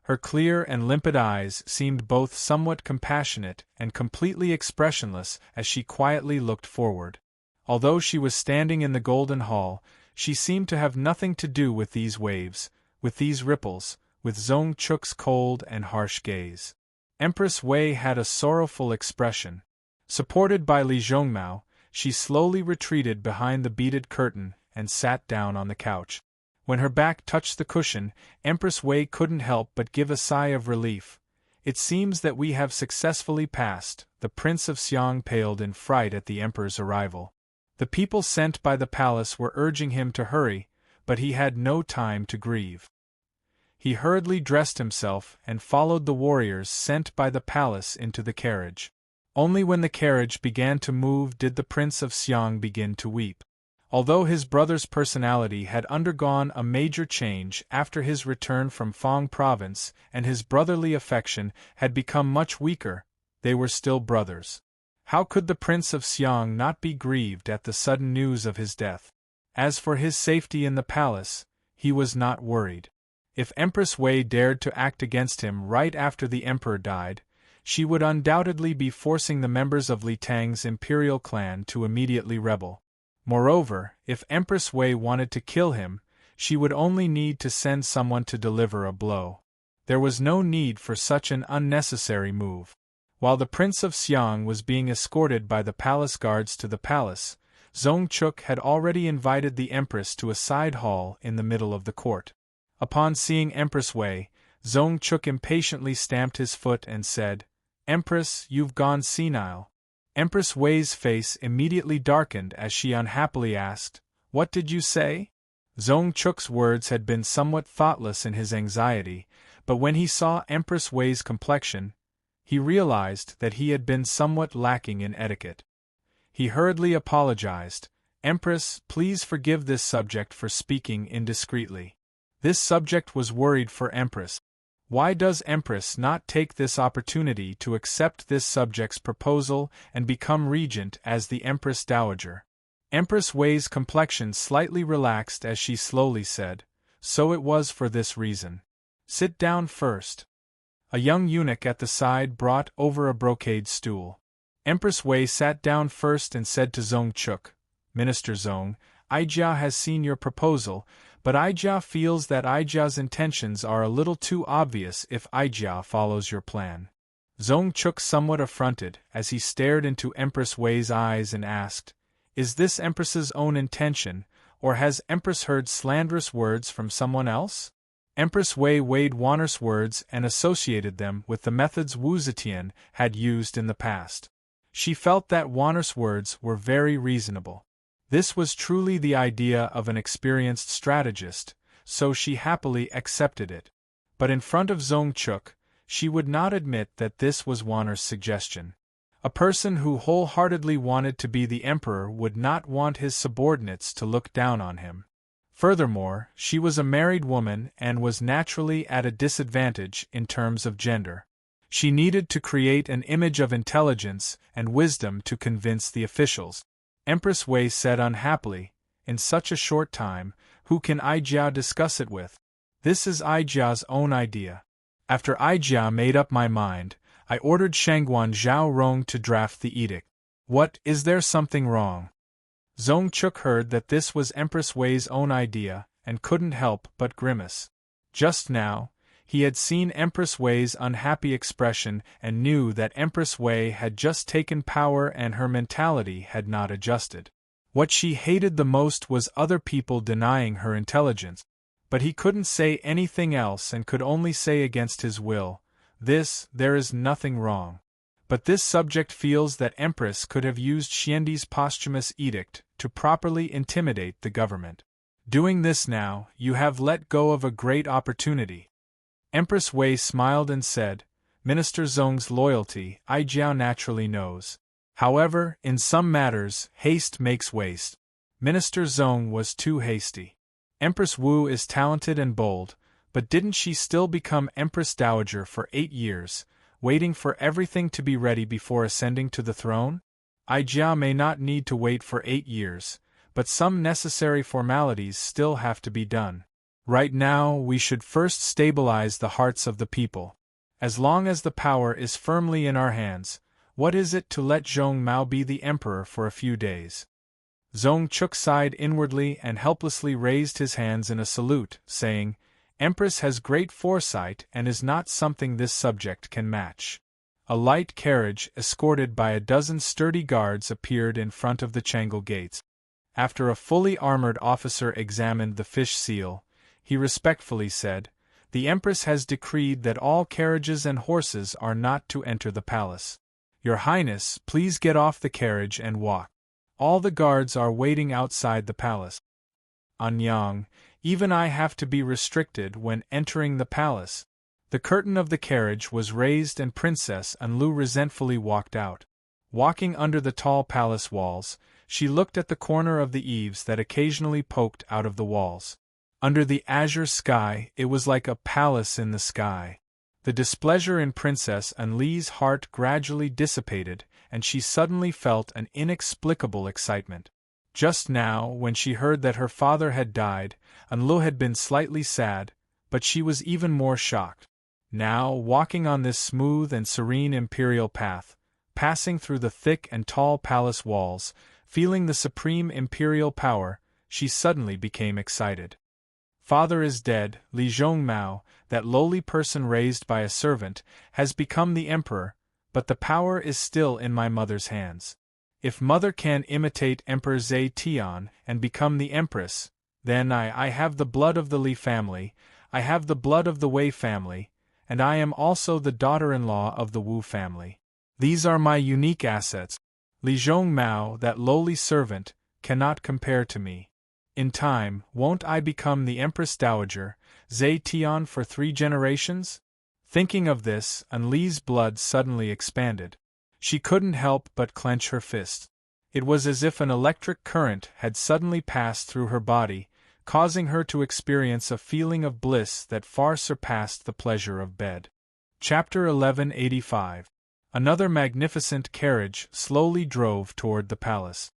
S1: Her clear and limpid eyes seemed both somewhat compassionate and completely expressionless as she quietly looked forward. Although she was standing in the golden hall, she seemed to have nothing to do with these waves, with these ripples, with Zong Chuk's cold and harsh gaze. Empress Wei had a sorrowful expression. Supported by Li Zhongmao, she slowly retreated behind the beaded curtain and sat down on the couch. When her back touched the cushion, Empress Wei couldn't help but give a sigh of relief. "It seems that we have successfully passed." The Prince of Xiang paled in fright at the Emperor's arrival. The people sent by the palace were urging him to hurry, but he had no time to grieve. He hurriedly dressed himself and followed the warriors sent by the palace into the carriage. Only when the carriage began to move did the Prince of Xiang begin to weep. Although his brother's personality had undergone a major change after his return from Fang province and his brotherly affection had become much weaker, they were still brothers. How could the Prince of Xiang not be grieved at the sudden news of his death? As for his safety in the palace, he was not worried. If Empress Wei dared to act against him right after the emperor died, she would undoubtedly be forcing the members of Li Tang's imperial clan to immediately rebel. Moreover, if Empress Wei wanted to kill him, she would only need to send someone to deliver a blow. There was no need for such an unnecessary move. While the Prince of Xiang was being escorted by the palace guards to the palace, Zong Chuk had already invited the Empress to a side hall in the middle of the court. Upon seeing Empress Wei, Zong Chuk impatiently stamped his foot and said, "Empress, you've gone senile." Empress Wei's face immediately darkened as she unhappily asked, "What did you say?" Zong Chuk's words had been somewhat thoughtless in his anxiety, but when he saw Empress Wei's complexion, he realized that he had been somewhat lacking in etiquette. He hurriedly apologized, "Empress, please forgive this subject for speaking indiscreetly." This subject was worried for Empress. Why does Empress not take this opportunity to accept this subject's proposal and become regent as the Empress Dowager? Empress Wei's complexion slightly relaxed as she slowly said, so it was for this reason. Sit down first. A young eunuch at the side brought over a brocade stool. Empress Wei sat down first and said to Zong Chuk, Minister Zong, Aijia has seen your proposal, but Aijia feels that Aijia's intentions are a little too obvious if Aijia follows your plan. Zong Chuk somewhat affronted, as he stared into Empress Wei's eyes and asked, Is this Empress's own intention, or has Empress heard slanderous words from someone else? Empress Wei weighed Wanner's words and associated them with the methods Wu Zetian had used in the past. She felt that Wanner's words were very reasonable. This was truly the idea of an experienced strategist, so she happily accepted it. But in front of Zong Chuk, she would not admit that this was Wanner's suggestion. A person who wholeheartedly wanted to be the emperor would not want his subordinates to look down on him. Furthermore, she was a married woman and was naturally at a disadvantage in terms of gender. She needed to create an image of intelligence and wisdom to convince the officials. Empress Wei said unhappily, In such a short time, who can Aijia discuss it with? This is Aijia's own idea. After Aijia made up my mind, I ordered Shangguan Zhao Rong to draft the edict. What, is there something wrong? Zong Chuk heard that this was Empress Wei's own idea, and couldn't help but grimace. Just now, he had seen Empress Wei's unhappy expression and knew that Empress Wei had just taken power and her mentality had not adjusted. What she hated the most was other people denying her intelligence. But he couldn't say anything else and could only say against his will, there is nothing wrong. But this subject feels that Empress could have used Xiandi's posthumous edict to properly intimidate the government. Doing this now, you have let go of a great opportunity. Empress Wei smiled and said, Minister Zong's loyalty, Aijiao naturally knows. However, in some matters, haste makes waste. Minister Zong was too hasty. Empress Wu is talented and bold, but didn't she still become Empress Dowager for 8 years, waiting for everything to be ready before ascending to the throne? Aijia may not need to wait for 8 years, but some necessary formalities still have to be done. Right now, we should first stabilize the hearts of the people. As long as the power is firmly in our hands, what is it to let Zhong Mao be the emperor for a few days? Zong Chuk sighed inwardly and helplessly raised his hands in a salute, saying, Empress has great foresight and is not something this subject can match. A light carriage, escorted by a dozen sturdy guards, appeared in front of the Changle gates. After a fully armored officer examined the fish seal, he respectfully said, The Empress has decreed that all carriages and horses are not to enter the palace. Your Highness, please get off the carriage and walk. All the guards are waiting outside the palace. Anyang, even I have to be restricted when entering the palace. The curtain of the carriage was raised and Princess Anlu resentfully walked out. Walking under the tall palace walls, she looked at the corner of the eaves that occasionally poked out of the walls. Under the azure sky, it was like a palace in the sky. The displeasure in Princess Anli's heart gradually dissipated, and she suddenly felt an inexplicable excitement. Just now, when she heard that her father had died, Anlu had been slightly sad, but she was even more shocked. Now, walking on this smooth and serene imperial path, passing through the thick and tall palace walls, feeling the supreme imperial power, she suddenly became excited. Father is dead, Li Zhongmao, that lowly person raised by a servant, has become the emperor, but the power is still in my mother's hands. If mother can imitate Emperor Zhe Tian and become the empress, then I have the blood of the Li family, I have the blood of the Wei family, and I am also the daughter-in-law of the Wu family. These are my unique assets. Li Zhongmao, that lowly servant, cannot compare to me. In time, won't I become the Empress Dowager, Zhe Tian, for 3 generations? Thinking of this, Anli's blood suddenly expanded. She couldn't help but clench her fist. It was as if an electric current had suddenly passed through her body, causing her to experience a feeling of bliss that far surpassed the pleasure of bed. Chapter 1185. Another magnificent carriage slowly drove toward the palace.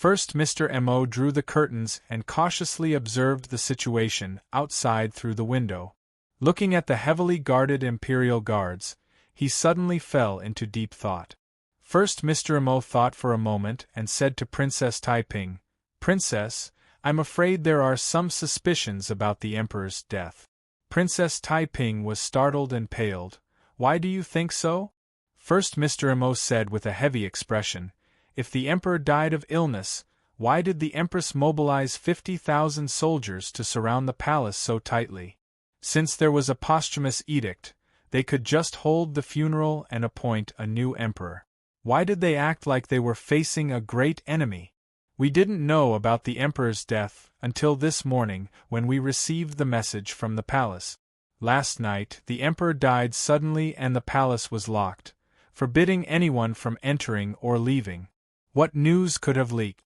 S1: First Mr. Mo drew the curtains and cautiously observed the situation outside through the window. Looking at the heavily guarded imperial guards, he suddenly fell into deep thought. First Mr. Mo thought for a moment and said to Princess Taiping, "Princess, I'm afraid there are some suspicions about the Emperor's death." Princess Taiping was startled and paled. "Why do you think so?" First Mr. Mo said with a heavy expression, "If the Emperor died of illness, why did the Empress mobilize 50,000 soldiers to surround the palace so tightly? Since there was a posthumous edict, they could just hold the funeral and appoint a new emperor. Why did they act like they were facing a great enemy? We didn't know about the Emperor's death until this morning when we received the message from the palace. Last night the Emperor died suddenly and the palace was locked, forbidding anyone from entering or leaving. What news could have leaked?"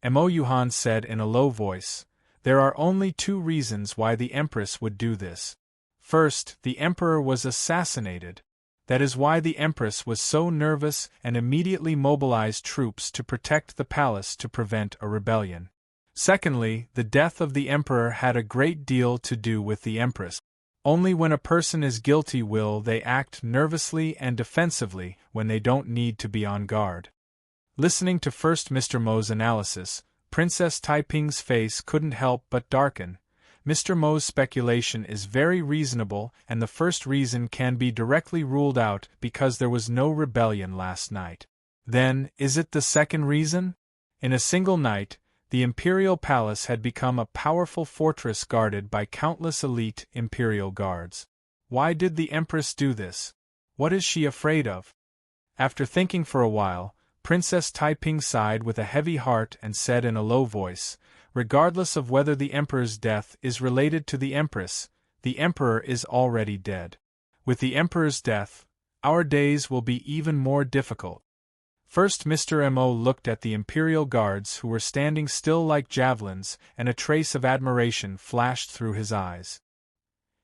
S1: Mo Yuhan said in a low voice, "There are only two reasons why the Empress would do this. First, the Emperor was assassinated. That is why the Empress was so nervous and immediately mobilized troops to protect the palace to prevent a rebellion. Secondly, the death of the Emperor had a great deal to do with the Empress. Only when a person is guilty will they act nervously and defensively when they don't need to be on guard." Listening to First Mr. Mo's analysis, Princess Taiping's face couldn't help but darken. Mr. Mo's speculation is very reasonable, and the first reason can be directly ruled out because there was no rebellion last night. Then, is it the second reason? In a single night, the imperial palace had become a powerful fortress guarded by countless elite imperial guards. Why did the Empress do this? What is she afraid of? After thinking for a while, Princess Taiping sighed with a heavy heart and said in a low voice, "Regardless of whether the Emperor's death is related to the Empress, the Emperor is already dead. With the Emperor's death, our days will be even more difficult." First Mr. Mo looked at the imperial guards who were standing still like javelins, and a trace of admiration flashed through his eyes.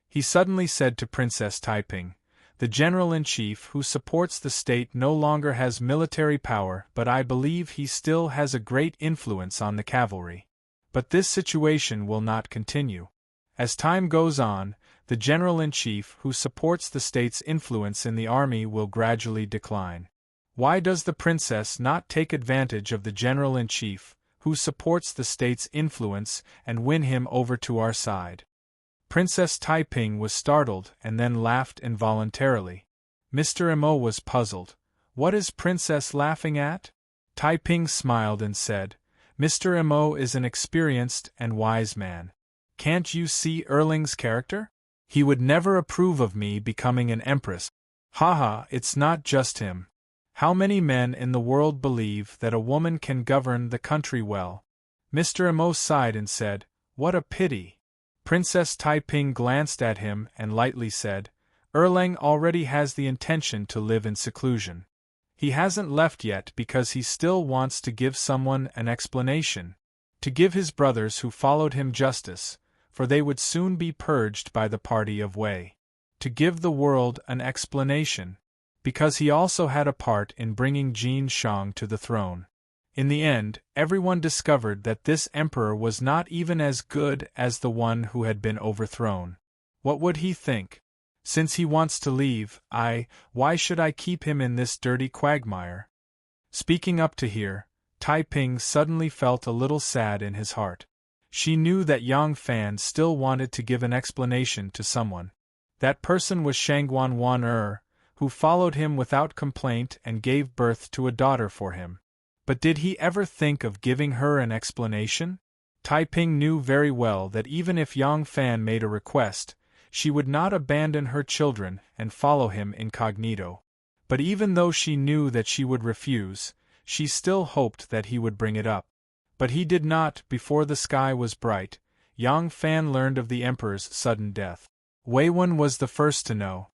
S1: He suddenly said to Princess Taiping, "The General-in-Chief who supports the state no longer has military power, but I believe he still has a great influence on the cavalry. But this situation will not continue. As time goes on, the General-in-Chief who supports the state's influence in the army will gradually decline. Why does the princess not take advantage of the General-in-Chief, who supports the state's influence, and win him over to our side?" Princess Taiping was startled and then laughed involuntarily. Mr. Mo was puzzled. What is Princess laughing at? Taiping smiled and said, "Mr. Mo is an experienced and wise man. Can't you see Erling's character? He would never approve of me becoming an empress. Haha, it's not just him. How many men in the world believe that a woman can govern the country well?" Mr. Mo sighed and said, "What a pity." Princess Taiping glanced at him and lightly said, "Erlang already has the intention to live in seclusion. He hasn't left yet because he still wants to give someone an explanation. To give his brothers who followed him justice, for they would soon be purged by the party of Wei. To give the world an explanation, because he also had a part in bringing Jin Shang to the throne. In the end, everyone discovered that this emperor was not even as good as the one who had been overthrown. What would he think? Since he wants to leave, why should I keep him in this dirty quagmire?" Speaking up to here, Taiping suddenly felt a little sad in his heart. She knew that Yang Fan still wanted to give an explanation to someone. That person was Shangguan Wan who followed him without complaint and gave birth to a daughter for him. But did he ever think of giving her an explanation? Taiping knew very well that even if Yang Fan made a request, she would not abandon her children and follow him incognito. But even though she knew that she would refuse, she still hoped that he would bring it up. But he did not. Before the sky was bright, Yang Fan learned of the Emperor's sudden death. Wei Wen was the first to know.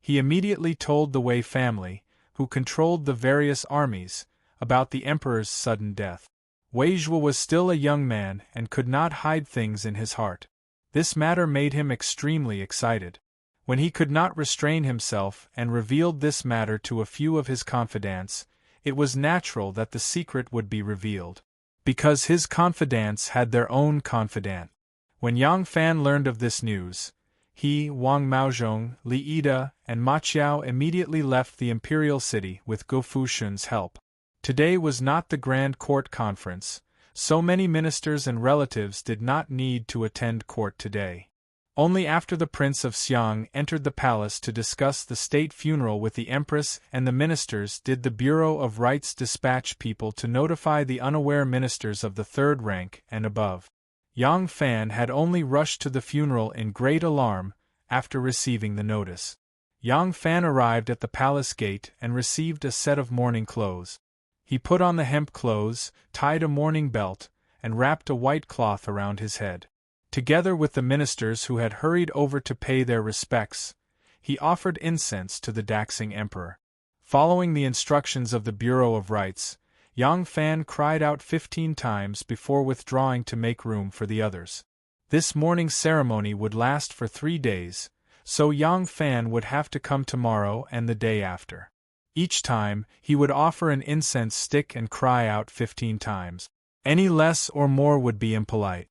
S1: He immediately told the Wei family, who controlled the various armies, about the Emperor's sudden death. Wei Zhuo was still a young man and could not hide things in his heart. This matter made him extremely excited. When he could not restrain himself and revealed this matter to a few of his confidants, it was natural that the secret would be revealed. because his confidants had their own confidant. When Yang Fan learned of this news, he, Wang Maozhong, Li Yida, and Ma Qiao immediately left the imperial city with Go Fushun's help. Today was not the grand court conference, so many ministers and relatives did not need to attend court today. Only after the Prince of Xiang entered the palace to discuss the state funeral with the Empress and the ministers did the Bureau of Rites dispatch people to notify the unaware ministers of the third rank and above. Yang Fan had only rushed to the funeral in great alarm after receiving the notice. Yang Fan arrived at the palace gate and received a set of mourning clothes. He put on the hemp clothes, tied a mourning belt, and wrapped a white cloth around his head. Together with the ministers who had hurried over to pay their respects, he offered incense to the Daxing Emperor. Following the instructions of the Bureau of Rites, Yang Fan cried out 15 times before withdrawing to make room for the others. This mourning ceremony would last for 3 days, so Yang Fan would have to come tomorrow and the day after. Each time, he would offer an incense stick and cry out 15 times. Any less or more would be impolite.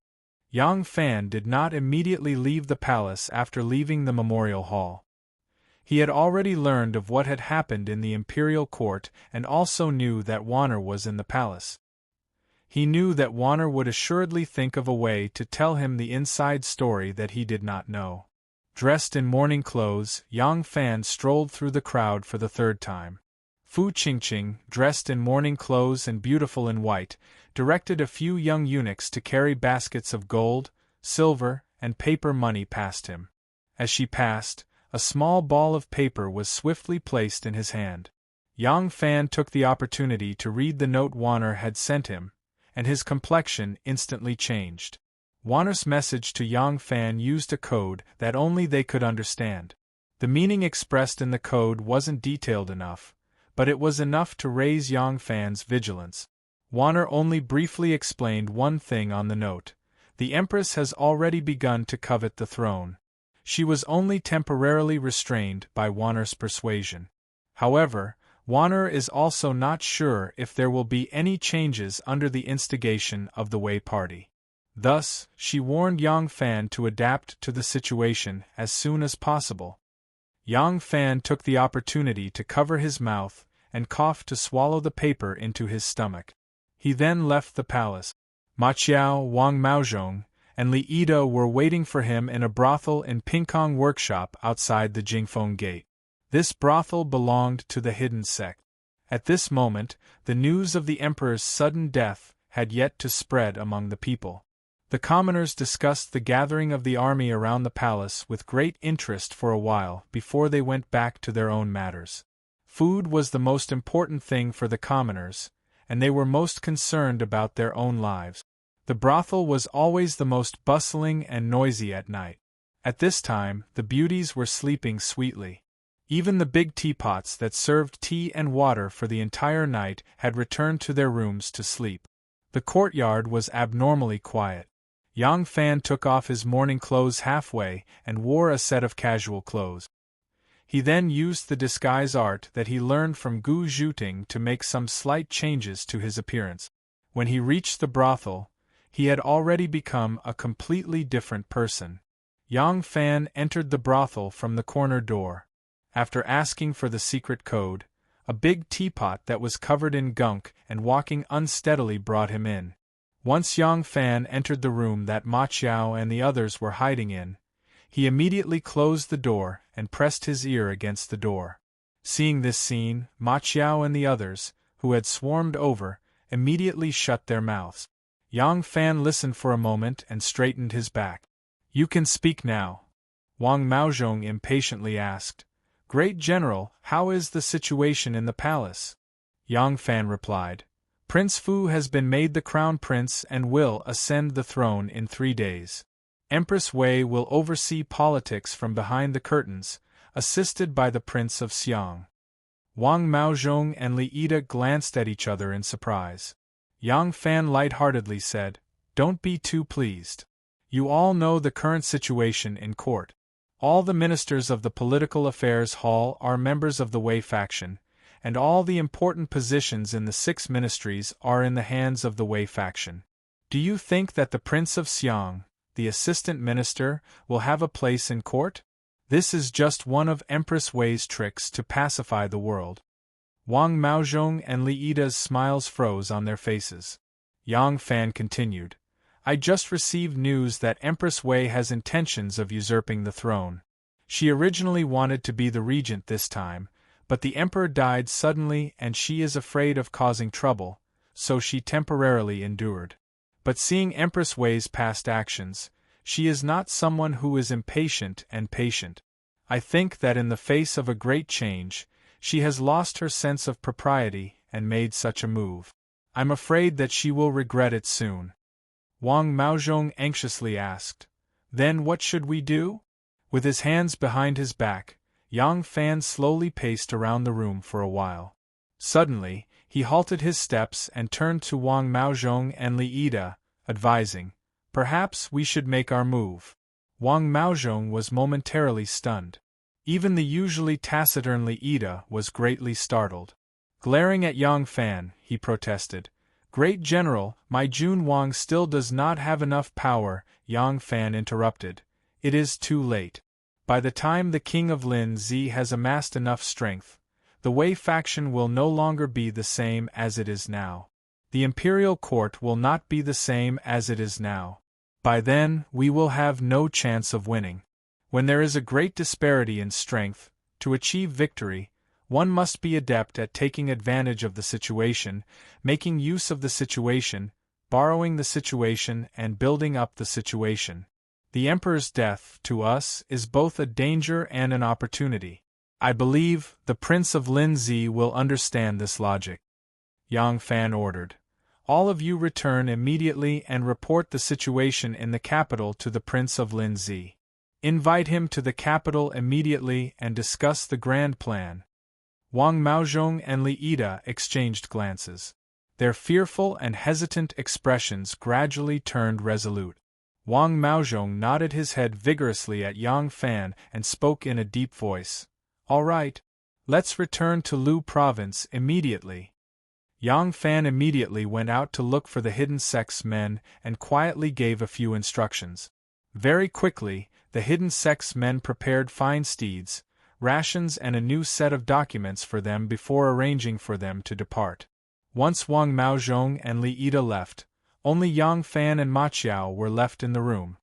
S1: Yang Fan did not immediately leave the palace after leaving the memorial hall. He had already learned of what had happened in the imperial court and also knew that Wanner was in the palace. He knew that Wanner would assuredly think of a way to tell him the inside story that he did not know. Dressed in mourning clothes, Yang Fan strolled through the crowd for the 3rd time. Fu Qingqing, dressed in mourning clothes and beautiful in white, directed a few young eunuchs to carry baskets of gold, silver, and paper money past him. As she passed, a small ball of paper was swiftly placed in his hand. Yang Fan took the opportunity to read the note Wanner had sent him, and his complexion instantly changed. Wanner's message to Yang Fan used a code that only they could understand. The meaning expressed in the code wasn't detailed enough, but it was enough to raise Yang Fan's vigilance. Wanner only briefly explained one thing on the note: the Empress has already begun to covet the throne. She was only temporarily restrained by Wanner's persuasion. However, Wanner is also not sure if there will be any changes under the instigation of the Wei party. Thus, she warned Yang Fan to adapt to the situation as soon as possible. Yang Fan took the opportunity to cover his mouth and coughed to swallow the paper into his stomach. He then left the palace. Ma Qiao, Wang Maozhong, and Li Yida were waiting for him in a brothel in Pinkong Workshop outside the Jingfeng Gate. This brothel belonged to the hidden sect. At this moment, the news of the emperor's sudden death had yet to spread among the people. The commoners discussed the gathering of the army around the palace with great interest for a while before they went back to their own matters. Food was the most important thing for the commoners, and they were most concerned about their own lives. The brothel was always the most bustling and noisy at night. At this time, the beauties were sleeping sweetly. Even the big teapots that served tea and water for the entire night had returned to their rooms to sleep. The courtyard was abnormally quiet. Yang Fan took off his mourning clothes halfway and wore a set of casual clothes. He then used the disguise art that he learned from Gu Zhuting to make some slight changes to his appearance. When he reached the brothel, he had already become a completely different person. Yang Fan entered the brothel from the corner door. After asking for the secret code, a big teapot that was covered in gunk and walking unsteadily brought him in. Once Yang Fan entered the room that Ma Qiao and the others were hiding in, he immediately closed the door and pressed his ear against the door. Seeing this scene, Ma Qiao and the others, who had swarmed over, immediately shut their mouths. Yang Fan listened for a moment and straightened his back. "You can speak now," Wang Maozhong impatiently asked. "Great General, how is the situation in the palace?" Yang Fan replied, "Prince Fu has been made the crown prince and will ascend the throne in 3 days. Empress Wei will oversee politics from behind the curtains, assisted by the Prince of Xiang." Wang Maozhong and Li Yida glanced at each other in surprise. Yang Fan lightheartedly said, "Don't be too pleased. You all know the current situation in court. All the ministers of the Political Affairs Hall are members of the Wei faction, and all the important positions in the 6 ministries are in the hands of the Wei faction. Do you think that the Prince of Xiang, the assistant minister, will have a place in court? This is just one of Empress Wei's tricks to pacify the world. Wang Maozhong and Li Yida's smiles froze on their faces. Yang Fan continued, I just received news that Empress Wei has intentions of usurping the throne. She originally wanted to be the regent this time, but the emperor died suddenly and she is afraid of causing trouble, so she temporarily endured. But seeing Empress Wei's past actions, she is not someone who is impatient and patient. I think that in the face of a great change, she has lost her sense of propriety and made such a move. I'm afraid that she will regret it soon. Wang Maozhong anxiously asked, Then what should we do? With his hands behind his back, Yang Fan slowly paced around the room for a while. Suddenly, he halted his steps and turned to Wang Maozhong and Li Yida, advising, Perhaps we should make our move. Wang Maozhong was momentarily stunned. Even the usually taciturn Li Yida was greatly startled. Glaring at Yang Fan, he protested, Great General, my Jun Wang still does not have enough power. Yang Fan interrupted. It is too late. By the time the King of Lin Zi has amassed enough strength, the Wei faction will no longer be the same as it is now. The imperial court will not be the same as it is now. By then, we will have no chance of winning. When there is a great disparity in strength, to achieve victory, one must be adept at taking advantage of the situation, making use of the situation, borrowing the situation and building up the situation. The Emperor's death, to us, is both a danger and an opportunity. I believe the Prince of Lin Zi will understand this logic. Yang Fan ordered. All of you return immediately and report the situation in the capital to the Prince of Lin Zi. Invite him to the capital immediately and discuss the grand plan. Wang Maozhong and Li Yida exchanged glances. Their fearful and hesitant expressions gradually turned resolute. Wang Maozhong nodded his head vigorously at Yang Fan and spoke in a deep voice. All right. Let's return to Lu province immediately. Yang Fan immediately went out to look for the hidden sex men and quietly gave a few instructions. Very quickly, the hidden sex men prepared fine steeds, rations and a new set of documents for them before arranging for them to depart. Once Wang Maozhong and Li Yida left, only Yang Fan and Ma Qiao were left in the room.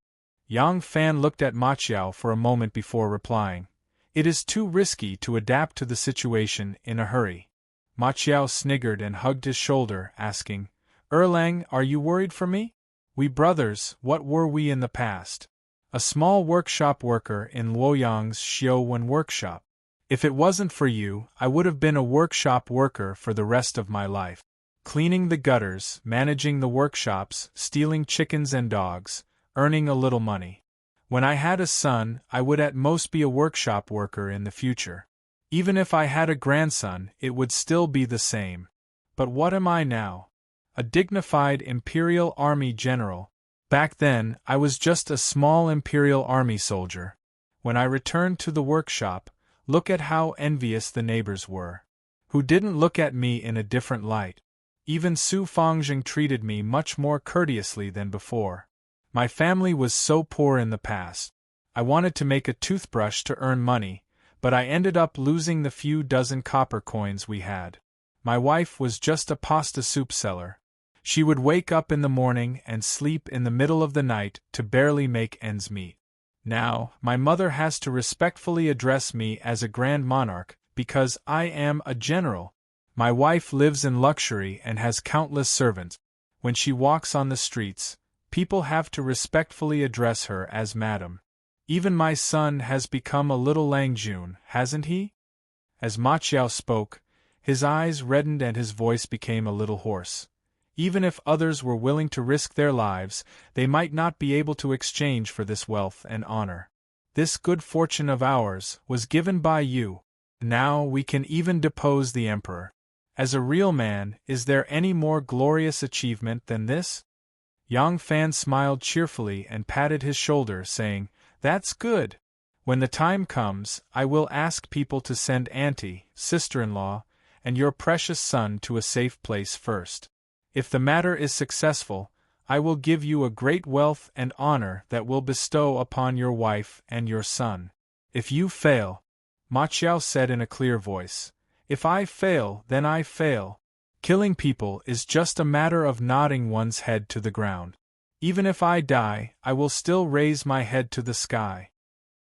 S1: Yang Fan looked at Ma Qiao for a moment before replying. It is too risky to adapt to the situation in a hurry. Ma Qiao sniggered and hugged his shoulder, asking, Erlang, are you worried for me? We brothers, what were we in the past? A small workshop worker in Luoyang's Xiuwen workshop. If it wasn't for you, I would have been a workshop worker for the rest of my life. Cleaning the gutters, managing the workshops, stealing chickens and dogs, earning a little money. When I had a son, I would at most be a workshop worker in the future. Even if I had a grandson, it would still be the same. But what am I now? A dignified Imperial Army general. Back then, I was just a small Imperial Army soldier. When I returned to the workshop, look at how envious the neighbors were. Who didn't look at me in a different light. Even Su Fangjing treated me much more courteously than before. My family was so poor in the past. I wanted to make a toothbrush to earn money, but I ended up losing the few dozen copper coins we had. My wife was just a pasta soup seller. She would wake up in the morning and sleep in the middle of the night to barely make ends meet. Now, my mother has to respectfully address me as a grand monarch because I am a general. My wife lives in luxury and has countless servants. When she walks on the streets, people have to respectfully address her as madam. Even my son has become a little Lang Jun, hasn't he? As Ma Qiao spoke, his eyes reddened and his voice became a little hoarse. Even if others were willing to risk their lives, they might not be able to exchange for this wealth and honor. This good fortune of ours was given by you. Now we can even depose the emperor. As a real man, is there any more glorious achievement than this? Yang Fan smiled cheerfully and patted his shoulder, saying, That's good. When the time comes, I will ask people to send auntie, sister-in-law, and your precious son to a safe place first. If the matter is successful, I will give you a great wealth and honor that will bestow upon your wife and your son. If you fail, Ma Qiao said in a clear voice, if I fail, then I fail. Killing people is just a matter of nodding one's head to the ground. Even if I die, I will still raise my head to the sky.